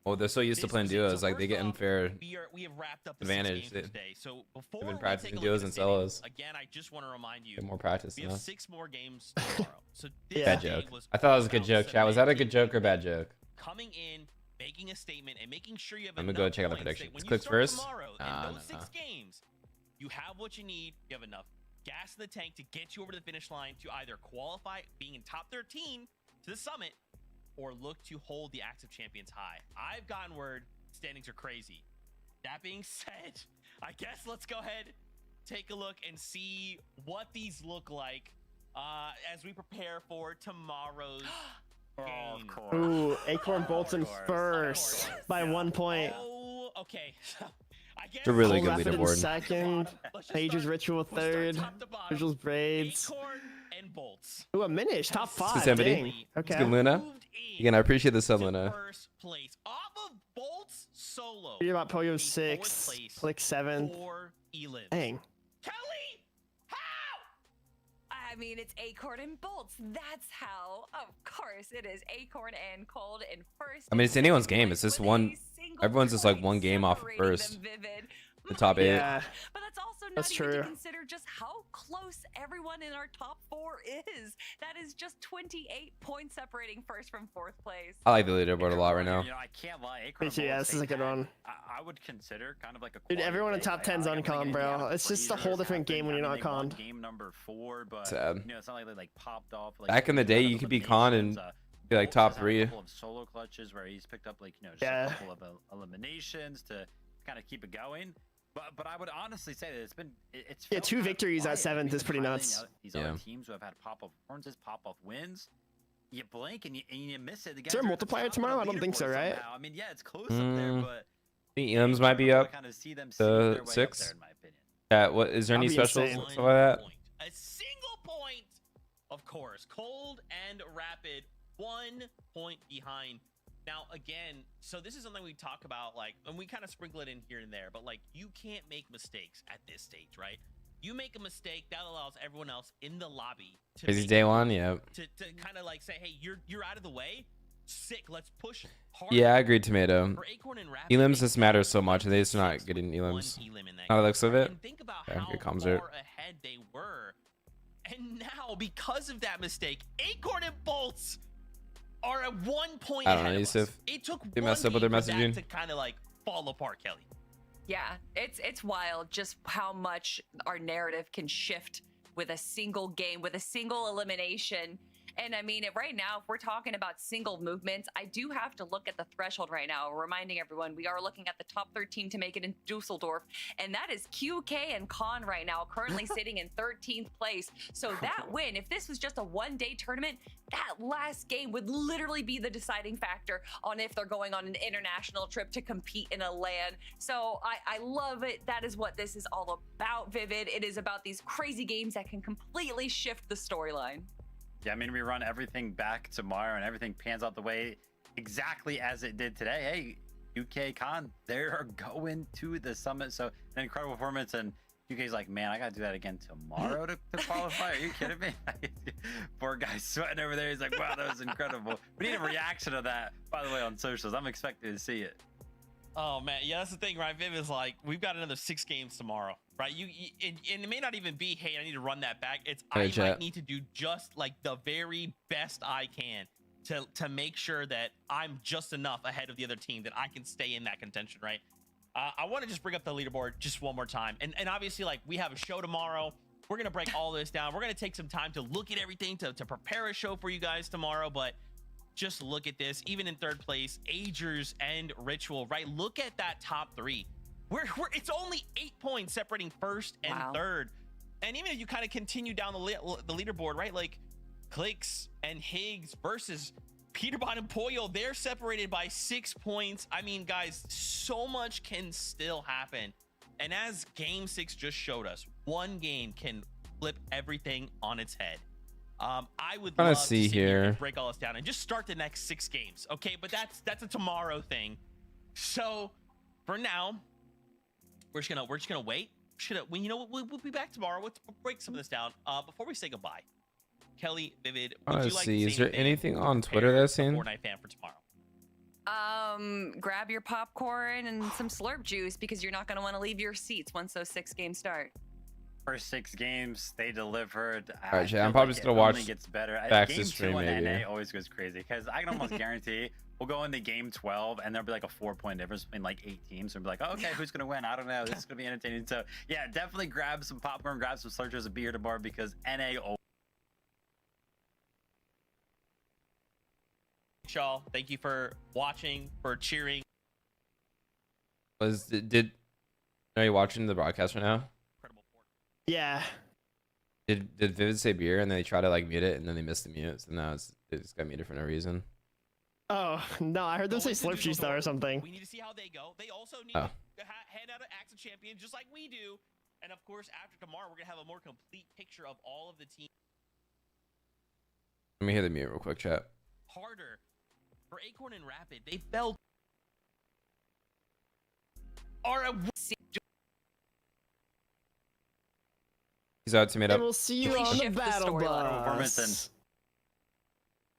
Well, they're so used to playing duos, like they get unfair we have wrapped up advantage. Today. So before They've been practicing duos and solos. Again, I just want to remind you. Get more practice. We have 6 more games tomorrow. So bad joke. I thought it was a good joke. Chat, was that a good joke or a bad joke? Coming in, making a statement, and making sure you have. I'm gonna go check out the predictions. Clicks first. Those 6 games, you have what you need. You have enough gas in the tank to get you over to the finish line to either qualify, being in top 13 to the summit, or look to hold the active champions high. I've gotten word standings are crazy. That being said, I guess let's go ahead, take a look, and see what these look like as we prepare for tomorrow's game. Ooh, Acorn Bolton first by 1 point. Oh, okay. I guess It's a really good Rapid in leaderboard. second. Agers Ritual third. Ritual's Braids. Acorn and Bolts. Ooh, a Minish top 5. Yosemite. Dang. Okay. Good, Luna. Again, I appreciate the sub, Luna. First place off of Bolts solo. You're about Poyo 6. Click 7th. Dang. Kelly, how? I mean, it's Acorn and Bolts. That's how. Of course, it is Acorn and Cold in first. I mean, it's anyone's game. It's just one. Everyone's just like one game off of first. The top 8. Yeah. But that's also not That's even true. to consider just how close everyone in our top 4 is. That is just 28 points separating first from 4th place. I like the leaderboard a lot right now. You know, I can't lie. Acorn Me too, yeah, this is a good one. I would consider kind of like a. Dude, everyone in top 10's on con, bro. It's just a whole different game when you're not con. Game number 4, but Sad. you know, it's not like they like popped off. Like, Back in the day, you could be con and be like top 3. A couple of solo clutches where he's picked up like just a couple of eliminations to kind of keep it going. But I would honestly say that it's 2 victories at 7th is pretty nuts. These other teams who have had pop-off performances, pop-off wins, you blink and you miss it. Is there a multiplier tomorrow? I don't think so, right? I mean, yeah, it's close up there, but I think Elims might be up kind of see them to 6. in my opinion. Yeah, what is there any specials stuff like that? A single point, of course. Cold and Rapid, 1 point behind. Now, again, so this is something we talk about, like, and we kind of sprinkle it in here and there, but like, you can't make mistakes at this stage, right? You make a mistake, that allows everyone else in the lobby to Crazy day 1, yeah. To kind of like say, hey, you're out of the way. Sick, let's push hard. Yeah, I agree, Tomato. For Acorn and Rapid, Elims just matters so much, and they're just not getting Elims. How it looks of it. And think about Yeah, how good comms far there. ahead they were. And now, because of that mistake, Acorn and Bolts are at 1 point I don't know, ahead of us. Yusuf. It took They one messed up with their game for that messaging. to kind of like fall apart, Kelly. Yeah, it's wild just how much our narrative can shift with a single game, with a single elimination. And I mean, right now, if we're talking about single movements, I do have to look at the threshold right now, reminding everyone we are looking at the top 13 to make it in Dusseldorf. And that is QK and Con right now, currently sitting in 13th place. So that win, if this was just a one-day tournament, that last game would literally be the deciding factor on if they're going on an international trip to compete in a LAN. So I love it. That is what this is all about, Vivid. It is about these crazy games that can completely shift the storyline. Yeah, I mean, we run everything back tomorrow and everything pans out the way exactly as it did today. Hey, UK Con, they're going to the summit. So an incredible performance. And UK's like, man, I got to do that again tomorrow to qualify. Are you kidding me? Poor guy sweating over there. He's like, wow, that was incredible. We need a reaction to that, by the way, on socials. I'm expecting to see it. Oh man, yeah, that's the thing, right? Viv is like, we've got another 6 games tomorrow, right? And it may not even be, hey, I need to run that back. It's I might need to do just like the very best I can to make sure that I'm just enough ahead of the other team that I can stay in that contention, right? I want to just bring up the leaderboard just one more time, and obviously, like, we have a show tomorrow. We're gonna break all this down. We're gonna take some time to look at everything to prepare a show for you guys tomorrow, but. Just look at this. Even in 3rd place, Agers and Ritual, right? Look at that top 3. It's only 8 points separating 1st and 3rd. And even if you kind of continue down the leaderboard, right? Like Clicks and Higgs versus peterbot and Poyo, they're separated by 6 points. I mean, guys, so much can still happen. And as Game 6 just showed us, one game can flip everything on its head. I would love to see here and break all this down and just start the next 6 games, okay? But that's a tomorrow thing. So for now, we're just gonna wait, we'll be back tomorrow. Let's break some of this down. Before we say goodbye, Kelly, Vivid, Let's see. Is there anything on Twitter that's in? Fortnite fan for tomorrow. Grab your popcorn and some slurp juice because you're not going to want to leave your seats once those 6 games start. First 6 games they delivered. All right, I'm probably just gonna watch. Gets better. Back game to stream, 2 on maybe. NA always goes crazy because I can almost guarantee we'll go into game 12 and there'll be like a 4-point difference between like 8 teams. And we'll be like, oh, okay, who's gonna win? I don't know. This is gonna be entertaining. So yeah, definitely grab some popcorn, grab some slurpers, a beer to bar because NA. Y'all, thank you for watching, for cheering. Are you watching the broadcast right now? Yeah. Did Vivid say beer and then they try to like mute it and then they missed the mute, so now it just got muted for no reason? Oh no, I heard them say slurp juice though or something. We need to see how they go. They also need to hand out an Axe of Champion just like we do, and of course after tomorrow we're gonna have a more complete picture of all of the teams. Let me hear the mute real quick, chat. Harder for Acorn and Rapid. They fell. He's out to meet up. And we'll see you on the battle bus.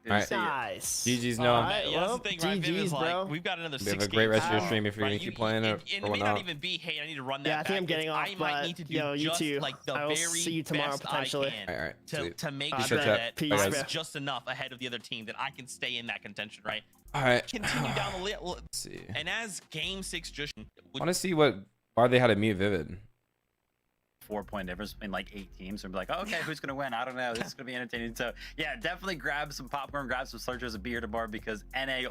Alright. Nice. GG's, Noah. Alright, well, GG's, bro. We've got another 6 have a great rest of your stream if you're gonna keep playing it. It may not even be, hey, I need to run that. Yeah, I think I'm getting off, I might need to do you just too. like the I will very see you tomorrow best potentially. I can Alright. to make Peace sure out, that chat. I'm Bye, just enough ahead of the other team that I can stay in that contention, right? Alright. Continue down the list. Let's see. And as game 6 just I want to see why they had to mute Vivid. 4-point difference between like 8 teams and be like, oh, okay, who's gonna win? I don't know. This is gonna be entertaining. So yeah, definitely grab some popcorn, grab some slurpers, a beer to bar because NA.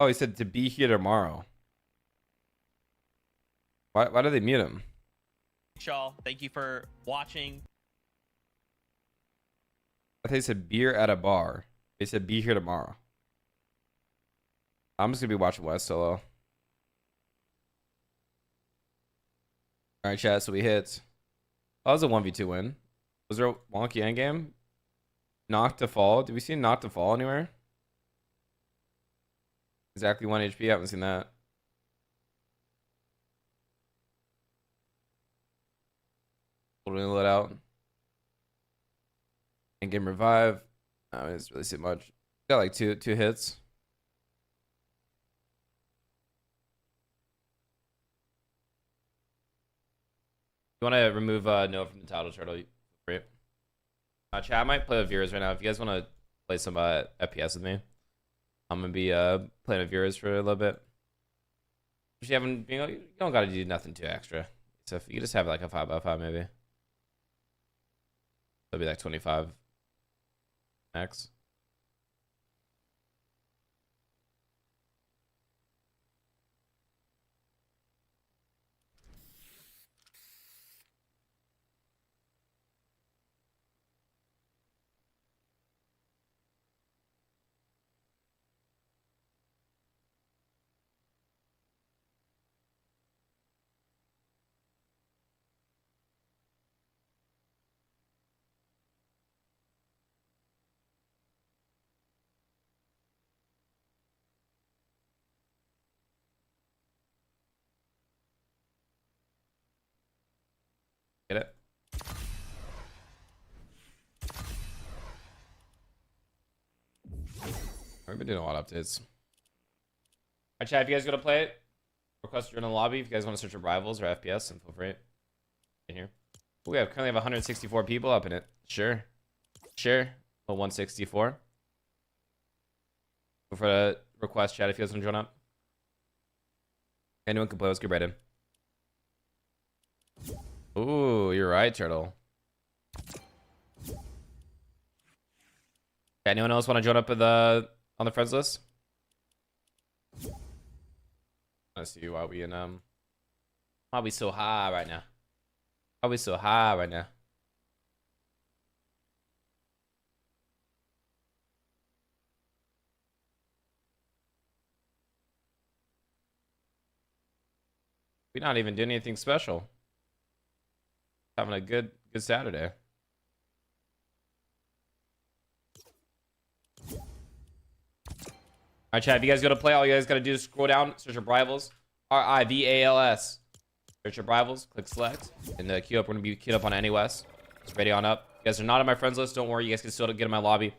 Oh, he said to be here tomorrow. Why did they mute him? Y'all, thank you for watching. I think they said beer at a bar. They said be here tomorrow. I'm just gonna be watching West solo. All right, chat. So we hit. Oh, that was a 1v2 win. Was there a wonky endgame? Knock to fall. Did we see knock to fall anywhere? Exactly 1 HP. I haven't seen that. Holding it out. And game revive. I didn't really see much. Got like two hits. You want to remove Noah from the title turtle? Great. Chat, I might play with viewers right now. If you guys want to play some FPS with me, I'm gonna be playing with viewers for a little bit. If you haven't, you don't gotta do nothing too extra. So if you just have like a 5x5 maybe, it'll be like 25 max. Get it? We've been doing a lot of updates. Alright, chat, if you guys gonna play it, request you're in the lobby. If you guys want to search for rivals or FPS, and feel free in here. We currently have 164 people up in it. Sure. 164. Go for the request, chat, if you guys want to join up. Anyone can play. Let's get right in. Ooh, you're right, Turtle. Anyone else want to join up with on the friends list? Let's see why we why we so high right now. Why we so high right now? We're not even doing anything special. Having a good Saturday. Alright, chat, if you guys go to play, all you guys gotta do is scroll down, search for rivals. RIVALS. Search up rivals, click select, and the queue up. We're gonna be queued up on NAS. Just ready on up. You guys are not on my friends list. Don't worry, you guys can still get in my lobby.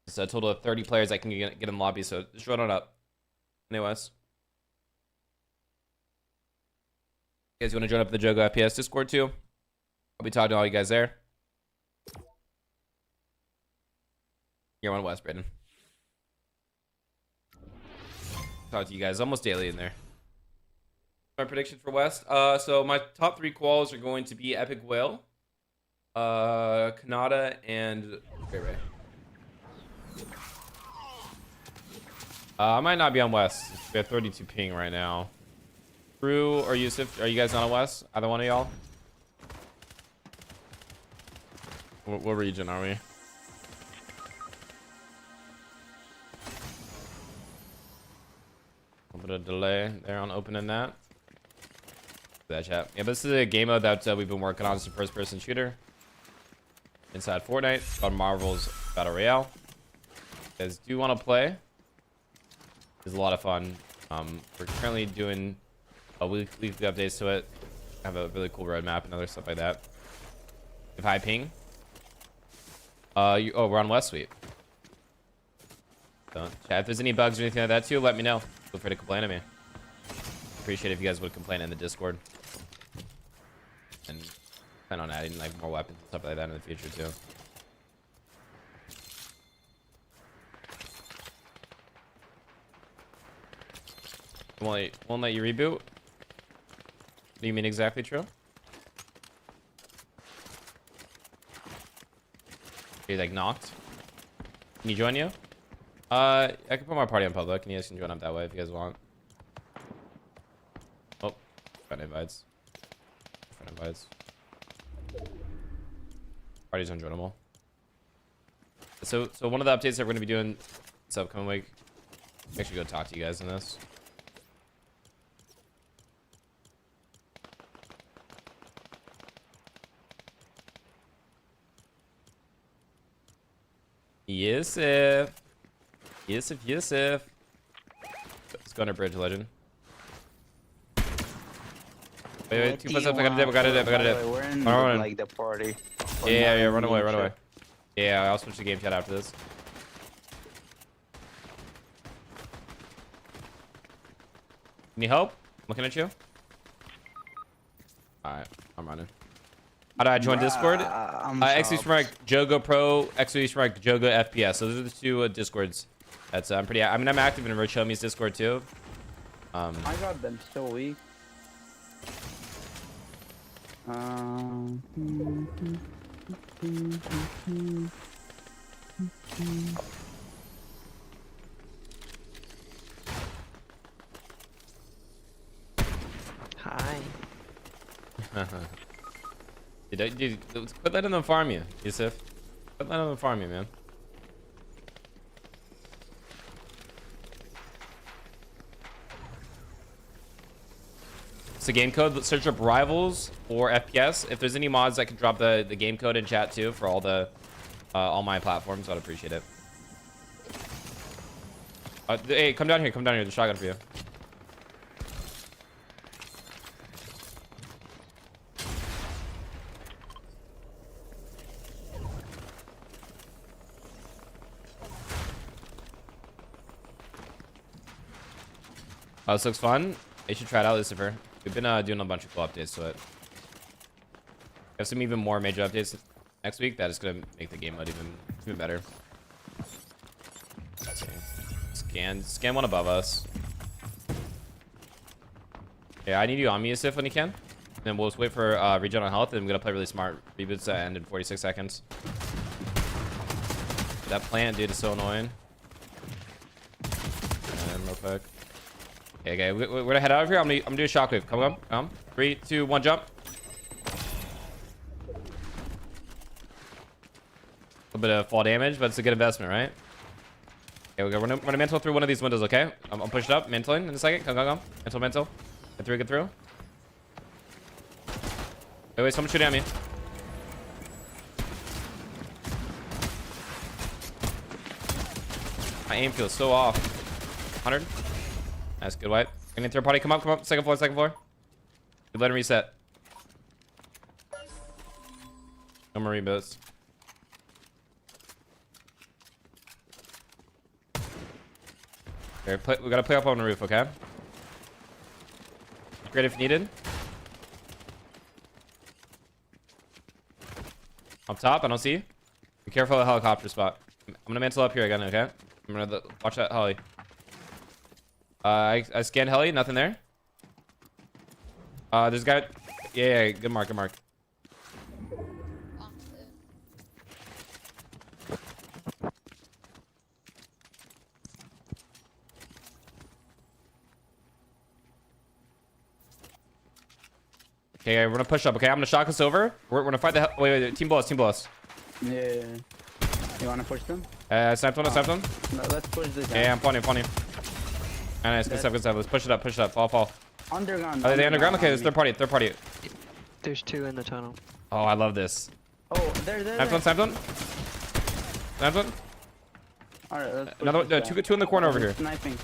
It's a total of 30 players I can get in the lobby, so just run on up. NAS. You guys want to join up the Jogo FPS Discord too? I'll be talking to all you guys there. You're on West, Brandon. Talk to you guys almost daily in there. My predictions for West. So my top 3 quals are going to be Epic Whale, Kanata, and Ray. I might not be on West. We have 32 ping right now. Drew or Yusuf, are you guys not on West? Either one of y'all? What region are we? A little bit of delay there on opening that. That chat. Yeah, but this is a game mode that we've been working on. It's a first-person shooter inside Fortnite. It's called Marvel's Battle Royale. You guys do want to play? It's a lot of fun. We're currently doing weekly updates to it. Have a really cool roadmap and other stuff like that. If high ping. We're on West Suite. So, chat, if there's any bugs or anything like that too, let me know. Feel free to complain to me. Appreciate it if you guys would complain in the Discord. And plan on adding like more weapons and stuff like that in the future too. Won't let you reboot? Do you mean exactly true? Are you like knocked? Can you join you? I can put my party on public and you guys can join up that way if you guys want. Oh, friend invites. Friend invites. Party's unjoinable. So one of the updates that we're gonna be doing this upcoming week. Actually go talk to you guys in this. Yusuf. Yusuf. Let's go under bridge, legend. Wait, 2 footsteps. I got it. We're in like the party. Yeah, run away. Yeah, I'll switch the game chat after this. Need help? I'm looking at you. Alright, I'm running. How do I join Discord? XV Smart Jogo Pro, XV Smart Jogo FPS. So those are the 2 Discords. That's I'm pretty. I mean, I'm active in RichHomie's Discord too. I got them still weak. Hi. Dude, quit letting them farm you, Yusuf. Quit letting them farm you, man. It's the game code. Search up rivals or FPS. If there's any mods that can drop the game code in chat too for all my platforms, I'd appreciate it. Hey, come down here. There's a shotgun for you. This looks fun. You should try it out, Lucifer. We've been doing a bunch of cool updates to it. We have some even more major updates next week that is going to make the game mode even better. Let's see. Scan one above us. Yeah, I need you on me, Yusuf, when you can. And then we'll just wait for regen on health, and we're going to play really smart. Reboots that end in 46 seconds. That plant, dude, is so annoying. And real quick. Okay, we're gonna head out of here. I'm gonna do a shockwave. Come. 3, 2, 1, jump. A little bit of fall damage, but it's a good investment, right? Okay, we're gonna mantle through one of these windows, okay? I'll push it up, mantling in a second. Come. Mental. Get through. Wait, someone shooting at me. My aim feels so off. 100. That's good, white. Any third party, come up. Second floor. Let him reset. No more reboots. Okay, we gotta play up on the roof, okay? Great if needed. Up top, I don't see. Be careful of the helicopter spot. I'm gonna mantle up here again, okay? I'm gonna watch that heli. I scanned heli, nothing there. There's a guy. Yeah, good mark, good mark. Okay, we're gonna push up. Okay, I'm gonna shock us over. We're gonna fight the wait, team boss, team boss. Yeah. You wanna push them? Sniped one, sniped one. No, let's push this guy. Yeah, I'm pawning, pawning. Nice, good stuff, good stuff. Let's push it up, push it up. Fall. Underground. Are they underground? Okay, it's third party, third party. There's 2 in the tunnel. Oh, I love this. Oh, there. Sniped one, sniped one. Sniped one. Alright, let's push Another, this guy. two in the corner over here. Sniping.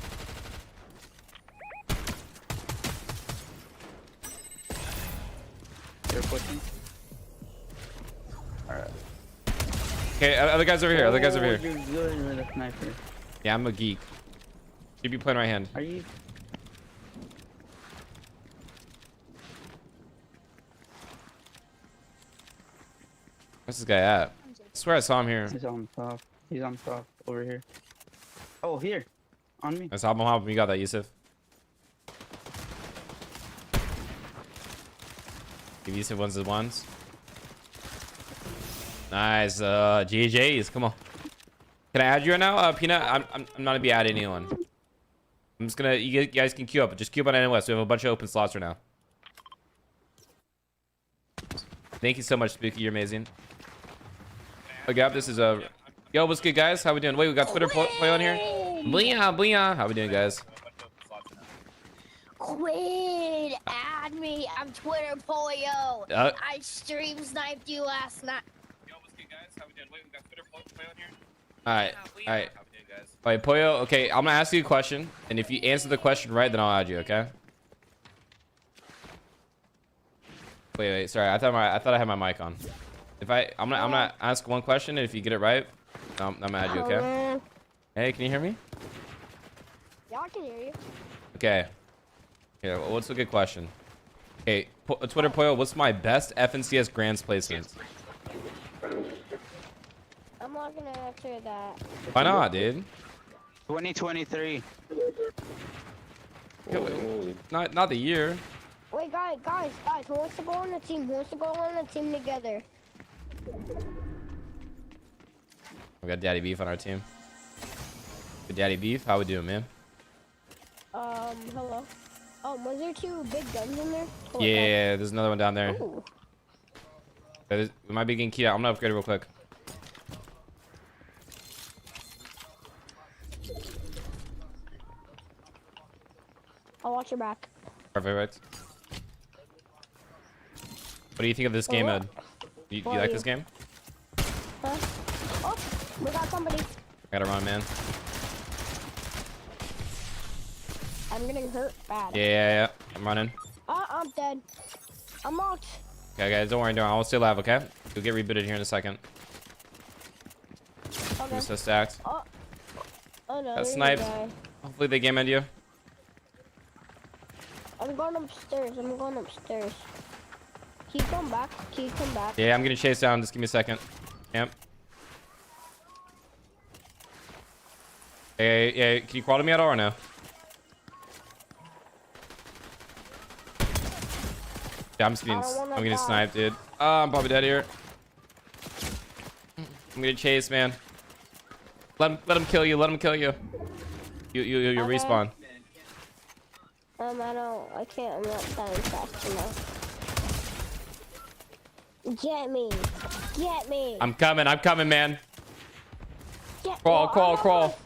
They're pushing. Alright. Okay, other guys over here, other guys over here. You're good with a sniper. Yeah, I'm a geek. Should be playing right hand. Are you? Where's this guy at? I swear I saw him here. He's on top. He's on top over here. Oh, here. On me. Let's hop him. You got that, Yusuf. Give Yusuf ones as ones. Nice. GJs. Come on. Can I add you right now, Peanut? I'm not gonna be adding anyone. I'm just gonna. You guys can queue up. Just queue up on NOS. We have a bunch of open slots right now. Thank you so much, Spooky. You're amazing. Gab, this is a. Yo, what's good, guys? How we doing? Wait, we got Twitter play on here. Booyah. How we doing, guys? Quinn, add me. I'm Twitter Polio. I stream sniped you last night. Yo, what's good, guys? How we doing? Wait, we got Twitter play on here. All right. How we doing, guys? All right, Pollo. Okay, I'm gonna ask you a question, and if you answer the question right, then I'll add you. Okay. Wait. Sorry, I thought I had my mic on. If I'm gonna ask one question, and if you get it right, I'm gonna add you. Okay. Hey, can you hear me? Yeah, I can hear you. Okay. Okay. Well, what's a good question? Okay, Twitter Pollo. What's my best FNCS Grands placement? I'm not gonna answer that. Why not, dude? 2023. Not the year. Wait, guys, who wants to go on the team? Who wants to go on the team together? We got Daddy Beef on our team. Good Daddy Beef, how we doing, man? Hello. Was there 2 big guns in there? Yeah, there's another one down there. Ooh. We might be getting keyed out. I'm gonna upgrade it real quick. I'll watch your back. Perfect. What do you think of this game, Ed? Do you like this game? Huh? Oh, we got somebody. Gotta run, man. I'm getting hurt bad. Yeah. I'm running. I'm dead. I'm locked. Okay, guys, don't worry. I'll stay alive, okay? You'll get rebooted here in a second. Okay. I'm so stacked. Oh no. Got sniped. Hopefully they game end you. I'm going upstairs. Can you come back? Yeah, I'm getting chased down. Just give me a second. Yep. Hey, can you crawl to me at all or no? Yeah, I'm getting sniped, dude. I'm probably dead here. I'm getting chased, man. Let him kill you. You respawn. I can't. I'm not dying fast enough. Get me. I'm coming, man. Crawl.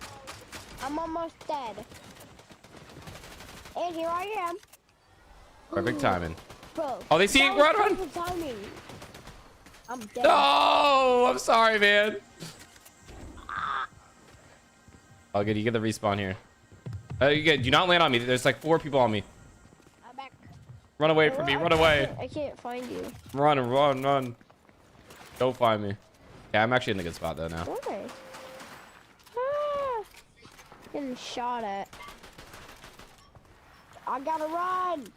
I'm almost dead. And here I am. Perfect timing. Bro. Oh, they see you. Run. Timing. I'm dead. No, I'm sorry, man. Oh, good. You get the respawn here. Do not land on me. There's like 4 people on me. I'm back. Run away from me. Run away. I can't find you. Run. Don't find me. Yeah, I'm actually in a good spot though now. Why? Ah, getting shot at. I gotta run.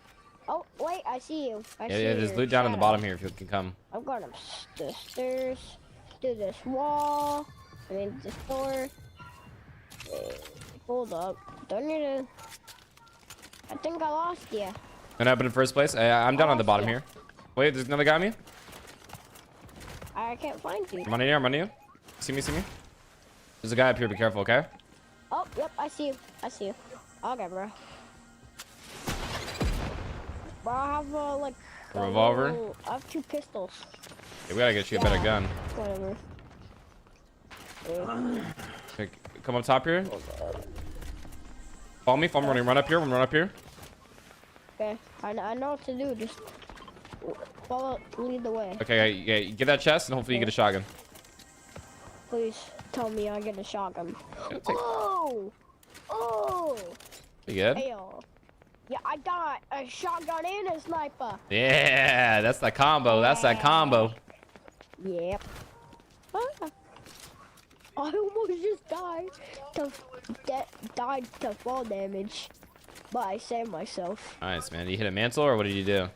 Oh, wait, I see you. I see Yeah, just loot down in the bottom here if you can come. I'm going up the stairs, through this wall, I mean this door. Wait, hold up. Don't need to... I think I lost you. Gonna happen in first place? I'm down on the bottom here. Wait, there's another guy on me? I can't find you. I'm running here. See me? There's a guy up here, be careful, okay? Oh, yep, I see you. Okay, bro. Bro, I have like a revolver. I have 2 pistols. Yeah, we gotta get you a better gun. Whatever. Okay, come up top here. Follow me. Run up here. Okay, I know what to do. Just lead the way. Okay, yeah, get that chest and hopefully you get a shotgun. Please tell me I get a shotgun. Oh! You good? Ayo. Yeah, I got a shotgun and a sniper. Yeah, that's the combo. Yep. Ah. I almost just died to fall damage, but I saved myself. Nice, man. You hit a mantle or what did you do?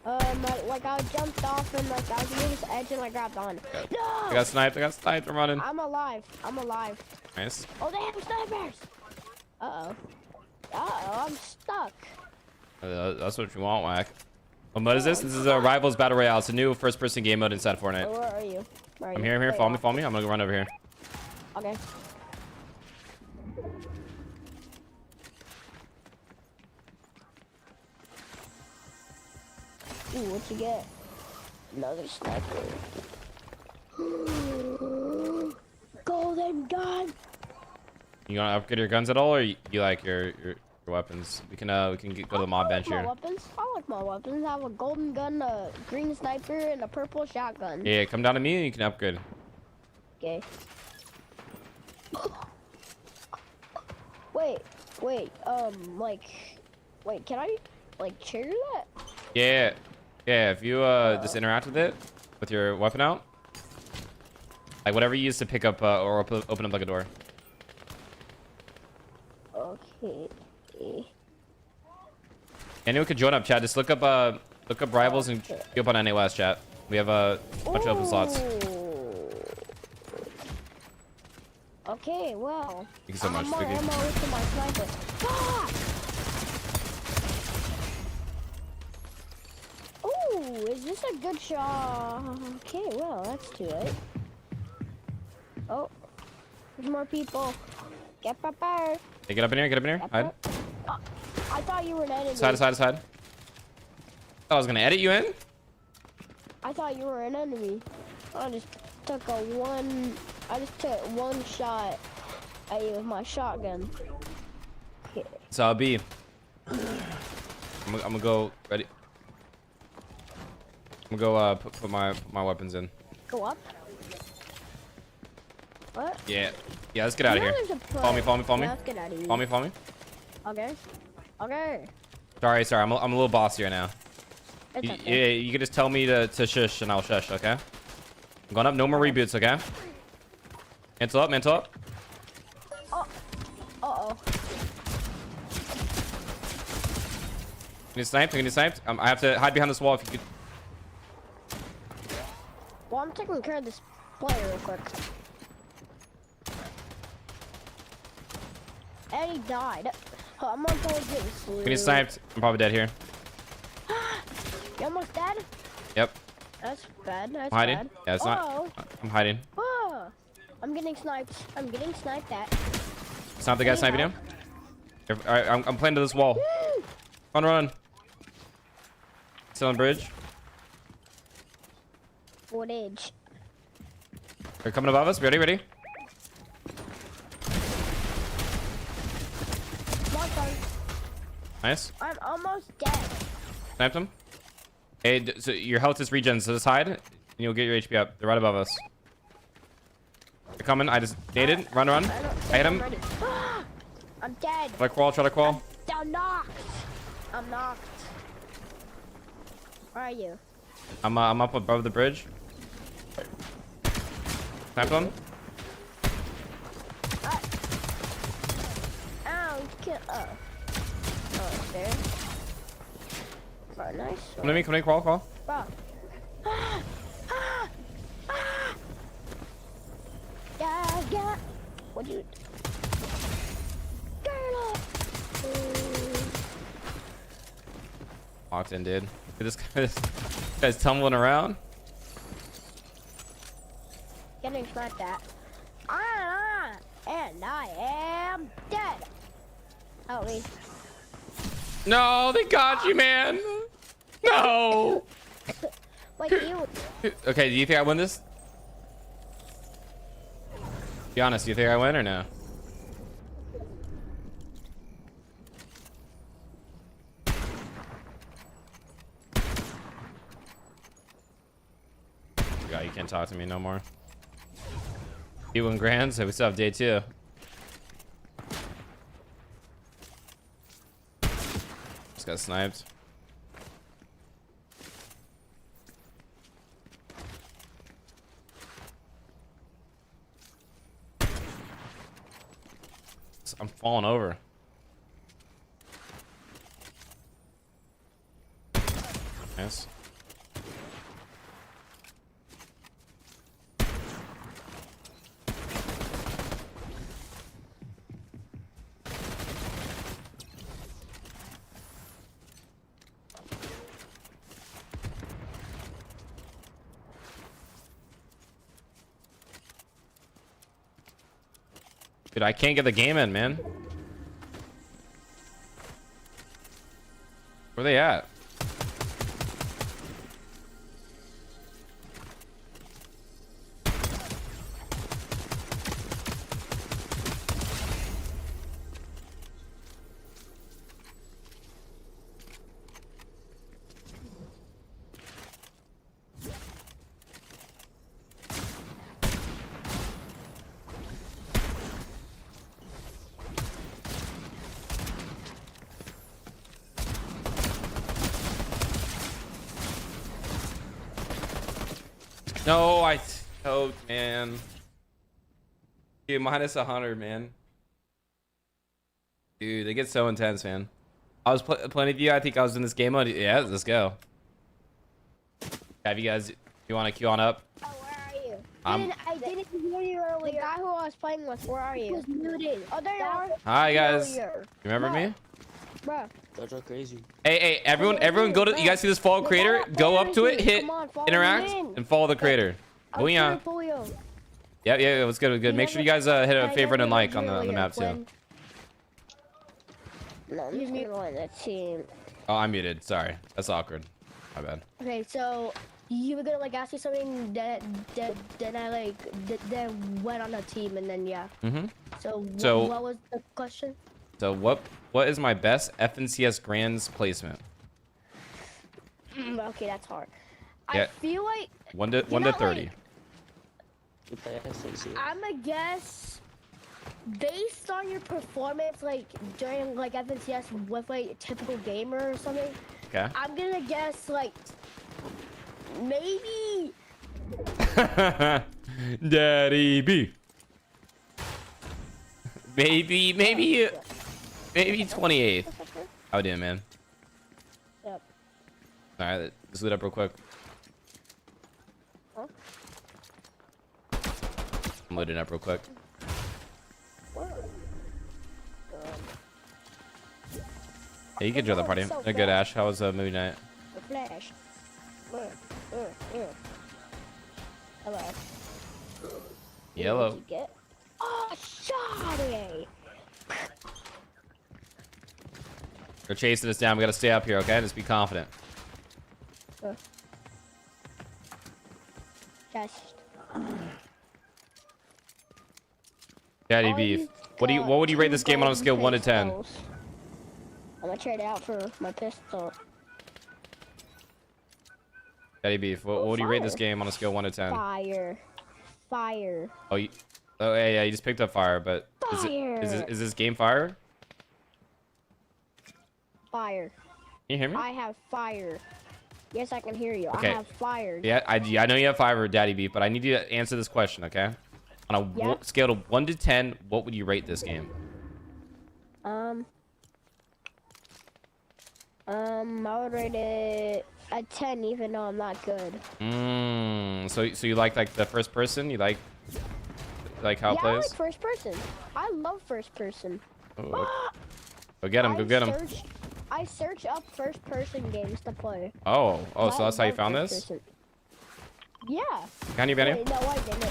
Like I jumped off and like I was near this edge and I grabbed on. No! I got sniped. I'm running. I'm alive. Nice. Oh, they have snipers. I'm stuck. That's what you want, Whack. What is this? This is a Rivals Battle Royale. It's a new first-person game mode inside Fortnite. Where are you? I'm here. Wait, follow me. I'm gonna go run over here. Okay. Ooh, what you get? Another sniper. Golden gun. You gonna upgrade your guns at all, or you like your weapons? We can go to the mob bench here. I like my weapons. I have a golden gun, a green sniper, and a purple shotgun. Yeah, come down to me and you can upgrade. Okay. Wait, can I share that? Yeah, if you just interact with it with your weapon out, like whatever you use to pick up or open up like a door. Okay. Anyone could join up, chat. Just look up rivals and queue up on NAS, chat. We have a bunch of open slots. Okay, well. Thank you so much. More ammo to my sniper. Ah! Ooh, is this a good shot? Okay, well, that's too late. Oh, there's more people. Get prepared. Hey, get up in here. Hide. I thought you were an enemy. Side. Thought I was gonna edit you in. I thought you were an enemy. I just took one shot at you with my shotgun. Okay. So I'll be. I'm gonna go ready. I'm gonna go put my weapons in. Go up. What? Yeah, let's get out of here. Follow me. Yeah, let's get out of here. Follow me. Okay. Sorry. I'm a little bossy right now. It's okay. Yeah, you can just tell me to shush and I'll shush, okay? I'm going up. No more reboots, okay? Mantle up. Uh-oh. Can you snipe? I have to hide behind this wall if you could. Well, I'm taking care of this player real quick. And he died. I'm not going to get slew. Can you sniped? I'm probably dead here. You almost dead? Yep. That's bad. I'm hiding. Yeah, it's not. I'm hiding. Oh, I'm getting sniped. I'm getting sniped at. It's not the guy sniping you. Alright, I'm playing to this wall. Run. Still on bridge. Footage. They're coming above us. Ready? Nice. I'm almost dead. Sniped him. Hey, so your health is regen, so just hide and you'll get your HP up. They're right above us. They're coming. I just naded. Run. I hit him. I'm dead. Try to crawl. I'm knocked. Where are you? I'm up above the bridge. Sniped one. Ow, kill. Oh, there. Oh, nice. Come to me, crawl. Bro. Yeah. What you? Walked in, dude. Look at this guy's tumbling around. Getting sniped at. And I am dead. Help me. No, they got you, man. No. Wait, you. Okay, do you think I win this? Be honest, do you think I win or no? God, you can't talk to me no more. You win grand, so we still have day 2. Just got sniped. I'm falling over. Yes. Dude, I can't get the game in, man. Where they at? No, I choked, man. Dude, minus 100, man. Dude, they get so intense, man. I was playing with you. I think I was in this game mode. Yeah, let's go. Have you guys? You want to queue on up? Oh, where are you? I didn't hear you earlier. The guy who I was playing with, where are you? He was muted. Oh, there you are. Hi, guys. You remember me? Bro. That's so crazy. Hey, everyone go to, you guys see this follow creator? Go up to it, hit, interact, and follow the creator. Booyah. Yeah, let's good. Make sure you guys hit a favorite and like on the map too. No, I'm just gonna join the team. Oh, I'm muted. Sorry, that's awkward. My bad. Okay, so you were gonna like ask me something that I like that went on the team and then yeah. So what was the question? So what is my best FNCS Grands placement? Okay, that's hard. Yeah. I feel like 1 to 30. I'ma guess based on your performance like during like FNCS with like a typical gamer or something. Okay. I'm gonna guess like maybe Daddy B. Maybe 28th. How we doing, man? Yep. All right, let's loot up real quick. Huh? I'm looting up real quick. Hey, you can join the party. So Good, Ash. How was movie night? Flash. Hello. Yellow. What did you get? Oh, sorry. They're chasing us down. We gotta stay up here, okay? Just be confident. Just. Daddy Beef. What would you rate this game on a scale of 1 to 10? I'm gonna trade it out for my pistol. Daddy Beef. What would you rate this game on a scale of 1 to 10? Fire. Oh, yeah, you just picked up fire, but is this game fire? Fire. Can you hear me? I have fire. Yes, I can hear you. Okay. I have fired. Yeah, I know you have fire, Daddy Beef, but I need you to answer this question, okay? On a scale of 1 to 10, what would you rate this game? I would rate it a 10, even though I'm not good. So you like the first person? You like how it plays? I like first person. I love first person. Oh, go get him. Go get him. I search up first person games to play. Oh, so that's how you found this? Person. Yeah. Can you, Benny? Wait, no, I didn't.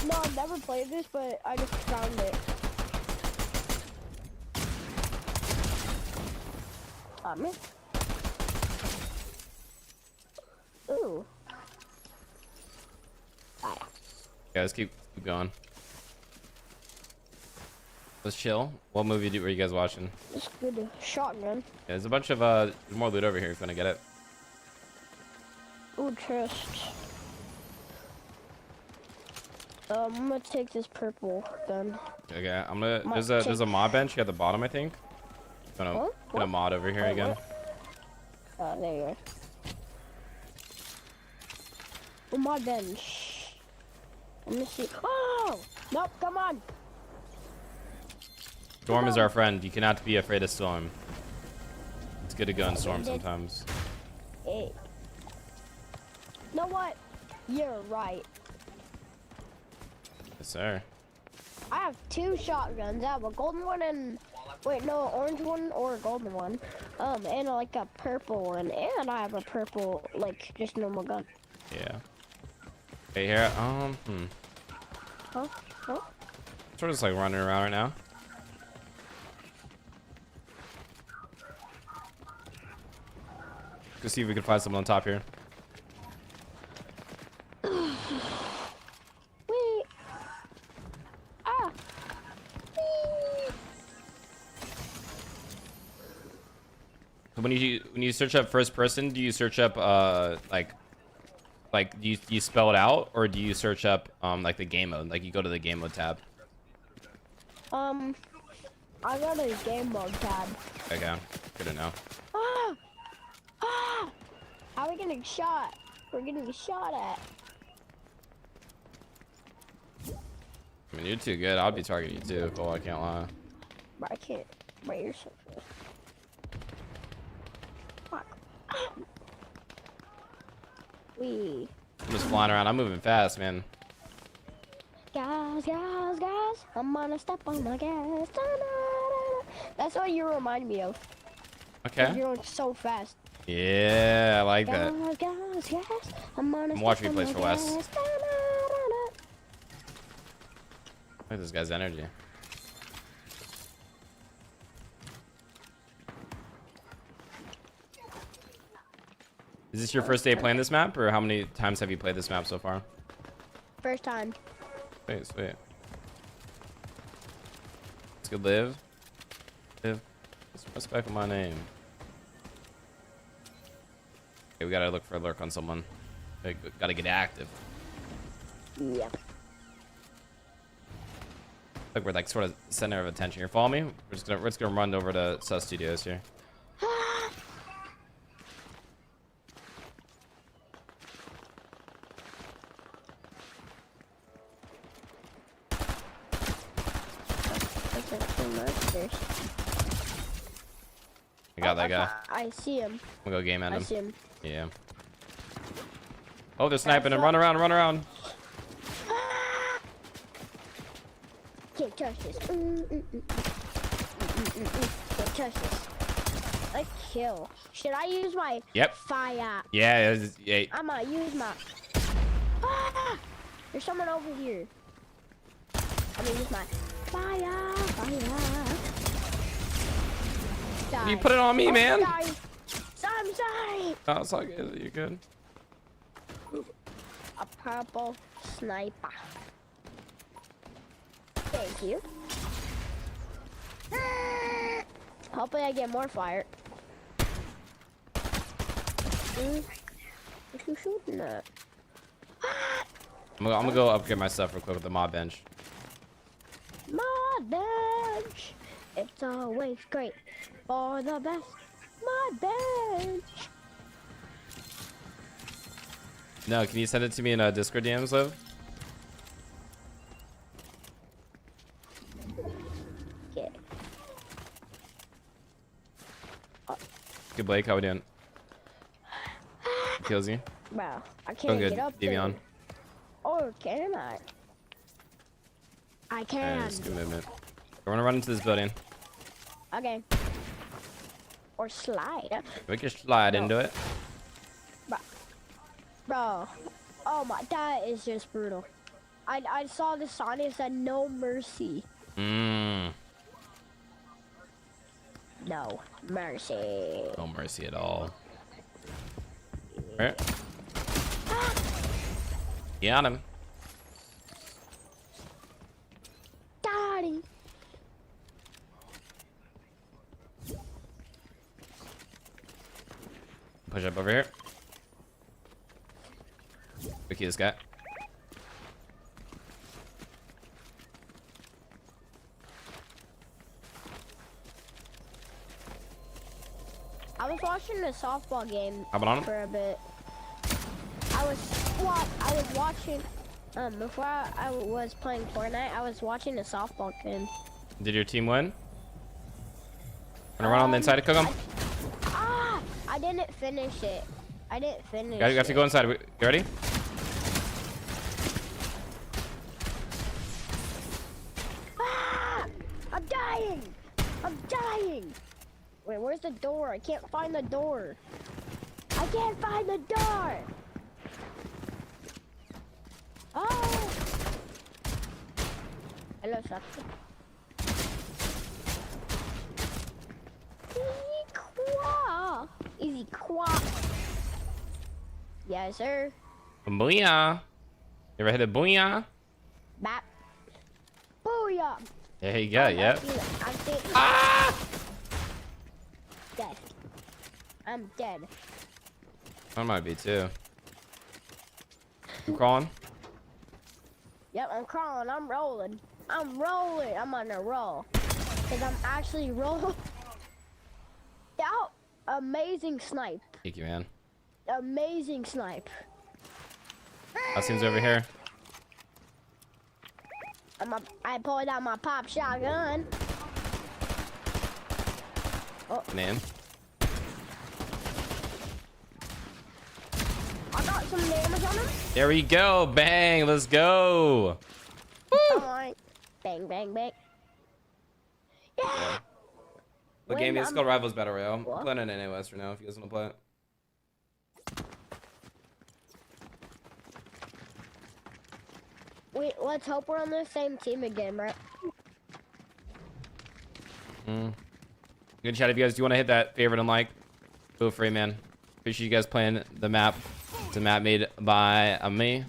No, I've never played this, but I just found it. Me? Ooh. Yeah, let's keep going. Let's chill. What movie were you guys watching? It's good. Shotgun. Yeah, there's a bunch of more loot over here if you want to get it. Ooh, chest. I'm gonna take this purple gun. Okay, I'm gonna. There's a mod bench at the bottom, I think. Gonna mod over here again. Oh, there you go. Oh, my bench. Let me see. Oh! Nope, come on. Storm is our friend. You cannot be afraid of Storm. It's good to go in Storm sometimes. Hey. You know what? You're right. Yes, sir. I have 2 shotguns. I have a golden one and... Wait, no, an orange one or a golden one. And like a purple one. And I have a purple, like, just normal gun. Yeah. Okay, here, Huh? Sort of just like running around right now. Let's see if we can find someone on top here. Wait. Ah. So when you search up first person, do you search up like do you spell it out, or do you search up like the game mode? Like you go to the game mode tab. I got a game mode tab. Okay, good to know. Ah! Ah! How are we getting shot? We're getting shot at. I mean, you're too good. I'll be targeting you too, Cole. I can't lie. But I can't. Wait, you're so fast. Fuck. Wee. I'm just flying around. I'm moving fast, man. Guys, I'm gonna step on the gas. Da-da-da-da. That's what you remind me of. Okay. You're going so fast. Yeah, I like that. Guys, I'm watching replays for Wes. Look at this guy's energy. Is this your first day playing this map, or how many times have you played this map so far? First time. Sweet, sweet. Let's go live. Live. Respect my name. Okay, we gotta look for a lurk on someone. We gotta get active. Yep. Like we're like sort of center of attention here. Follow me. We're just gonna run over to Sus Studios here. I got that guy. I see him. I'm gonna go game at him. I see him. Yeah. Oh, they're sniping him. Run around, run around. Can't touch this. Can't touch this. A kill. Should I use my fire? Yeah. I'm gonna use my... There's someone over here. I'm gonna use my fire. You put it on me, man. I'm sorry. Oh, it's all good. You're good. A purple sniper. Thank you. Hopefully I get more fire. What you shooting at? I'm gonna go upgrade my stuff real quick with the mod bench. Mod bench. It's always great for the best. Mod bench. No, can you send it to me in Discord DMs, Liv? Okay. Good, Blake. How we doing? Kills you. Bro, I Doing can't good. get up Devion. there. Or can I? I can. Just give me a minute. We're gonna run into this building. Okay. Or slide. We can slide into it. Bro. Oh my, that is just brutal. I saw the sign, it said no mercy. Mmm. No mercy. No mercy at all. Alright. Got him. Daddy. Push up over here. Look at this guy. I was watching the softball game How about on him? for a bit. I was watching before I was playing Fortnite. I was watching the softball game. Did your team win? Wanna run on the inside to cook him? I didn't finish it. I didn't finish. You have to go inside. You ready? I'm dying. I'm dying. Wait, where's the door? I can't find the door. I can't find the door. Oh. Hello, sucker. Easy qua. Yes, sir. Booyah. You ever hit a booyah? Bap. Booyah. There you go, yep. I'm dead. I'm dead. I might be too. I'm crawling. Yep, I'm crawling. I'm rolling. I'm rolling. I'm on a roll. Because I'm actually rolling. That amazing snipe. Thank you, man. Amazing snipe. Seems over here. I pulled out my pop shotgun. Oh. Man. I got some damage on him. There we go. Bang. Let's go. Woo. Alright. Bang, bang, bang. Yeah. What game is it? It's called Rivals Battle Royale. I'm playing it in NOS right now if you guys want to play it. Wait, let's hope we're on the same team again, right? Good chat. If you guys do want to hit that favorite and like, feel free, man. Appreciate you guys playing the map. It's a map made by me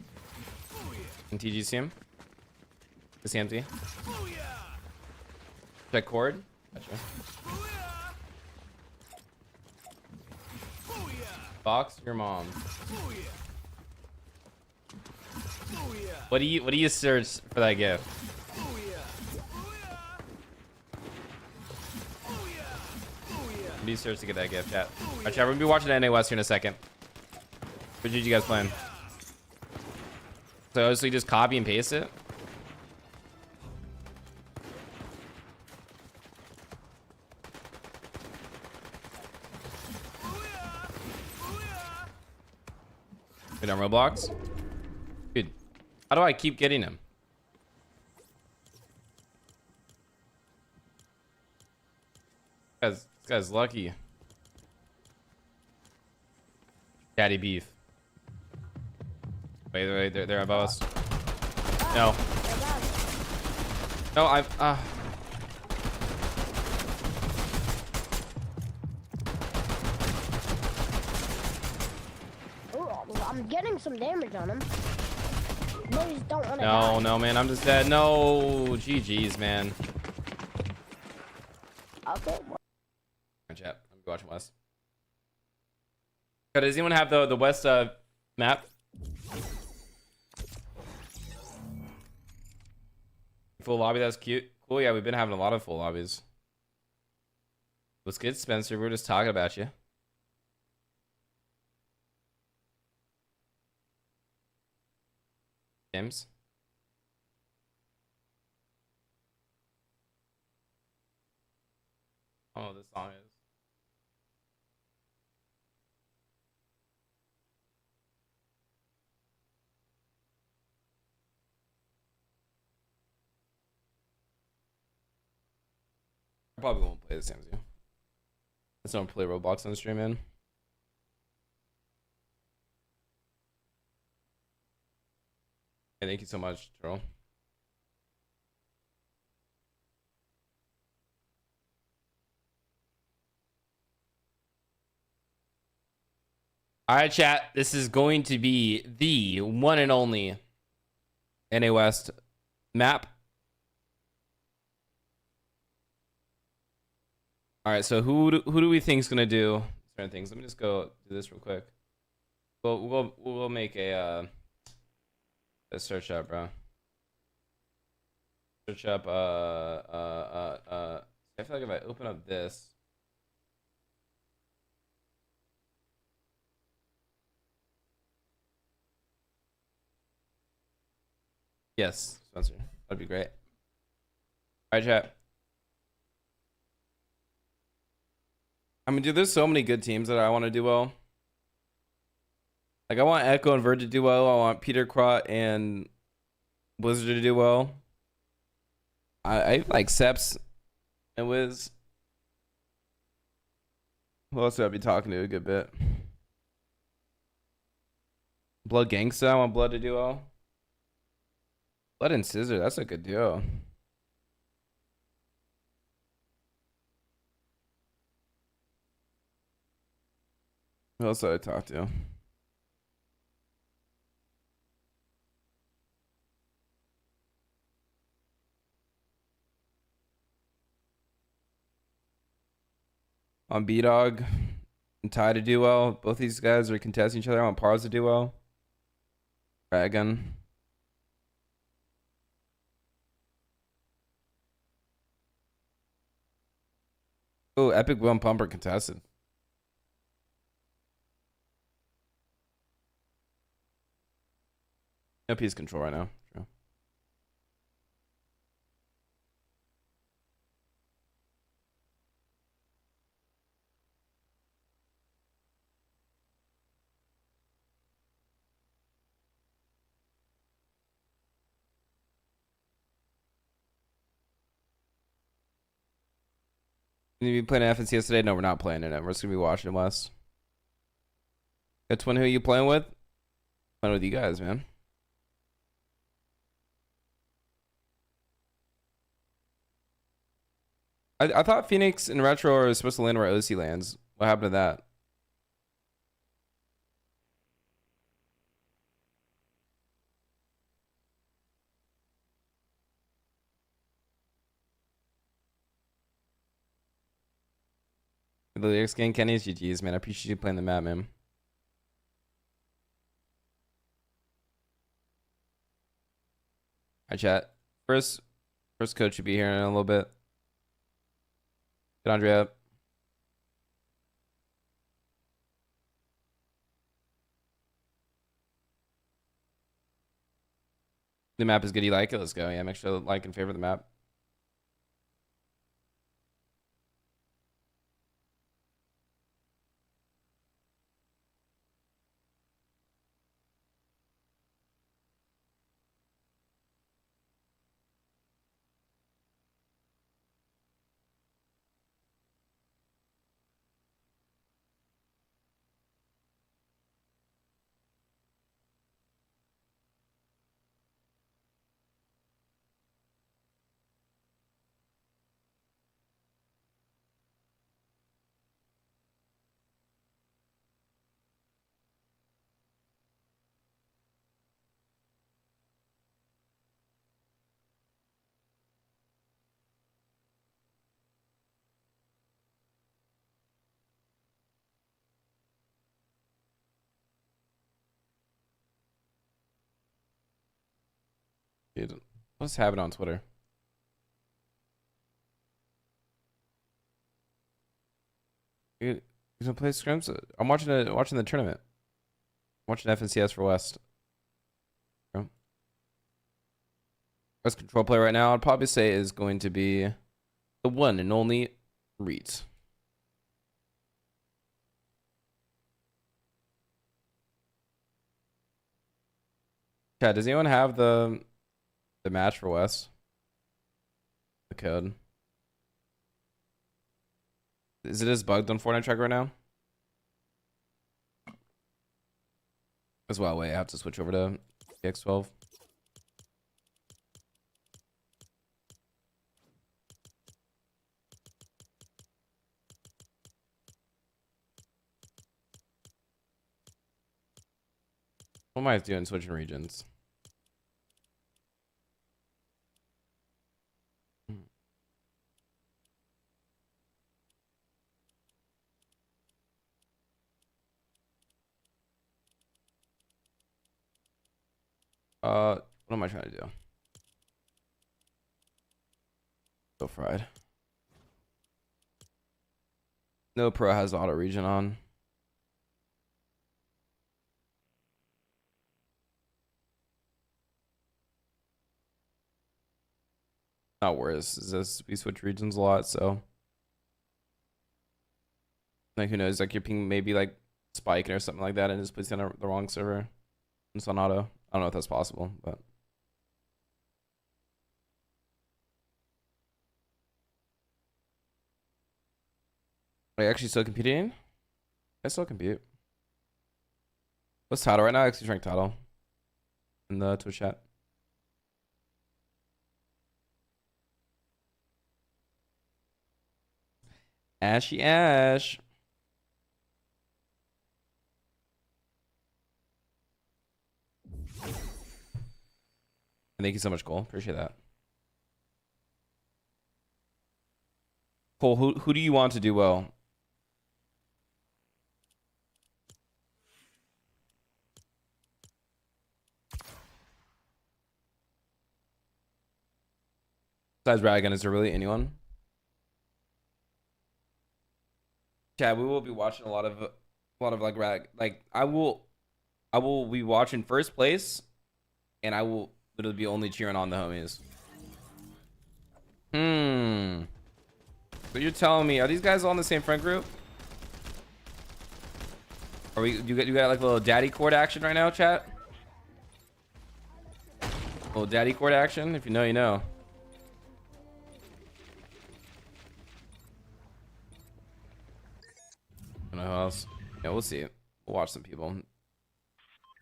and TGCM. It's empty. Check cord. Gotcha. Box your mom. What do you search for that gift? What do you search to get that gift, chat? Alright, chat, we're gonna be watching NA West here in a second. What did you guys playing? So obviously just copy and paste it. Good on Roblox. Dude, how do I keep getting him? This guy's lucky. Daddy beef. Wait, they're above us. No. No, I'm getting some damage on him. Boys don't want to no, die. no, man, I'm just dead. No, GG's, man. Okay. Chat, I'm watching West. Does anyone have the West map? Full lobby, that's cute. Cool, yeah, we've been having a lot of full lobbies. What's good, Spencer? We were just talking about you. I don't know what this song is. I probably won't play the same as you. Let's not play Roblox on the stream, man. Hey, thank you so much, Joel. All right, chat. This is going to be the one and only NA West map. All right, so who do we think is gonna do certain things? Let me just go do this real quick. We'll make a search up, bro. Search up I feel like if I open up this. Yes, Spencer. That'd be great. All right, chat. I mean, dude, there's so many good teams that I want to do well. Like, I want Echo and Verd to do well. I want Peter Crot and Blizzard to do well. I like Seps and Wiz. Who else would I be talking to a good bit? Blood Gangsta. I want Blood to do well. Blood and Scissor. That's a good duo. Who else did I talk to? On B-Dog and Ty to do well. Both these guys are contesting each other. I want Pars to do well. Dragon. Oh, Epic Will and Pumper contested. No piece control right now. True. You be playing FNCS today? No, we're not playing it. We're just gonna be watching West. That's one. Who are you playing with? Playing with you guys, man. I thought Phoenix and Retro are supposed to land where OC lands. What happened to that? The lyrics game, Kenny's GG's, man. I appreciate you playing the map, man. Hi, chat. First coach should be here in a little bit. Get Andrea up. The map is good. You like it? Let's go. Yeah, make sure to like and favorite the map. Dude, what's happening on Twitter? You gonna play scrims? I'm watching the tournament. I'm watching FNCS for West. Best control player right now, I'd probably say is going to be the one and only Reeds. Yeah, does anyone have the match for West? The code. Is it as bugged on Fortnite track right now? As well, wait, I have to switch over to X12. What am I doing switching regions? What am I trying to do? So fried. No pro has auto region on. Not worse. Is this we switch regions a lot, so like who knows? Like your ping maybe like spiking or something like that, and just puts you on the wrong server. It's on auto. I don't know if that's possible, but are you actually still competing? I still compete. What's title right now? I actually drank title in the Twitch chat. Ashy Ash. Thank you so much, Cole. Appreciate that. Cole, who do you want to do well? Besides Dragon, is there really anyone? Yeah, we will be watching a lot of like rag. Like I will be watching first place, and I will literally be only cheering on the homies. But you're telling me, are these guys all in the same friend group? Are we? You got like a little daddy cord action right now, chat? A little daddy cord action. If you know, you know. I don't know who else. Yeah, we'll see. We'll watch some people.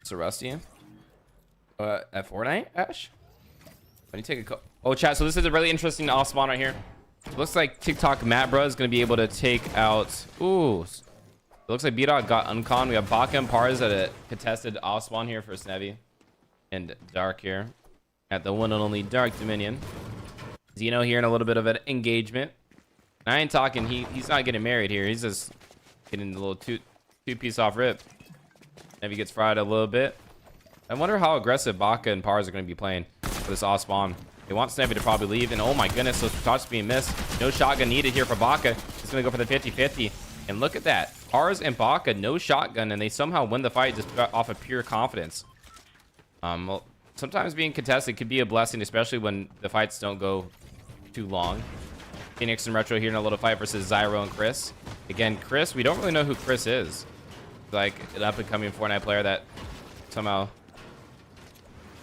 So Rusty. At Fortnite, Ash? When you take a oh, chat. So this is a really interesting off spawn right here. Looks like TikTok Matt Bro is gonna be able to take out. Ooh, it looks like B-Dot got uncon. We have Baka and Pars at a contested off spawn here for Snevy and Dark here at the one and only Dark Dominion. Zeno here in a little bit of an engagement. And I ain't talking. He's not getting married here. He's just getting a little two-piece off rip. Snevy gets fried a little bit. I wonder how aggressive Baka and Pars are going to be playing for this off spawn. They want Snevy to probably leave, and oh my goodness, those shots being missed. No shotgun needed here for Baka. He's going to go for the 50-50. And look at that. Pars and Baka, no shotgun, and they somehow win the fight just off of pure confidence. Well, sometimes being contested could be a blessing, especially when the fights don't go too long. Phoenix and Retro here in a little fight versus Zyro and Chris. Again, Chris, we don't really know who Chris is. Like an up-and-coming Fortnite player that somehow...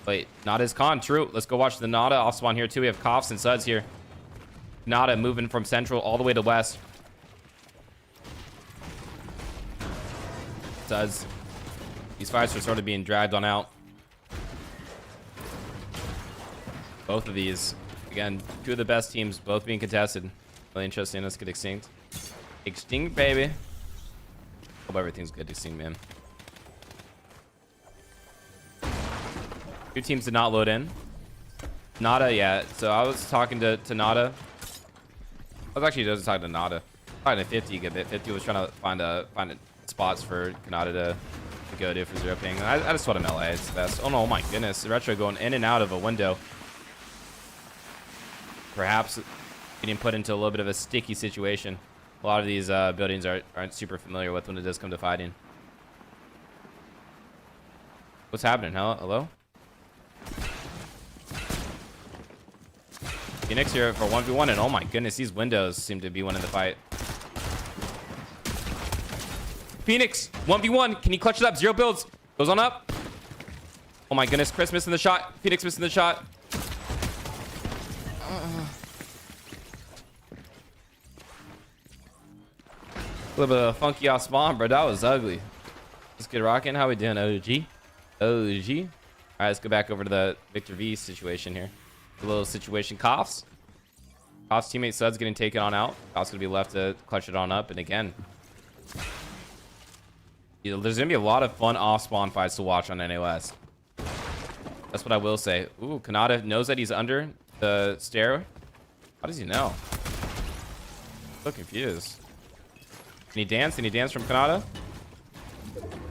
Wait, Nada's con. True. Let's go watch the Nada off spawn here too. We have Coughs and Suds here. Nada moving from central all the way to west. Suds. These fights are sort of being dragged on out. Both of these. Again, two of the best teams, both being contested. Really interesting. Let's get Extinct. Extinct, baby. Hope everything's good, Extinct, man. Two teams did not load in. Nada, yeah. So I was talking to Nada. I was actually just talking to Nada. Talking to 50 a bit. 50 was trying to find spots for Nada to go to for 0 ping. I just told him LA. It's the best. Oh no, oh my goodness. The Retro going in and out of a window. Perhaps getting put into a little bit of a sticky situation. A lot of these buildings aren't super familiar with when it does come to fighting. What's happening? Hello? Phoenix here for 1v1, and oh my goodness, these windows seem to be winning the fight. Phoenix, 1v1. Can you clutch it up? 0 builds. Goes on up. Oh my goodness, Chris missing the shot. Phoenix missing the shot. A little bit of funky off spawn, bro. That was ugly. Let's get rocking. How we doing, OG? OG. All right, let's go back over to the Victor V situation here. A little situation. Coughs. Coughs teammate Sud's getting taken on out. Coughs gonna be left to clutch it on up. And again, there's gonna be a lot of fun off spawn fights to watch on NOS. That's what I will say. Ooh, Kanata knows that he's under the stair. How does he know? So confused. Any dance? Any dance from Kanata?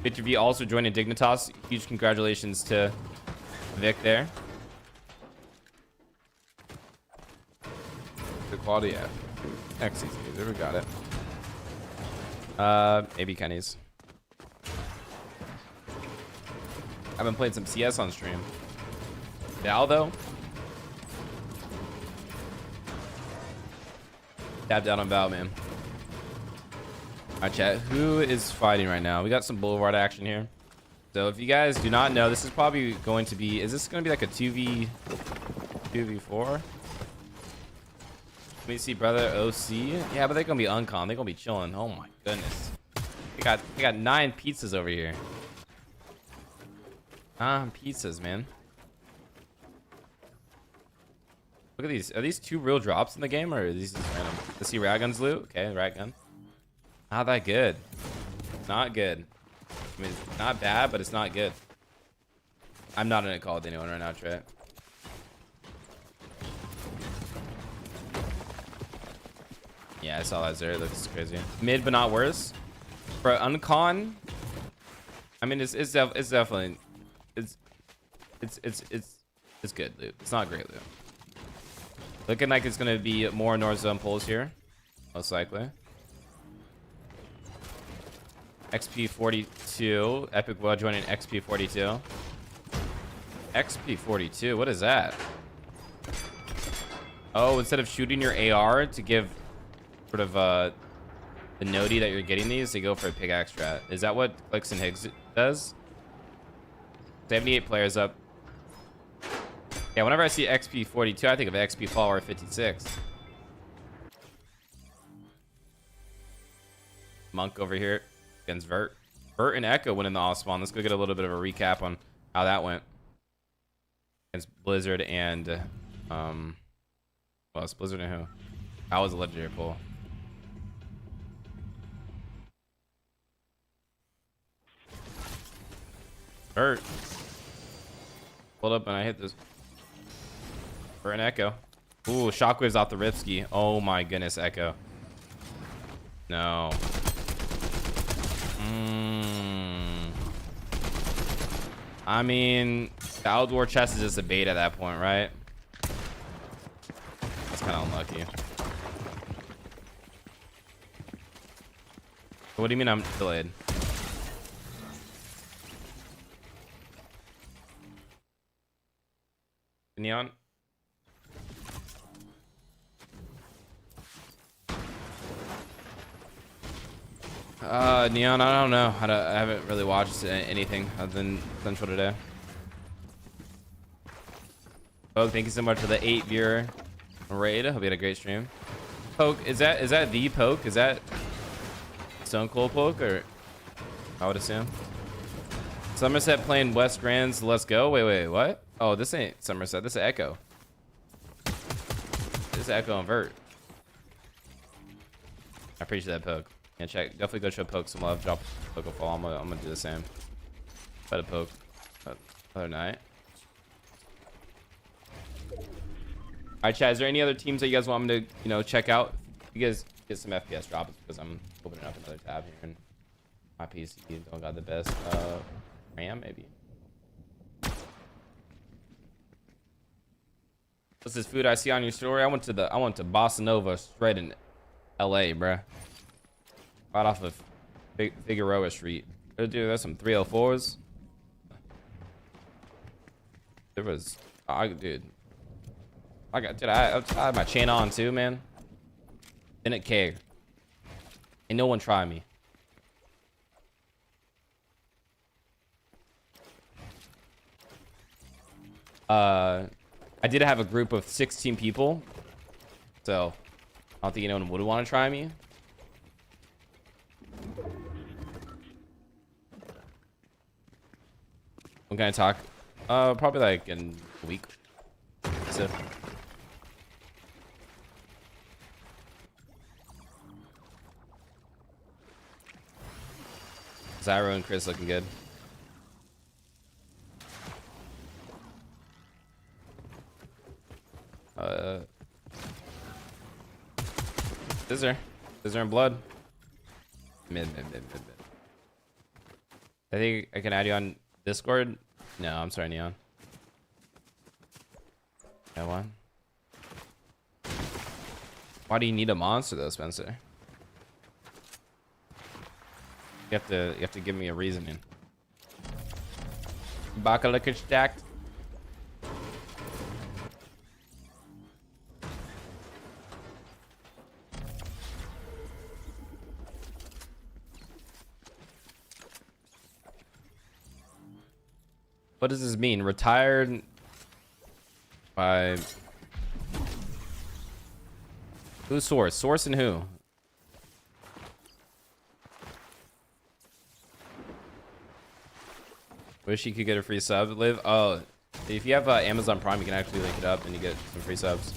Victor V also joining Dignitas. Huge congratulations to Vic there. The quality, yeah. XCC, there we got it. Maybe Kenny's. I've been playing some CS on stream. Val though. Tap down on Val, man. Alright, chat. Who is fighting right now? We got some Boulevard action here. So if you guys do not know, this is probably going to be... Is this going to be like a 2v4? Let me see, brother. OC. Yeah, but they're going to be uncon. They're going to be chilling. Oh my goodness. We got 9 pizzas over here. 9 pizzas, man. Look at these. Are these 2 real drops in the game, or are these just random? Let's see Raggun's loot. Okay, Raggun. Not that good. Not good. I mean, it's not bad, but it's not good. I'm not in a call with anyone right now, Trey. Yeah, I saw that there. It looks crazy. Mid, but not worse. For uncon, I mean, it's definitely it's good loot. It's not great loot. Looking like it's gonna be more north zone pulls here, most likely. XP 42. Epic Well joining XP 42. XP 42. What is that? Oh, instead of shooting your AR to give sort of the nodie that you're getting these, they go for a pickaxe strat. Is that what Clicks and Higgs does? 78 players up. Yeah, whenever I see XP 42, I think of XP follower 56. Monk over here against Vert. Vert and Echo went in the off spawn. Let's go get a little bit of a recap on how that went against Blizzard and well, it's Blizzard and who? That was a legendary pull. Vert. Pulled up and I hit this. For an Echo. Ooh, shockwaves off the Ripski. Oh my goodness, Echo. No. I mean, the outdoor chest is just a bait at that point, right? That's kind of unlucky. What do you mean I'm delayed? Neon? Neon, I don't know. I haven't really watched anything other than Central today. Poke, thank you so much for the 8 viewer raid. Hope you had a great stream. Poke, is that the Poke? Is that Stone Cold Poke, or I would assume? Somerset playing West Grand's Let's Go. Wait, what? Oh, this ain't Somerset. This is Echo. This is Echo and Vert. I appreciate that, Poke. Yeah, check. Definitely go show Poke some love. Drop Poke a fall. I'm gonna do the same. Try to Poke other night. Alright, chat. Is there any other teams that you guys want me to, you know, check out? You guys get some FPS drops because I'm opening up another tab here and my PC don't got the best RAM, maybe. What's this food I see on your story? I went to Bossa Nova straight in LA, bruh. Right off of Figueroa Street. Dude, there's some 304s. There was, dude. I had my chain on too, man. Didn't care. Ain't no one try me. I did have a group of 16 people, so I don't think anyone would want to try me. When can I talk? Probably like in a week. So. Zyro and Chris looking good. Scissor and blood. Mid. I think I can add you on Discord. No, I'm sorry, Neon. That one. Why do you need a monster though, Spencer? You have to give me a reasoning. Bakalika stacked. What does this mean? Retired by who's source? Source and who? Wish you could get a free sub. Live. Oh, if you have Amazon Prime, you can actually link it up and you get some free subs.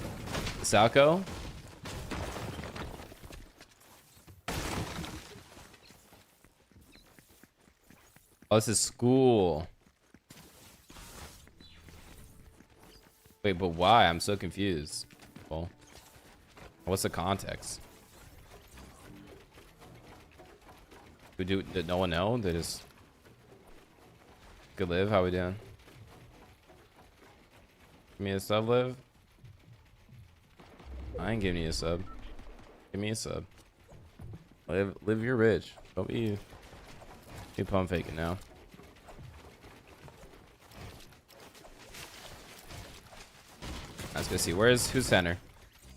Salco. Oh, this is school. Wait, but why? I'm so confused. Well, what's the context? Did no one know? They just good live. How we doing? Give me a sub, live. I ain't giving you a sub. Give me a sub. Live, you're rich. Don't be pump faking now. I was gonna see who's center.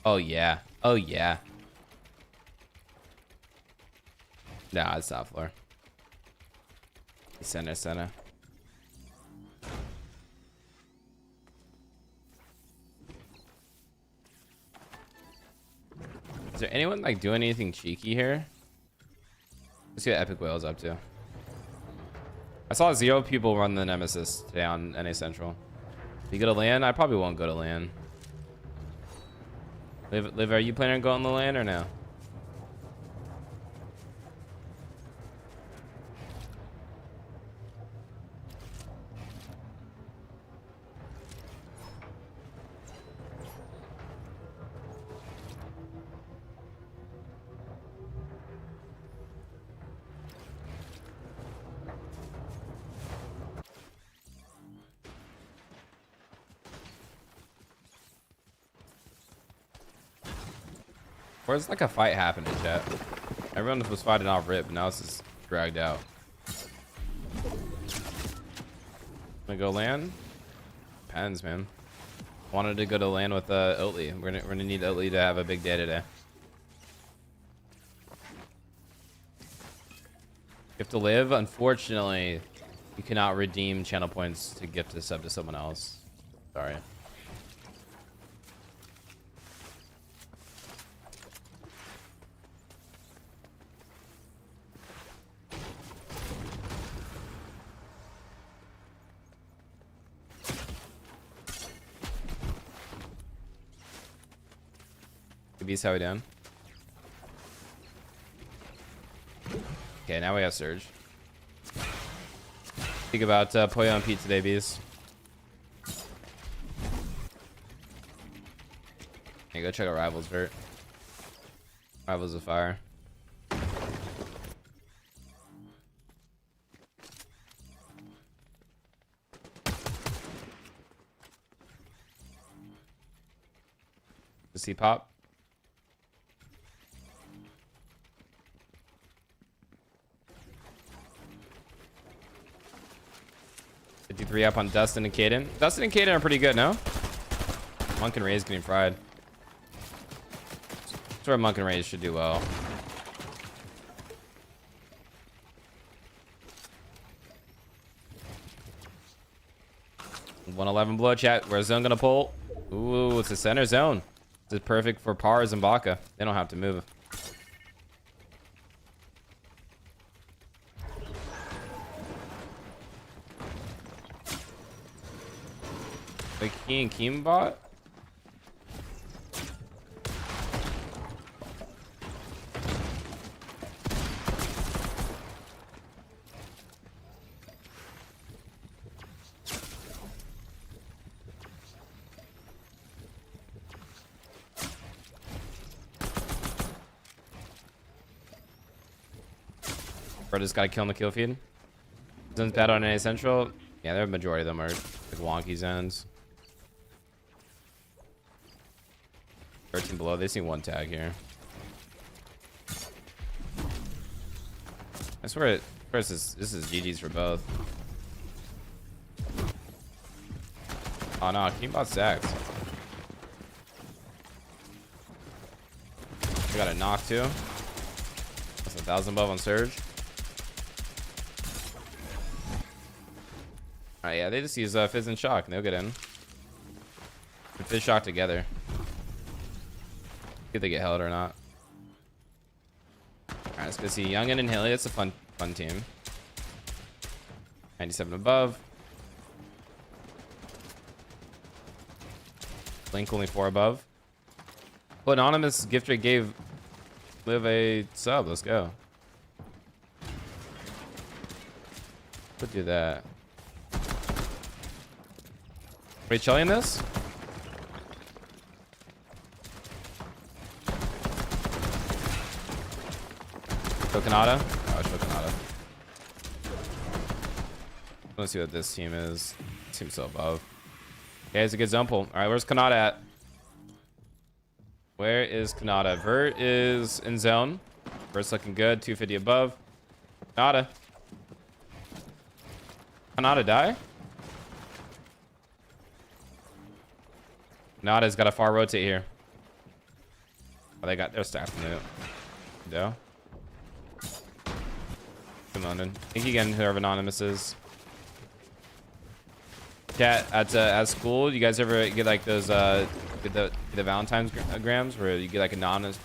Oh yeah. Oh yeah. Nah, it's top floor. Center. Is there anyone like doing anything cheeky here? Let's see what Epic Whale's up to. I saw 0 people run the Nemesis today on NA Central. If you go to LAN, I probably won't go to LAN. Liv, are you planning on going to LAN or no? Where's like a fight happening, chat? Everyone was fighting off rip, but now it's just dragged out. Gonna go LAN? Depends, man. Wanted to go to LAN with Oatly. We're gonna need Oatly to have a big day today. You have to live. Unfortunately, you cannot redeem channel points to gift a sub to someone else. Sorry. Beast, how we doing? Okay, now we have Surge. Think about Poyo and Pete today, Beast. Hey, go check out Rivals, Vert. Rivals of Fire. Does he pop? 53 up on Dustin and Caden. Dustin and Caden are pretty good, no? Monk and Ray's getting fried. That's where Monk and Ray should do well. 111 below, chat. Where's zone gonna pull? Ooh, it's a center zone. This is perfect for Pars and Baka. They don't have to move. Like Key and Keem bot? Bro just got a kill in the kill feed. Zone's bad on A Central. Yeah, the majority of them are like wonky zones. 13 below. They see one tag here. I swear, this is GG's for both. Oh no, Keembot sacks. We got a knock too. That's 1,000 above on Surge. Alright, yeah, they just use Fizz and Shock and they'll get in. And Fizz Shock together. See if they get held or not. Alright, let's go see Youngin and Hilly. It's a fun team. 97 above. Link only 4 above. Well, Anonymous Gifter gave Liv a sub. Let's go. Could do that. Are we chilling this? Shokanada? Oh, Shokanada. Let's see what this team is. Seems so above. Okay, it's a good zone pull. Alright, where's Kanata at? Where is Kanata? Vert is in zone. Vert's looking good. 250 above. Kanata. Kanata die? Kanata's got a far rotate here. Oh, they're stacked from the dough. Come on, then. Thank you again, whoever Anonymous is. Chat, at school, you guys ever get like those get the Valentine's grams where you get like anonymously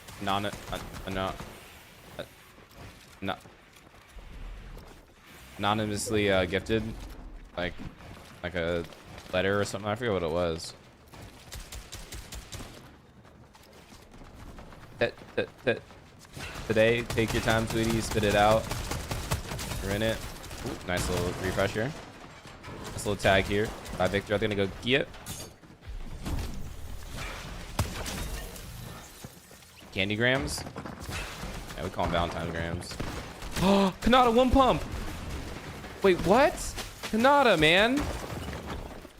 gifted like a letter or something? I forget what it was. Today, take your time, sweetie, spit it out. You're in it. Ooh, nice little refresh here. Nice little tag here by Victor. I'm gonna go get candy grams. Yeah, we call them Valentine grams. Oh, Kanata one pump. Wait, what? Kanata, man.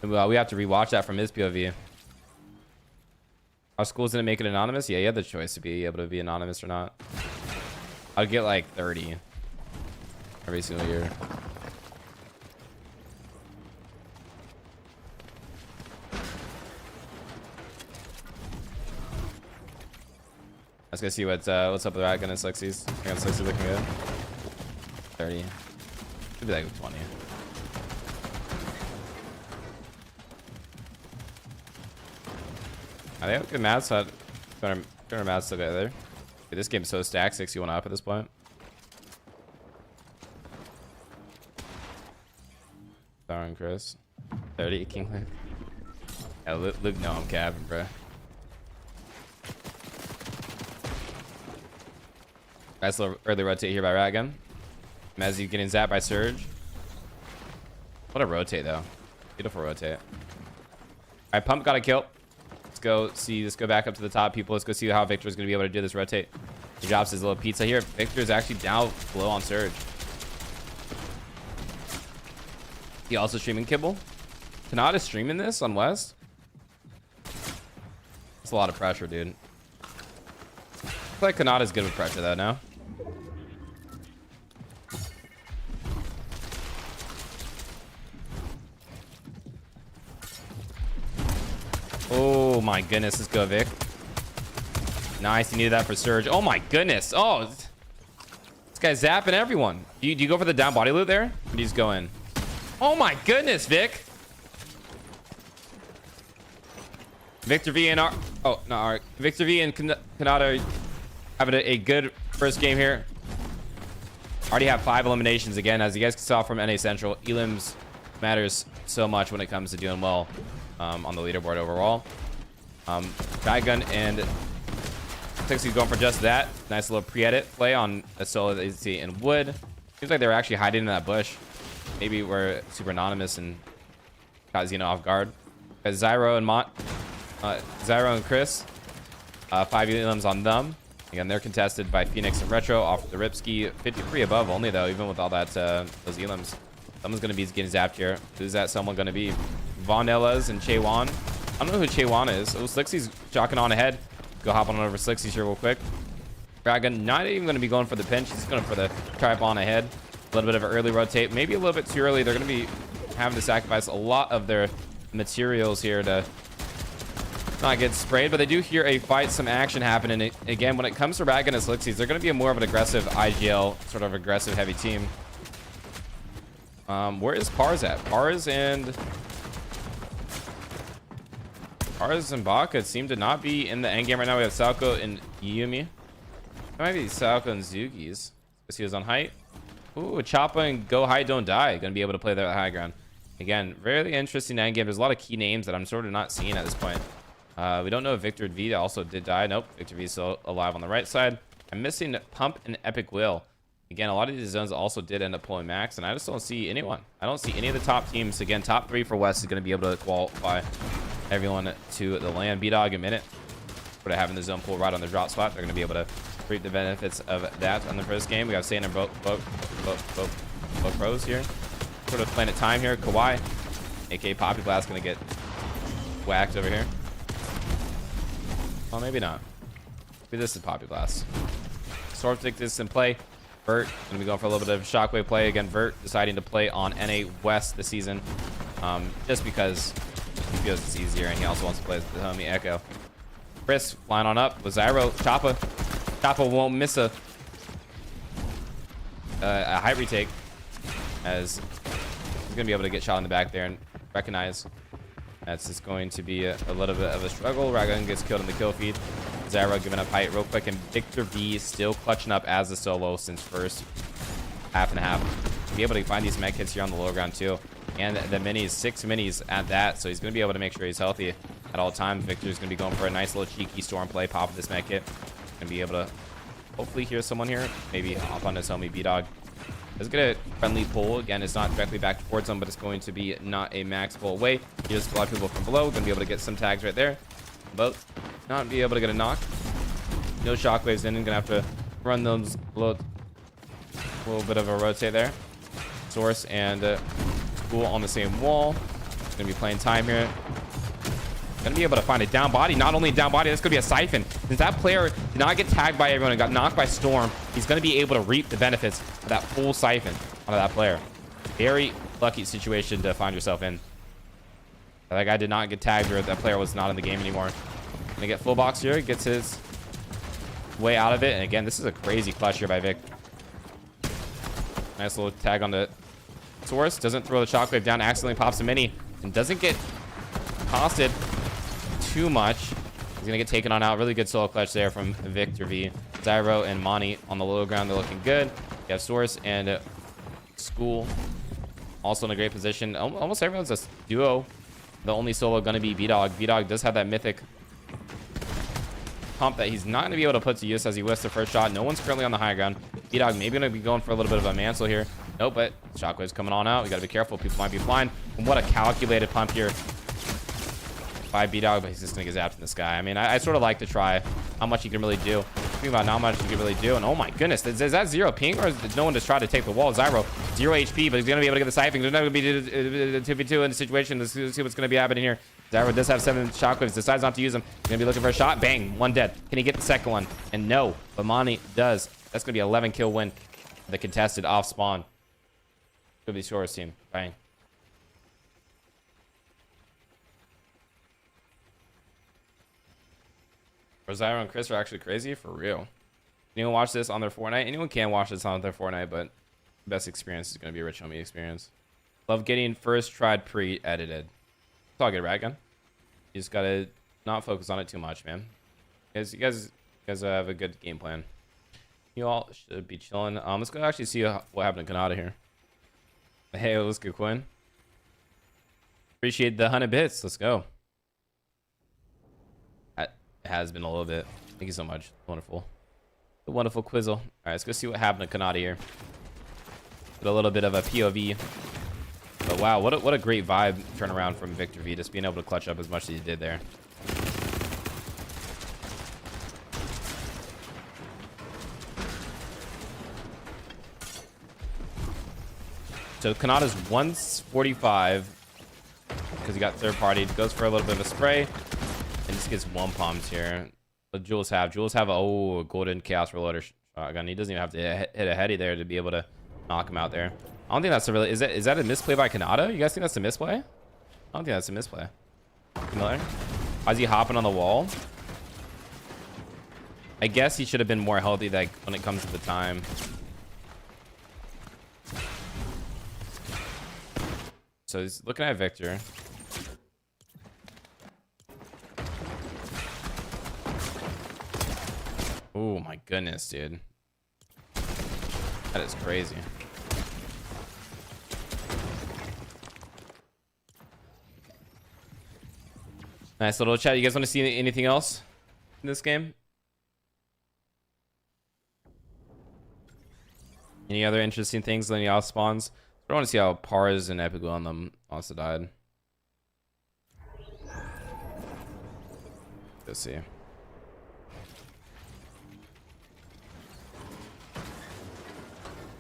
Well, we have to rewatch that from his POV. Our schools didn't make it anonymous. Yeah, you had the choice to be able to be anonymous or not. I'd get like 30 every single year. Let's go see what's up with that against Lexi's. Against Lexi looking good. 30. Could be like 20. I think good maths. 200 maths together. Dude, this game's so stacked. 61 up at this point. Darn Chris. 30 King Luke. Yeah, Luke, no, I'm capping, bro. Nice little early rotate here by Ratgun. Mezzy getting zapped by Surge. What a rotate, though. Beautiful rotate. All right, Pump got a kill. Let's go see. Let's go back up to the top, people. Let's go see how Victor's going to be able to do this rotate. He drops his little pizza here. Victor's actually down below on Surge. He also streaming Kibble. Kanata streaming this on West. That's a lot of pressure, dude. I feel like Kanata's good with pressure, though, now. Oh my goodness, let's go, Vic. Nice, you needed that for Surge. Oh my goodness. Oh, this guy's zapping everyone. Do you go for the down body loot there? Or do you just go in? Oh my goodness, Vic. Victor V and Victor V and Kanata having a good first game here. Already have 5 eliminations again. As you guys saw from NA Central, elims matters so much when it comes to doing well on the leaderboard overall. Shotgun and Pixie's going for just that. Nice little pre-edit play on a solo that you see in wood. Seems like they were actually hiding in that bush. Maybe we're super anonymous and caught Zeno off guard. Got Zyro and Chris. 5 elims on them. Again, they're contested by Phoenix and Retro off the Ripski. 53 above only though, even with all that those elims. Someone's gonna be getting zapped here. Who's that someone gonna be? Von Ellas and Chewan. I don't know who Chewan is. Oh, Slixie's jocking on ahead. Go hop on over Slixie's here real quick. Dragon not even gonna be going for the pinch. He's going for the trip on ahead. A little bit of an early rotate, maybe a little bit too early. They're gonna be having to sacrifice a lot of their materials here to not get sprayed, but they do hear a fight, some action happening. Again, when it comes to Dragon and Slixies, they're going to be more of an aggressive IGL, sort of aggressive heavy team. Where is Pars at? Pars and Baka seem to not be in the end game right now. We have Salco and Yumi. It might be Salco and Zugis. Because he was on height. Ooh, Choppa and Go High Don't Die. Going to be able to play there at high ground. Again, really interesting end game. There's a lot of key names that I'm sort of not seeing at this point. We don't know if Victor V also did die. Nope, Victor V is still alive on the right side. I'm missing Pump and Epic Will. Again, a lot of these zones also did end up pulling max, and I just don't see anyone. I don't see any of the top teams. Again, top 3 for West is going to be able to qualify everyone to the land. B-Dog a minute. Sort of having the zone pull right on the drop spot. They're going to be able to reap the benefits of that on the first game. We got Sand and both pros here. Sort of playing at time here. Kawhi, aka Poppy Blast, going to get whacked over here. Well, maybe not. Maybe this is Poppy Blast. Sword Stick this in play. Vert gonna be going for a little bit of shockwave play again. Vert deciding to play on NA West this season, just because he feels it's easier, and he also wants to play with the homie Echo. Chris flying on up with Zyro. Choppa won't miss a height retake, as he's gonna be able to get shot in the back there and recognize. That's just going to be a little bit of a struggle. Ragun gets killed in the kill feed. Zyro giving up height real quick, and Victor V still clutching up as a solo since first half and a half. Be able to find these med kits here on the lower ground too, and the minis, 6 minis at that. So he's going to be able to make sure he's healthy at all times. Victor's going to be going for a nice little cheeky storm play, pop this med kit, and be able to hopefully hear someone here. Maybe hop on his homie B-Dog. Let's get a friendly pull. Again, it's not directly back towards him, but it's going to be not a max pull away. He just a lot of people from below. Gonna be able to get some tags right there. But not be able to get a knock. No shockwaves in. Gonna have to run those little bit of a rotate there. Source and School on the same wall. Gonna be playing time here. Gonna be able to find a down body. Not only a down body, that's gonna be a siphon. Since that player did not get tagged by everyone and got knocked by Storm, he's gonna be able to reap the benefits of that full siphon onto that player. Very lucky situation to find yourself in. That guy did not get tagged, or that player was not in the game anymore. Gonna get full box here, gets his way out of it. And again, this is a crazy clutch here by Vic. Nice little tag on the Source. Doesn't throw the shockwave down, accidentally pops a mini, and doesn't get costed too much. He's gonna get taken on out. Really good solo clutch there from Victor V. Zyro and Monty on the low ground, they're looking good. You have Source and School also in a great position. Almost everyone's a duo. The only solo gonna be B-Dog. B-Dog does have that mythic pump that he's not gonna be able to put to use as he whiffs the first shot. No one's currently on the high ground. B-Dog maybe gonna be going for a little bit of a mansel here. Nope, but shockwave's coming on out. We gotta be careful. People might be flying. And what a calculated pump here by B-Dog, but he's just gonna get zapped in the sky. I mean, I sort of like to try how much he can really do. Think about how much he can really do. And oh my goodness, is that 0 ping, or is no one just try to take the wall? Zyro, 0 HP, but he's gonna be able to get the siphon. There's not gonna be a 2v2 in the situation. Let's see what's gonna be happening here. Zyro does have 7 shockwaves, decides not to use them. He's gonna be looking for a shot. Bang, 1 dead. Can he get the second one? And no, but Monty does. That's gonna be 11 kill win. The contested off spawn. Could be Sora's team. Bang. Zyro and Chris are actually crazy for real. Anyone watch this on their Fortnite? Anyone can watch this on their Fortnite, but the best experience is going to be a Rich Homie experience. Love getting first tried pre-edited. It's all good, right, gun? You just got to not focus on it too much, man. You guys have a good game plan. You all should be chilling. Let's go actually see what happened to Kanata here. Hey, let's go, Quinn. Appreciate the 100 bits. Let's go. It has been a little bit. Thank you so much. Wonderful. The wonderful Quizzle. All right, let's go see what happened to Kanata here. With a little bit of a POV. But wow, what a great vibe turnaround from Victor V. Just being able to clutch up as much as he did there. So Kanata's 145 because he got third party. Goes for a little bit of a spray and just gets one palms here. What Jules have? Jules have a golden chaos reloader shotgun. He doesn't even have to hit a heady there to be able to knock him out there. I don't think that's a really. Is that a misplay by Kanata? You guys think that's a misplay? I don't think that's a misplay. Miller, how's he hopping on the wall? I guess he should have been more healthy like when it comes to the time. So he's looking at Victor. Oh my goodness, dude. That is crazy. Nice little chat. You guys want to see anything else in this game? Any other interesting things than the off spawns? I want to see how Pars and Epic Will on them also died. Let's see.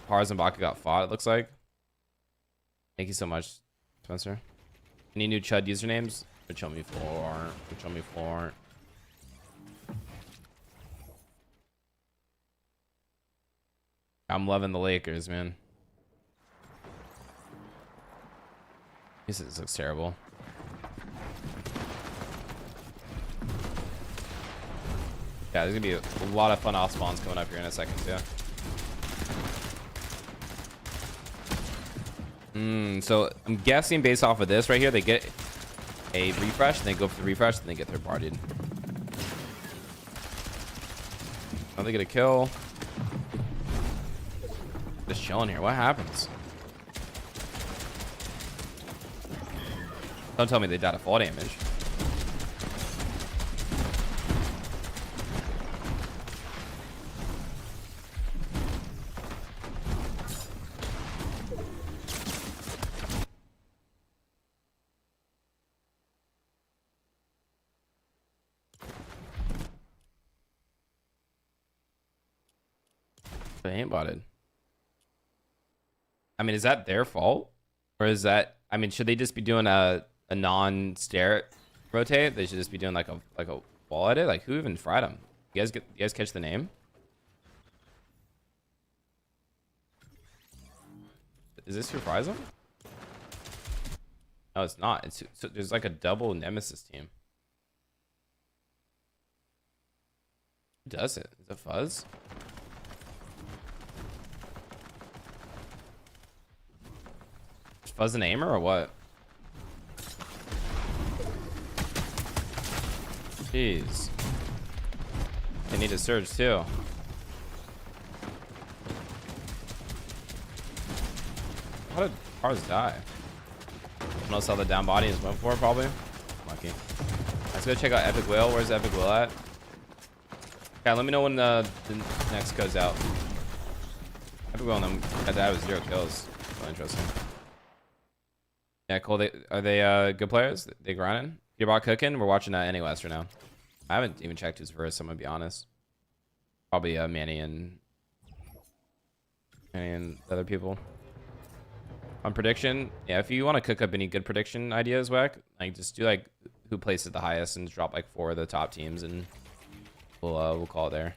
Pars and Baka got fought, it looks like. Thank you so much, Spencer. Any new Chud usernames? RichHomieQuinn. I'm loving the Lakers, man. This looks terrible. Yeah, there's gonna be a lot of fun off spawns coming up here in a second too. So I'm guessing based off of this right here, they get a refresh, and they go for the refresh, and they get third partied. Oh, they get a kill. Just chilling here. What happens? Don't tell me they died of fall damage. They ain't botted. I mean, is that their fault? Or is that, I mean, should they just be doing a non-stair rotate? They should just be doing like a wall edit. Like, who even fried them? You guys catch the name? Is this who fries them? No, it's not. It's so there's like a double nemesis team. Who does it? Is it Fuzz? Is Fuzz an aimer or what? Jeez. They need a surge too. How did cars die? Notice how the down body is went for, probably. Lucky. Let's go check out Epic Will. Where's Epic Will at? Yeah, let me know when the next goes out. Epic Will and them had that with 0 kills. Really interesting. Yeah, cool. Are they good players? They grinding? Your bot cooking? We're watching NAS right now. I haven't even checked who's first, I'm gonna be honest. Probably Manny and other people. On prediction, yeah, if you want to cook up any good prediction ideas, Wack, like just do like who places the highest and drop like 4 of the top teams, and we'll call it there.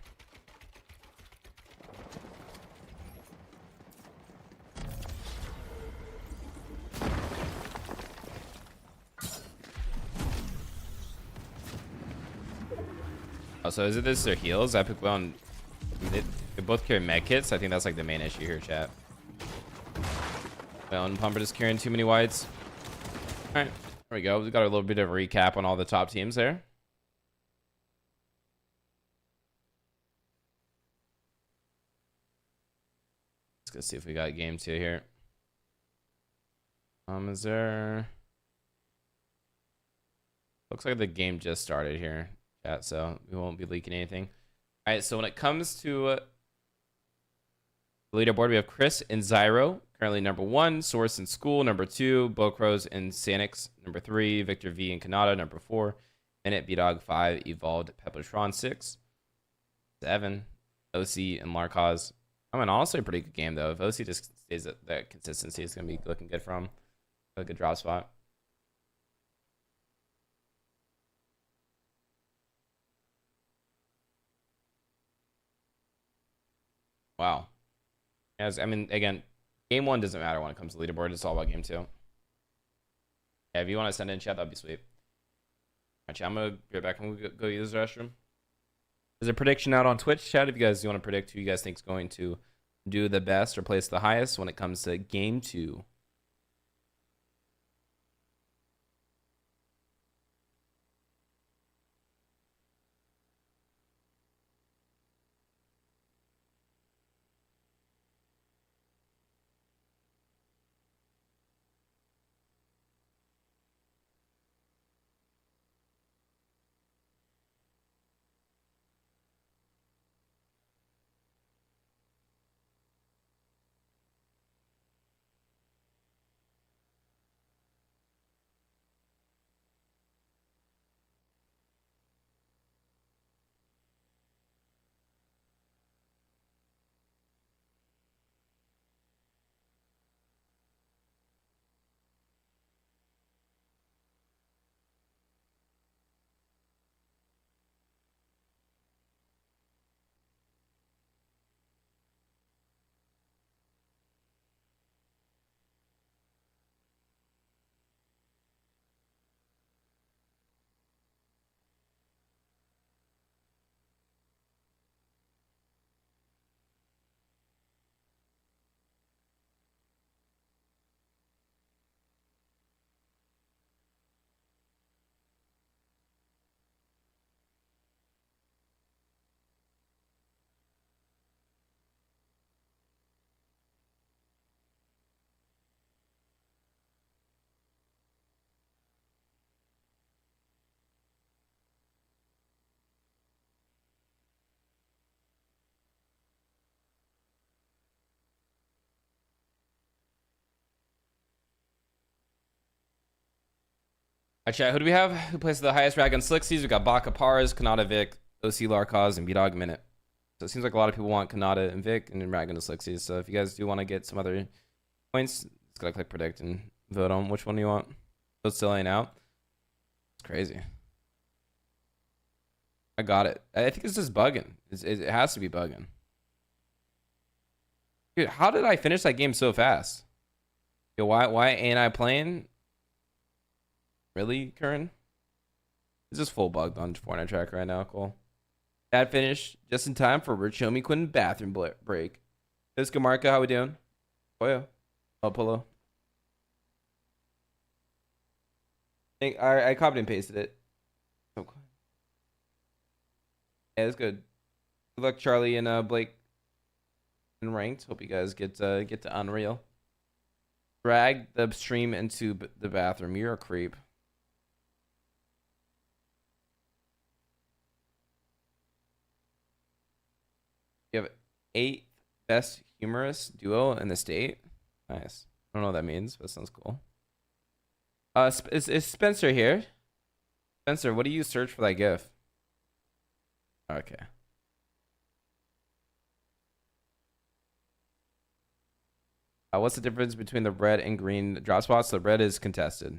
Oh, so is it this their heals? Epic Bone. They both carry med kits. I think that's like the main issue here, chat. Bone Pumper just carrying too many whites. All right, there we go. We got a little bit of a recap on all the top teams there. Let's go see if we got game 2 here. Is there? Looks like the game just started here, chat, so we won't be leaking anything. All right, so when it comes to the leaderboard, we have Chris and Zyro currently number 1, Source and School number 2, Bocros and Sanix number 3, Victor V and Kanata number 4, Minute B-Dog 5, Evolved Peplatron 6, 7, OC and Larkaz. I mean, honestly, a pretty good game though. If OC just stays at that consistency, it's gonna be looking good from a good drop spot. Wow. As I mean, again, game 1 doesn't matter when it comes to leaderboard. It's all about game 2. Yeah, if you want to send in chat, that'd be sweet. Alright, I'm gonna be right back. I'm gonna go use the restroom. There's a prediction out on Twitch chat if you guys want to predict who you guys think is going to do the best or place the highest when it comes to game 2. Alright, chat, who do we have? Who plays the highest rag on Slixies? We got Baka Pars, Kanata Vic, OC Larkaz, and B-Dog Minute. So it seems like a lot of people want Kanata and Vic and then rag on the Slixies. So if you guys do want to get some other points, just gotta click predict and vote on which one you want. Vote still ain't out. It's crazy. I got it. I think it's just bugging. It has to be bugging. Dude, how did I finish that game so fast? Yo, why ain't I playing? Really, Curran? It's just full bugged on Fortnite track right now. Cool. That finished just in time for RichHomieQuinn bathroom break. This Marca, how we doing? Oh yeah. Oh, Polo. I copied and pasted it. Okay. Yeah, it's good. Good luck, Charlie and Blake in ranked. Hope you guys get to Unreal. Drag the stream into the bathroom. You're a creep. You have 8th best humorous duo in the state. Nice. I don't know what that means, but it sounds cool. Is Spencer here? Spencer, what do you search for that GIF? Okay. What's the difference between the red and green drop spots? The red is contested.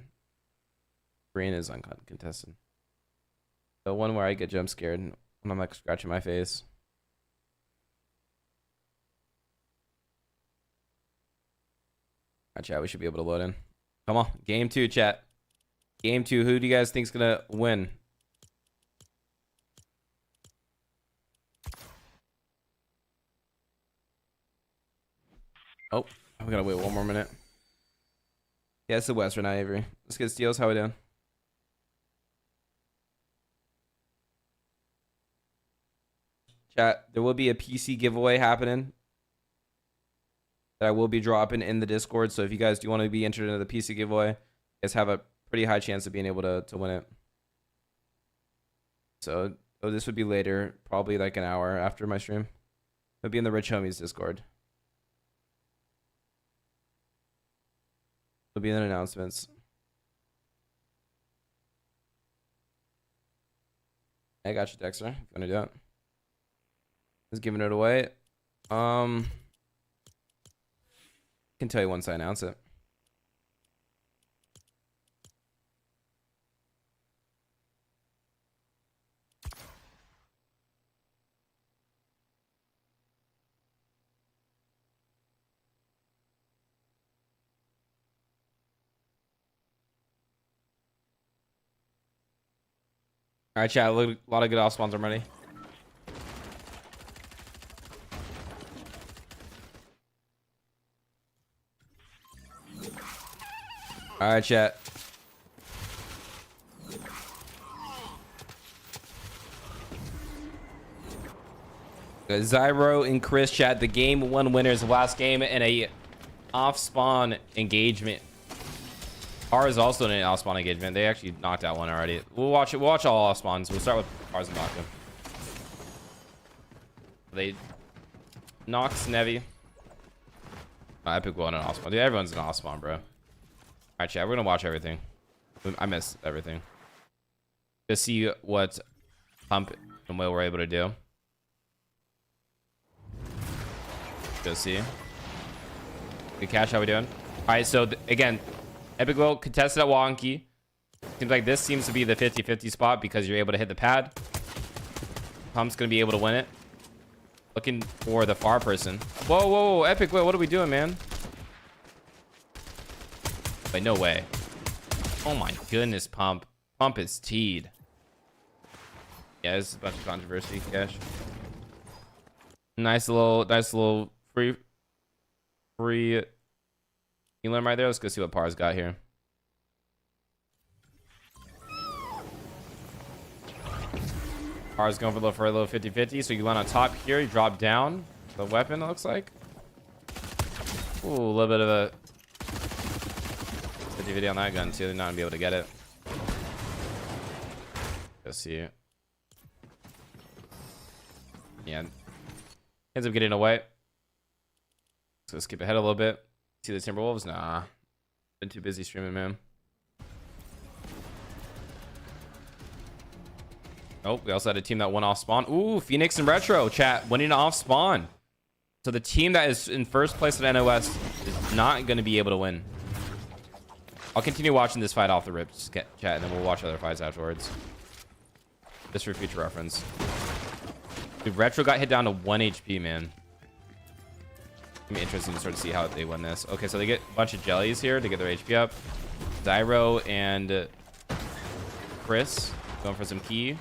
Green is uncontested. The one where I get jump scared when I'm like scratching my face. Alright, chat, we should be able to load in. Come on, game 2, chat. Game 2, who do you guys think's gonna win? Oh, we gotta wait one more minute. Yeah, it's the Western Avery. Let's get Steels. How we doing? Chat, there will be a PC giveaway happening that I will be dropping in the Discord. So if you guys do want to be entered into the PC giveaway, you guys have a pretty high chance of being able to win it. So this would be later, probably like an hour after my stream. It'll be in the Rich Homies Discord. It'll be in the announcements. I got you, Dexter. If you want to do it. Just giving it away. I can tell you once I announce it. All right, chat. A lot of good off spawns. I'm ready. All right, chat. Zyro and Chris, chat. The game 1 winners of last game in a off spawn engagement. Ours also in an off spawn engagement. They actually knocked out one already. We'll watch it. We'll watch all off spawns. We'll start with ours and knock them. They knocked Snevy. Epic will in an off spawn. Dude, everyone's in an off spawn, bro. All right, chat. We're gonna watch everything. I missed everything. To see what Pump and Will were able to do. Go see. Good catch. How we doing? All right. So again. Epic Will contested at Wonky. Seems like this seems to be the 50-50 spot because you're able to hit the pad. Pump's going to be able to win it. Looking for the far person. Whoa, whoa, whoa. Epic Will, what are we doing, man? Wait, no way. Oh my goodness, Pump. Pump is teed. Yeah, this is a bunch of controversy, Cash. Nice little free Elam right there. Let's go see what Par's got here. Par's going for a little 50-50. So you land on top here. You drop down the weapon, it looks like. Ooh, a little bit of a 50-50 on that gun too. They're not gonna be able to get it. Go see it. Yeah. Ends up getting away. So let's skip ahead a little bit. See the Timberwolves? Nah. Been too busy streaming, man. Oh, we also had a team that won off spawn. Ooh, Phoenix and Retro, chat, winning off spawn. So the team that is in first place at NOS is not going to be able to win. I'll continue watching this fight off the rip, chat, and then we'll watch other fights afterwards. Just for future reference. Dude, Retro got hit down to 1 HP, man. It'll be interesting to sort of see how they win this. Okay, so they get a bunch of jellies here to get their HP up. Zyro and Chris going for some key.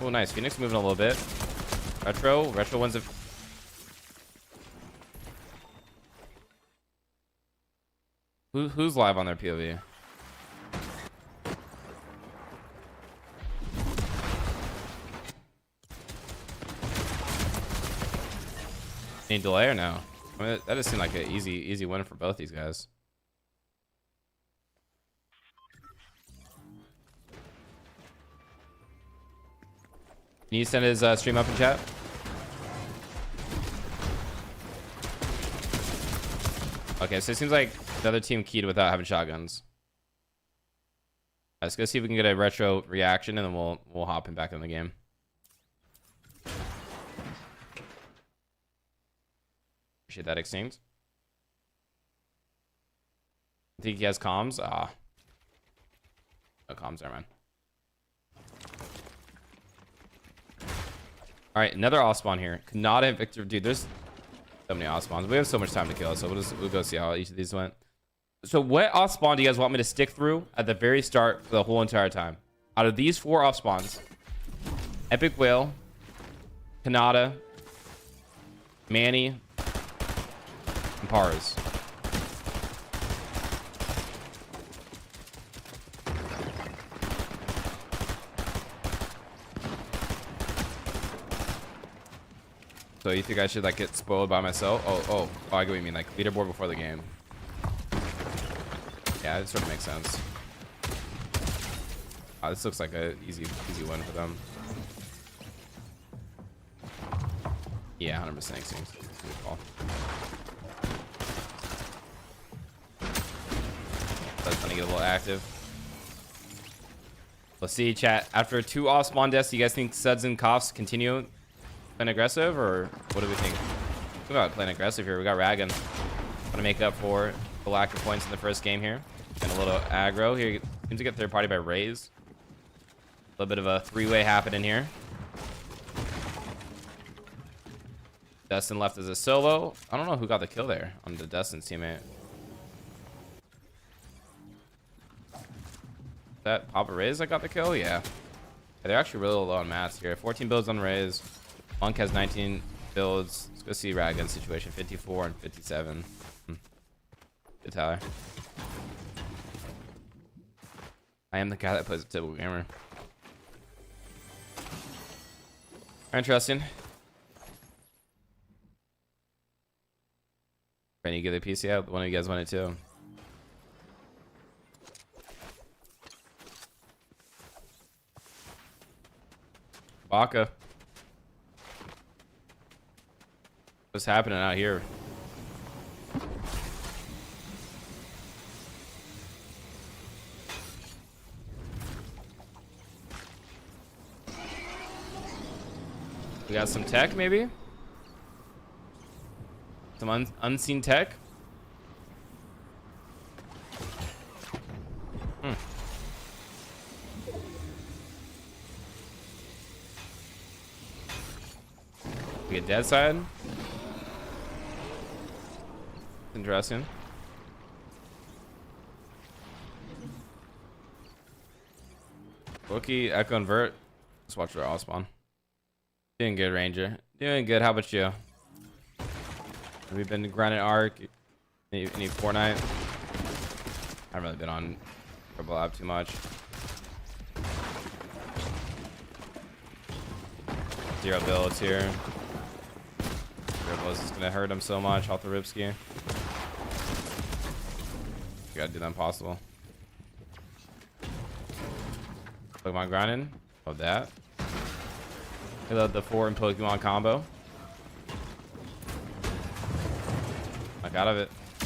Oh, nice. Phoenix moving a little bit. Retro wins it. Who's live on their POV? Any delay or no? I mean, that just seemed like an easy win for both these guys. Can you send his stream up in chat? Okay, so it seems like the other team keyed without having shotguns. Let's go see if we can get a Retro reaction, and then we'll hop him back in the game. Appreciate that, Extinct. I think he has comms. Ah. No comms there, man. Alright, another off spawn here. Kanata and Victor. Dude, there's so many off spawns. We have so much time to kill, so we'll go see how each of these went. So what off spawn do you guys want me to stick through at the very start for the whole entire time? Out of these 4 off spawns, Epic Whale, Kanata, Manny, and Pars. So you think I should like get spoiled by myself? Oh, I get what you mean, like leaderboard before the game. Yeah, it sort of makes sense. Oh, this looks like a easy win for them. Yeah, 100% seems good call. That's gonna get a little active. Let's see, chat. After 2 off spawn deaths, do you guys think Suds and Coughs continue playing aggressive, or what do we think? We got playing aggressive here. We got Ragan. Want to make up for the lack of points in the first game here. And a little aggro here. Seems to get third party by Raze. A little bit of a 3-way happening here. Dustin left as a solo. I don't know who got the kill there on the Dustin's teammate. That Papa Raze that got the kill? Yeah. They're actually really low on mats here. 14 builds on Raze. Monk has 19 builds. Let's go see Ragan's situation. 54 and 57. Good Tyler. I am the guy that plays a typical gamer. Interesting. Can you give the PC out? One of you guys want it too. Baka. What's happening out here? We got some tech, maybe? Some unseen tech? We get dead side. Interesting. Wookie, Echo, and Vert. Let's watch our all spawn. Doing good, Ranger. Doing good. How about you? Have we been grinding Arc? Any Fortnite? I haven't really been on Purple Lab too much. 0 builds here. Dribbles is gonna hurt him so much off the Ripski. You gotta do the impossible. Pokemon grinding. Love that. I love the 4 and Pokemon combo. Like out of it. I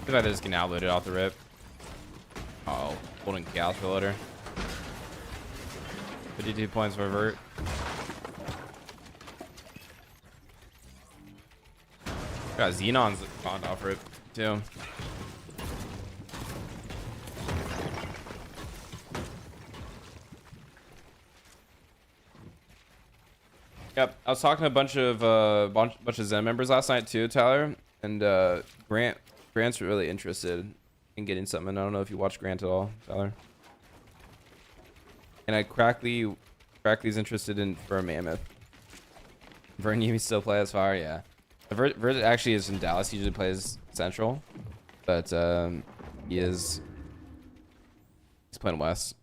feel like they're just getting outloaded off the rip. Oh, holding Gauss reloader. 52 points for Vert. Got Xenon's on off rip too. Yep, I was talking to a bunch of Zen members last night too, Tyler, and Grant's really interested in getting something. I don't know if you watch Grant at all, Tyler. And Crackley's interested in Fur Mammoth. Vern, you still play as far? Yeah. Vert actually is in Dallas. He usually plays Central, but he's playing West.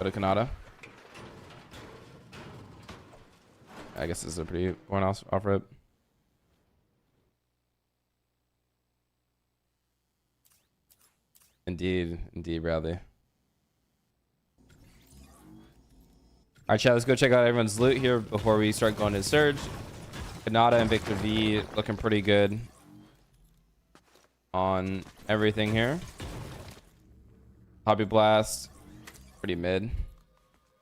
Go to Canada. I guess this is a pretty one off rip. Indeed, Bradley. Alright, chat, let's go check out everyone's loot here before we start going to Surge. Kanata and Victor V looking pretty good on everything here. Hobby Blast, pretty mid.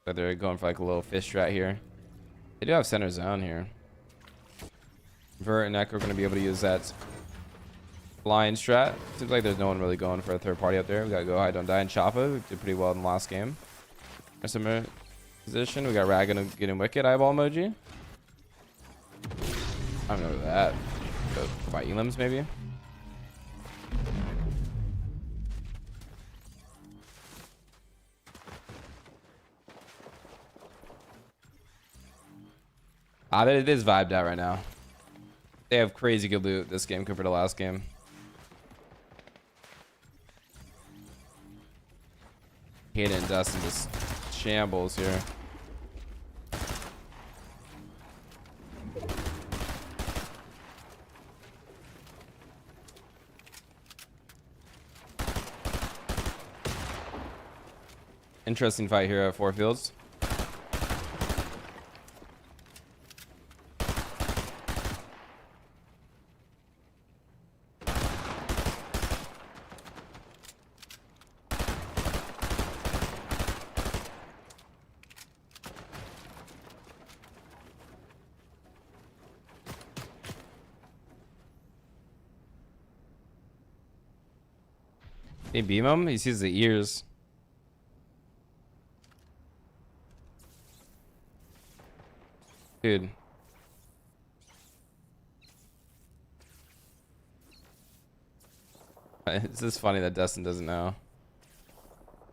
But they're going for like a little fish strat here. They do have center zone here. Vert and Echo are going to be able to use that blind strat. Seems like there's no one really going for a third party up there. We got Go High Don't Die and Choppa, who did pretty well in the last game. Similar position. We got Ragan getting Wicked eyeball emoji. I don't know that. Go by Elims maybe. It is vibed out right now. They have crazy good loot this game compared to last game. Hayden and Dustin just shambles here. Interesting fight here at Four Fields. They beam him? He sees the ears. Dude. It's just funny that Dustin doesn't know.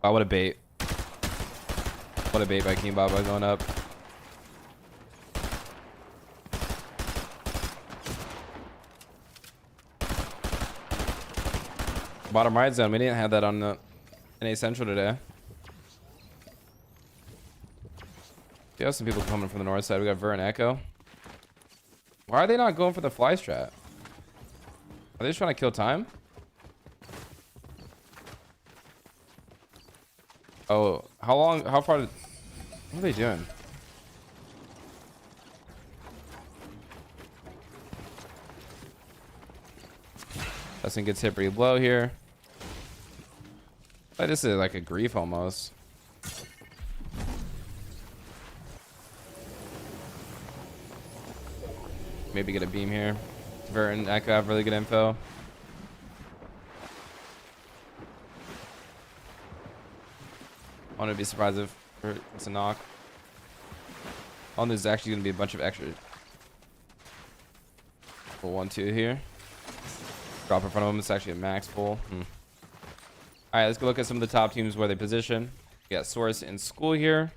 Oh, what a bait. What a bait by King Baba going up. Bottom right zone. We didn't have that on the NA Central today. We have some people coming from the north side. We got Ver and Echo. Why are they not going for the fly strat? Are they just trying to kill time? Oh, how far what are they doing? Dustin gets hit pretty low here. Like, this is like a grief almost. Maybe get a beam here. Vert and Echo have really good info. I wouldn't be surprised if it's a knock. Oh, there's actually going to be a bunch of extra. Full 1-2 here. Drop in front of him. It's actually a max pull. All right, let's go look at some of the top teams where they position. We got Source in school here.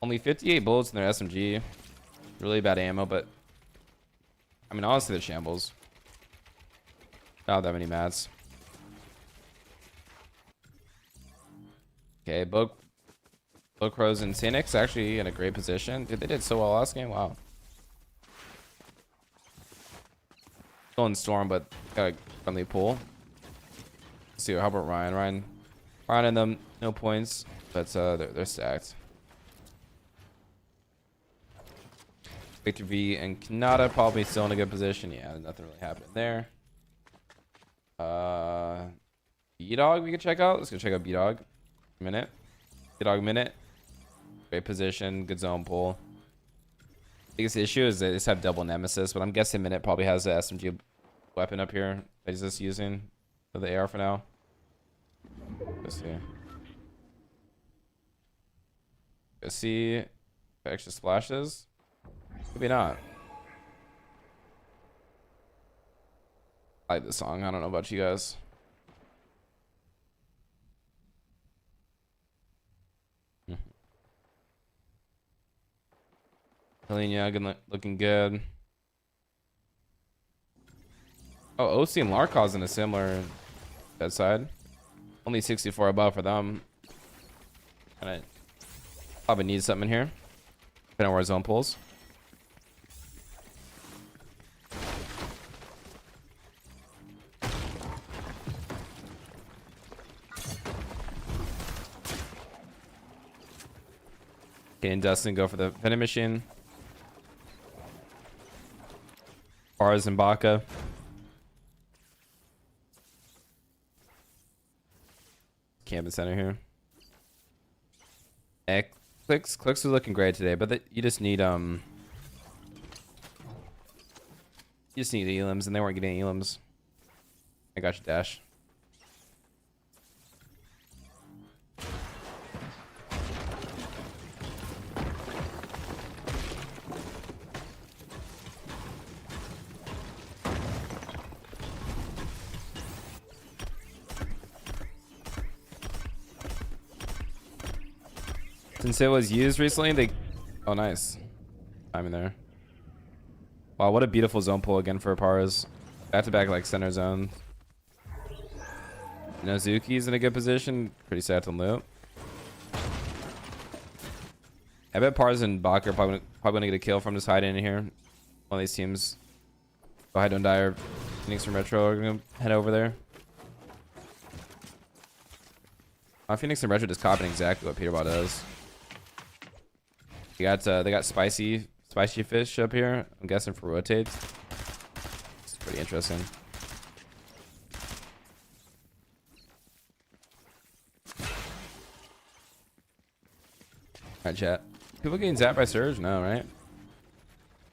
Only 58 bullets in their SMG. Really bad ammo, but I mean, honestly, the shambles. Not that many mats. Okay, Book Rose and Cynics actually in a great position. Dude, they did so well last game. Wow. Still in Storm, but got a friendly pull. Let's see, how about Ryan? Ryan and them, no points, but they're stacked. Victor V and Kanata probably still in a good position. Yeah, nothing really happened there. B-Dog we can check out. Let's go check out B-Dog. Minute. B-Dog minute. Great position. Good zone pull. Biggest issue is they just have double nemesis, but I'm guessing Minute probably has the SMG weapon up here that he's just using for the AR for now. Let's see. Let's see. Extra splashes. Maybe not. I like this song. I don't know about you guys. Helena looking good. Oh, OC and Larkov's in a similar bedside. Only 64 above for them. And I probably need something in here. Depending on where zone pulls. Okay, and Dustin go for the vending machine. Bars and Baka. Campus center here. Clicks was looking great today, but you just need elims, and they weren't getting elims. I got you, Dash. Since it was used recently, oh, nice. I'm in there. Wow, what a beautiful zone pull again for Paras. Back to back, like, center zone. Nozuki's in a good position. Pretty sad to loot. I bet Paras and Baka are probably gonna get a kill from just hiding in here. One of these teams. Go ahead, don't die, or Phoenix or Metro are gonna head over there. Phoenix and Retro just copying exactly what peterbot does. They got spicy fish up here. I'm guessing for rotates. It's pretty interesting. Alright, chat. People getting zapped by Surge? No, right?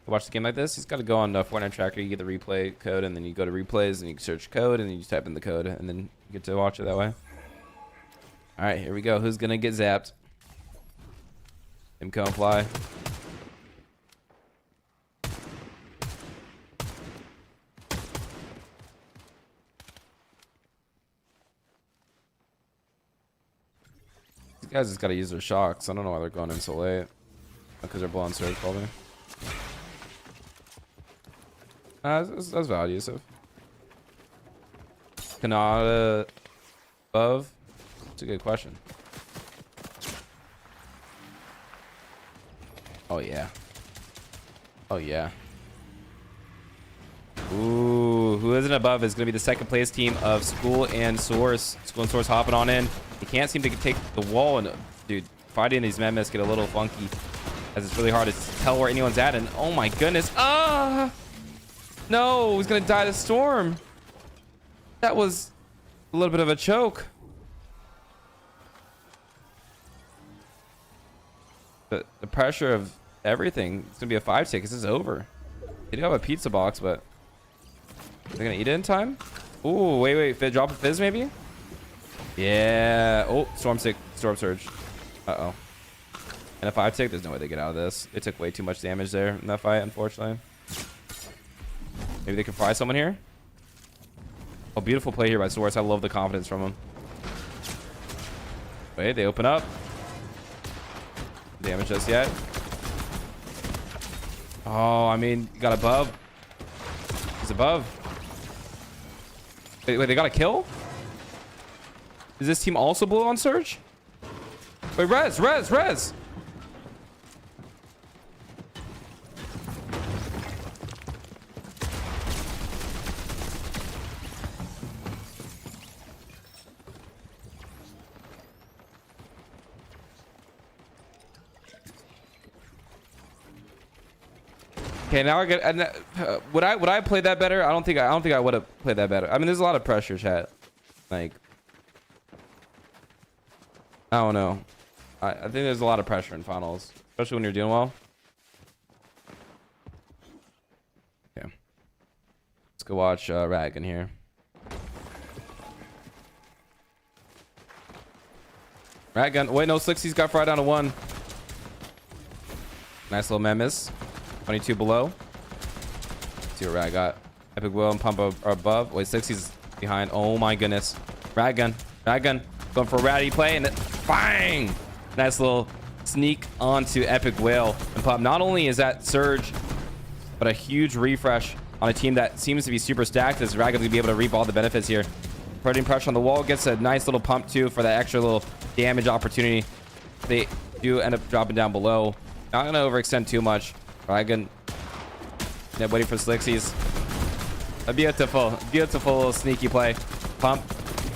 Watch the game like this. He's got to go on Fortnite Tracker. You get the replay code, and then you go to replays, and you search code, and then you type in the code, and then you get to watch it that way. All right, here we go. Who's gonna get zapped? Him come fly. These guys just gotta use their shocks. I don't know why they're going in so late. Because they're blowing Surge, probably. That's valid, Yusuf. Kanata above? That's a good question. Oh, yeah. Oh, yeah. Ooh, who isn't above is going to be the second place team of School and Source. School and Source hopping on in. He can't seem to take the wall, and dude, fighting these mammoths get a little funky as it's really hard to tell where anyone's at. And oh my goodness, no, he's gonna die to storm. That was a little bit of a choke. But the pressure of everything, it's gonna be a 5 tick. This is over. They do have a pizza box, but they're gonna eat it in time. Ooh, wait, drop a fizz maybe. Yeah. Oh, storm surge. Uh-oh. And a 5 tick, there's no way they get out of this. They took way too much damage there in that fight, unfortunately. Maybe they can fry someone here. Oh, beautiful play here by Source. I love the confidence from him. Wait, they open up. Damage us yet. Oh, I mean, got above. He's above. Wait, they got a kill? Is this team also blue on Surge? Wait, res. Okay, now I get. Would I play that better? I don't think I would have played that better. I mean, there's a lot of pressure, chat. Like, I don't know. I think there's a lot of pressure in finals, especially when you're doing well. Okay, let's go watch Rag in here. Rat gun. Wait, no, Slixie's got fried down to 1. Nice little memis. 22 below. Let's see what Rat got. Epic Will and Pump are above. Wait, 60's behind. Oh my goodness. Rat gun. Going for a ratty play and bang! Nice little sneak onto Epic Whale and Pump. Not only is that Surge, but a huge refresh on a team that seems to be super stacked, as Rat gun's gonna be able to reap all the benefits here. Putting pressure on the wall, gets a nice little pump too for that extra little damage opportunity. They do end up dropping down below. Not gonna overextend too much. Dragon. Waiting for Slixies. A beautiful little sneaky play. Pump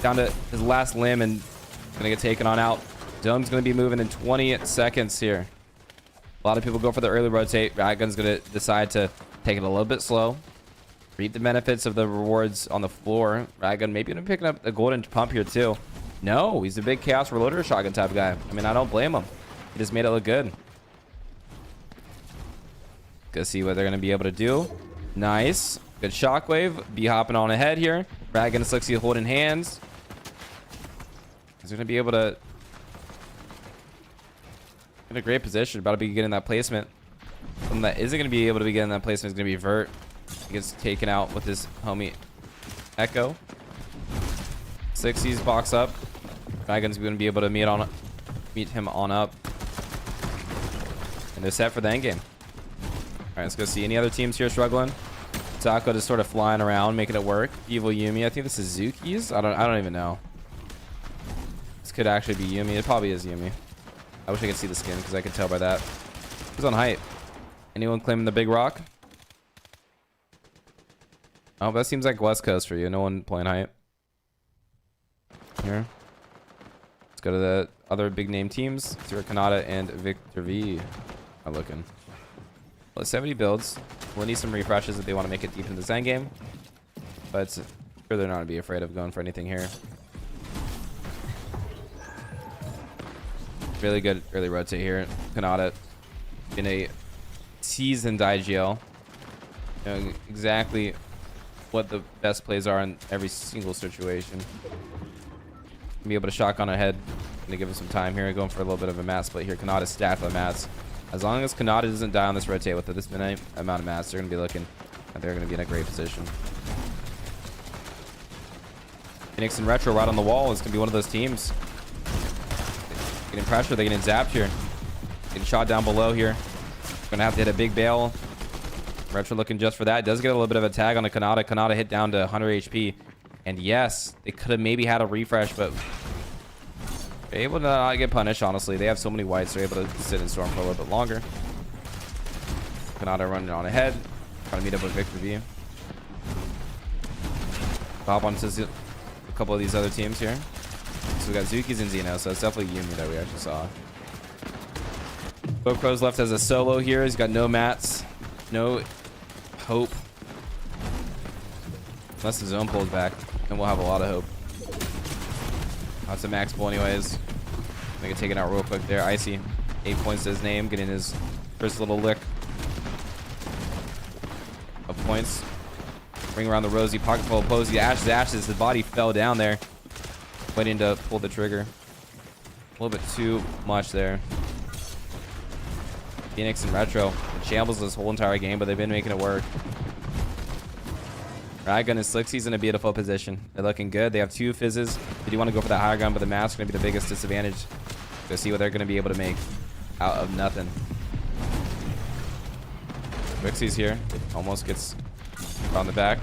down to his last limb and gonna get taken on out. Dome's gonna be moving in 20 seconds here. A lot of people go for the early rotate. Ratgun's gonna decide to take it a little bit slow. Reap the benefits of the rewards on the floor. Ratgun maybe gonna pick up a golden pump here too. No, he's a big chaos reloader shotgun type guy. I mean, I don't blame him. He just made it look good. Go see what they're going to be able to do. Nice. Good shockwave. Be hopping on ahead here. Rag and Slixie holding hands. He's going to be able to in a great position. About to be getting that placement. Something that isn't going to be able to be getting that placement is going to be Vert. He gets taken out with his homie Echo. Slixie's box up. Dragon's going to be able to meet him on up. And they're set for the end game. All right, let's go see any other teams here struggling. Taco just sort of flying around, making it work. Evil Yumi. I think this is Zuki's. I don't even know. This could actually be Yumi. It probably is Yumi. I wish I could see the skin because I could tell by that. Who's on height? Anyone claiming the big rock? Oh, that seems like West Coast for you. No one playing height. Here. go to the other big name teams. See where Kanata and Victor V are looking. Well, 70 builds. We'll need some refreshes if they want to make it deep in the Zen game. But sure they're not going to be afraid of going for anything here. Really good early rotate here. Kanata in a seasoned IGL. Knowing exactly what the best plays are in every single situation. Be able to shotgun ahead. Gonna give him some time here. Going for a little bit of a mat split here. Kanata's stacked with mats. As long as Kanata doesn't die on this rotate with this amount of mats, they're gonna be looking and they're gonna be in a great position. Phoenix and Retro right on the wall is gonna be one of those teams. Getting pressure, they're getting zapped here. Getting shot down below here. Gonna have to hit a big bail. Retro looking just for that. Does get a little bit of a tag on the Kanata. Kanata hit down to 100 HP. And yes, they could have maybe had a refresh, but they're able to not get punished, honestly. They have so many whites, they're able to sit in Storm for a little bit longer. Kanata running on ahead. Trying to meet up with Victor V. Hop onto a couple of these other teams here. So we got Zuki's and Zeno, so it's definitely Yumi that we actually saw. Bo Crow's left as a solo here. He's got no mats, no hope. Unless the zone pulls back, then we'll have a lot of hope. That's a max pull anyways. Gonna get taken out real quick there. Icy, 8 points to his name, getting his first little lick of points. Ring around the Rosie, pocket full of Posey. Ashes. His body fell down there. Waiting to pull the trigger. A little bit too much there. Phoenix and Retro in shambles this whole entire game, but they've been making it work. Raggun and Slicksy's in a beautiful position. They're looking good. They have 2 fizzes. They do want to go for that higher gun, but the mask's going to be the biggest disadvantage. Go see what they're going to be able to make out of nothing. Wixie's here. Almost gets on the back.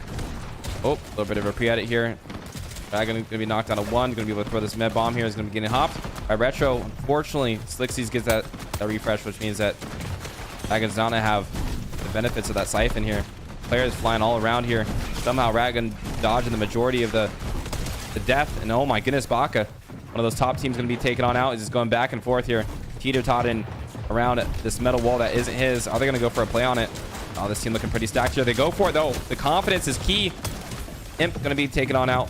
Oh, a little bit of a pre-edit here. Raggun going to be knocked down to 1. Going to be able to throw this med bomb here. Is going to be getting hopped by Retro. Unfortunately, Slicksy's gets that refresh, which means that Raggun's not going to have the benefits of that siphon here. Players flying all around here. Somehow Raggun dodging the majority of the death. And oh my goodness, Baka, one of those top teams, going to be taken on out. He's just going back and forth here. Teeter-totting around this metal wall that isn't his. Are they going to go for a play on it? Oh, this team looking pretty stacked here. They go for it, though. The confidence is key. Imp going to be taken on out.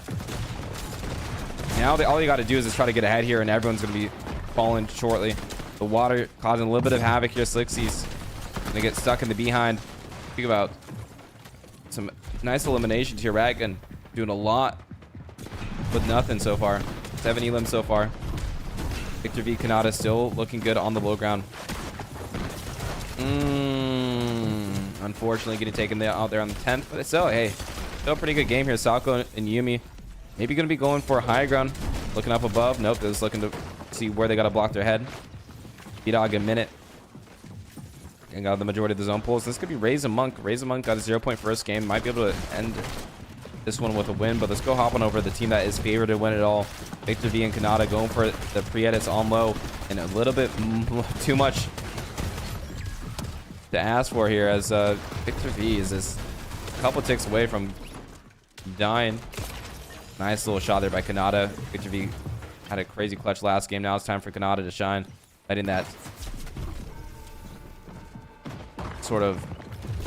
Now all you got to do is just try to get ahead here, and everyone's going to be falling shortly. The water causing a little bit of havoc here. Slicksy's going to get stuck in the behind. Think about some nice eliminations here. Raggun doing a lot with nothing so far. 7 elims so far. Victor V Kanata still looking good on the low ground. Unfortunately getting taken out there on the 10th, but it's still, hey, still a pretty good game here. Salco and Yumi maybe going to be going for high ground. Looking up above. Nope, they're just looking to see where they got to block their head. B-Dog a minute. And got the majority of the zone pulls. This could be Raise a Monk. Raise a Monk got a 0-point first game. Might be able to end this one with a win, but let's go hop on over the team that is favored to win it all. Victor V and Kanata going for the pre-edits on low, and a little bit too much to ask for here, as Victor V is just a couple ticks away from dying. Nice little shot there by Kanata. Victor V had a crazy clutch last game. Now it's time for Kanata to shine, letting that sort of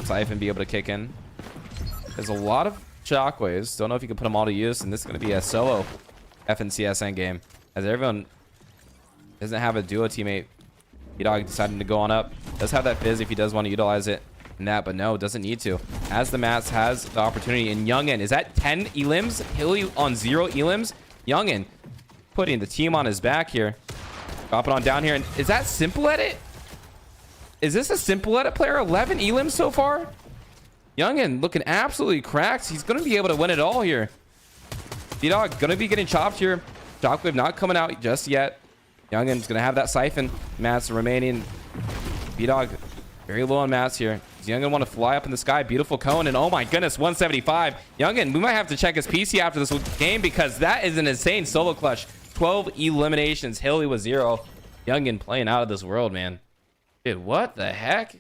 siphon be able to kick in. There's a lot of shockwaves. Don't know if you can put them all to use, and this is going to be a solo FNCS end game, as everyone doesn't have a duo teammate. B-Dog deciding to go on up. Does have that fizz if he does want to utilize it in that, but no, doesn't need to. As the mats has the opportunity, and Youngin is at 10 elims. Hilly on 0 elims. Youngin putting the team on his back here. Dropping on down here, and is that Simple Edit? Is this a Simple Edit player? 11 elims so far. Youngin looking absolutely cracked. He's going to be able to win it all here. B-Dog going to be getting chopped here. Shockwave not coming out just yet. Youngin's going to have that siphon. Mats remaining. B-Dog very low on mats here. Does Youngin want to fly up in the sky? Beautiful cone. And oh my goodness, 175. Youngin, we might have to check his PC after this game, because that is an insane solo clutch. 12 eliminations. Hilly was 0. Youngin playing out of this world, man. Dude, what the heck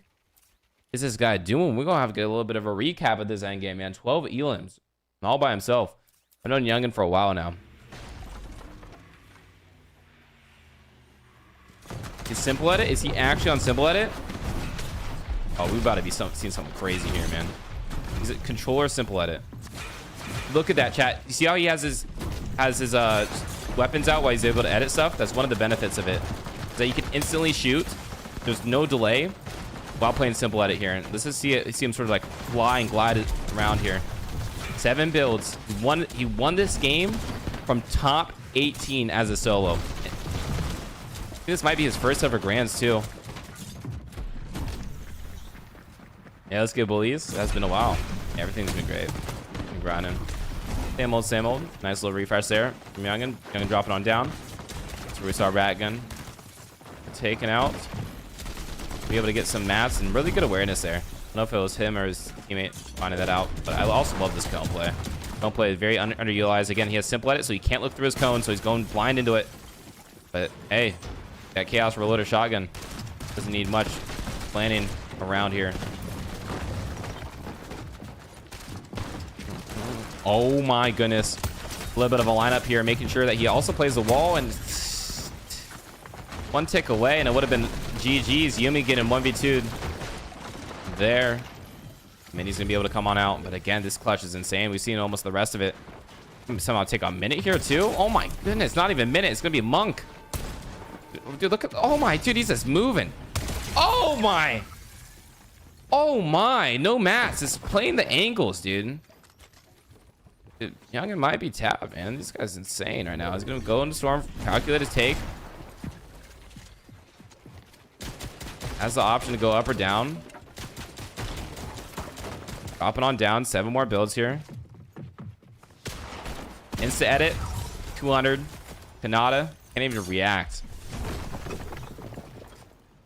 is this guy doing? We're going to have to get a little bit of a recap of this end game, man. 12 elims all by himself. I've known Youngin for a while now. He's simple edit. Is he actually on simple edit? Oh, we about to be seeing something crazy here, man. Is it controller simple edit? Look at that, chat. You see how he has his weapons out while he's able to edit stuff? That's one of the benefits of it. Is that you can instantly shoot. There's no delay while playing simple edit here. And let's just see him sort of like fly and glide around here. 7 builds. He won this game from top 18 as a solo. This might be his first ever grands too. Yeah, let's get bullies. That's been a while. Yeah, everything's been great. Been grinding. Same old, same old. Nice little refresh there from Youngin. Youngin dropping on down. That's where we saw Ratgun taken out. Be able to get some mats and really good awareness there. I don't know if it was him or his teammate finding that out, but I also love this cone play. Cone play is very underutilized. Again, he has simple edit, so he can't look through his cone, so he's going blind into it. But hey, that Chaos Reloader shotgun doesn't need much planning around here. Oh my goodness. A little bit of a lineup here, making sure that he also plays the wall, and one tick away, and it would have been GG's. Yumi getting 1v2'd there. I mean, he's going to be able to come on out. But again, this clutch is insane. We've seen almost the rest of it. Somehow take a minute here, too. Oh my goodness. Not even a minute. It's going to be a monk. Dude, look at... Oh my. Dude, he's just moving. Oh my. Oh my. No mats. Just playing the angles, dude. Dude, Youngin might be tapped, man. This guy's insane right now. He's going to go into Storm, calculate his take. Has the option to go up or down. Dropping on down. 7 more builds here. Insta edit. 200. Kanata. Can't even react.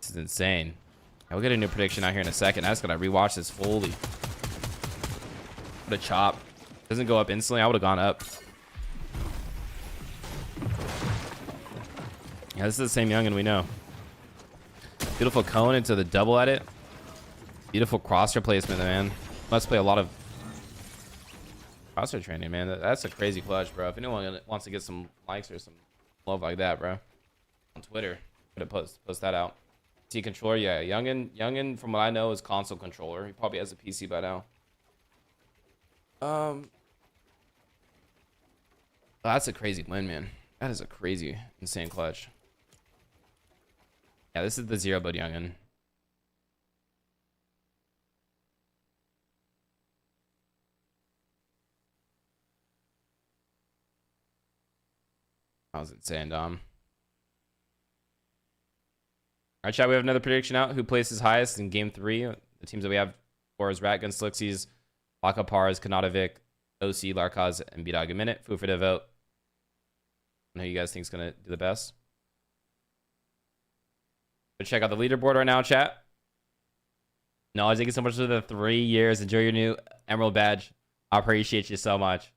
This is insane. We'll get a new prediction out here in a second. I just gotta rewatch this fully. What a chop. Doesn't go up instantly. I would have gone up. Yeah, this is the same Youngin we know. Beautiful cone into the double edit. Beautiful crosshair placement, man. Must play a lot of crosshair training, man. That's a crazy clutch, bro. If anyone wants to get some likes or some love like that, bro, on Twitter, I'm gonna post that out. T controller, yeah. Youngin, from what I know, is console controller. He probably has a PC by now. That's a crazy win, man. That is a crazy, insane clutch. Yeah, this is the 0 build Youngin. That was insane, Dom. All right, chat, we have another prediction out. Who places highest in game 3? The teams that we have for is Ratgun, Slixies, Baka Pars, Kanatovic, OC, Larkaz, and B-Dog a minute. Foo for the vote. Who you guys think is going to do the best? Go check out the leaderboard right now, chat. Knowledge, thank you so much for the 3 years. Enjoy your new Emerald badge. I appreciate you so much.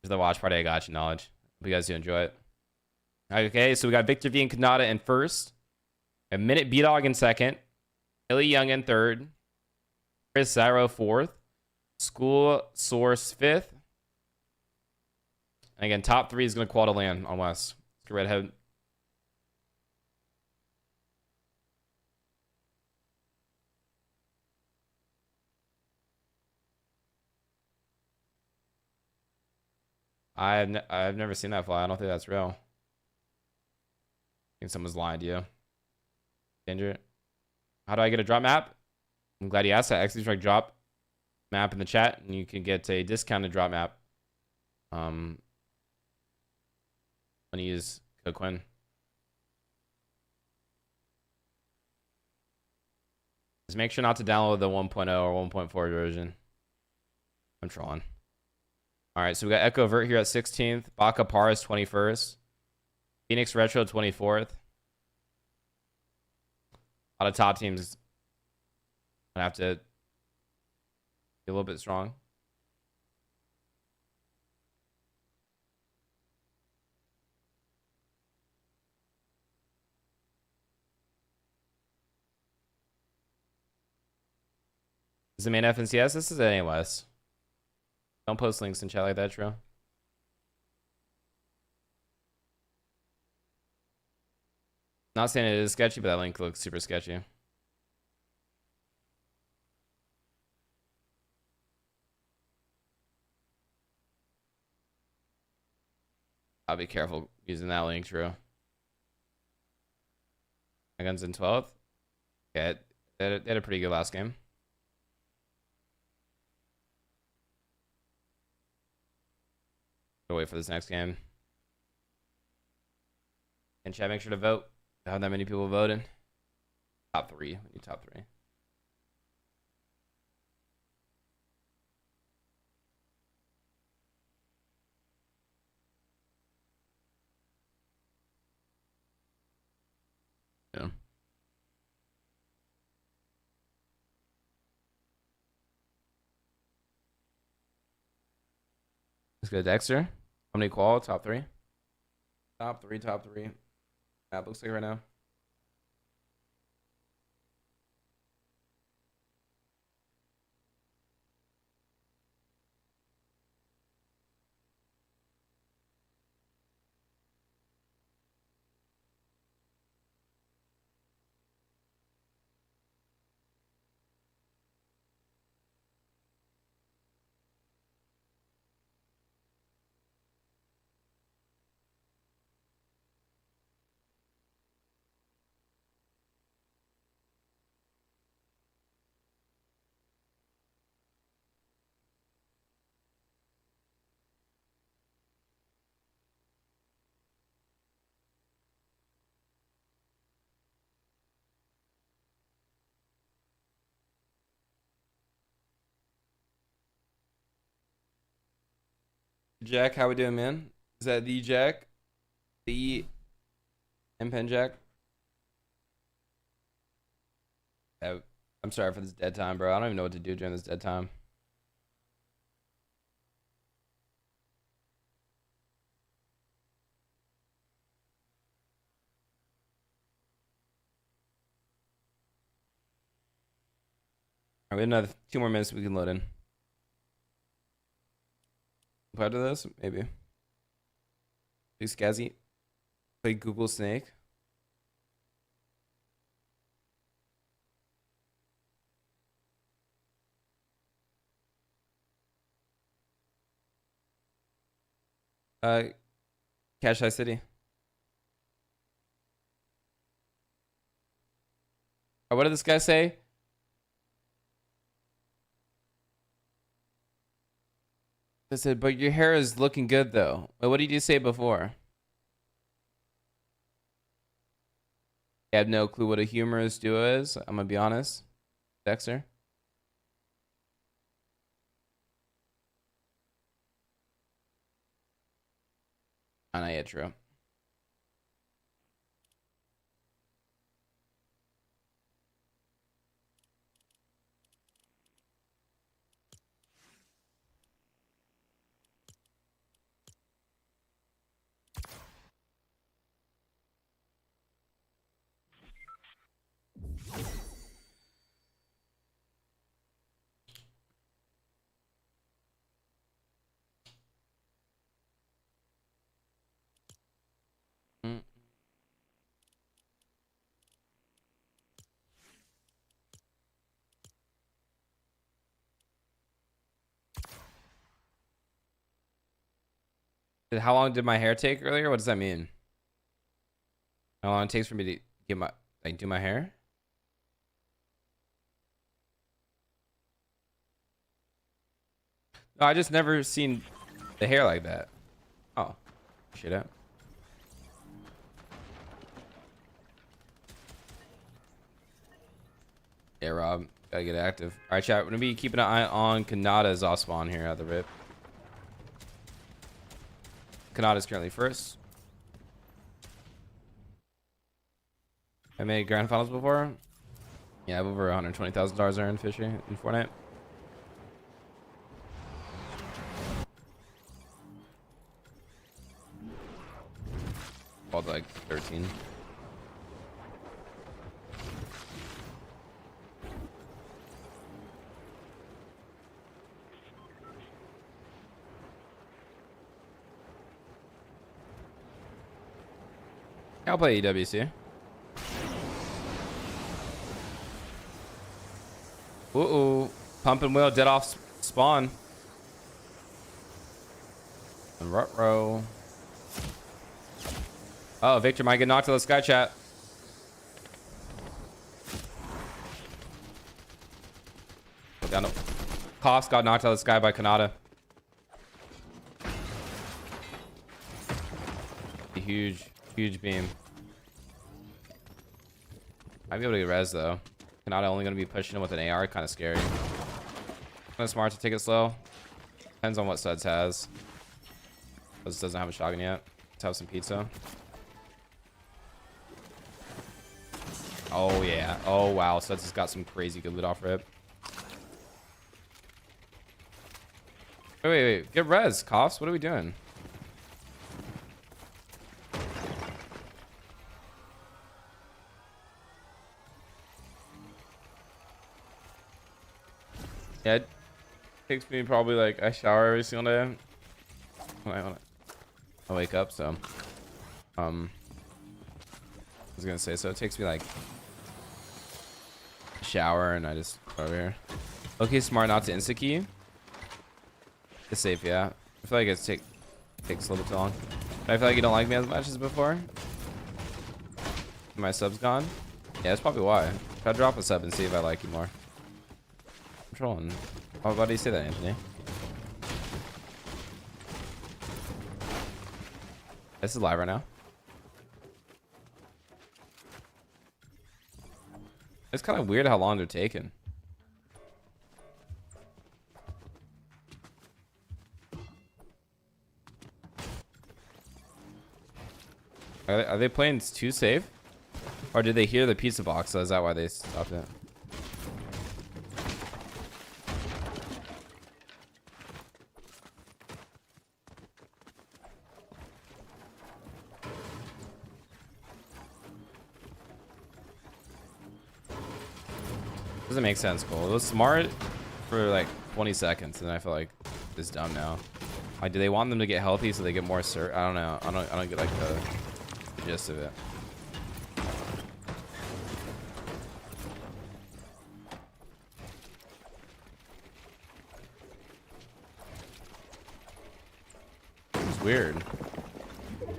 Here's the watch party. I got you, Knowledge. Hope you guys do enjoy it. Okay, so we got Victor V and Kanata in first. A minute B-Dog in second. Illy Young in third. Chris Zyro fourth. School Source fifth. And again, top 3 is going to quad a land on West. Let's get Redhead. I've never seen that fly. I don't think that's real. I think someone's lying to you. Danger. How do I get a drop map? I'm glad you asked that. Actually, try drop map in the chat, and you can get a discounted drop map. When you use code Quinn. Just make sure not to download the 1.0 or 1.4 version. I'm trolling. All right, so we got Echo Vert here at 16th. Baka Paris 21st. Phoenix Retro 24th. A lot of top teams gonna have to be a little bit strong. Is the main FNCS? This is NAS. Don't post links in chat like that, Tro. Not saying it is sketchy, but that link looks super sketchy. I'll be careful using that link, true. My gun's in 12th. Yeah, they had a pretty good last game. I'll wait for this next game. And chat, make sure to vote. How that many people voted? Top 3. We need top 3. Yeah. Let's go Dexter. How many qual? Top 3? Top 3, top 3. Map looks like right now. Jack, how we doing, man? Is that the Jack? The M-Pen Jack? I'm sorry for this dead time, bro. I don't even know what to do during this dead time. All right, we have another 2 more minutes we can load in. Part of this, maybe. Big Scazzy. Play Google Snake. Cash High City. What did this guy say? I said, but your hair is looking good though. Wait, what did you say before? I have no clue what a humorous duo is. I'm gonna be honest. Dexter. Not yet, true. How long did my hair take earlier? What does that mean? How long it takes for me to get my do my hair? No, I just never seen the hair like that. Oh, shit out. Yeah, Rob, gotta get active. All right, chat. We're gonna be keeping an eye on Kanada's off spawn here at the rip. Kanada's currently first. I made grand finals before. Yeah, I have over $120,000 earned fishing in Fortnite. Called like 13. I'll play EWC. Ooh, pump and wheel, dead off spawn. And row. Oh, Victor might get knocked to the sky, chat. Down to Cost got knocked out of the sky by Kanata. A huge beam. Might be able to get res though. Kanata only going to be pushing him with an AR, kind of scary. Kind of smart to take it slow. Depends on what Suds has. Suds doesn't have a shotgun yet. Let's have some pizza. Oh yeah. Oh wow. Suds has got some crazy good loot off rip. Wait. Get res, Coughs. What are we doing? Yeah, it takes me probably like I shower every single day when I wake up, so I was gonna say, so it takes me like a shower and I just go over here. Okay, smart not to insta key. It's safe, yeah. I feel like it takes a little bit too long. But I feel like you don't like me as much as before. My sub's gone. Yeah, that's probably why. Try to drop a sub and see if I like you more. I'm trolling. Oh, why do you say that, Anthony? This is live right now. It's kind of weird how long they're taking. Are they playing too safe? Or did they hear the pizza box? So is that why they stopped it? Doesn't make sense, Cole. It was smart for like 20 seconds, and I feel like it's dumb now. Like, do they want them to get healthy so they get more cert? I don't know. I don't get like the gist of it. It's weird. All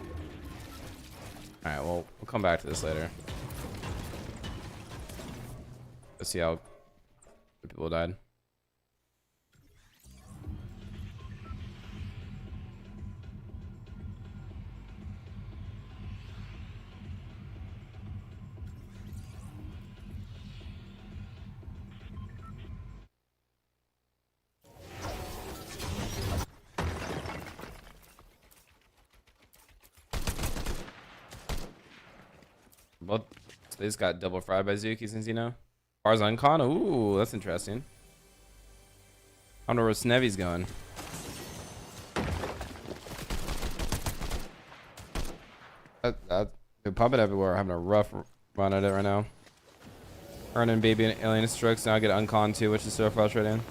right, well, we'll come back to this later. Let's see how people died. Well, they just got double fried by Zuki since you know. Bars on con. Ooh, that's interesting. I don't know where Snevy's going. They're pumping everywhere. Having a rough run at it right now. Earning baby and alien strokes. Now I get uncon too, which is so frustrating.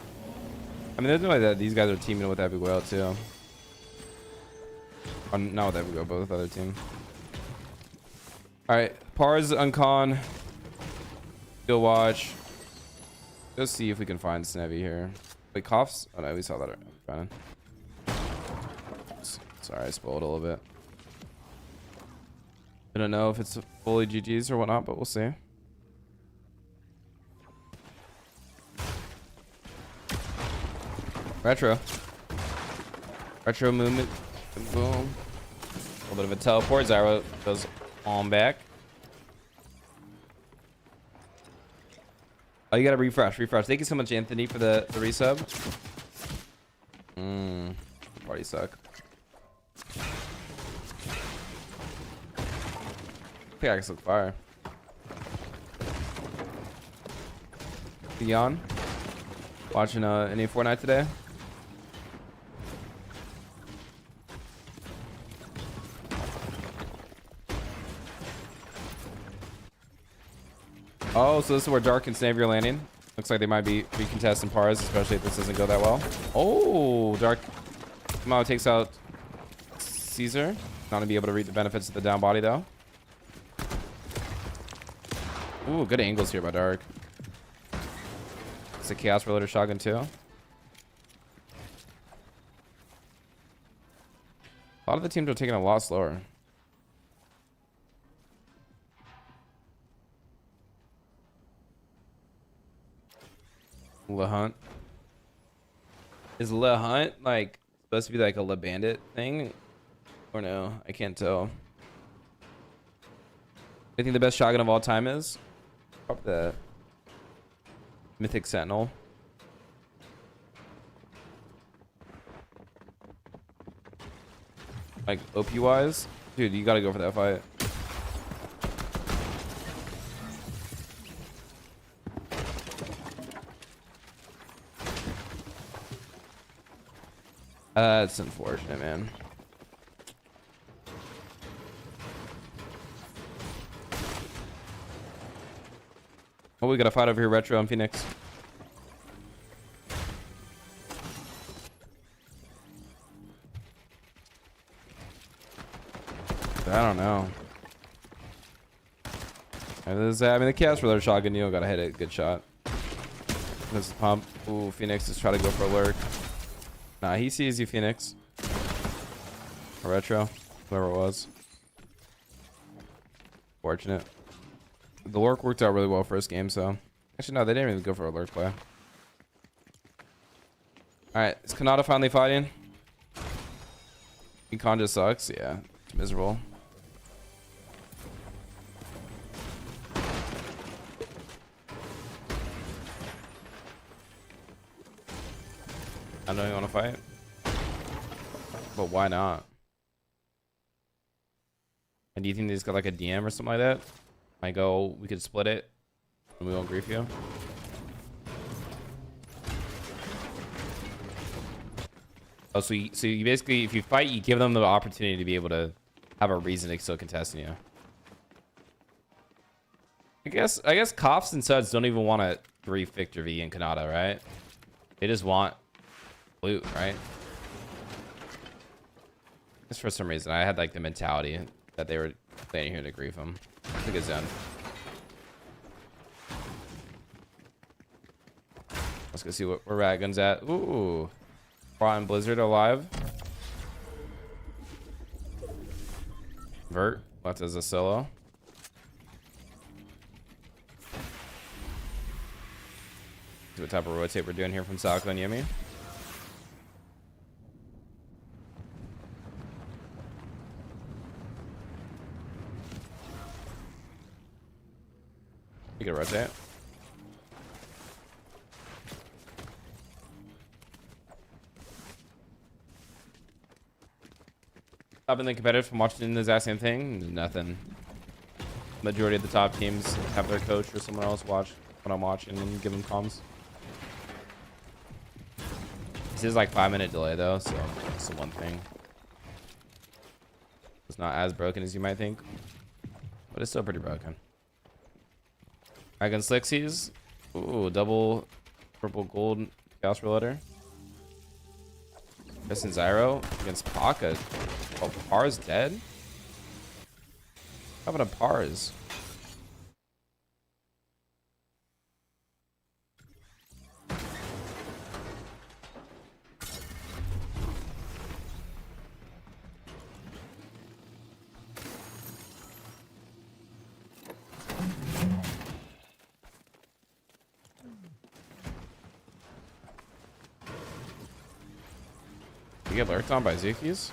I mean, there's no way that these guys are teaming with Epic Whale too. Or not with Epic Whale, but with other team. All right, Pars uncon. Go watch. Let's see if we can find Snevy here. Wait, coughs? Oh no, we saw that already. Sorry, I spoiled a little bit. I don't know if it's fully GG's or whatnot, but we'll see. Retro movement. Boom. A little bit of a teleport. Zyro goes on back. Oh, you gotta refresh. Thank you so much, Anthony, for the resub. Party suck. Pickaxe look fire. Yawn. Watching any Fortnite today? Oh, so this is where Dark and Snavy are landing. Looks like they might be recontesting Pars, especially if this doesn't go that well. Oh, Dark somehow takes out Caesar. Not gonna be able to reap the benefits of the down body though. Ooh, good angles here by Dark. That's a chaos reloader shotgun too. A lot of the teams are taking a lot slower. Le Hunt. Is Le Hunt like supposed to be like a Le Bandit thing? Or no? I can't tell. I think the best shotgun of all time is probably the Mythic Sentinel. Like OP wise, dude, you gotta go for that fight. It's unfortunate, man. Oh, we got a fight over here, Retro and Phoenix. I don't know. I mean, the chaos reloader shotgun, you gotta hit it. Good shot. This is pump. Ooh, Phoenix is trying to go for a lurk. Nah, he sees you, Phoenix. Or Retro, whoever it was. Fortunate. The lurk worked out really well first game, so actually no, they didn't even go for a lurk play. All right, is Kanata finally fighting? Econ just sucks. Yeah, it's miserable. I know you want to fight, but why not? And do you think he's got like a DM or something like that? I go, we could split it and we won't grief you. Oh, so you basically, if you fight, you give them the opportunity to be able to have a reason to still contest you. I guess Cops and Suds don't even want a grief Victor V in Kanata, right? They just want loot, right? Just for some reason, I had like the mentality that they were standing here to grief him. It's a good zone. Let's go see where Ratgun's at. Ooh. Rotten Blizzard alive. Vert left as a solo. See what type of rotate we're doing here from Salco and Yemi. You can rotate. I've been the competitive from watching the exact same thing. Nothing. Majority of the top teams have their coach or someone else watch what I'm watching and give them comms. This is like 5-minute delay though, so it's the one thing. It's not as broken as you might think, but it's still pretty broken. Dragon Slixies. Ooh, double purple gold chaos reloader. Justin Zyro against Paka. Oh, Par's dead? How about a Par's? You get lurked on by Zookies?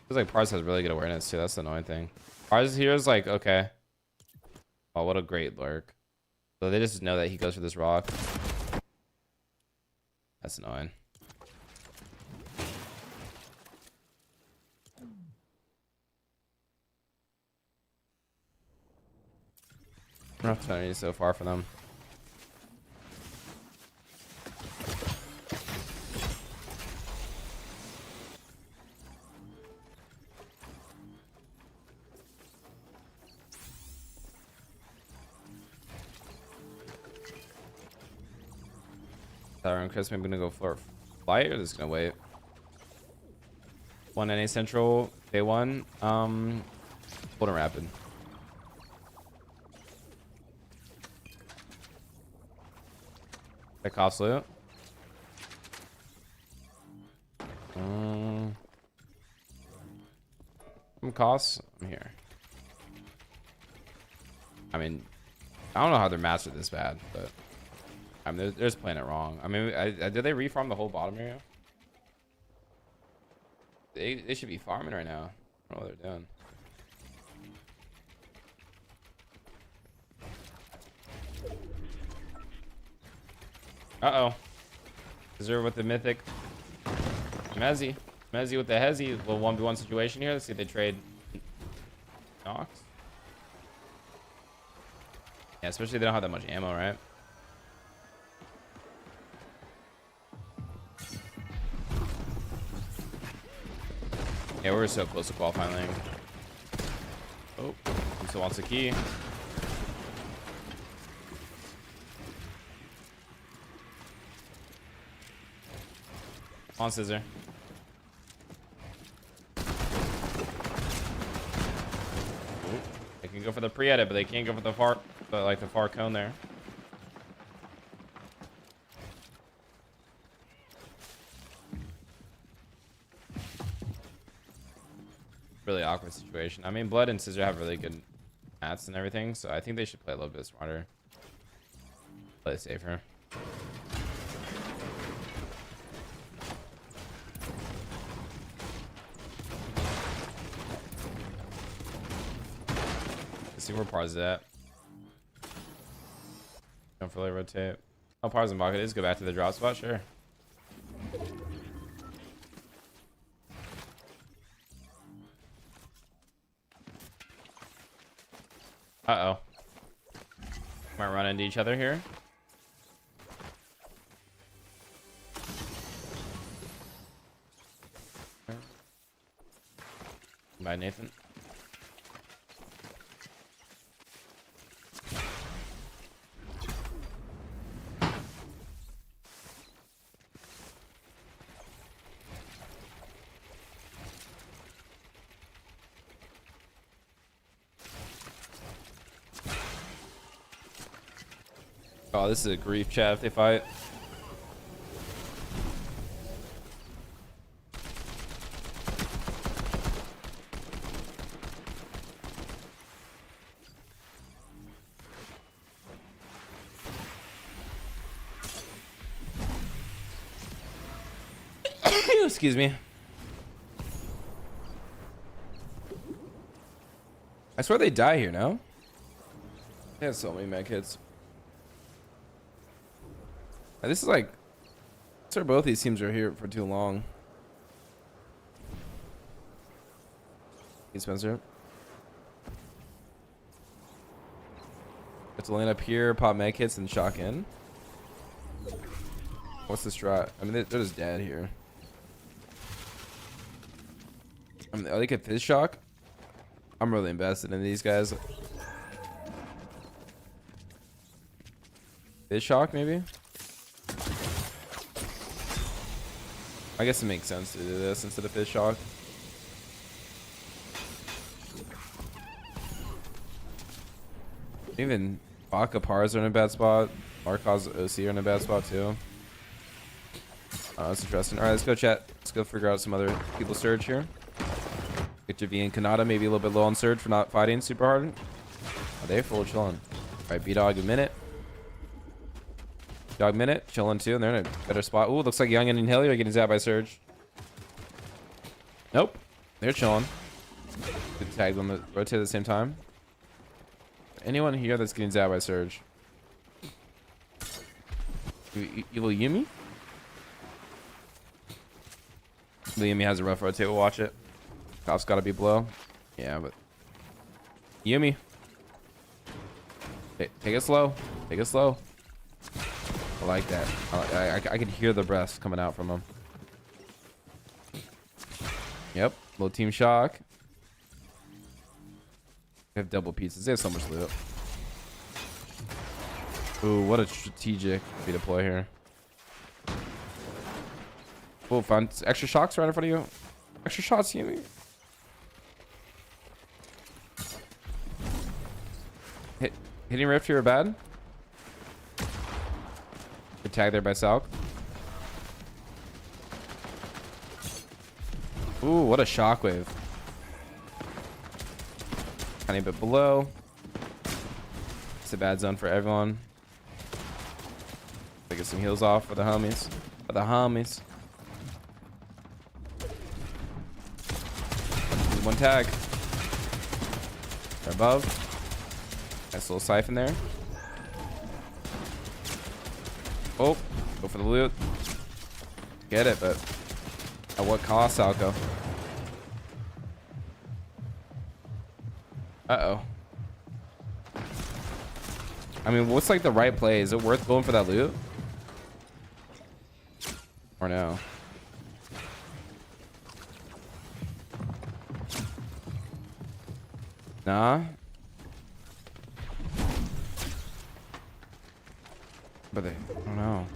Feels like Pars has really good awareness too. That's the annoying thing. Pars here is like, okay. Oh, what a great lurk. So they just know that he goes for this rock. That's annoying. Rough opportunity so far for them. Chris, maybe gonna go for flight or just gonna wait. One NA Central, day one. Golden Rapid. That cost loot. Some costs. I'm here. I mean, I don't know how their mats are this bad, but I mean, they're just playing it wrong. I mean, did they reform the whole bottom area? They should be farming right now. I don't know what they're doing. Uh-oh. Is there with the mythic Mezzy? Mezzy with the Hezzy. Little 1v1 situation here. Let's see if they trade Nox. Yeah, especially if they don't have that much ammo, right? Yeah, we're so close to qualifying lane. Oh, he still wants the key. On scissor. They can go for the pre-edit, but they can't go for the far cone there. Really awkward situation. I mean, Blood and Scissor have really good mats and everything, so I think they should play a little bit smarter. Play safer. Let's see where Pars is at. Don't fully rotate. Oh, Pars and Bucket is go back to the drop spot, sure. Uh-oh. Might run into each other here. Bye, Nathan. Oh, this is a grief chat if they fight. Excuse me. I swear they die here, no? They have so many med kits. This is like, sir, both these teams are here for too long. Hey, Spencer. Let's lane up here, pop med kits, and shock in. What's the strat? I mean, they're just dead here. I mean, are they get fizz shock? I'm really invested in these guys. Fizz shock, maybe? I guess it makes sense to do this instead of fizz shock. Even Baka Pars are in a bad spot. Markov's OC are in a bad spot too. Oh, that's interesting. Alright, let's go chat. Let's go figure out some other people surge here. Get your V and Kanata maybe a little bit low on surge for not fighting super hard. Oh, they're full chilling. Alright, B-Dog a minute. Dog minute, chilling too, and they're in a better spot. Ooh, looks like Youngin and Hilly are getting zapped by Surge. Nope, they're chilling. Good tag them, rotate at the same time. Anyone here that's getting zapped by Surge? Evil Yumi? The Yumi has a rough rotate, we'll watch it. Cop's gotta be below. Yeah, but Yumi. Take it slow. Take it slow. I like that. I could hear the breaths coming out from him. Yep, little team shock. They have double pizzas. They have so much loot. Ooh, what a strategic redeploy here. Oh, fun. Extra shocks right in front of you. Extra shots, Yumi. Hitting rift here bad. Good tag there by Salk. Ooh, what a shockwave. Tiny bit below. It's a bad zone for everyone. Get some heals off for the homies. For the homies. One tag. Right above. Nice little siphon there. Oh, go for the loot. Get it, but at what cost, Alco? Uh-oh. I mean, what's like the right play? Is it worth going for that loot? Or no? Nah. But they, I don't know.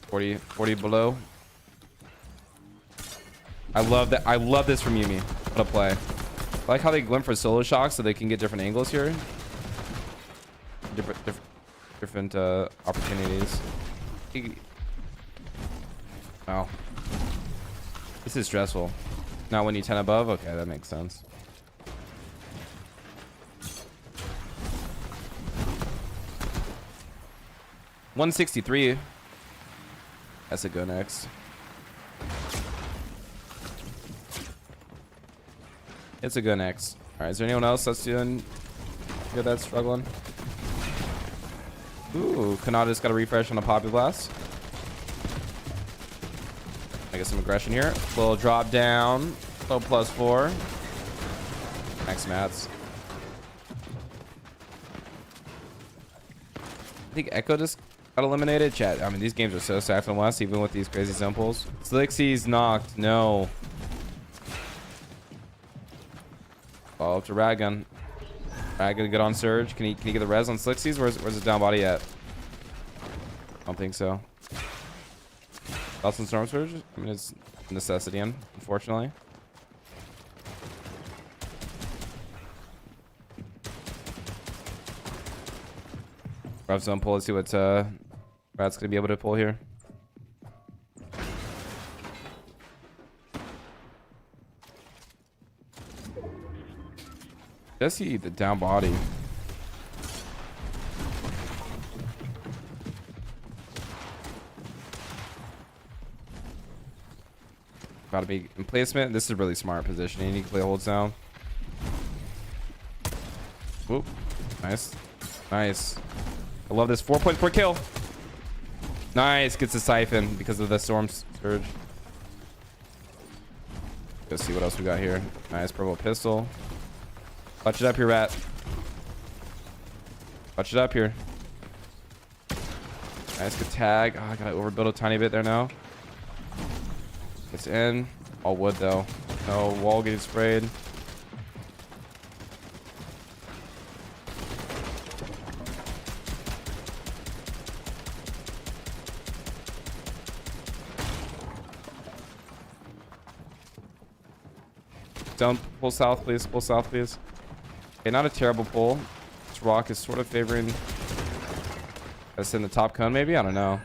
Forty below. I love that. I love this from Yumi. What a play. I like how they went for solo shocks so they can get different angles here. Different opportunities. Wow. This is stressful. Not when you 10 above? Okay, that makes sense. $163. That's a go next. It's a go next. All right, is there anyone else that's doing good that's struggling? Ooh, Kanada's got a refresh on a Poppy Blast. I get some aggression here. Little drop down. Low +4. Max mats. I think Echo just got eliminated. Chat. I mean, these games are so stacked on West, even with these crazy zone pulls. Slixie's knocked. No. Follow up to Radgun. Radgun get on Surge. Can he get the res on Slixie's? Where's his down body at? I don't think so. Thoughts on Storm Surge? I mean, it's a necessity, unfortunately. Rough zone pull. Let's see what Rad's gonna be able to pull here. Does he the down body? Gotta be in placement. This is really smart positioning. You can play holds down. Whoop. Nice. Nice. I love this. 4 points per kill. Nice. Gets a siphon because of the Storm Surge. Let's see what else we got here. Nice purple pistol. Clutch it up here, Rat. Clutch it up here. Nice good tag. Oh, I gotta overbuild a tiny bit there now. It's in. All wood though. No wall getting sprayed. Down. Pull south, please. Pull south, please. Okay, not a terrible pull. This rock is sort of favoring us in the top cone, maybe? I don't know.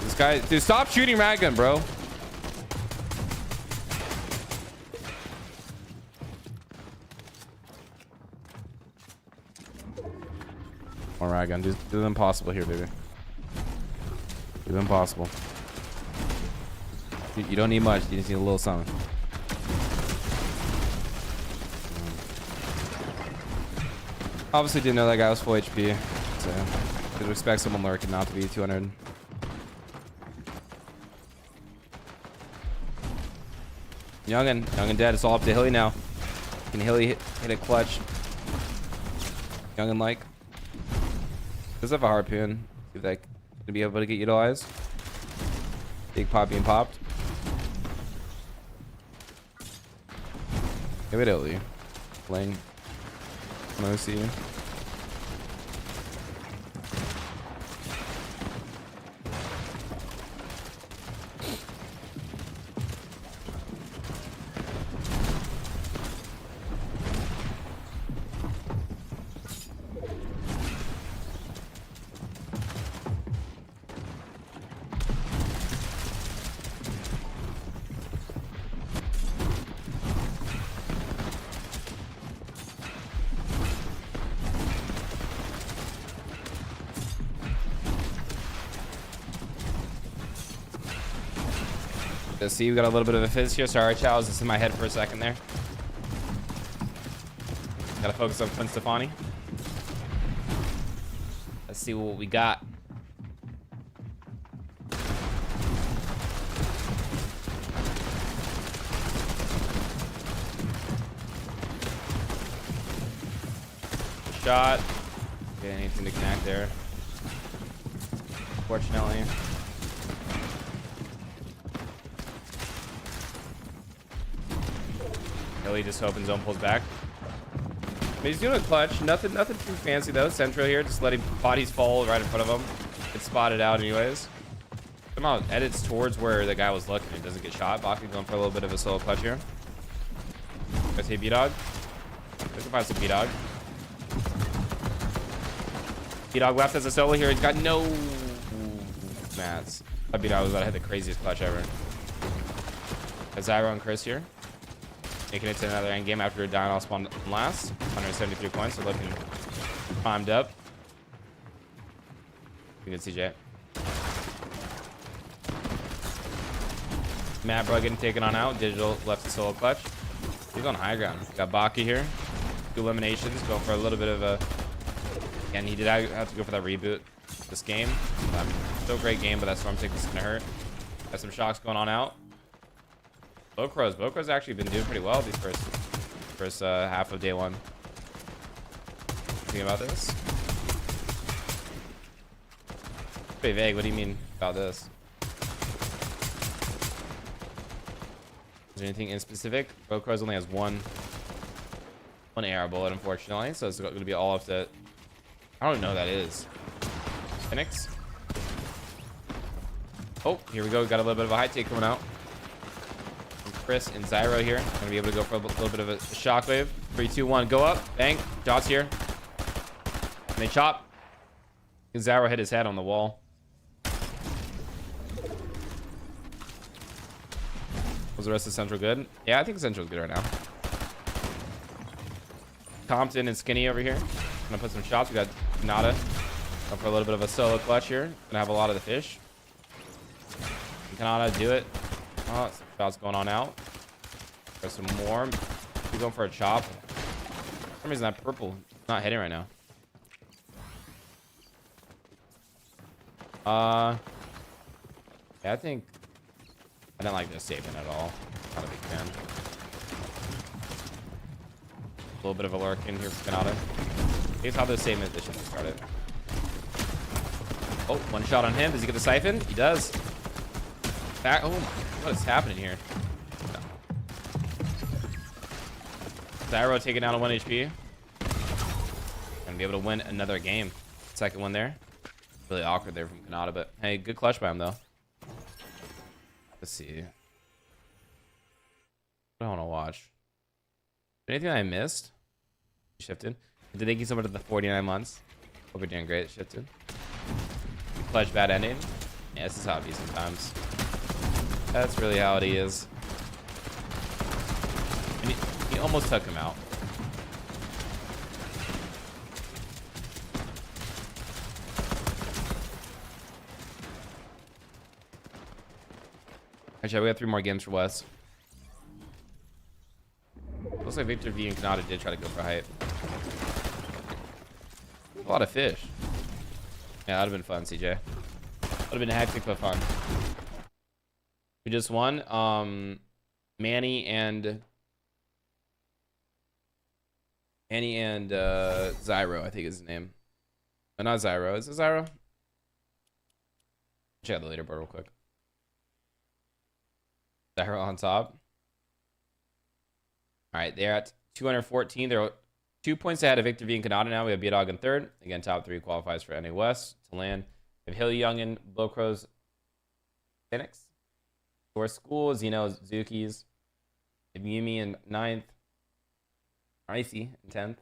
This guy, dude, stop shooting Radgun, bro. More Radgun. Do the impossible here, baby. Do the impossible. You don't need much. You just need a little something. Obviously didn't know that guy was full HP. So could expect someone lurking not to be 200. Young and dead. It's all up to Hilly now. Can Hilly hit a clutch? Young and like. Does have a harpoon. See if that can be able to get utilized. Big pop being popped. Give it Hilly. Playing. I see you. Let's see, we got a little bit of a fizz here. Sorry, Chow, I was just in my head for a second there. Gotta focus on Quinn Stefani. Let's see what we got. Shot. Get anything to connect there. Fortunately. Hilly just opens zone, pulls back. But he's doing a clutch. Nothing too fancy though. Central here, just letting bodies fall right in front of him. Gets spotted out anyways. Somehow edits towards where the guy was looking and doesn't get shot. Baki going for a little bit of a solo clutch here. Let's say B-Dog. We can find some B-Dog. B-Dog left as a solo here. He's got no mats. That B-Dog was about to hit the craziest clutch ever. Got Zyro and Chris here. Making it to another end game after dying all spawn last. 173 points. So looking primed up. Good CJ. Matt Brugg getting taken on out. Digital left the solo clutch. He's on high ground. Got Baki here. 2 eliminations. Going for a little bit of a... And he did have to go for that reboot this game. Still great game, but that storm tick is going to hurt. Got some shocks going on out. Bocro's actually been doing pretty well these first half of day one. Thinking about this? Pretty vague. What do you mean about this? Is there anything in specific? Bocro's only has one AR bullet, unfortunately, so it's going to be all up to... I don't know who that is. Phoenix? Oh, here we go. Got a little bit of a high take coming out. Chris and Zyro here. Gonna be able to go for a little bit of a shockwave. 3, 2, 1, go up. Bang. Shots here. And they chop. Zyro hit his head on the wall. Was the rest of Central good? Yeah, I think Central's good right now. Compton and Skinny over here. Gonna put some shots. We got Nada. Go for a little bit of a solo clutch here. Gonna have a lot of the fish. Nada do it. Oh, some shots going on out. There's some more. He's going for a chop. For some reason that purple is not hitting right now. Yeah, I think I don't like this statement at all. Not a big fan. A little bit of a lurk in here for Kanata. Here's how this statement should have started. Oh, one shot on him. Does he get the siphon? He does. Back. Oh my, what is happening here? Zyro taking down a 1 HP. Gonna be able to win another game. Second one there. Really awkward there from Kanata, but hey, good clutch by him though. Let's see. What do I want to watch? Anything I missed? Shifted. Thank you so much for the 49 months. Hope you're doing great, Shifted. Clutch bad ending. Yeah, this is how it be sometimes. That's really how it is. And he almost took him out. Actually, we got 3 more games for Wes. Looks like Victor V and Kanata did try to go for height. A lot of fish. Yeah, that'd have been fun, CJ. Would have been hectic but fun. We just won. Manny and Zyro, I think is his name. Oh, not Zyro. Is it Zyro? Check out the leaderboard real quick. Zyro on top. All right, they're at 214. They're 2 points ahead of Victor V and Kanata now. We have B-Dog in third. Again, top 3 qualifies for NA West to land. We have Hilly Young and Bocro's Phoenix. Our school, Zeno, Zuki's. We have Yumi in 9th. Icy in 10th.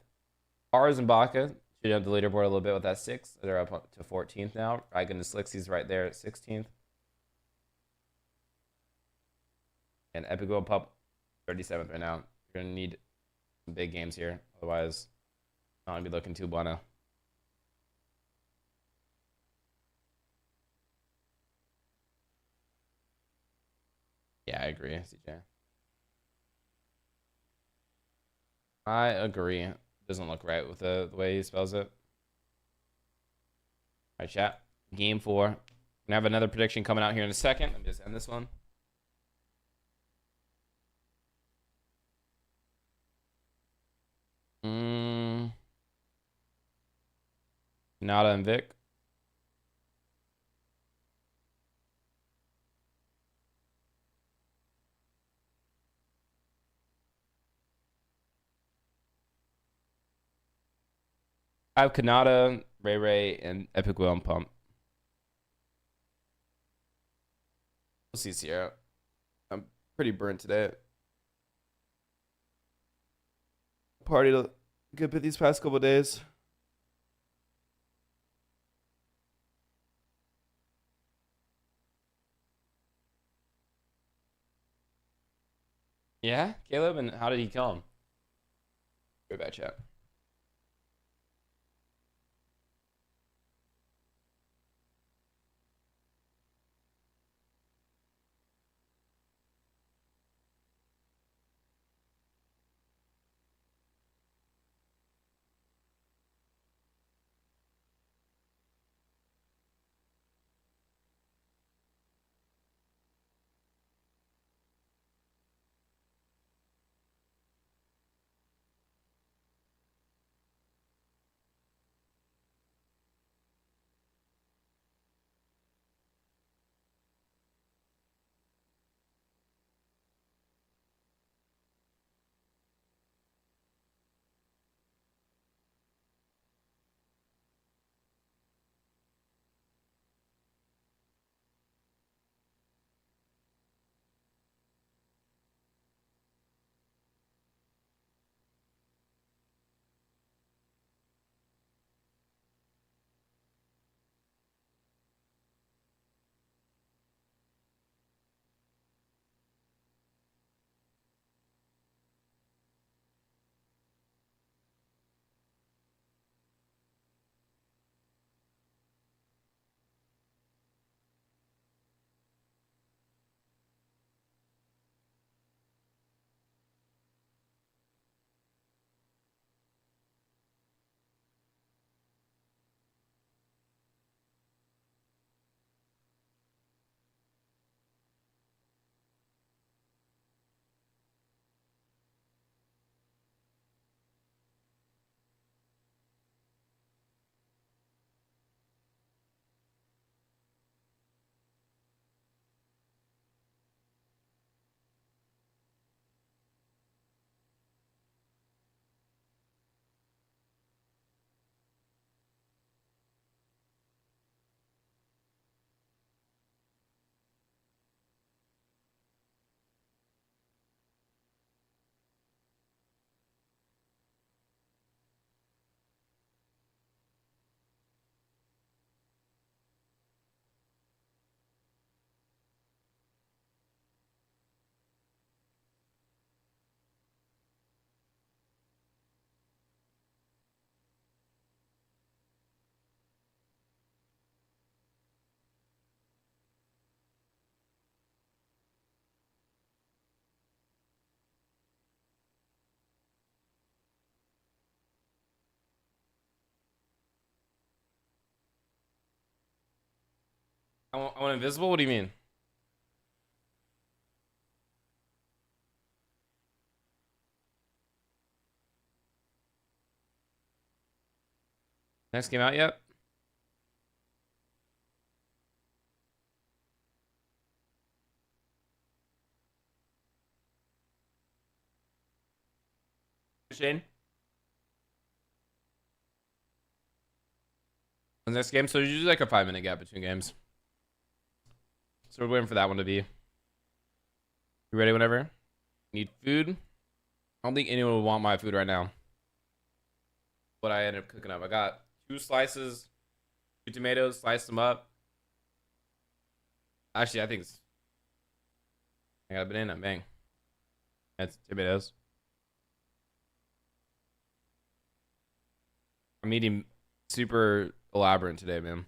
Bars and Baka should have the leaderboard a little bit with that 6. They're up to 14th now. Reigen and Slixi's right there at 16th. And Epic World Pup 37th right now. You're going to need some big games here. Otherwise, not going to be looking too bueno. Yeah, I agree, CJ. I agree. Doesn't look right with the way he spells it. All right, chat. Game 4. We're gonna have another prediction coming out here in a second. Let me just end this one. Nada and Vic. I have Kanata, Ray, and Epic Will and Pump. We'll see, Sierra. I'm pretty burnt today. Partied a good bit these past couple days. Yeah, Caleb, and how did he kill him? Go back, chat. I want invisible? What do you mean? Next game out yet? Shane? The next game? So there's usually like a 5-minute gap between games. So we're waiting for that one to be. You ready whenever? Need food? I don't think anyone would want my food right now. What I ended up cooking up. I got 2 slices, 2 tomatoes, sliced them up. Actually, I think it's... I got a banana, bang. That's tomatoes. I'm eating super elaborate today, man.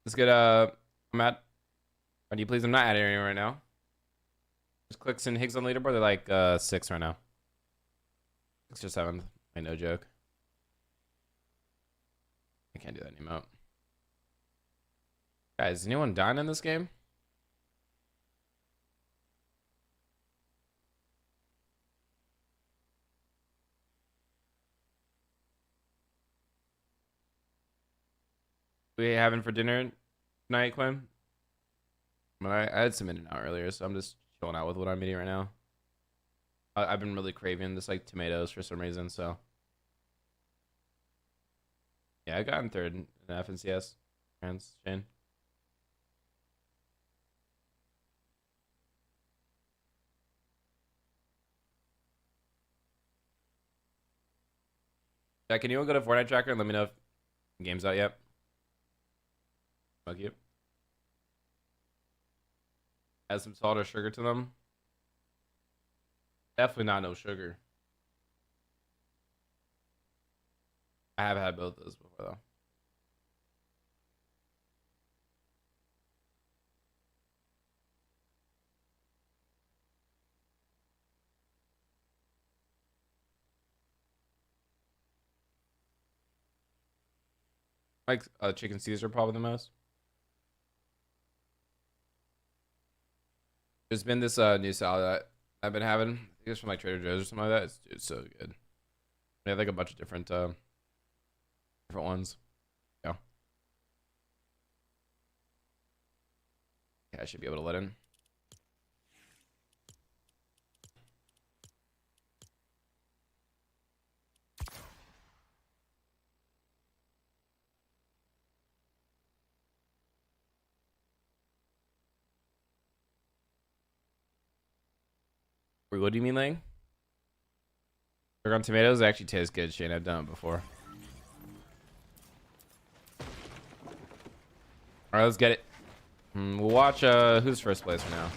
Let's get Matt. Can you please? I'm not adding anyone right now. Just Clicks and Higgs on leaderboard. They're like 6 right now. 6th or 7th. I no joke. I can't do that anymore. Guys, is anyone dying in this game? What are we having for dinner tonight, Quinn? I had some In-N-Out earlier, so I'm just chilling out with what I'm eating right now. I've been really craving just like tomatoes for some reason, so. Yeah, I got in 3rd in FNCS. Friends, Shane. Yeah, can you all go to Fortnite Tracker and let me know if the game's out yet? Fuck you. Add some salt or sugar to them. Definitely not no sugar. I have had both of those before though. Like chicken Caesar probably the most. There's been this new salad that I've been having. I think it's from like Trader Joe's or something like that. It's so good. They have like a bunch of different ones. Yeah. Yeah, I should be able to let in. What do you mean, Lang? Sugar on tomatoes actually tastes good, Shane. I've done it before. All right, let's get it. We'll watch who's first place for now.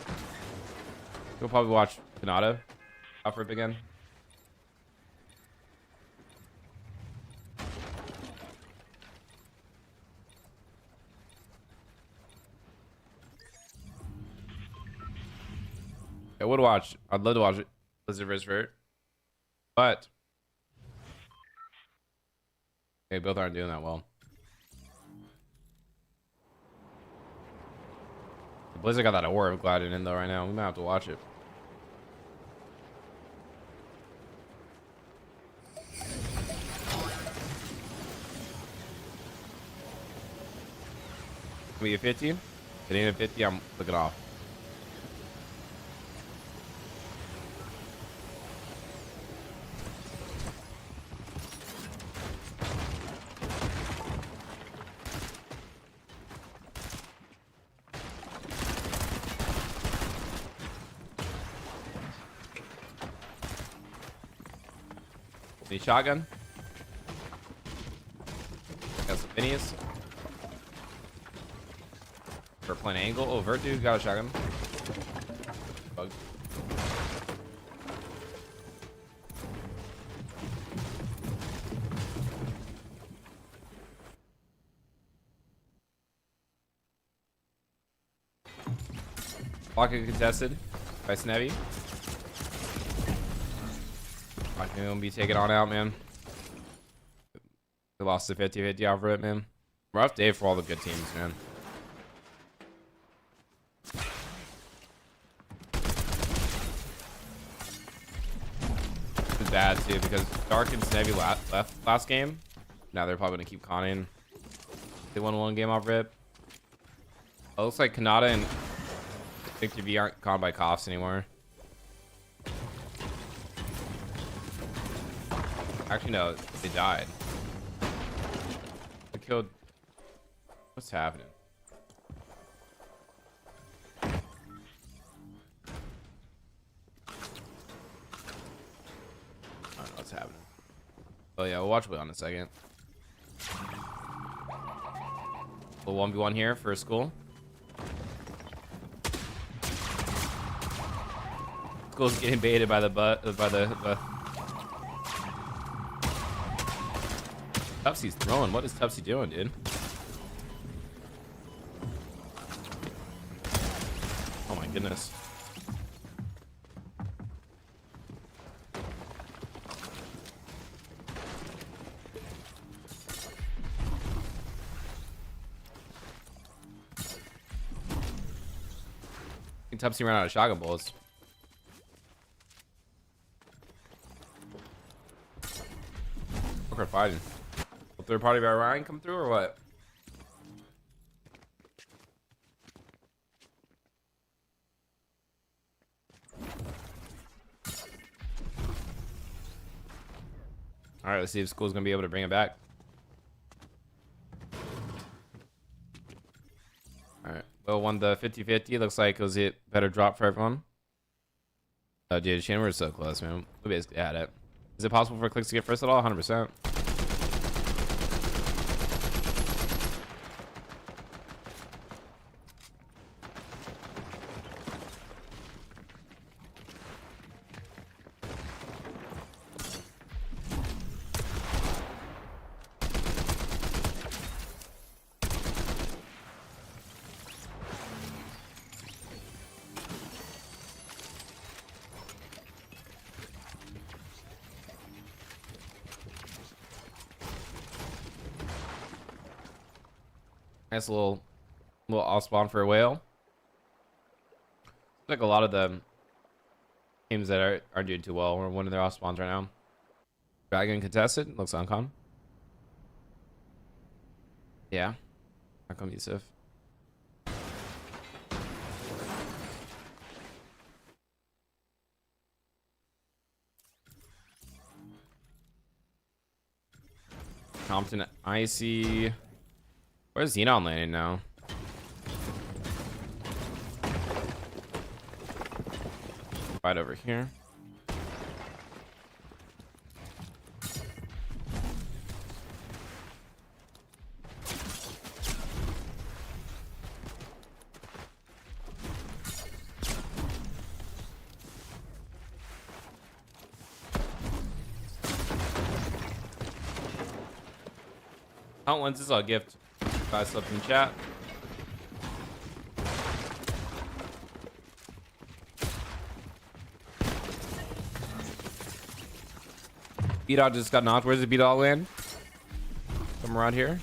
We'll probably watch Canada off rip again. I would watch. I'd love to watch it. Blizzard vs. Vert. But they both aren't doing that well. Blizzard got that orb gliding in though right now. We might have to watch it. We get 50? If it ain't a 50, I'm looking off. Shotgun. Got some minis. For playing angle. Oh, Vert dude got a shotgun. Bug. Pocket contested by Snevy. I'm gonna be taking on out, man. We lost the 50-50 out for it, man. Rough day for all the good teams, man. It's bad too because Dark and Snevy left last game. Now they're probably gonna keep conning. They won one game off rip. Oh, it looks like Kanata and Victor V aren't conned by coughs anymore. Actually, no, they died. They killed. What's happening? I don't know what's happening. Oh, yeah, we'll watch it on a second. We'll 1v1 here for school. School's getting baited by the Tupsy's throwing. What is Tupsy doing, dude? Oh my goodness. Tupsy ran out of shotgun bullets. We're fighting. Will third party by Ryan come through or what? All right, let's see if school's gonna be able to bring it back. All right, Will won the 50-50. Looks like it was a better drop for everyone. Oh, dude, Shane, we're so close, man. We basically had it. Is it possible for clicks to get first at all? 100%. Nice little off spawn for a whale. Like a lot of the teams that aren't doing too well, we're one of their off spawns right now. Dragon contested, looks uncon. Yeah. How come Yusuf? Compton Icy. Where's Xenon landing now? Right over here. Count ones is a gift. Guys, slip in chat. B-Dog just got knocked. Where's the B-Dog land? Come around here.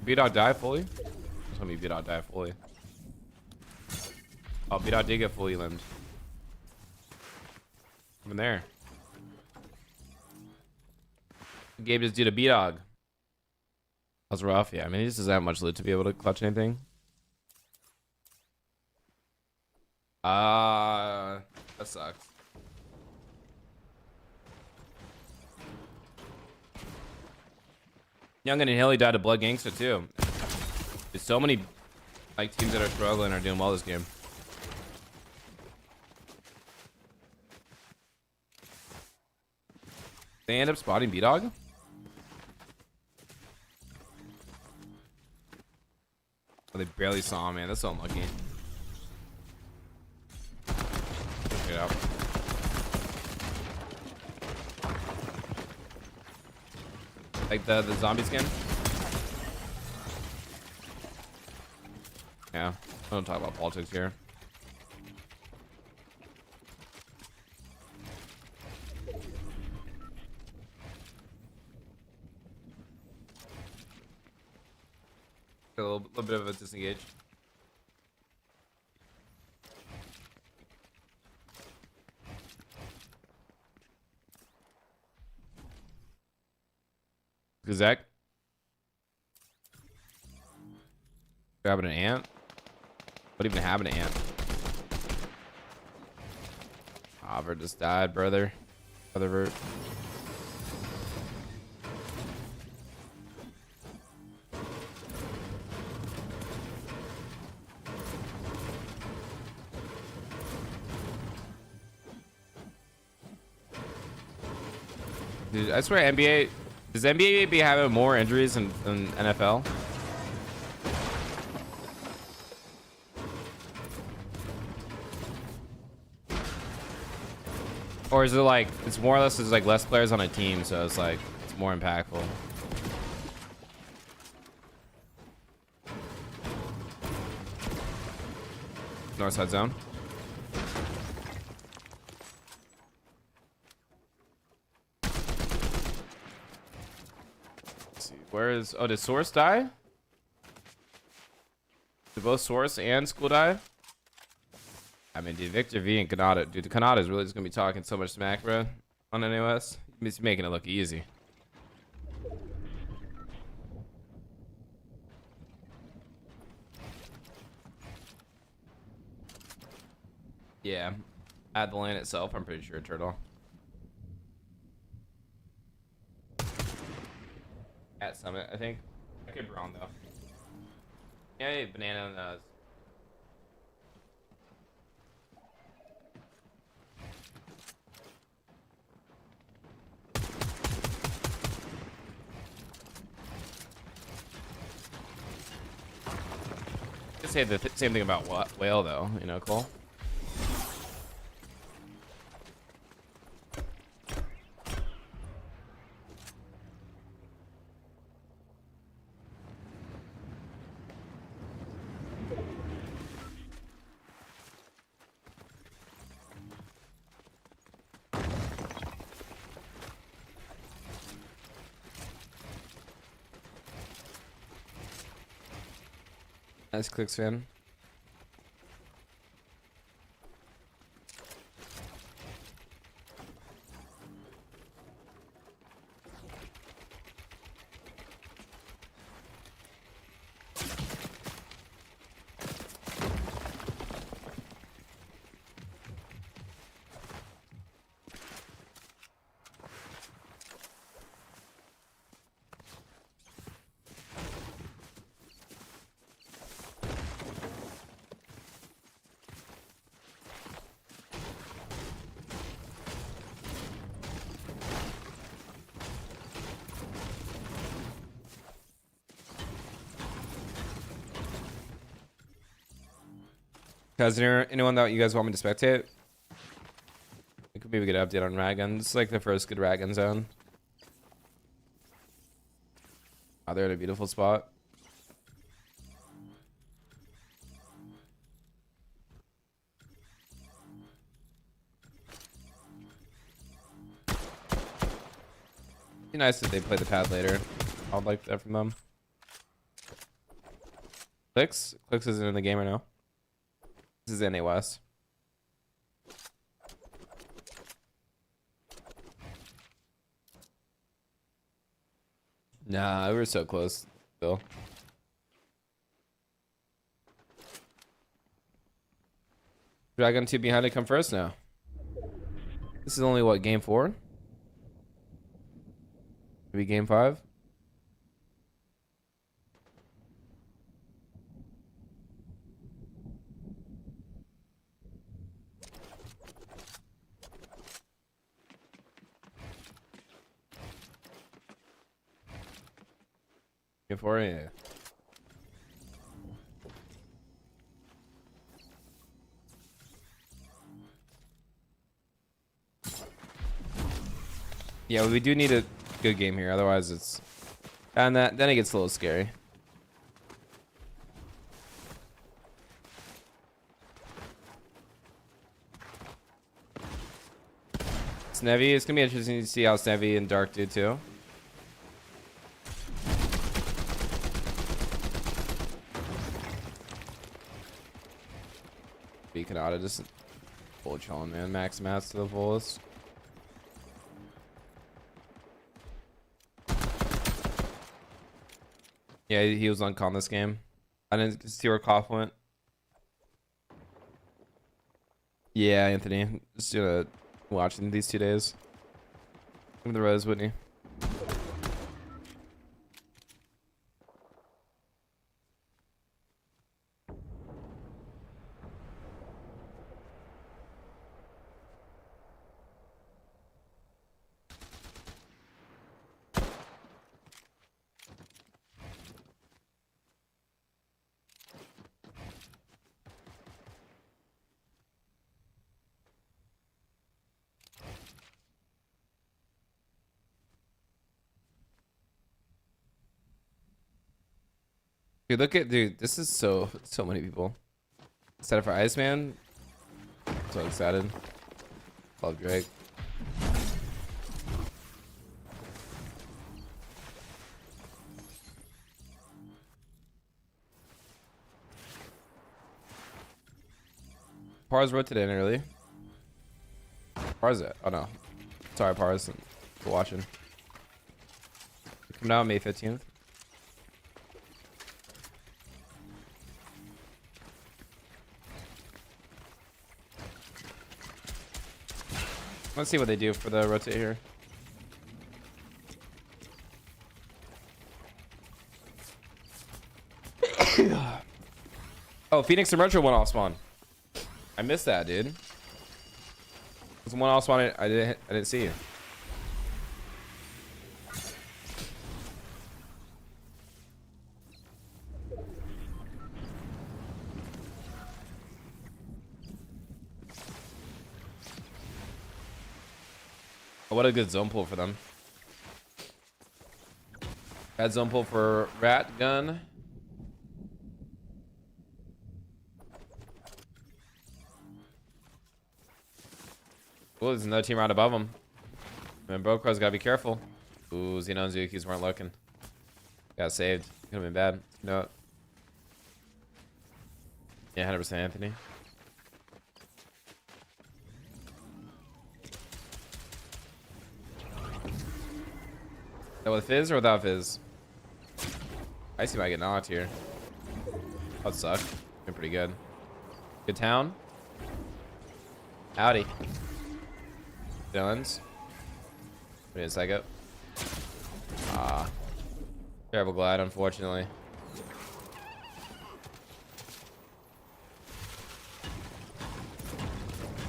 B-Dog die fully? Tell me B-Dog die fully. Oh, B-Dog did get fully limbed. Even there. Gabe just did a B-Dog. That was rough. Yeah, I mean, he just doesn't have much loot to be able to clutch anything. That sucks. Young and Hilly died to Blood Gangster too. There's so many like teams that are struggling are doing well this game. They end up spotting B-Dog? Oh, they barely saw him, man. That's so unlucky. Get out. Like the zombie skin? Yeah. I don't talk about politics here. A little bit of a disengage. Gazek. Grabbing an ant. What even happened to ant? Ah, Vert just died, brother. Brother Vert. Dude, I swear NBA... Does NBA be having more injuries than NFL? Or is it like, it's more or less there's like less players on a team, so it's like, it's more impactful. North side zone. Let's see. Where is... Oh, did Source die? Did both Source and School die? I mean, dude, Victor V and Kanata. Dude, the Kanata is really just going to be talking so much smack, bro, on NOS. He's making it look easy. Yeah, at the lane itself, I'm pretty sure, Turtle. At Summit, I think. I could be wrong, though. Yeah, Banana and say the same thing about Whale, though, you know, Cole. Nice clicks, fan. Is there anyone that you guys want me to spectate? It could be a good update on Raggun. It's like the first good Raggun zone. Oh, they're in a beautiful spot. Be nice if they play the pad later. I would like that from them. Clicks isn't in the game right now. This is NA West. Nah, we were so close, Bill. Dragon 2 behind it, come first now. This is only what, game 4? Maybe game 5? For you. Yeah, we do need a good game here, otherwise it's and then it gets a little scary. Snevy, it's gonna be interesting to see how Snevy and Dark do too. Beacon out of just full chilling, man. Max mats to the fullest. Yeah, he was on con this game. I didn't see where Koff went. Yeah, Anthony. Just watching these 2 days. Give me the rose, Whitney. Dude, look at this is so many people. Excited for Iceman. So excited. Love Drake. Pars rotated in early. Pars it. Oh no. Sorry, Pars. For watching. Come out May 15th. Let's see what they do for the rotate here. Oh, Phoenix and Retro went off spawn. I missed that, dude. There's one off spawn I didn't see. What a good zone pull for them. Bad zone pull for Rat Gun. Oh, there's another team right above him. Man, Brocro's gotta be careful. Ooh, Xeno and Zukis weren't looking. Got saved. Could have been bad. No. Yeah, 100% Anthony. That with Fizz or without Fizz? I see might get knocked here. That'd suck. Been pretty good. Good town. Howdy. Dylan's. Wait a second. Ah. Terrible glide, unfortunately.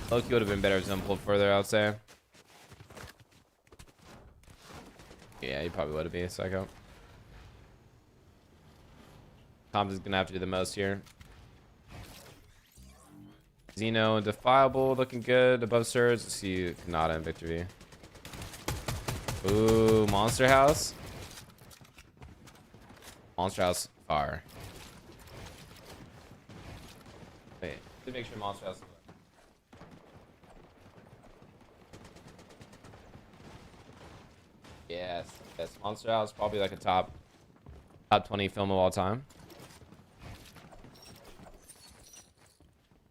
Loki would have been better if zone pulled further, I would say. Yeah, he probably would have been a psycho. Tom's is gonna have to do the most here. Xeno and Defiable looking good above Surge. Let's see Kanata and Victor V. Ooh, Monster House. Monster House far. Wait, to make sure Monster House. Yes, yes. Monster House probably like a top 20 film of all time.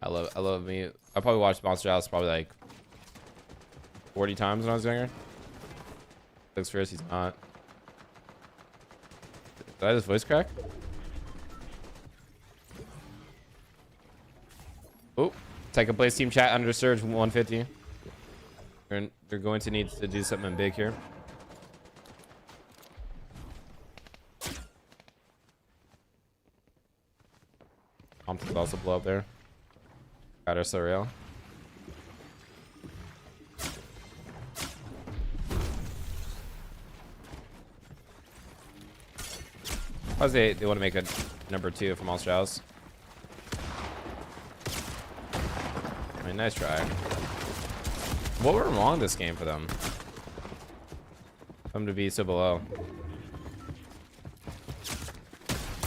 I love me. I probably watched Monster House probably like 40 times when I was younger. Looks first, he's not. Did I just voice crack? Oh, second place team chat under Surge 150. They're going to need to do something big here. Thompson's also blow up there. Got her so real. How's they want to make a number 2 for Monster House? I mean, nice try. What went wrong this game for them? Them to be so below.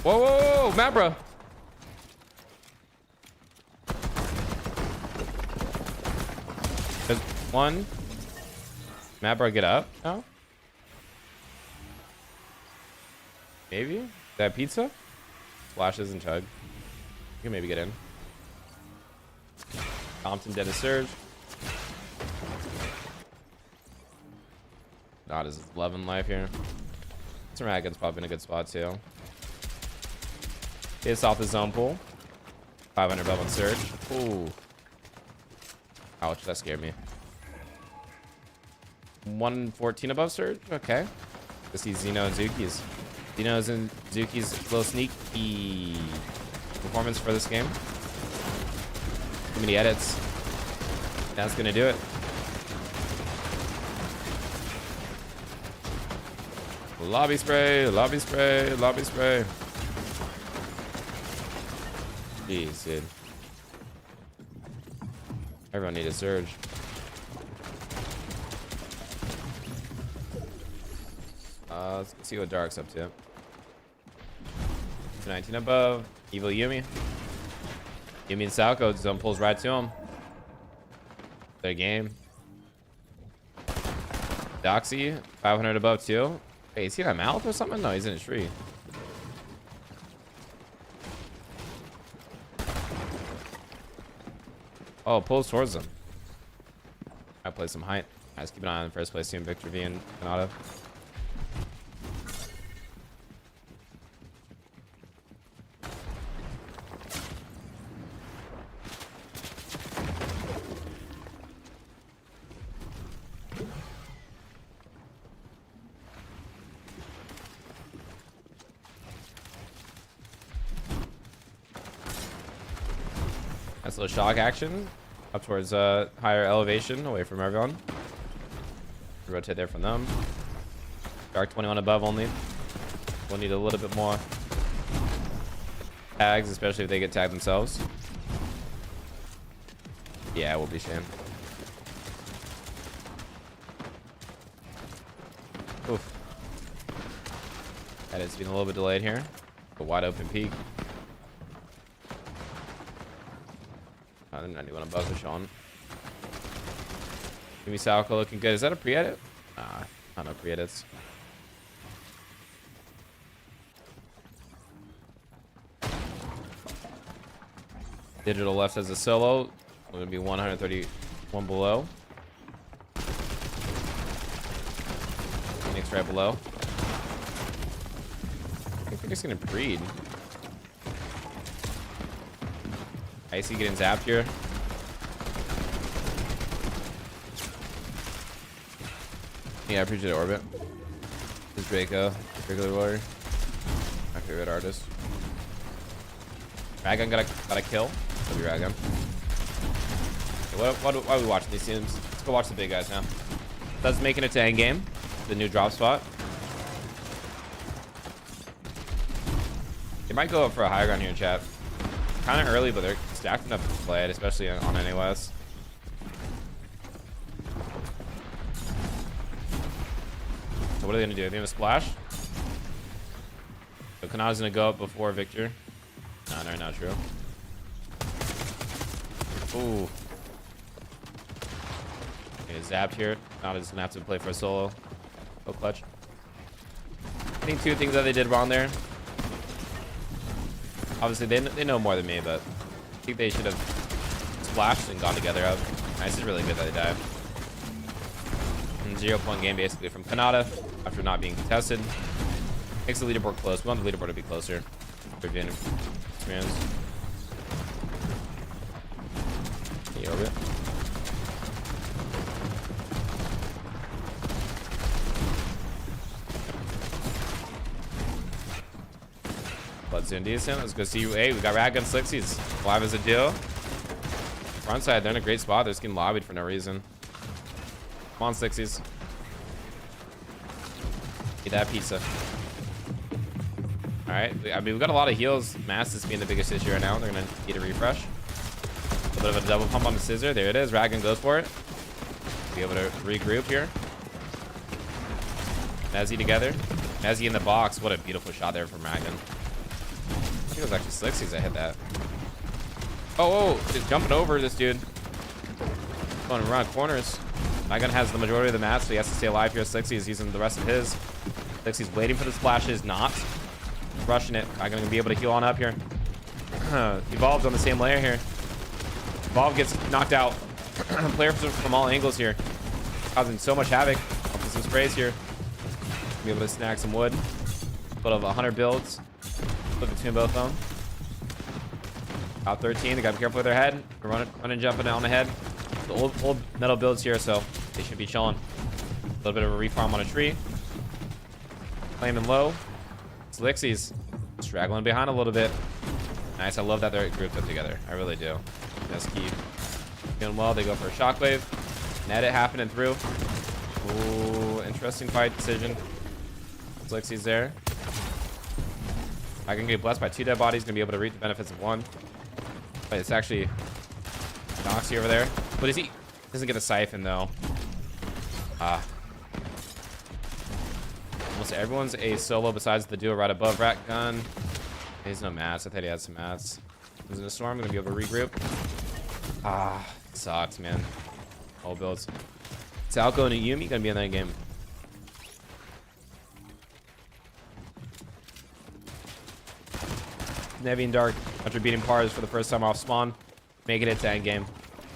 Whoa, whoa, whoa, Mabra! There's one. Mabra get up now? Maybe? Is that pizza? Flashes and chug. You can maybe get in. Compton dead as Surge. Not as 11 life here. Dragon's probably in a good spot too. It's off the zone pool. 500 above on Surge. Ooh. Ouch, that scared me. 114 above Surge. Okay. Let's see Xeno and Zuki's. Xeno's and Zuki's little sneaky performance for this game. Too many edits. That's gonna do it. Lobby spray, lobby spray, lobby spray. Jeez, dude. Everyone need a Surge. Let's see what Dark's up to. 19 above. Evil Yumi. You mean Salco zone pulls right to him. Their game. Doxy, 500 above too. Hey, is he in a mouth or something? No, he's in a tree. Oh, pulls towards them. I play some height. Guys, keep an eye on the first place team, Victor V and Canada. Nice little shock action up towards higher elevation away from everyone. Rotate there from them. Dark 21 above only. We'll need a little bit more tags, especially if they get tagged themselves. Yeah, we'll be shame. Oof. That is being a little bit delayed here. A wide open peak. 91 above for Sean. Give me Salco looking good. Is that a pre-edit? Nah, not no pre-edits. Digital left as a solo. We're gonna be 131 below. Phoenix right below. I think Phoenix gonna breed. Icy getting zapped here. Yeah, I appreciate it, Orbit. This is Draco, regular warrior. My favorite artist. Ragon got a kill. Love you, Ragon. Why are we watching these teams? Let's go watch the big guys now. That's making it to endgame, the new drop spot. They might go up for a high ground here in chat. Kind of early, but they're stacked enough to play it, especially on NAS. So what are they gonna do? Are they gonna splash? So Kanada's gonna go up before Victor. No, not true. Ooh. Okay, zapped here. Kanada's gonna have to play for a solo. Go clutch. I think two things that they did wrong there. Obviously, they know more than me, but I think they should have splashed and gone together up. Nice, is really good that they died. And 0-point game basically from Kanada after not being contested. Makes the leaderboard close. We want the leaderboard to be closer. Experience. Orbit. Blood's doing decent. Let's go see you. Hey, we got Rag Gun Slixies live as a duo. Front side, they're in a great spot. They're just getting lobbied for no reason. Come on, Slixies. Eat that pizza. All right. I mean, we've got a lot of heals. Masses being the biggest issue right now. They're going to need a refresh. A little bit of a double pump on the scissor. There it is. Rag Gun goes for it. Be able to regroup here. Nezzy together. Nezzy in the box. What a beautiful shot there from Rag Gun. I think it was actually Slixies that hit that. Oh, just jumping over this dude. Going around corners. Rag Gun has the majority of the match, so he has to stay alive here. Slixies using the rest of his. Slixies waiting for the splashes, not rushing it. Rag Gun gonna be able to heal on up here. Evolved on the same layer here. Evolve gets knocked out. Player from all angles here, causing so much havoc. Up with some sprays here. Be able to snag some wood. Put up 100 builds. Flip between both of them. Top 13. They gotta be careful with their head. Running, jumping on the head. The old metal builds here, so they should be chilling. A little bit of a refarm on a tree. Claiming low. Slixies straggling behind a little bit. Nice. I love that they're grouped up together. I really do. That's key. Doing well. They go for a shockwave. Net it happening through. Ooh, interesting fight decision. Slixies there. I can get blessed by 2 dead bodies. Gonna be able to reap the benefits of 1. But it's actually Noxy over there. But is he doesn't get a siphon though? Almost everyone's a solo besides the duo right above Rat Gun. He has no mats. I thought he had some mats. He's in a storm. Gonna be able to regroup. Ah, sucks, man. All builds. Salco and Yumi gonna be in that game. Nevi and Dark, after beating Pars for the first time off spawn, making it to end game.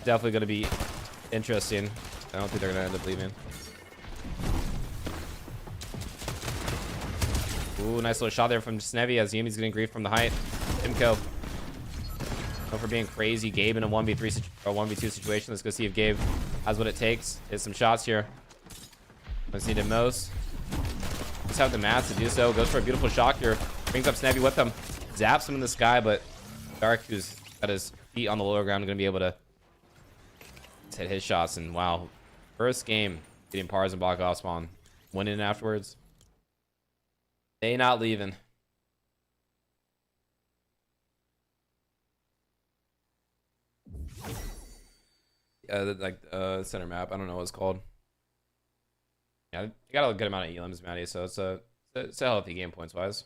Definitely gonna be interesting. I don't think they're gonna end up leaving. Ooh, nice little shot there from Snevi as Yumi's getting grief from the height. Imco. Known for being crazy. Gabe in a 1v3 or 1v2 situation. Let's go see if Gabe has what it takes. Hit some shots here. Let's need him most. Just have the math to do so. Goes for a beautiful shot here. Brings up Snevi with him. Zaps him in the sky, but Dark, who's got his feet on the lower ground, going to be able to hit his shots. And wow, first game getting Pars and block off spawn. Winning afterwards. They not leaving. Center map. I don't know what it's called. Yeah, you got a good amount of elims, Maddie, so it's a healthy game points wise.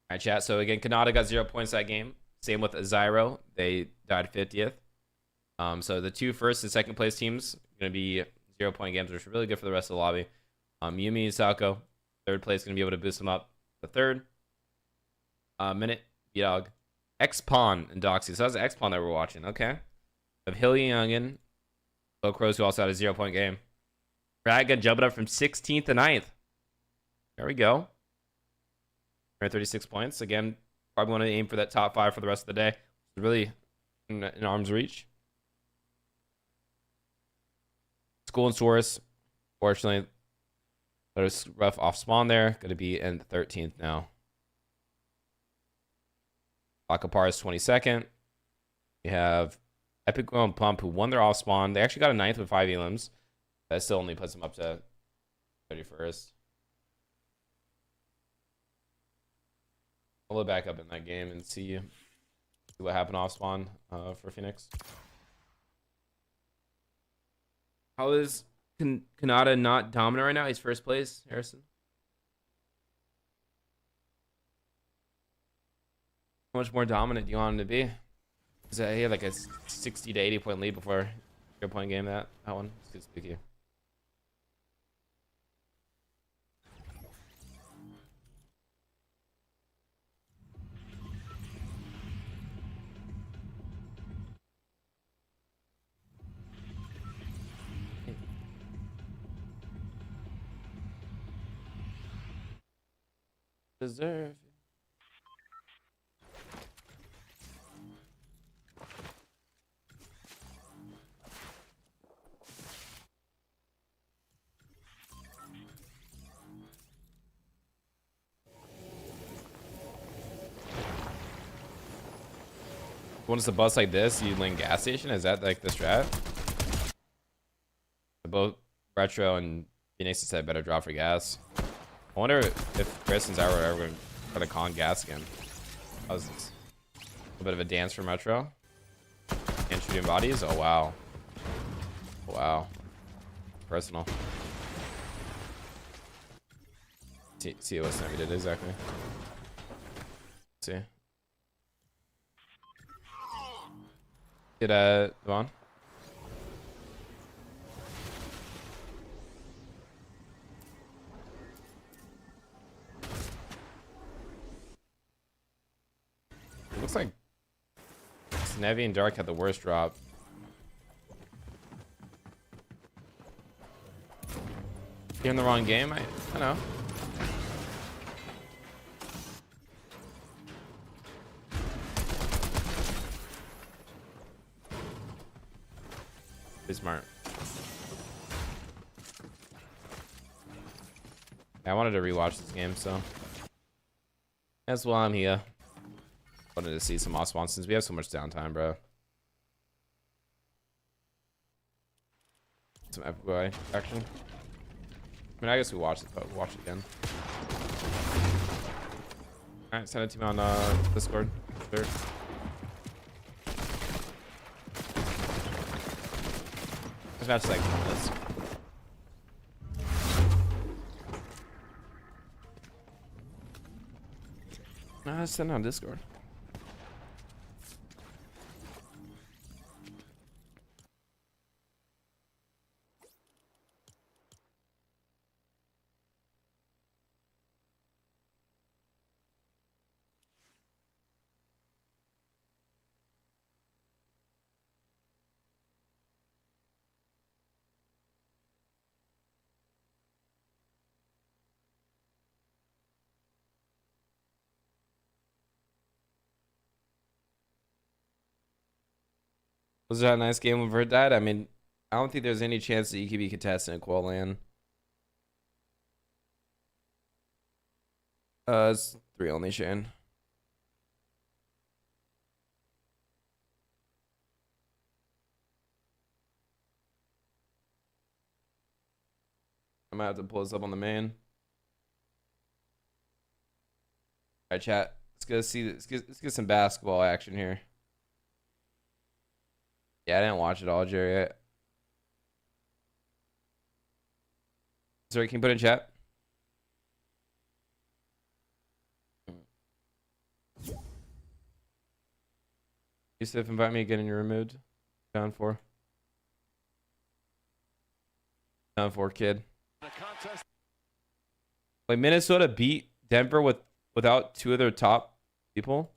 All right, chat. So again, Kanata got 0 points that game. Same with Zyro. They died 50th. So the two first and second place teams going to be 0 point games, which is really good for the rest of the lobby. Yumi and Salco, third place, going to be able to boost them up the third. Minute, B-Dog, X-Pawn, and Doxy. So that's X-Pawn that we're watching. Okay. Of Hilly Youngin, Low Crows, who also had a 0 point game. Dragon jumping up from 16th to 9th. There we go. 36 points. Again, probably want to aim for that top 5 for the rest of the day. Really in arm's reach. School and Source, fortunately, there's rough off spawn there. Going to be in the 13th now. Lakapar is 22nd. We have Epic Grow and Pump, who won their off spawn. They actually got a 9th with 5 elims. That still only puts them up to 31st. I'll look back up in that game and see what happened off spawn for Phoenix. How is Kanata not dominant right now? He's first place, Harrison. How much more dominant do you want him to be? He had like a 60 to 80 point lead before your point game. That one. It's good spooky. Deserve. When it's a bus like this, you link gas station? Is that like the strat? Both Retro and Phoenix said better drop for gas. I wonder if Chris and Zyro are ever going to try to con gas again. That was a bit of a dance from Retro. And shooting bodies? Oh, wow. Wow. Personal. See what Snappi did exactly. Let's see. Did Devon? It looks like Snevi and Dark had the worst drop. You're in the wrong game? I know. Smart. I wanted to rewatch this game, so that's why I'm here. Wanted to see some off spawn since we have so much downtime, bro. Some FBI action. I mean, I guess we watched it, but watch it again. All right, send it to me on Discord. Sure. This match is like this. Nah, send it on Discord. Was that a nice game when Vert died? I mean, I don't think there's any chance that you could be contesting at Qual Land. It's 3 only, Shane. I might have to pull this up on the main. All right, chat. Let's get some basketball action here. Yeah, I didn't watch it all, Jerry. Sorry, can you put in chat? Yusuf, invite me again in your removed. Down 4. Down 4, kid. Like Minnesota beat Denver without 2 of their top people.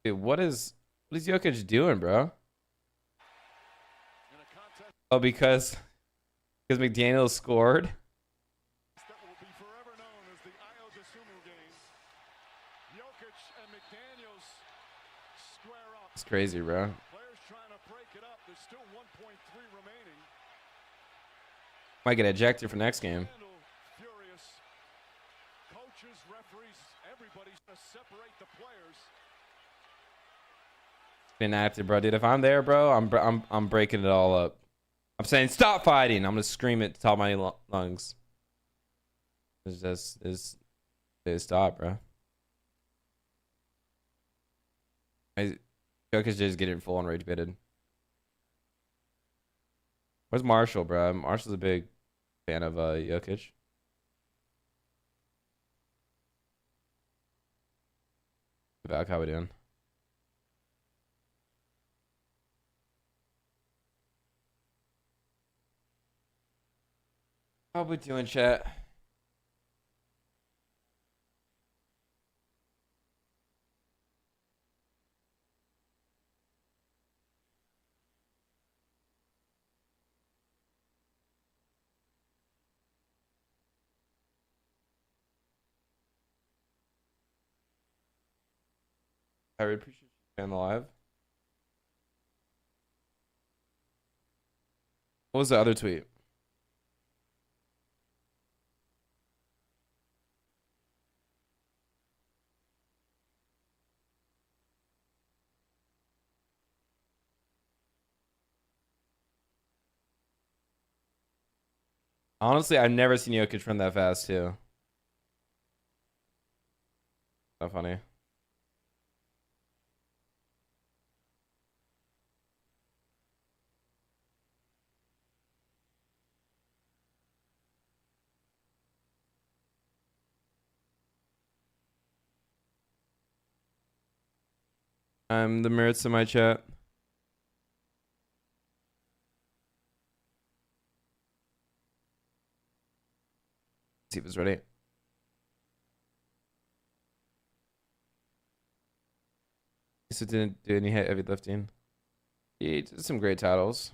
Dude, what is Jokic doing, bro? Oh, because McDaniels scored. It's crazy, bro. Might get ejected for next game. Inactive, bro, dude. If I'm there, bro, I'm breaking it all up. I'm saying stop fighting. I'm gonna scream it to top of my lungs. It's just stop, bro. Jokic just getting full on rage baited. Where's Marshall, bro? Marshall's a big fan of Jokic. Back, how we doing? How we doing, chat? I really appreciate you being live. What was the other tweet? Honestly, I've never seen Jokic run that fast, too. Not funny. The merits of my chat. See if it's ready. So didn't do any heavy lifting. He did some great titles.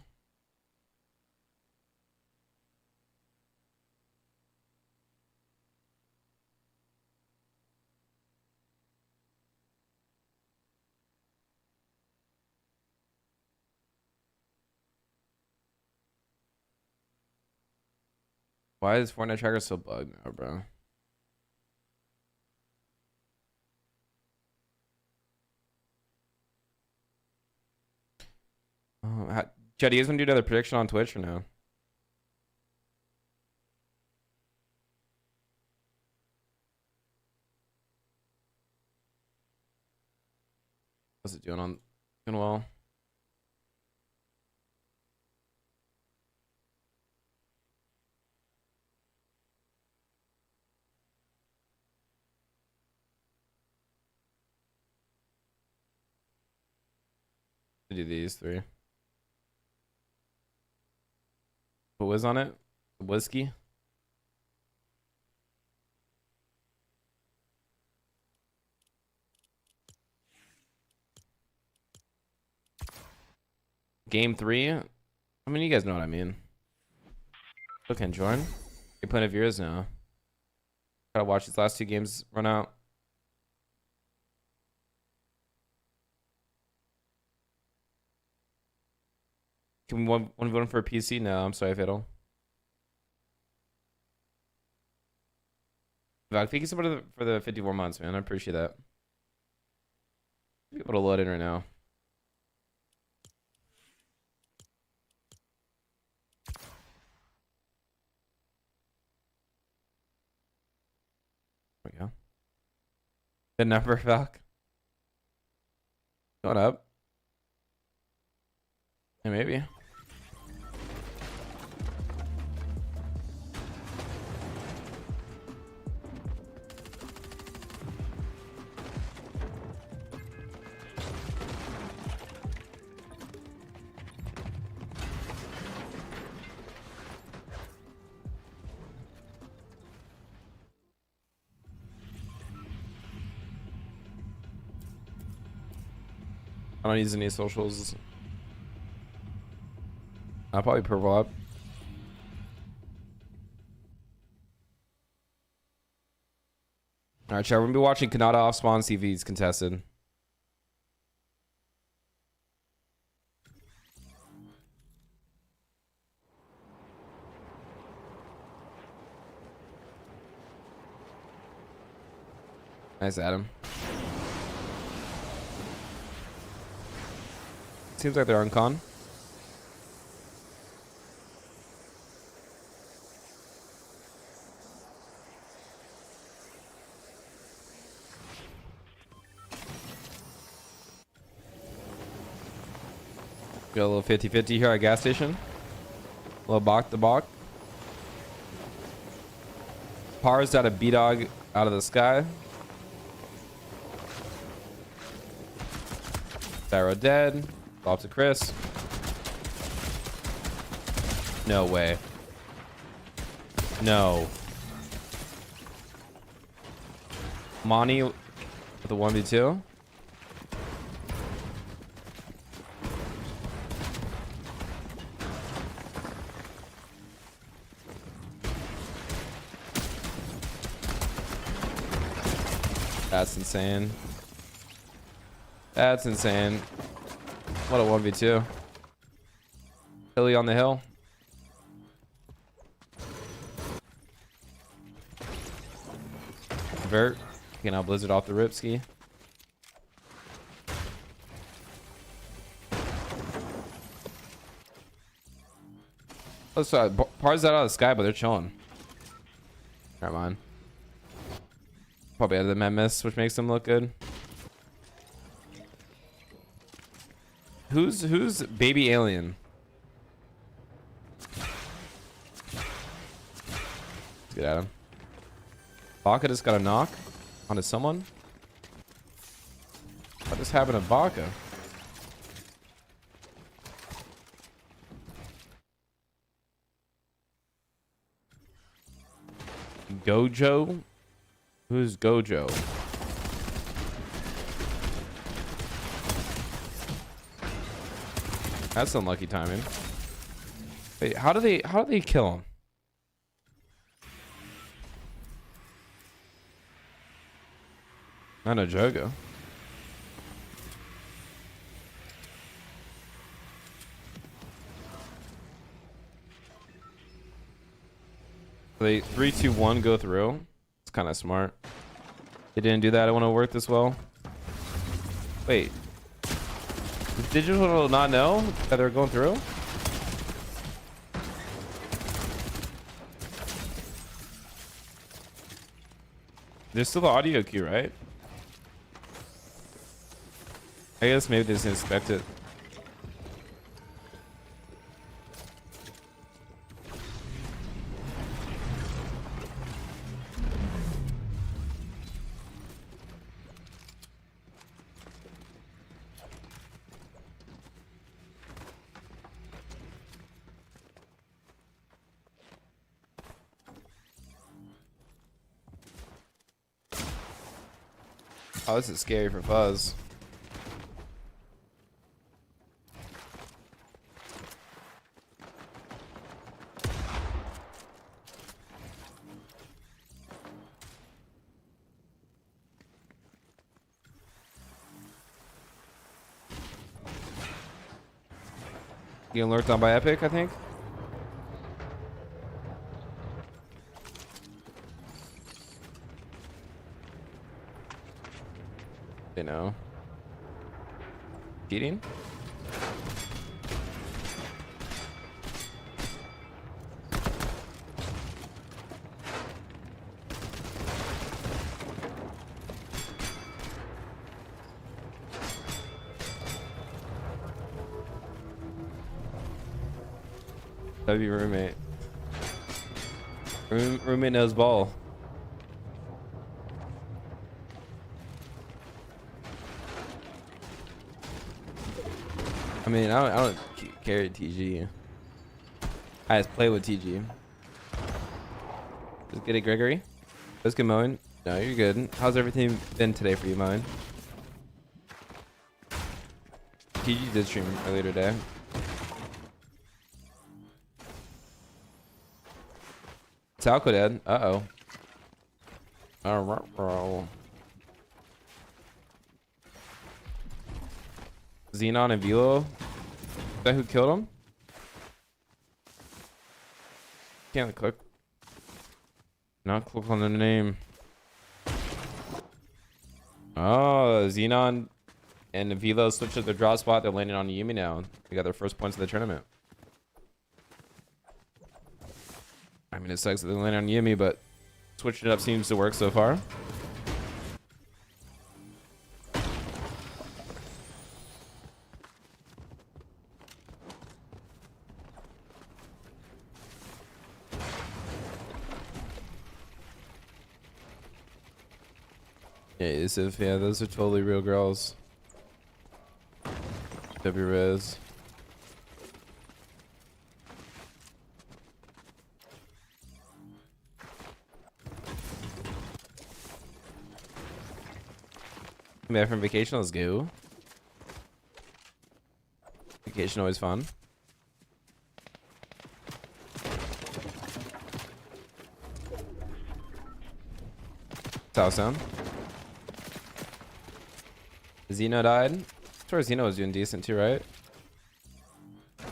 Why is Fortnite tracker so bugged now, bro? Chad, you guys want to do another prediction on Twitch or no? What's it doing on? Doing well. Do these 3. What was on it? Whiskey. Game 3. I mean, you guys know what I mean. Okay, join. Your point of view is now. Try to watch these last 2 games run out. Can we one vote for a PC? No, I'm sorry, Fiddle. Thank you so much for the 54 months, man. I appreciate that. Be able to load in right now. There we go. Good number, Valk. Going up. Yeah, maybe. I don't use any socials. I'll probably purple up. Alright, chat. We're gonna be watching Kanata off spawn CVs contested. Nice, Adam. Seems like they're on con. Got a little 50-50 here at gas station. A little balk to balk. Pars got a B-Dog out of the sky. Pharaoh dead. Off to Chris. No way. No. Monty with a 1v2. That's insane. That's insane. What a 1v2. Hilly on the hill. Vert. Okay, now Blizzard off the rip ski. Oh, sorry. Pars out of the sky, but they're chilling. Never mind. Probably out of the med miss, which makes them look good. Who's baby alien? Let's get at him. Baka just got a knock onto someone. What just happened to Baka? Gojo? Who's Gojo? That's unlucky timing. Wait, how do they kill him? Not a Jogo. They 3, 2, 1 go through. It's kind of smart. They didn't do that. I want to work this well. Wait. Does Digital not know that they're going through? There's still the audio queue, right? I guess maybe they didn't expect it. Oh, this is scary for Fuzz. Getting lurked on by Epic, I think. They know. Cheating? That'd be roommate. Roommate knows ball. I mean, I don't carry TG. I just play with TG. Just get it, Gregory. Let's get mowing. No, you're good. How's everything been today for you, mine? TG did stream earlier today. Talco dead. Uh-oh. Xenon and Velo. Is that who killed him? Can't click. Not click on the name. Oh, Xenon and Velo switched to their draw spot. They're landing on Yumi now. They got their first points of the tournament. I mean, it sucks that they land on Yumi, but switching it up seems to work so far. Yeah, Yusuf, yeah, those are totally real girls. W Rez. Back from vacation, let's go. Vacation always fun. South sound. Xeno died. I swear Xeno was doing decent too, right? I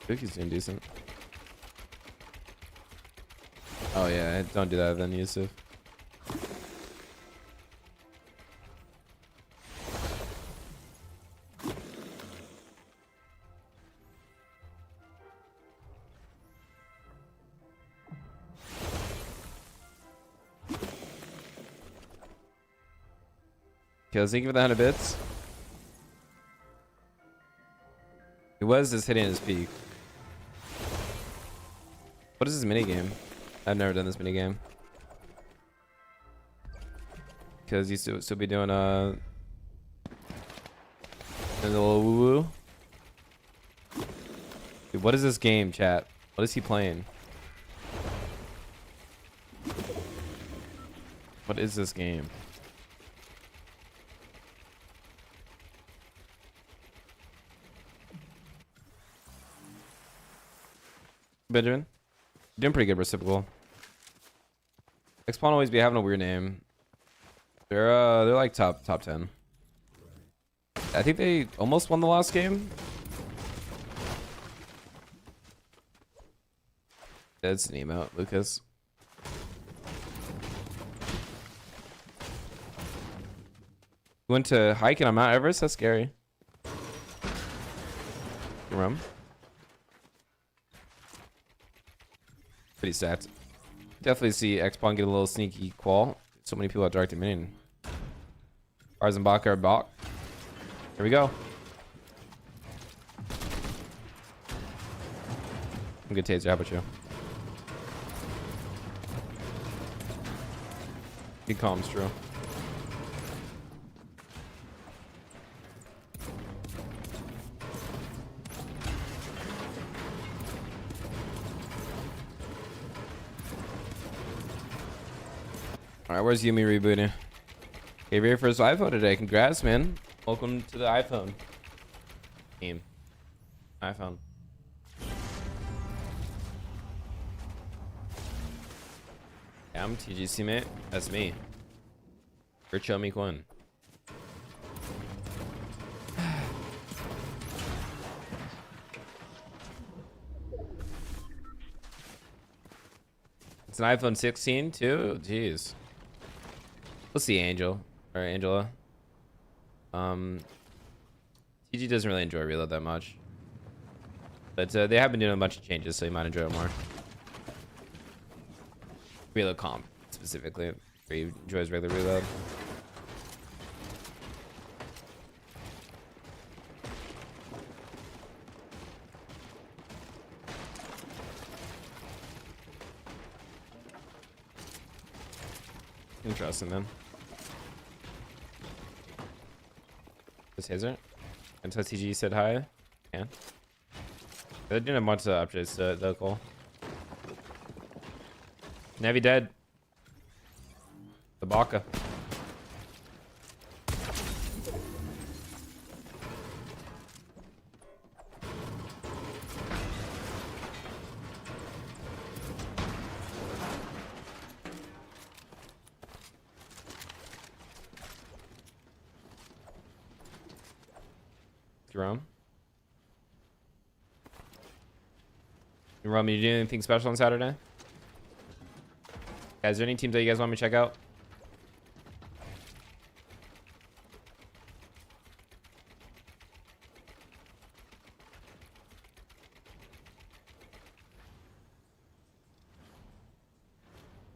think he's doing decent. Oh yeah, don't do that then, Yusuf. Okay, I was thinking of the 100 bits. He was just hitting his peak. What is this minigame? I've never done this minigame. Because you still be doing a little woo woo. Dude, what is this game, chat? What is he playing? What is this game? Benjamin? Doing pretty good reciprocal. X-Pawn always be having a weird name. They're like top 10. I think they almost won the last game. That's an emote, Lucas. Went to hiking on Mount Everest? That's scary. Rum. Pretty stacked. Definitely see X-Pawn get a little sneaky qual. So many people are directing me in. Arzenbach are Bach. Here we go. I'm good, Taser. How about you? Good comms, true. Alright, where's Yumi rebooting? Okay, ready for his iPhone today. Congrats, man. Welcome to the iPhone team. iPhone. Yeah, I'm TGC, mate. That's me. RichHomieQuinn. It's an iPhone 16 too. Jeez. We'll see, Angel or Angela. TG doesn't really enjoy reload that much, but they have been doing a bunch of changes, so you might enjoy it more. Reload comp specifically, where he enjoys regular reload. Interesting, man. This Hazer. Until TG said hi. Yeah. They're doing a bunch of updates to the goal. Navi dead. The Baka. Jerome. Jerome, you doing anything special on Saturday? Guys, is there any teams that you guys want me to check out?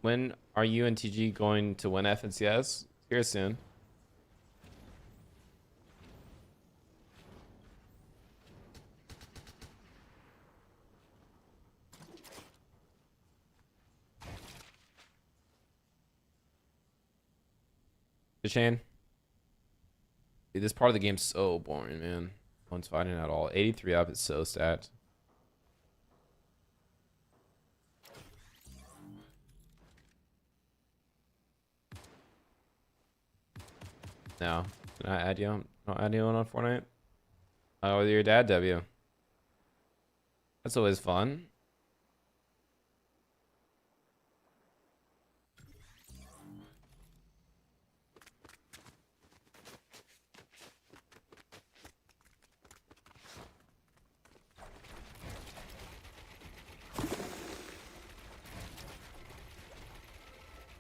When are you and TG going to win FNCS? Here soon. Shane, dude, this part of the game's so boring, man. No one's fighting at all. 83 up is so stacked. No, can I add you? I'll add you on Fortnite. Oh, with your dad, W. That's always fun.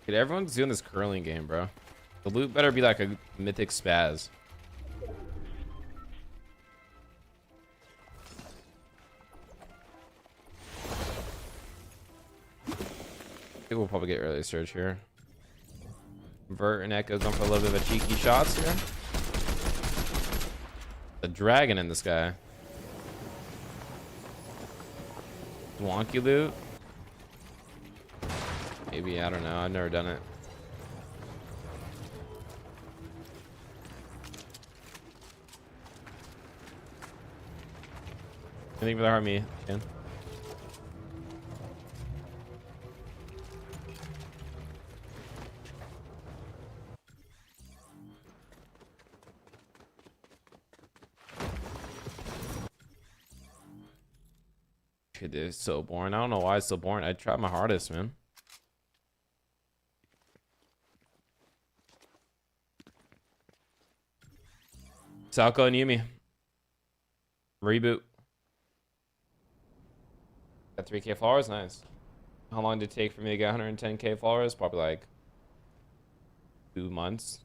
Dude, everyone's doing this curling game, bro. The loot better be like a mythic spaz. I think we'll probably get early surge here. Vert and Echo going for a little bit of a cheeky shots here. The dragon in the sky. Wonky loot. Maybe, I don't know. I've never done it. Anything for the army, Ken? Dude, it's so boring. I don't know why it's so boring. I tried my hardest, man. Salco and Yumi. Reboot. Got 3k flowers, nice. How long did it take for me to get 110k flowers? Probably like 2 months.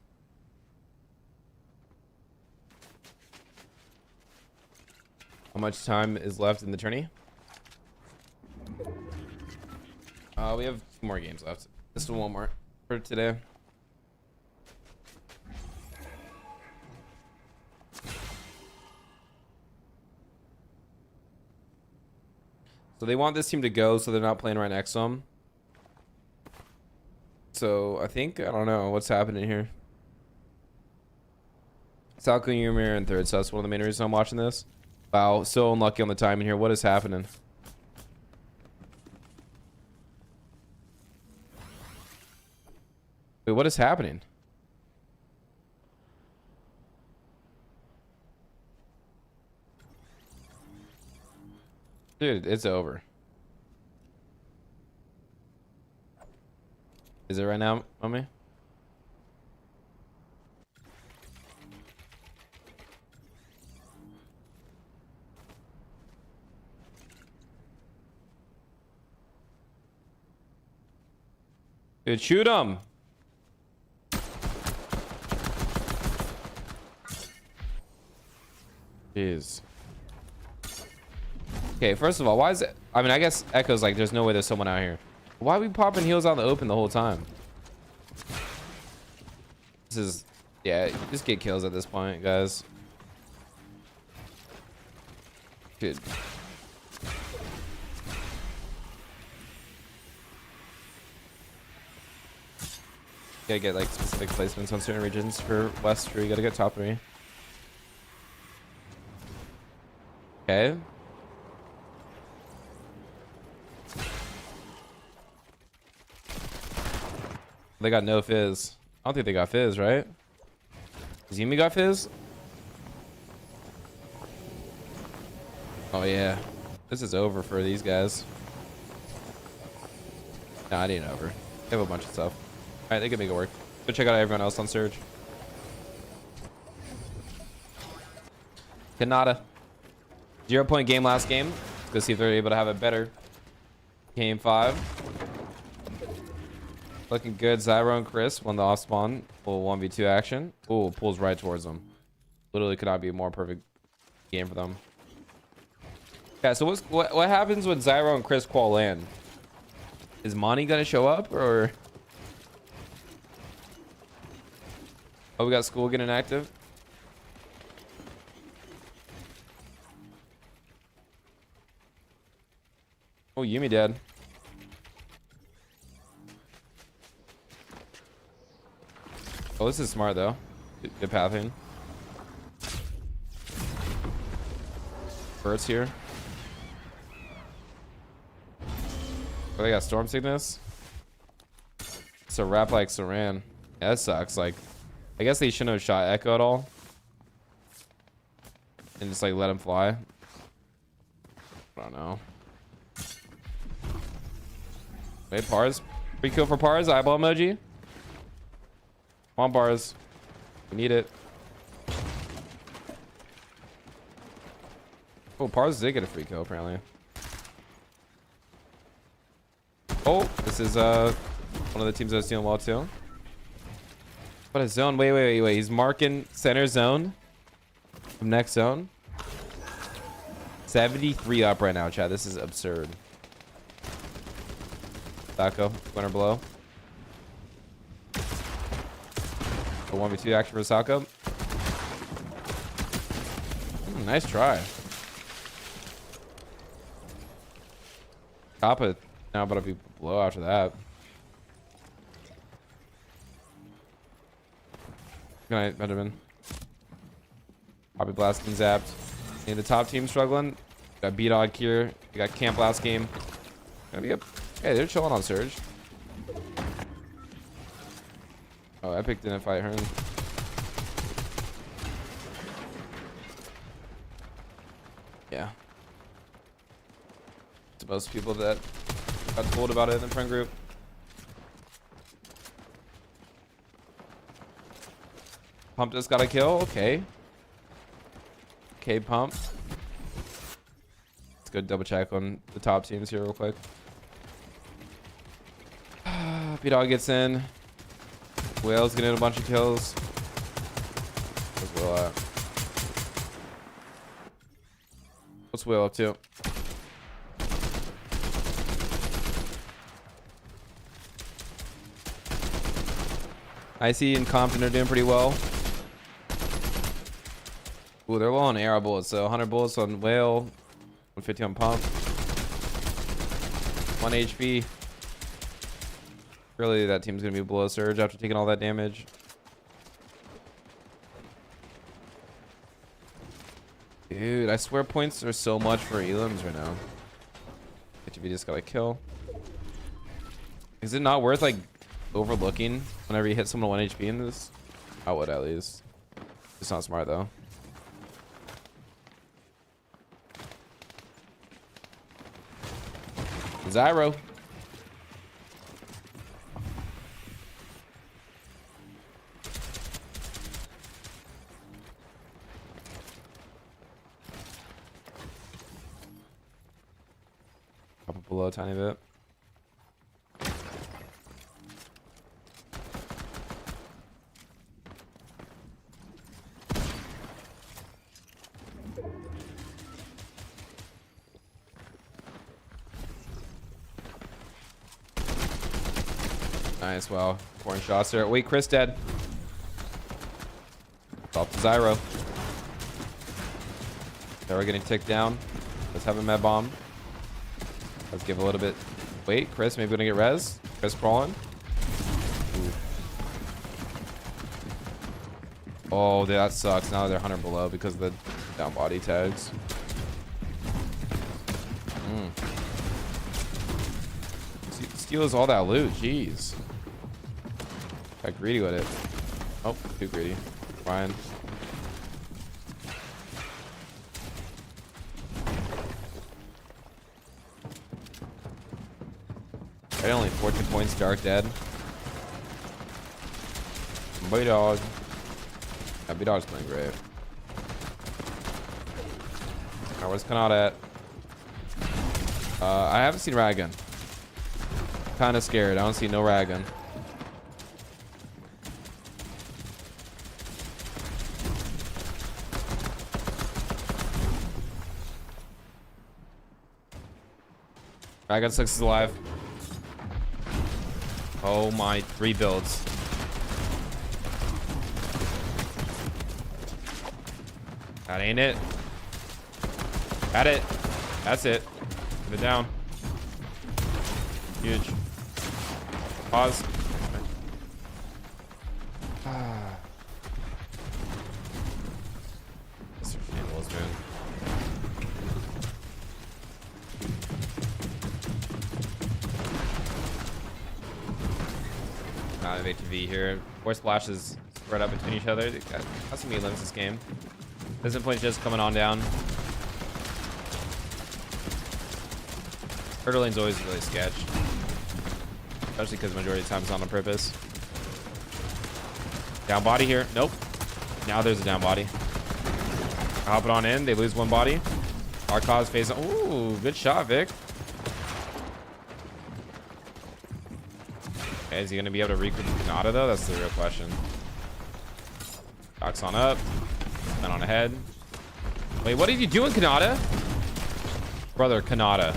How much time is left in the tourney? We have 2 more games left. Just one more for today. So they want this team to go, so they're not playing right next to them. So I think, I don't know what's happening here. Salco and Yumi are in third, so that's one of the main reasons I'm watching this. Wow, so unlucky on the timing here. What is happening? Wait, what is happening? Dude, it's over. Is it right now, mommy? Dude, shoot him. Jeez. Okay, first of all, why is it? I mean, I guess Echo's like, there's no way there's someone out here. Why are we popping heals out in the open the whole time? This is, yeah, just get kills at this point, guys. Dude. Gotta get like specific placements on certain regions for West, where you gotta get top 3. Okay. They got no fizz. I don't think they got fizz, right? Does Yumi got fizz? Oh yeah. This is over for these guys. Nah, it ain't over. They have a bunch of stuff. Alright, they can make it work. Go check out everyone else on Surge. Kanata. 0-point game last game. Let's go see if they're able to have a better game 5. Looking good. Zyro and Chris won the off spawn. Full 1v2 action. Ooh, pulls right towards them. Literally could not be a more perfect game for them. Yeah, so what happens when Zyro and Chris qual land? Is Monty gonna show up or? Oh, we got school getting active. Oh, Yumi dead. Oh, this is smart though. Good pathing. Birds here. Oh, they got storm sickness. It's a wrap like Saran. Yeah, that sucks. Like, I guess they shouldn't have shot Echo at all. And just like let him fly. I don't know. Wait, Pars. Free kill for Pars. Eyeball emoji. Come on, Bars. We need it. Oh, Pars did get a free kill apparently. Oh, this is one of the teams that was doing well too. What a zone. Wait. He's marking center zone from next zone. 73 up right now, chat. This is absurd. Taco, winner below. A 1v2 action for Sako. Nice try. Kappa now about to be below after that. Good night, Benjamin. Poppy Blast and zapped. And the top team struggling. Got B-Dog here. We got Camp last game. Gonna be up. Hey, they're chilling on Surge. Oh, Epic didn't fight Hearn. Yeah. To most people that got told about it in the friend group. Pump just got a kill. Okay. Okay, Pump. Let's go double check on the top teams here real quick. B-Dog gets in. Whale's getting a bunch of kills. Where's Whale at? What's Whale up to? Icy and Compton are doing pretty well. Ooh, they're low on arrow bullets, so 100 bullets on Whale, 150 on Pump, 1 HP. Really, that team's gonna be below Surge after taking all that damage. Dude, I swear points are so much for elims right now. HV just got a kill. Is it not worth like overlooking whenever you hit someone 1 HP in this? I would at least. It's not smart though. Zyro. Up below a tiny bit. Nice. Wow. 4 shots there. Wait, Chris dead. Off to Zyro. They're getting ticked down. Let's have a med bomb. Let's give a little bit. Wait, Chris, maybe we're gonna get res. Chris crawling. Ooh. Oh, that sucks. Now they're 100 below because of the down body tags. Steals all that loot. Jeez. Got greedy with it. Oh, too greedy. Fine. Right, only 14 points. Dark dead. Boy dog. Yeah, B-Dog's playing great. Alright, where's Kanata at? I haven't seen Ragan. Kind of scared. I don't see no Ragan. Ragan 6 is alive. Oh my, 3 builds. That ain't it. Got it. That's it. Put it down. Huge. Pause. Mr. Shambles, man. Not an ATV here. 4 splashes spread out between each other. They got some meat limbs this game. Distant point just coming on down. Turtle lane's always really sketch. Especially because majority of the time it's not on purpose. Down body here. Nope. Now there's a down body. Hop it on in. They lose 1 body. Arcos facing. Ooh, good shot, Vic. Okay, is he going to be able to recruit Kanata, though? That's the real question. Docks on up. Then on ahead. Wait, what are you doing, Kanata? Brother, Kanata.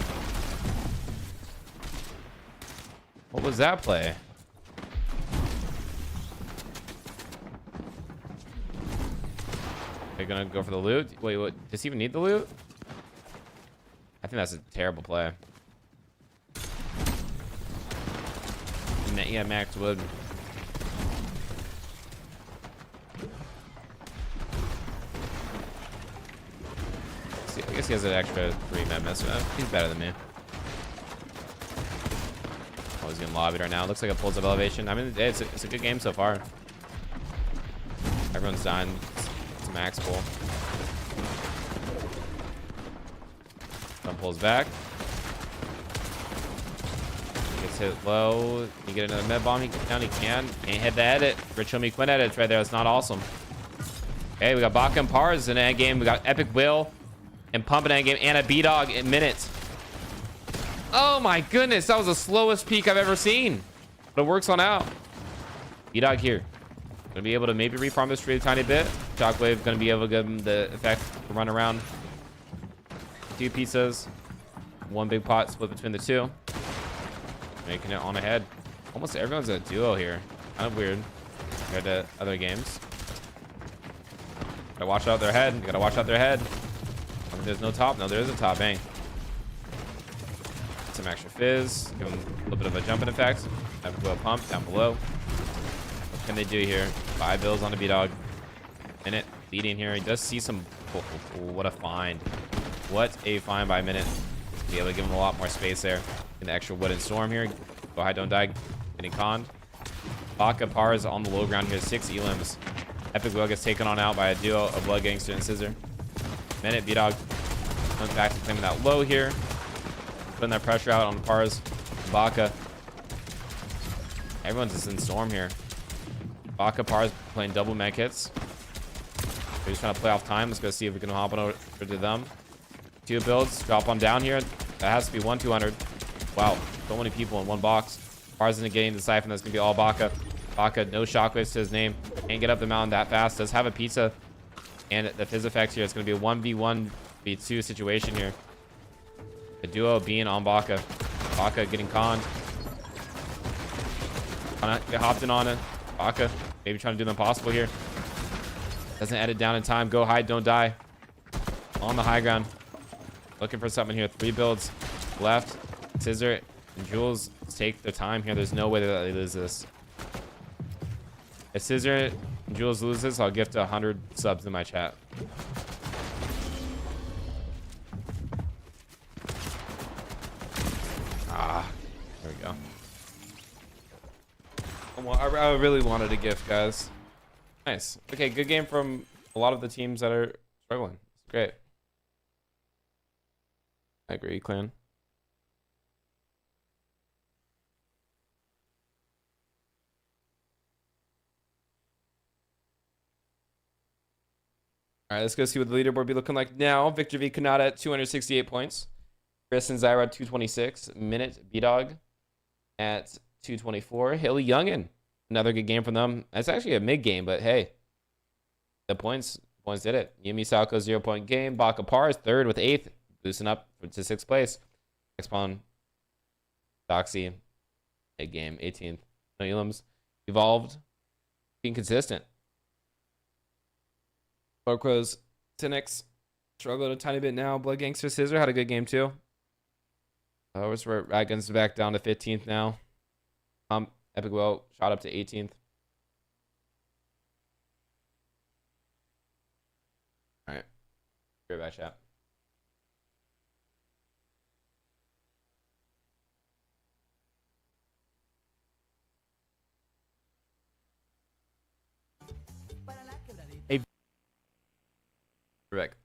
What was that play? They're gonna go for the loot. Wait, what? Does he even need the loot? I think that's a terrible play. Yeah, max wood. See, I guess he has an extra 3 med miss. He's better than me. Oh, he's getting lobbied right now. Looks like it pulls up elevation. I mean, it's a good game so far. Everyone's dying. It's a max pull. Some pulls back. Gets hit low. You get another med bomb. He gets down. He can. Can't hit the edit. RichHomieQuinn edits right there. That's not awesome. Okay, we got Baka and Pars in the end game. We got Epic Will and Pump in the end game and a B-Dog in minutes. Oh my goodness, that was the slowest peak I've ever seen. But it works on out. B-Dog here. Gonna be able to maybe refarm this tree a tiny bit. Shockwave gonna be able to give him the effect to run around. 2 pizzas. 1 big pot split between the 2. Making it on ahead. Almost everyone's a duo here. Kind of weird compared to other games. Gotta watch out their head. You gotta watch out their head. I mean, there's no top. No, there is a top. Bang. Some extra fizz. Give them a little bit of a jumping effect. Have a pump down below. What can they do here? 5 bills on a B-Dog. Minute leading here. He does see some. Oh, what a find. What a find by Minute. Be able to give him a lot more space there. An extra wooden storm here. Go high, don't die. Getting conned. Baka Pars on the low ground here. 6 elims. Epic Will gets taken on out by a duo of Blood Gangster and Scissor. Minute B-Dog comes back to claiming that low here. Putting that pressure out on Pars. Baka. Everyone's just in storm here. Baka Pars playing double mech hits. They're just trying to play off time. Let's go see if we can hop on over to them. 2 builds. Drop on down here. That has to be 1-200. Wow. So many people in one box. Pars in the game. The siphon. That's going to be all Baka. Baka, no shockwaves to his name. Can't get up the mountain that fast. Does have a pizza. And the fizz effects here. It's going to be a 1v1v2 situation here. The duo being on Baka. Baka getting conned. Get hopped in on it. Baka maybe trying to do the impossible here. Doesn't edit down in time. Go hide, don't die. On the high ground. Looking for something here. 3 builds left. Scissor and Jules take their time here. There's no way that they lose this. If Scissor and Jules lose this, I'll gift 100 subs in my chat. Ah, there we go. I really wanted a gift, guys. Nice. Okay, good game from a lot of the teams that are struggling. It's great. I agree, clan. All right, let's go see what the leaderboard be looking like now. Victor V. Kanata at 268 points. Chris and Zyra at 226. Minute B-Dog at 224. Haley Youngin. Another good game from them. That's actually a mid game, but hey, the points did it. Yumi Salko 0-point game. Baka Par is 3rd with 8th, boosting up to 6th place. X-Pawn, Doxy, mid game 18th. No Elams. Evolved, being consistent. Crows, Cynics struggled a tiny bit now. Blood Gangster Scissor had a good game too. We're Ragguns back down to 15th now. Epic Will shot up to 18th. All right. Great back chat. Hey. Correct.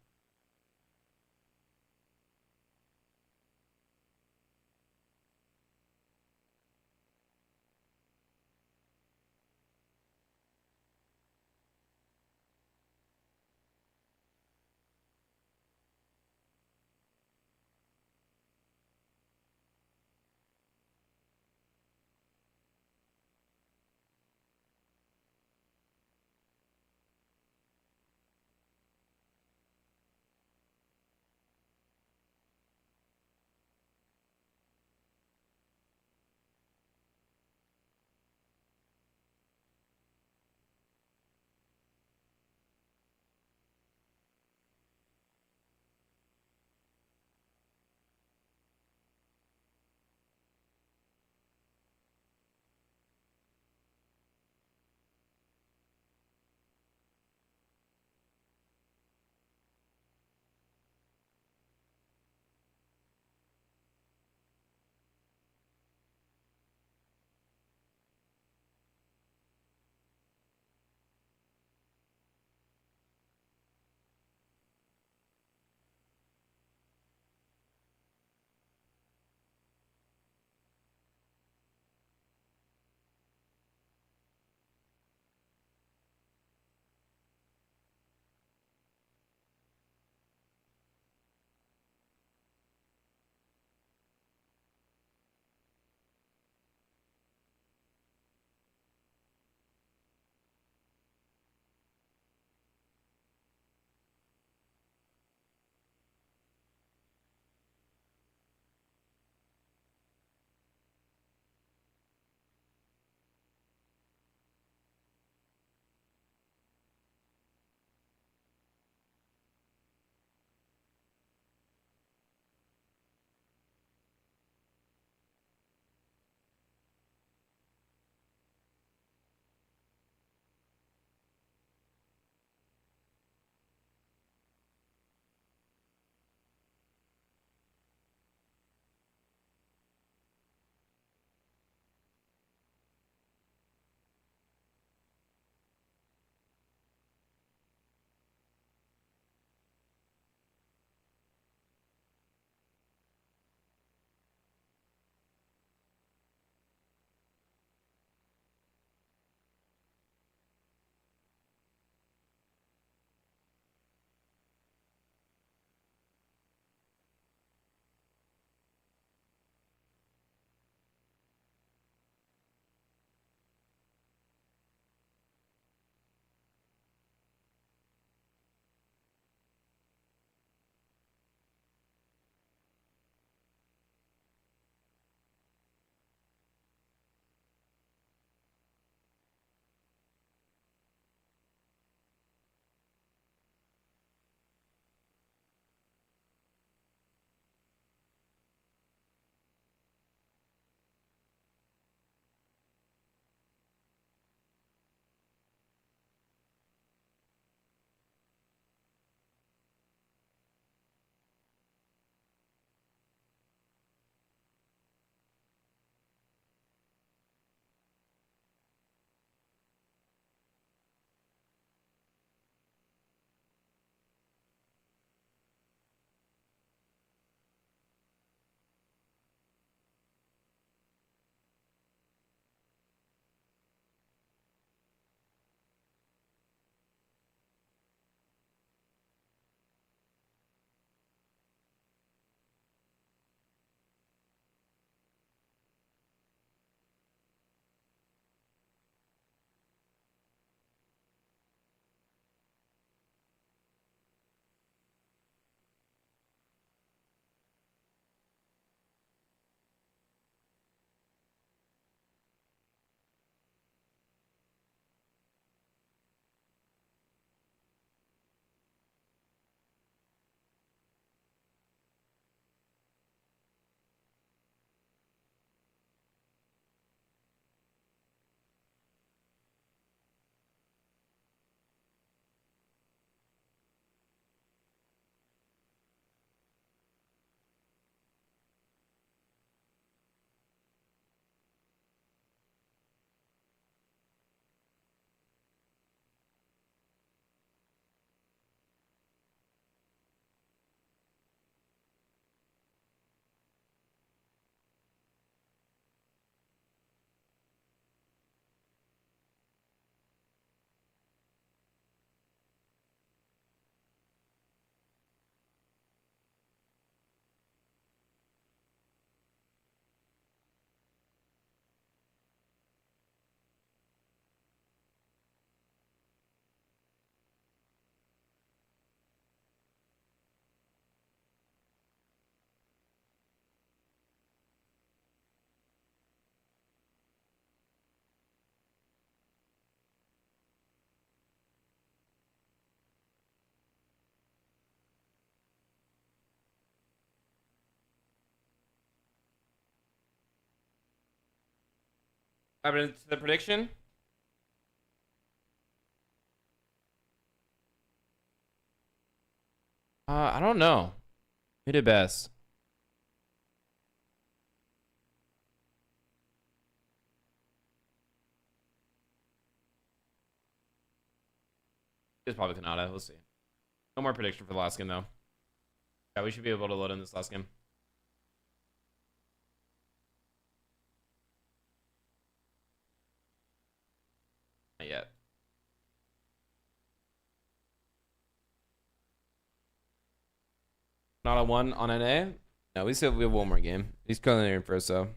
happened to the prediction? I don't know. Who did best? It's probably Kanata. We'll see. No more prediction for the last game, though. Yeah, we should be able to load in this last game. Not yet. Not a 1 on NA? No, we still have one more game. He's currently in first, though.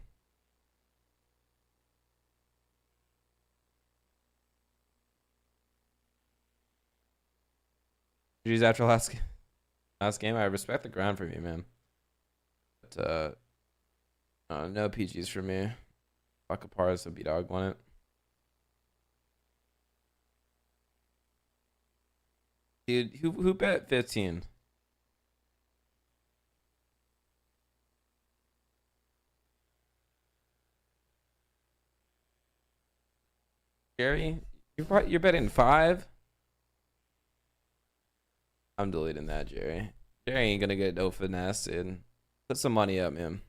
GG's after last game. I respect the grind from you, man. But no PGs for me. Fuck apart, so B-Dog won it. Dude, who bet 15? Jerry, you're betting 5? I'm deleting that, Jerry. Jerry ain't gonna get no finesse, dude. Put some money up, man.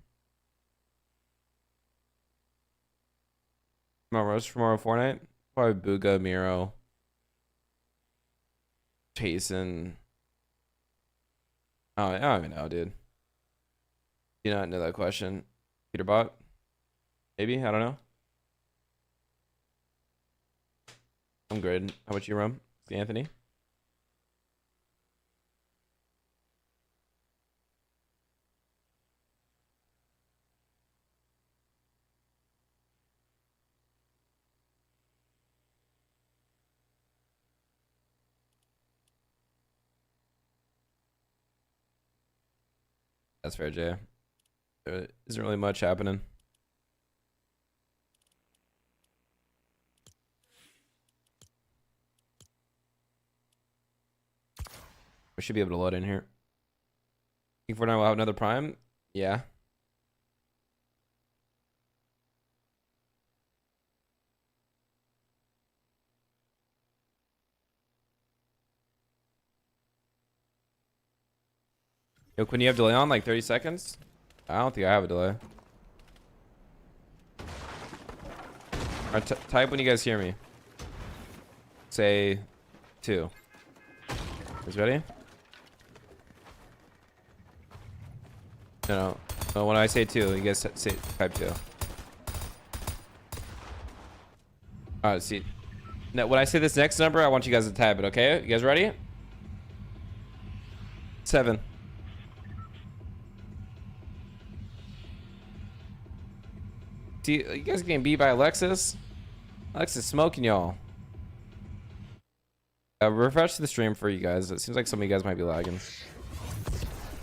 Tomorrow Fortnite? Probably Booga, Miro, Jason. Oh, I don't even know, dude. Do you not know that question? Peterbot? Maybe? I don't know. I'm good. How about you, Rum? Anthony? That's fair, Jay. There isn't really much happening. We should be able to load in here. Think Fortnite will have another prime? Yeah. Yo, Quinn, you have delay on like 30 seconds? I don't think I have a delay. Alright, type when you guys hear me. Say 2. Is ready? No. When I say 2, you guys say type 2. Alright, see. Now, when I say this next number, I want you guys to type it, okay? You guys ready? 7. See, you guys are getting beat by Alexis. Alexis smoking y'all. Refresh the stream for you guys. It seems like some of you guys might be lagging.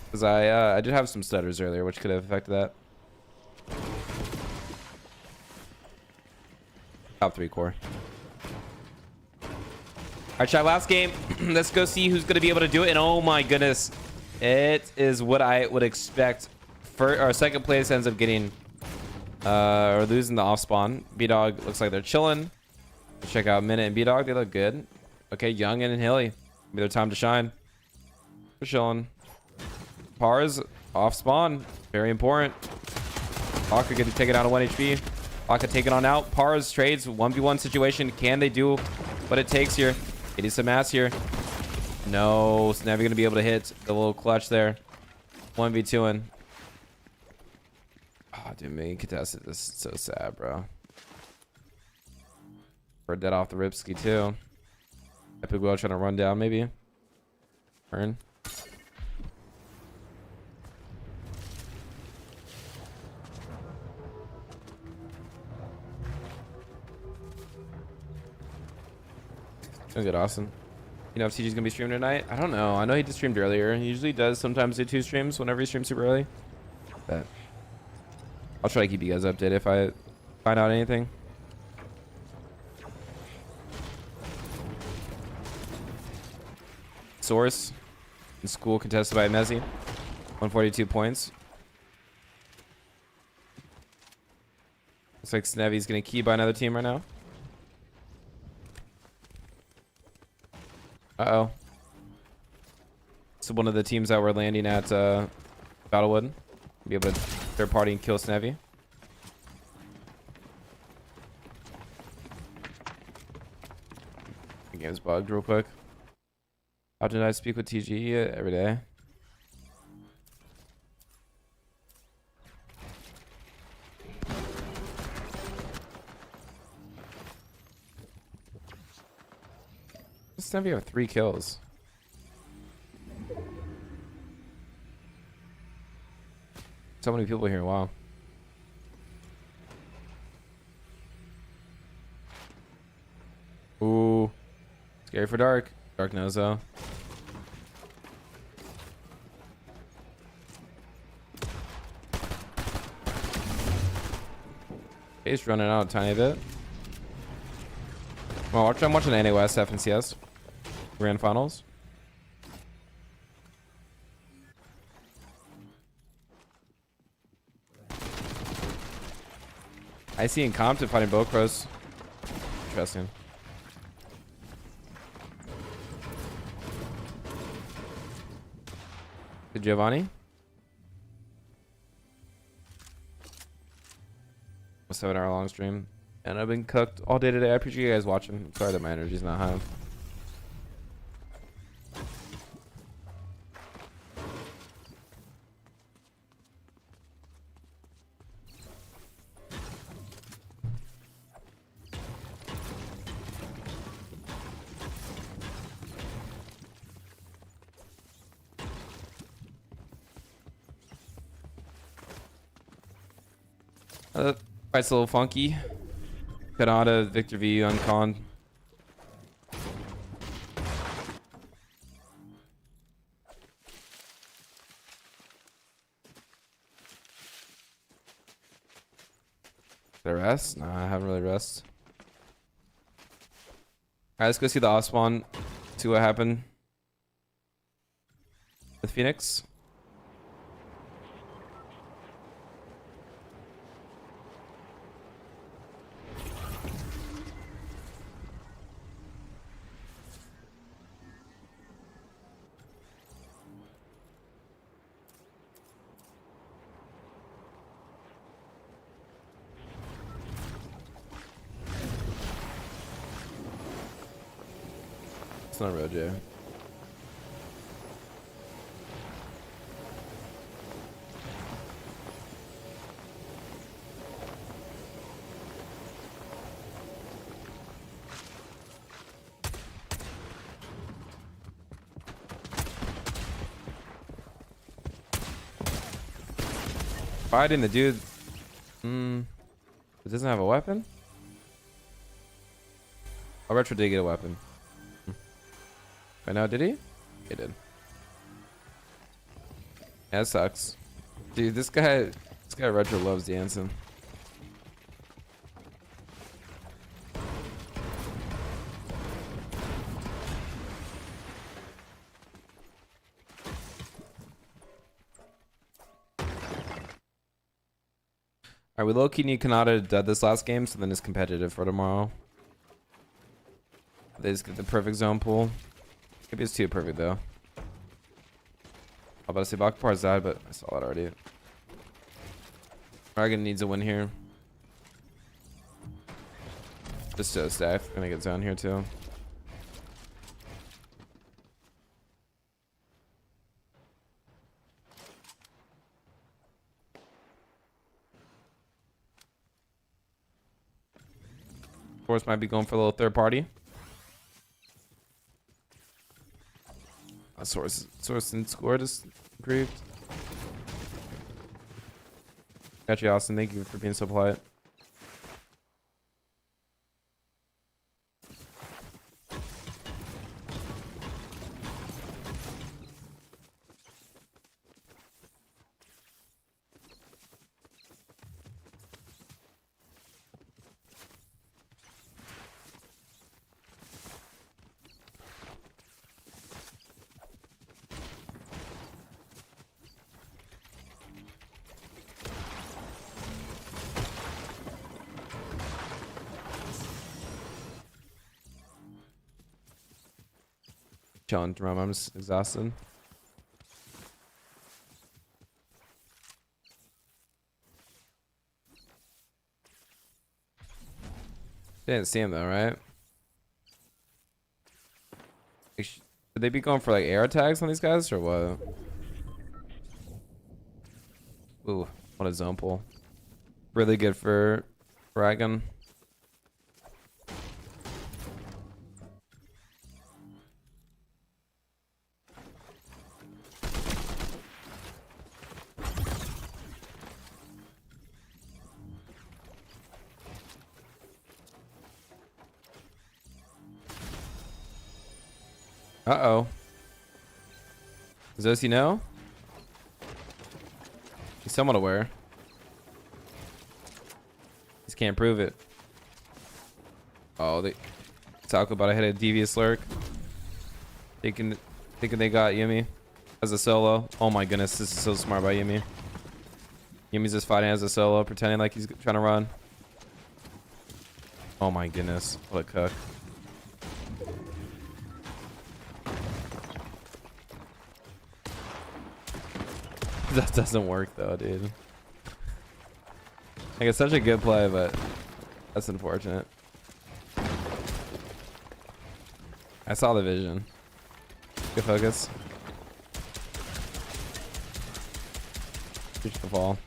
Because I did have some stutters earlier, which could have affected that. Top 3 core. Alright, chat, last game. Let's go see who's going to be able to do it. And oh my goodness. It is what I would expect. Our second place ends up getting... or losing the off spawn. B-Dog looks like they're chilling. Check out Minute and B-Dog. They look good. Okay, Young and Hilly. Maybe their time to shine. They're chilling. Pars off spawn. Very important. Baka getting taken out of 1 HP. Baka taken on out. Pars trades 1v1 situation. Can they do what it takes here? Getting some ass here. No, it's never gonna be able to hit the little clutch there. 1v2ing. Oh, dude, me contested. This is so sad, bro. We're dead off the Ripski too. Epic Whale trying to run down, maybe. Turn. Doing good, Austin. You know if TG's gonna be streaming tonight? I don't know. I know he just streamed earlier. He usually does sometimes do 2 streams whenever he streams super early. But I'll try to keep you guys updated if I find out anything. Source in school contested by Mezzi. 142 points. Looks like Snevy's getting keyed by another team right now. Uh-oh. So one of the teams that were landing at Battlewood be able to third party and kill Snevy. The game's bugged real quick. How did I speak with TG every day? Snevy have 3 kills. So many people here, wow. Ooh. Scary for Dark. Dark knows though. He's running out a tiny bit. Well, I'm watching NA West FNCS Grand Finals. I see in Compton fighting Bocros. Interesting. Good Giovanni. A 7-hour long stream. And I've been cooked all day today. I appreciate you guys watching. I'm sorry that my energy's not high. Fight's a little funky. Kanata, Victor V on con. Did I rest? No, I haven't really rested. Alright, let's go see the off spawn. See what happened with Phoenix. It's not real, Jay. Fighting the dude. It doesn't have a weapon? Oh, Retro did get a weapon. Right now, did he? He did. Yeah, that sucks. Dude, this guy Retro loves dancing. Alright, we low-key need Kanata dead this last game, so then it's competitive for tomorrow. They just get the perfect zone pool. Maybe it's too perfect though. I'm about to say Bakpar's died, but I saw it already. Dragon needs a win here. Just to staff. Gonna get zone here too. Force might be going for a little third party. Source and score just grieved. Got you, Austin. Thank you for being so polite. chilling, remember, I'm just exhausted. Didn't see him though, right? Should they be going for like air attacks on these guys or what? Ooh, what a zone pull. Really good for Dragon. Uh-oh. Does OC know? He's somewhat aware. Just can't prove it. Oh, they talk about I had a devious lurk. Thinking they got Yumi as a solo. Oh my goodness, this is so smart by Yumi. Yumi's just fighting as a solo, pretending like he's trying to run. Oh my goodness, what a cook. That doesn't work though, dude. Like, it's such a good play, but that's unfortunate. I saw the vision. Good focus. Reach the fall.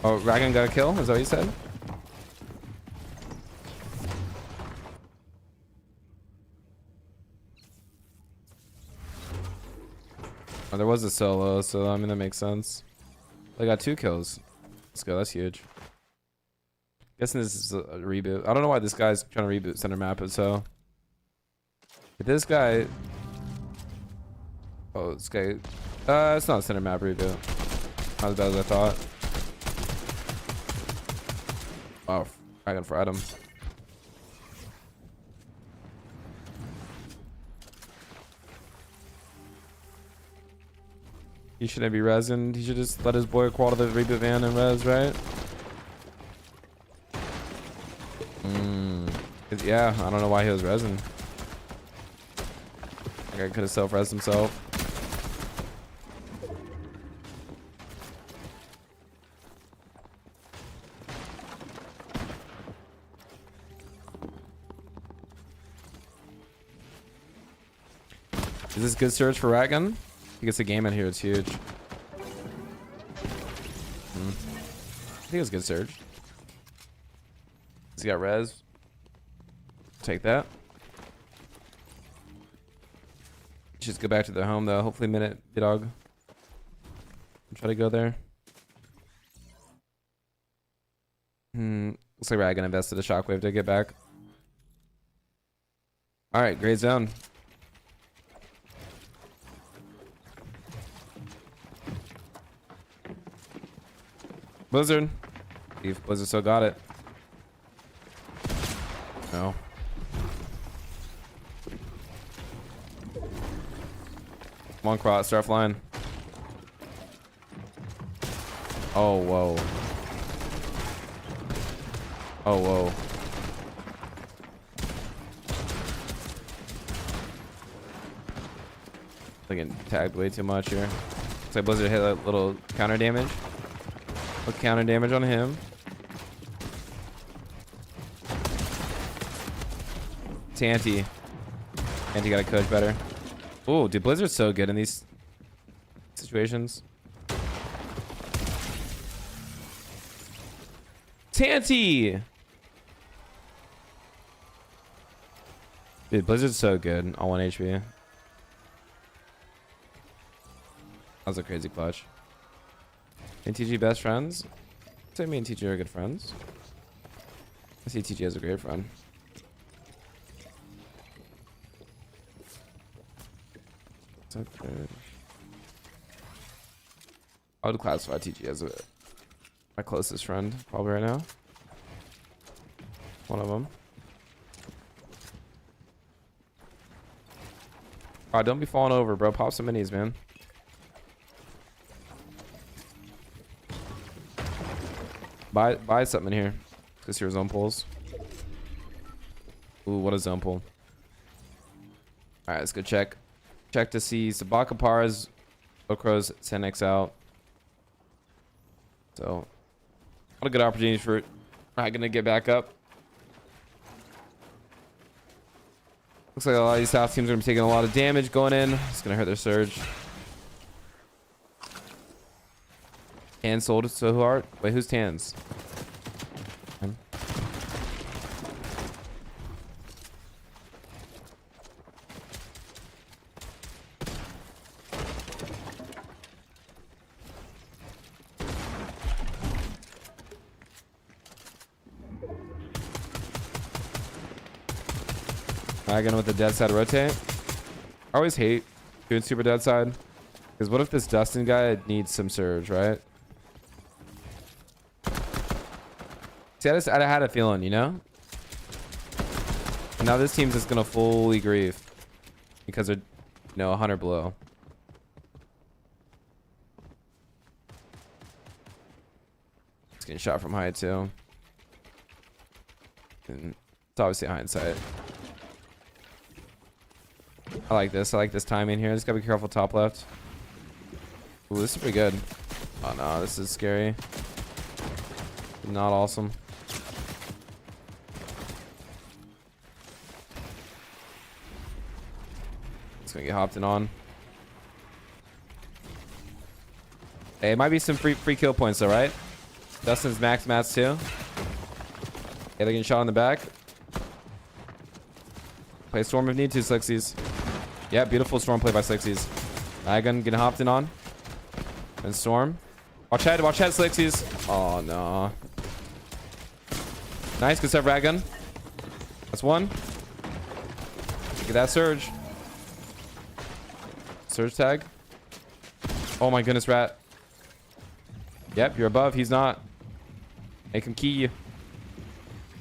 Oh, Ragan got a kill? Is that what you said? Oh, there was a solo, so I mean that makes sense. They got 2 kills. Let's go, that's huge. Guessing this is a reboot. I don't know why this guy's trying to reboot center map it, so. If this guy. Oh, this guy. It's not a center map reboot. Not as bad as I thought. Oh, Dragon fried him. He shouldn't be resin. He should just let his boy crawl to the reboot van and res, right? Yeah, I don't know why he was resin. Like I could have self-res himself. Is this good search for Ratgun? He gets a game in here, it's huge. I think it's good search. He's got res. Take that. Just go back to the home though. Hopefully minute dog. Try to go there. Looks like Ratgun invested a shockwave to get back. Alright, great zone. Blizzard. See if Blizzard still got it. No. Come on, cross, start flying. Oh, whoa. Oh, whoa. I getting tagged way too much here. Looks like Blizzard hit a little counter damage. Look, counter damage on him. Tanty. Tanty got to coach better. Oh, dude, Blizzard's so good in these situations. Tanty! Dude, Blizzard's so good on 1 HP. That was a crazy clutch. Me and TG best friends? I'd say me and TG are good friends. I see TG as a great friend. So good. I would classify TG as my closest friend, probably right now. One of them. Alright, don't be falling over, bro. Pop some minis, man. Buy something in here. Let's see your zone pulls. Ooh, what a zone pull. All right, let's go check. Check to see Sabaka Pars, Okro's 10x out. So, what a good opportunity for Dragon to get back up. Looks like a lot of these South teams are going to be taking a lot of damage going in. It's going to hurt their surge. Cancelled so hard. Wait, who's Tans? Dragon with the dead side rotate. I always hate doing super dead side. Because what if this Dustin guy needs some surge, right? See, I had a feeling, you know? And now this team's just going to fully grief. Because they're, 100 below. It's getting shot from height, too. And it's obviously hindsight. I like this. I like this timing here. Just gotta be careful top left. Ooh, this is pretty good. Oh no, this is scary. Not awesome. It's gonna get hopped in on. Hey, it might be some free kill points though, right? Dustin's max mats too. Hey, they're getting shot in the back. Play storm if need to, Slixies. Yeah, beautiful storm play by Slixies. Dragon getting hopped in on. And storm. Watch head, Slixies. Oh no. Nice, good stuff, Dragon. That's one. Look at that surge. Surge tag. Oh my goodness, rat. Yep, you're above. He's not. Make him key you.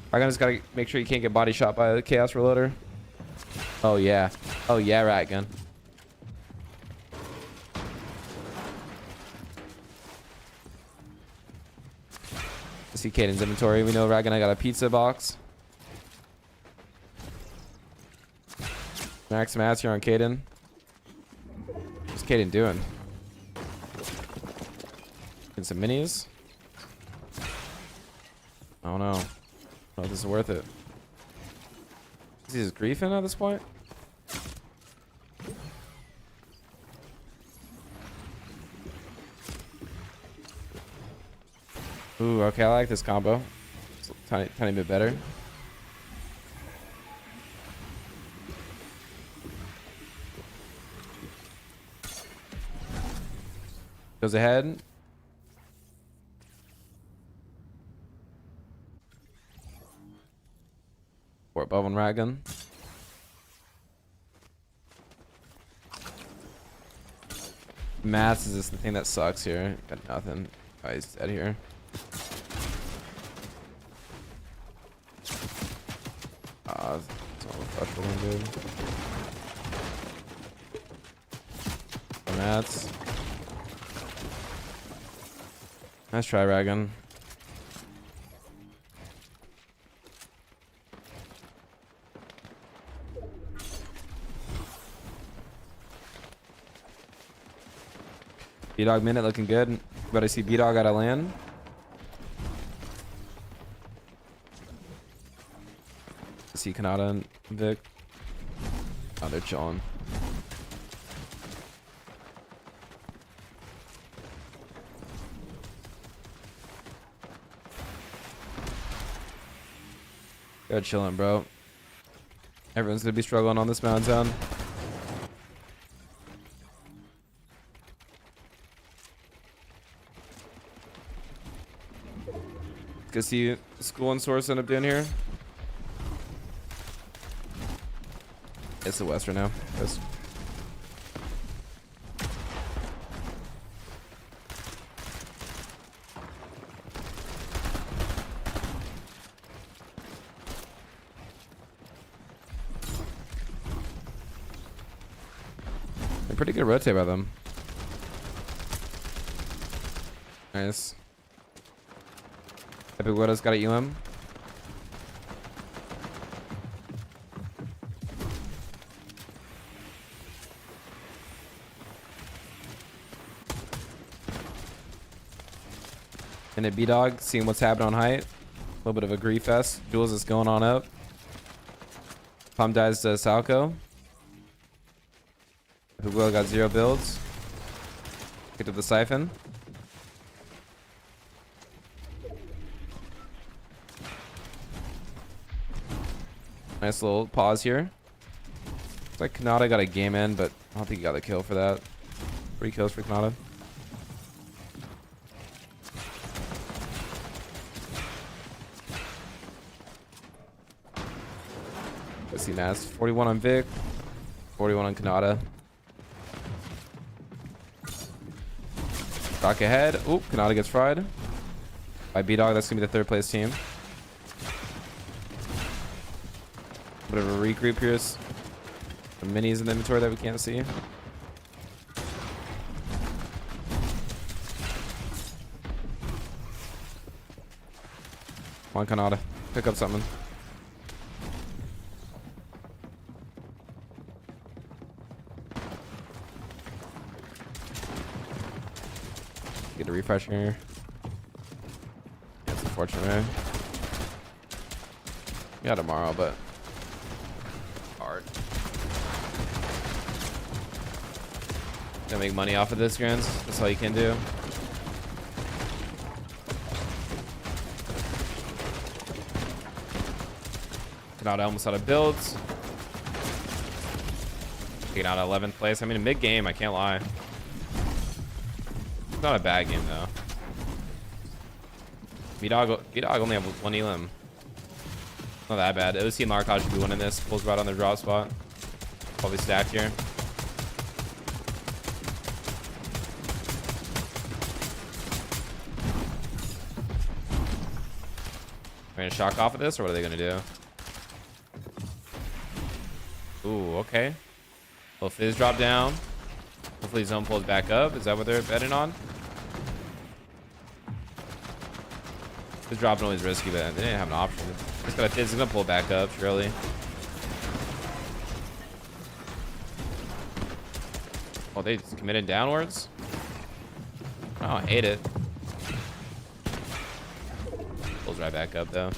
Dragon just gotta make sure you can't get body shot by the chaos reloader. Oh yeah. Oh yeah, rat gun. See Caden's inventory. We know Ragan, I got a pizza box. Max mats here on Caden. What's Caden doing? Getting some minis. I don't know. I don't know if this is worth it. Is he just griefing at this point? Ooh, okay, I like this combo. It's a tiny bit better. Goes ahead. We're above on Ragan. Mats is just the thing that sucks here. Got nothing. Oh, he's dead here. It's all frustrating, dude. Mats. Nice try, Ragan. B-Dog minute looking good. But I see B-Dog out of land. I see Kanata and Vic. Oh, they're chilling. They're chilling, bro. Everyone's gonna be struggling on this mountain. Let's see school and source end up doing here. It's the west right now. Yes. They're pretty good rotate by them. Nice. Epic Widow's got a UM. And a B-Dog, seeing what's happening on height. A little bit of a grief fest. Jules is going on up. Palm dies to Salco. Epic Widow got 0 builds. Get to the Siphon. Nice little pause here. Looks like Kanata got a game in, but I don't think he got the kill for that. 3 kills for Kanata. Let's see, Nas. 41 on Vic. 41 on Kanata. Rock ahead. Oop, Kanata gets fried. By B-Dog, that's going to be the 3rd place team. Bit of a regroup here. Some minis in the inventory that we can't see. Come on, Kanata. Pick up something. Get a refresh here. That's unfortunate, man. Yeah, tomorrow, but hard. Gonna make money off of this, Grants. That's all you can do. Kanata almost out of builds. Taking out 11th place. I mean, a mid game, I can't lie. It's not a bad game though. B-Dog only have 1 elim. Not that bad. OC and Larkaj should be winning this. Pulls right on their drop spot. Probably stacked here. Are they gonna shock off of this, or what are they gonna do? Ooh, okay. Well, Fizz drop down. Hopefully zone pulls back up. Is that what they're betting on? Fizz dropping always risky, but they didn't have an option. Just got a Fizz is gonna pull back up, surely. Oh, they just committed downwards? Oh, I hate it. Pulls right back up though.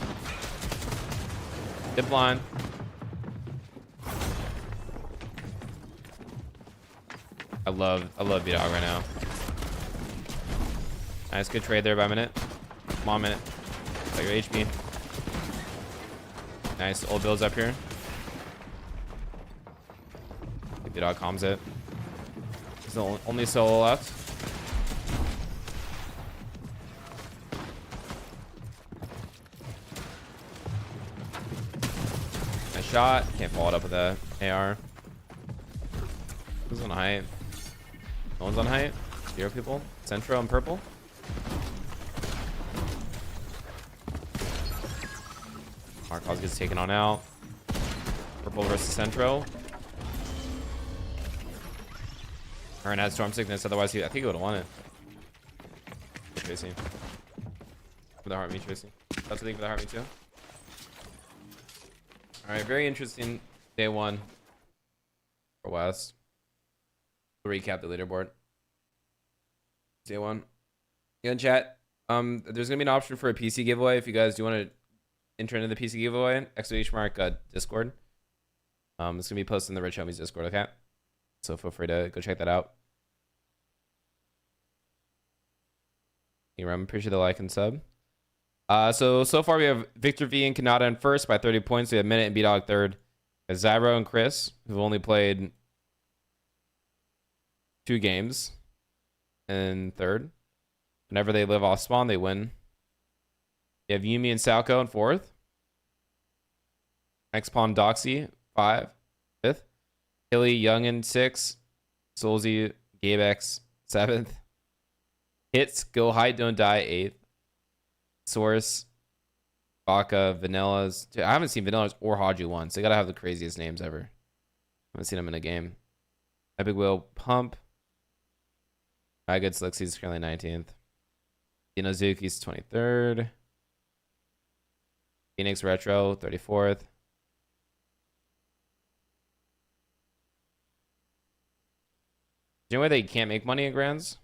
Dip line. I love B-Dog right now. Nice, good trade there by minute. Come on, minute. Got your HP. Nice, old builds up here. B-Dog calms it. He's the only solo left. Nice shot. Can't follow it up with that AR. Who's on height? No one's on height. 0 people. Centro and purple. Markov gets taken on out. Purple versus Centro. Aaron had storm sickness, otherwise I think he would have won it. Tracy. For the heart me, Tracy. That's the thing for the heart me too. Alright, very interesting day 1 for West. We'll recap the leaderboard. Day 1. Yeah, in chat. There's gonna be an option for a PC giveaway if you guys do want to enter into the PC giveaway. !_ Discord. It's gonna be posted in the Rich Homies Discord, okay? So feel free to go check that out. Appreciate the like and sub. So far we have Victor V and Kanata in first by 30 points. We have Minute and B-Dog third. We have Zyro and Chris, who've only played 2 games, and third. Whenever they live off spawn, they win. You have Yumi and Salco in 4th. Next pawn Doxy 5th. Hilly Young in 6th. Soulsy Gabex 7th. Hits Go Height Don't Die 8th. Source Baka Vanillas. Dude, I haven't seen Vanillas or Haji once. They gotta have the craziest names ever. I haven't seen them in a game. Epic Will Pump. Good Slixies currently 19th. Inozuki's 23rd. Phoenix Retro, 34th. Do you know why they can't make money at Grands?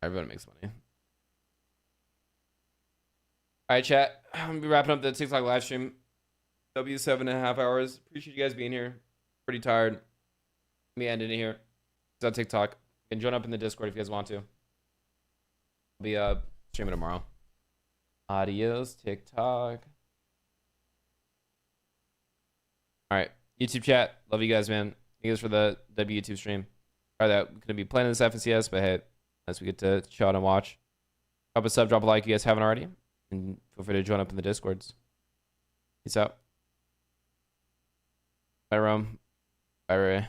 Everyone makes money. All right, chat. I'm gonna be wrapping up the TikTok live stream. W 7.5 hours. Appreciate you guys being here. Pretty tired. Let me end it here. It's on TikTok. You can join up in the Discord if you guys want to. I'll be streaming tomorrow. Adios, TikTok. All right, YouTube chat. Love you guys, man. Thank you guys for the YouTube stream. All right, gonna be playing this FNCS, but hey, as we get to chill out and watch, drop a sub, drop a like if you guys haven't already, and feel free to join up in the Discords. Peace out. Bye, Rome. Bye, Ray.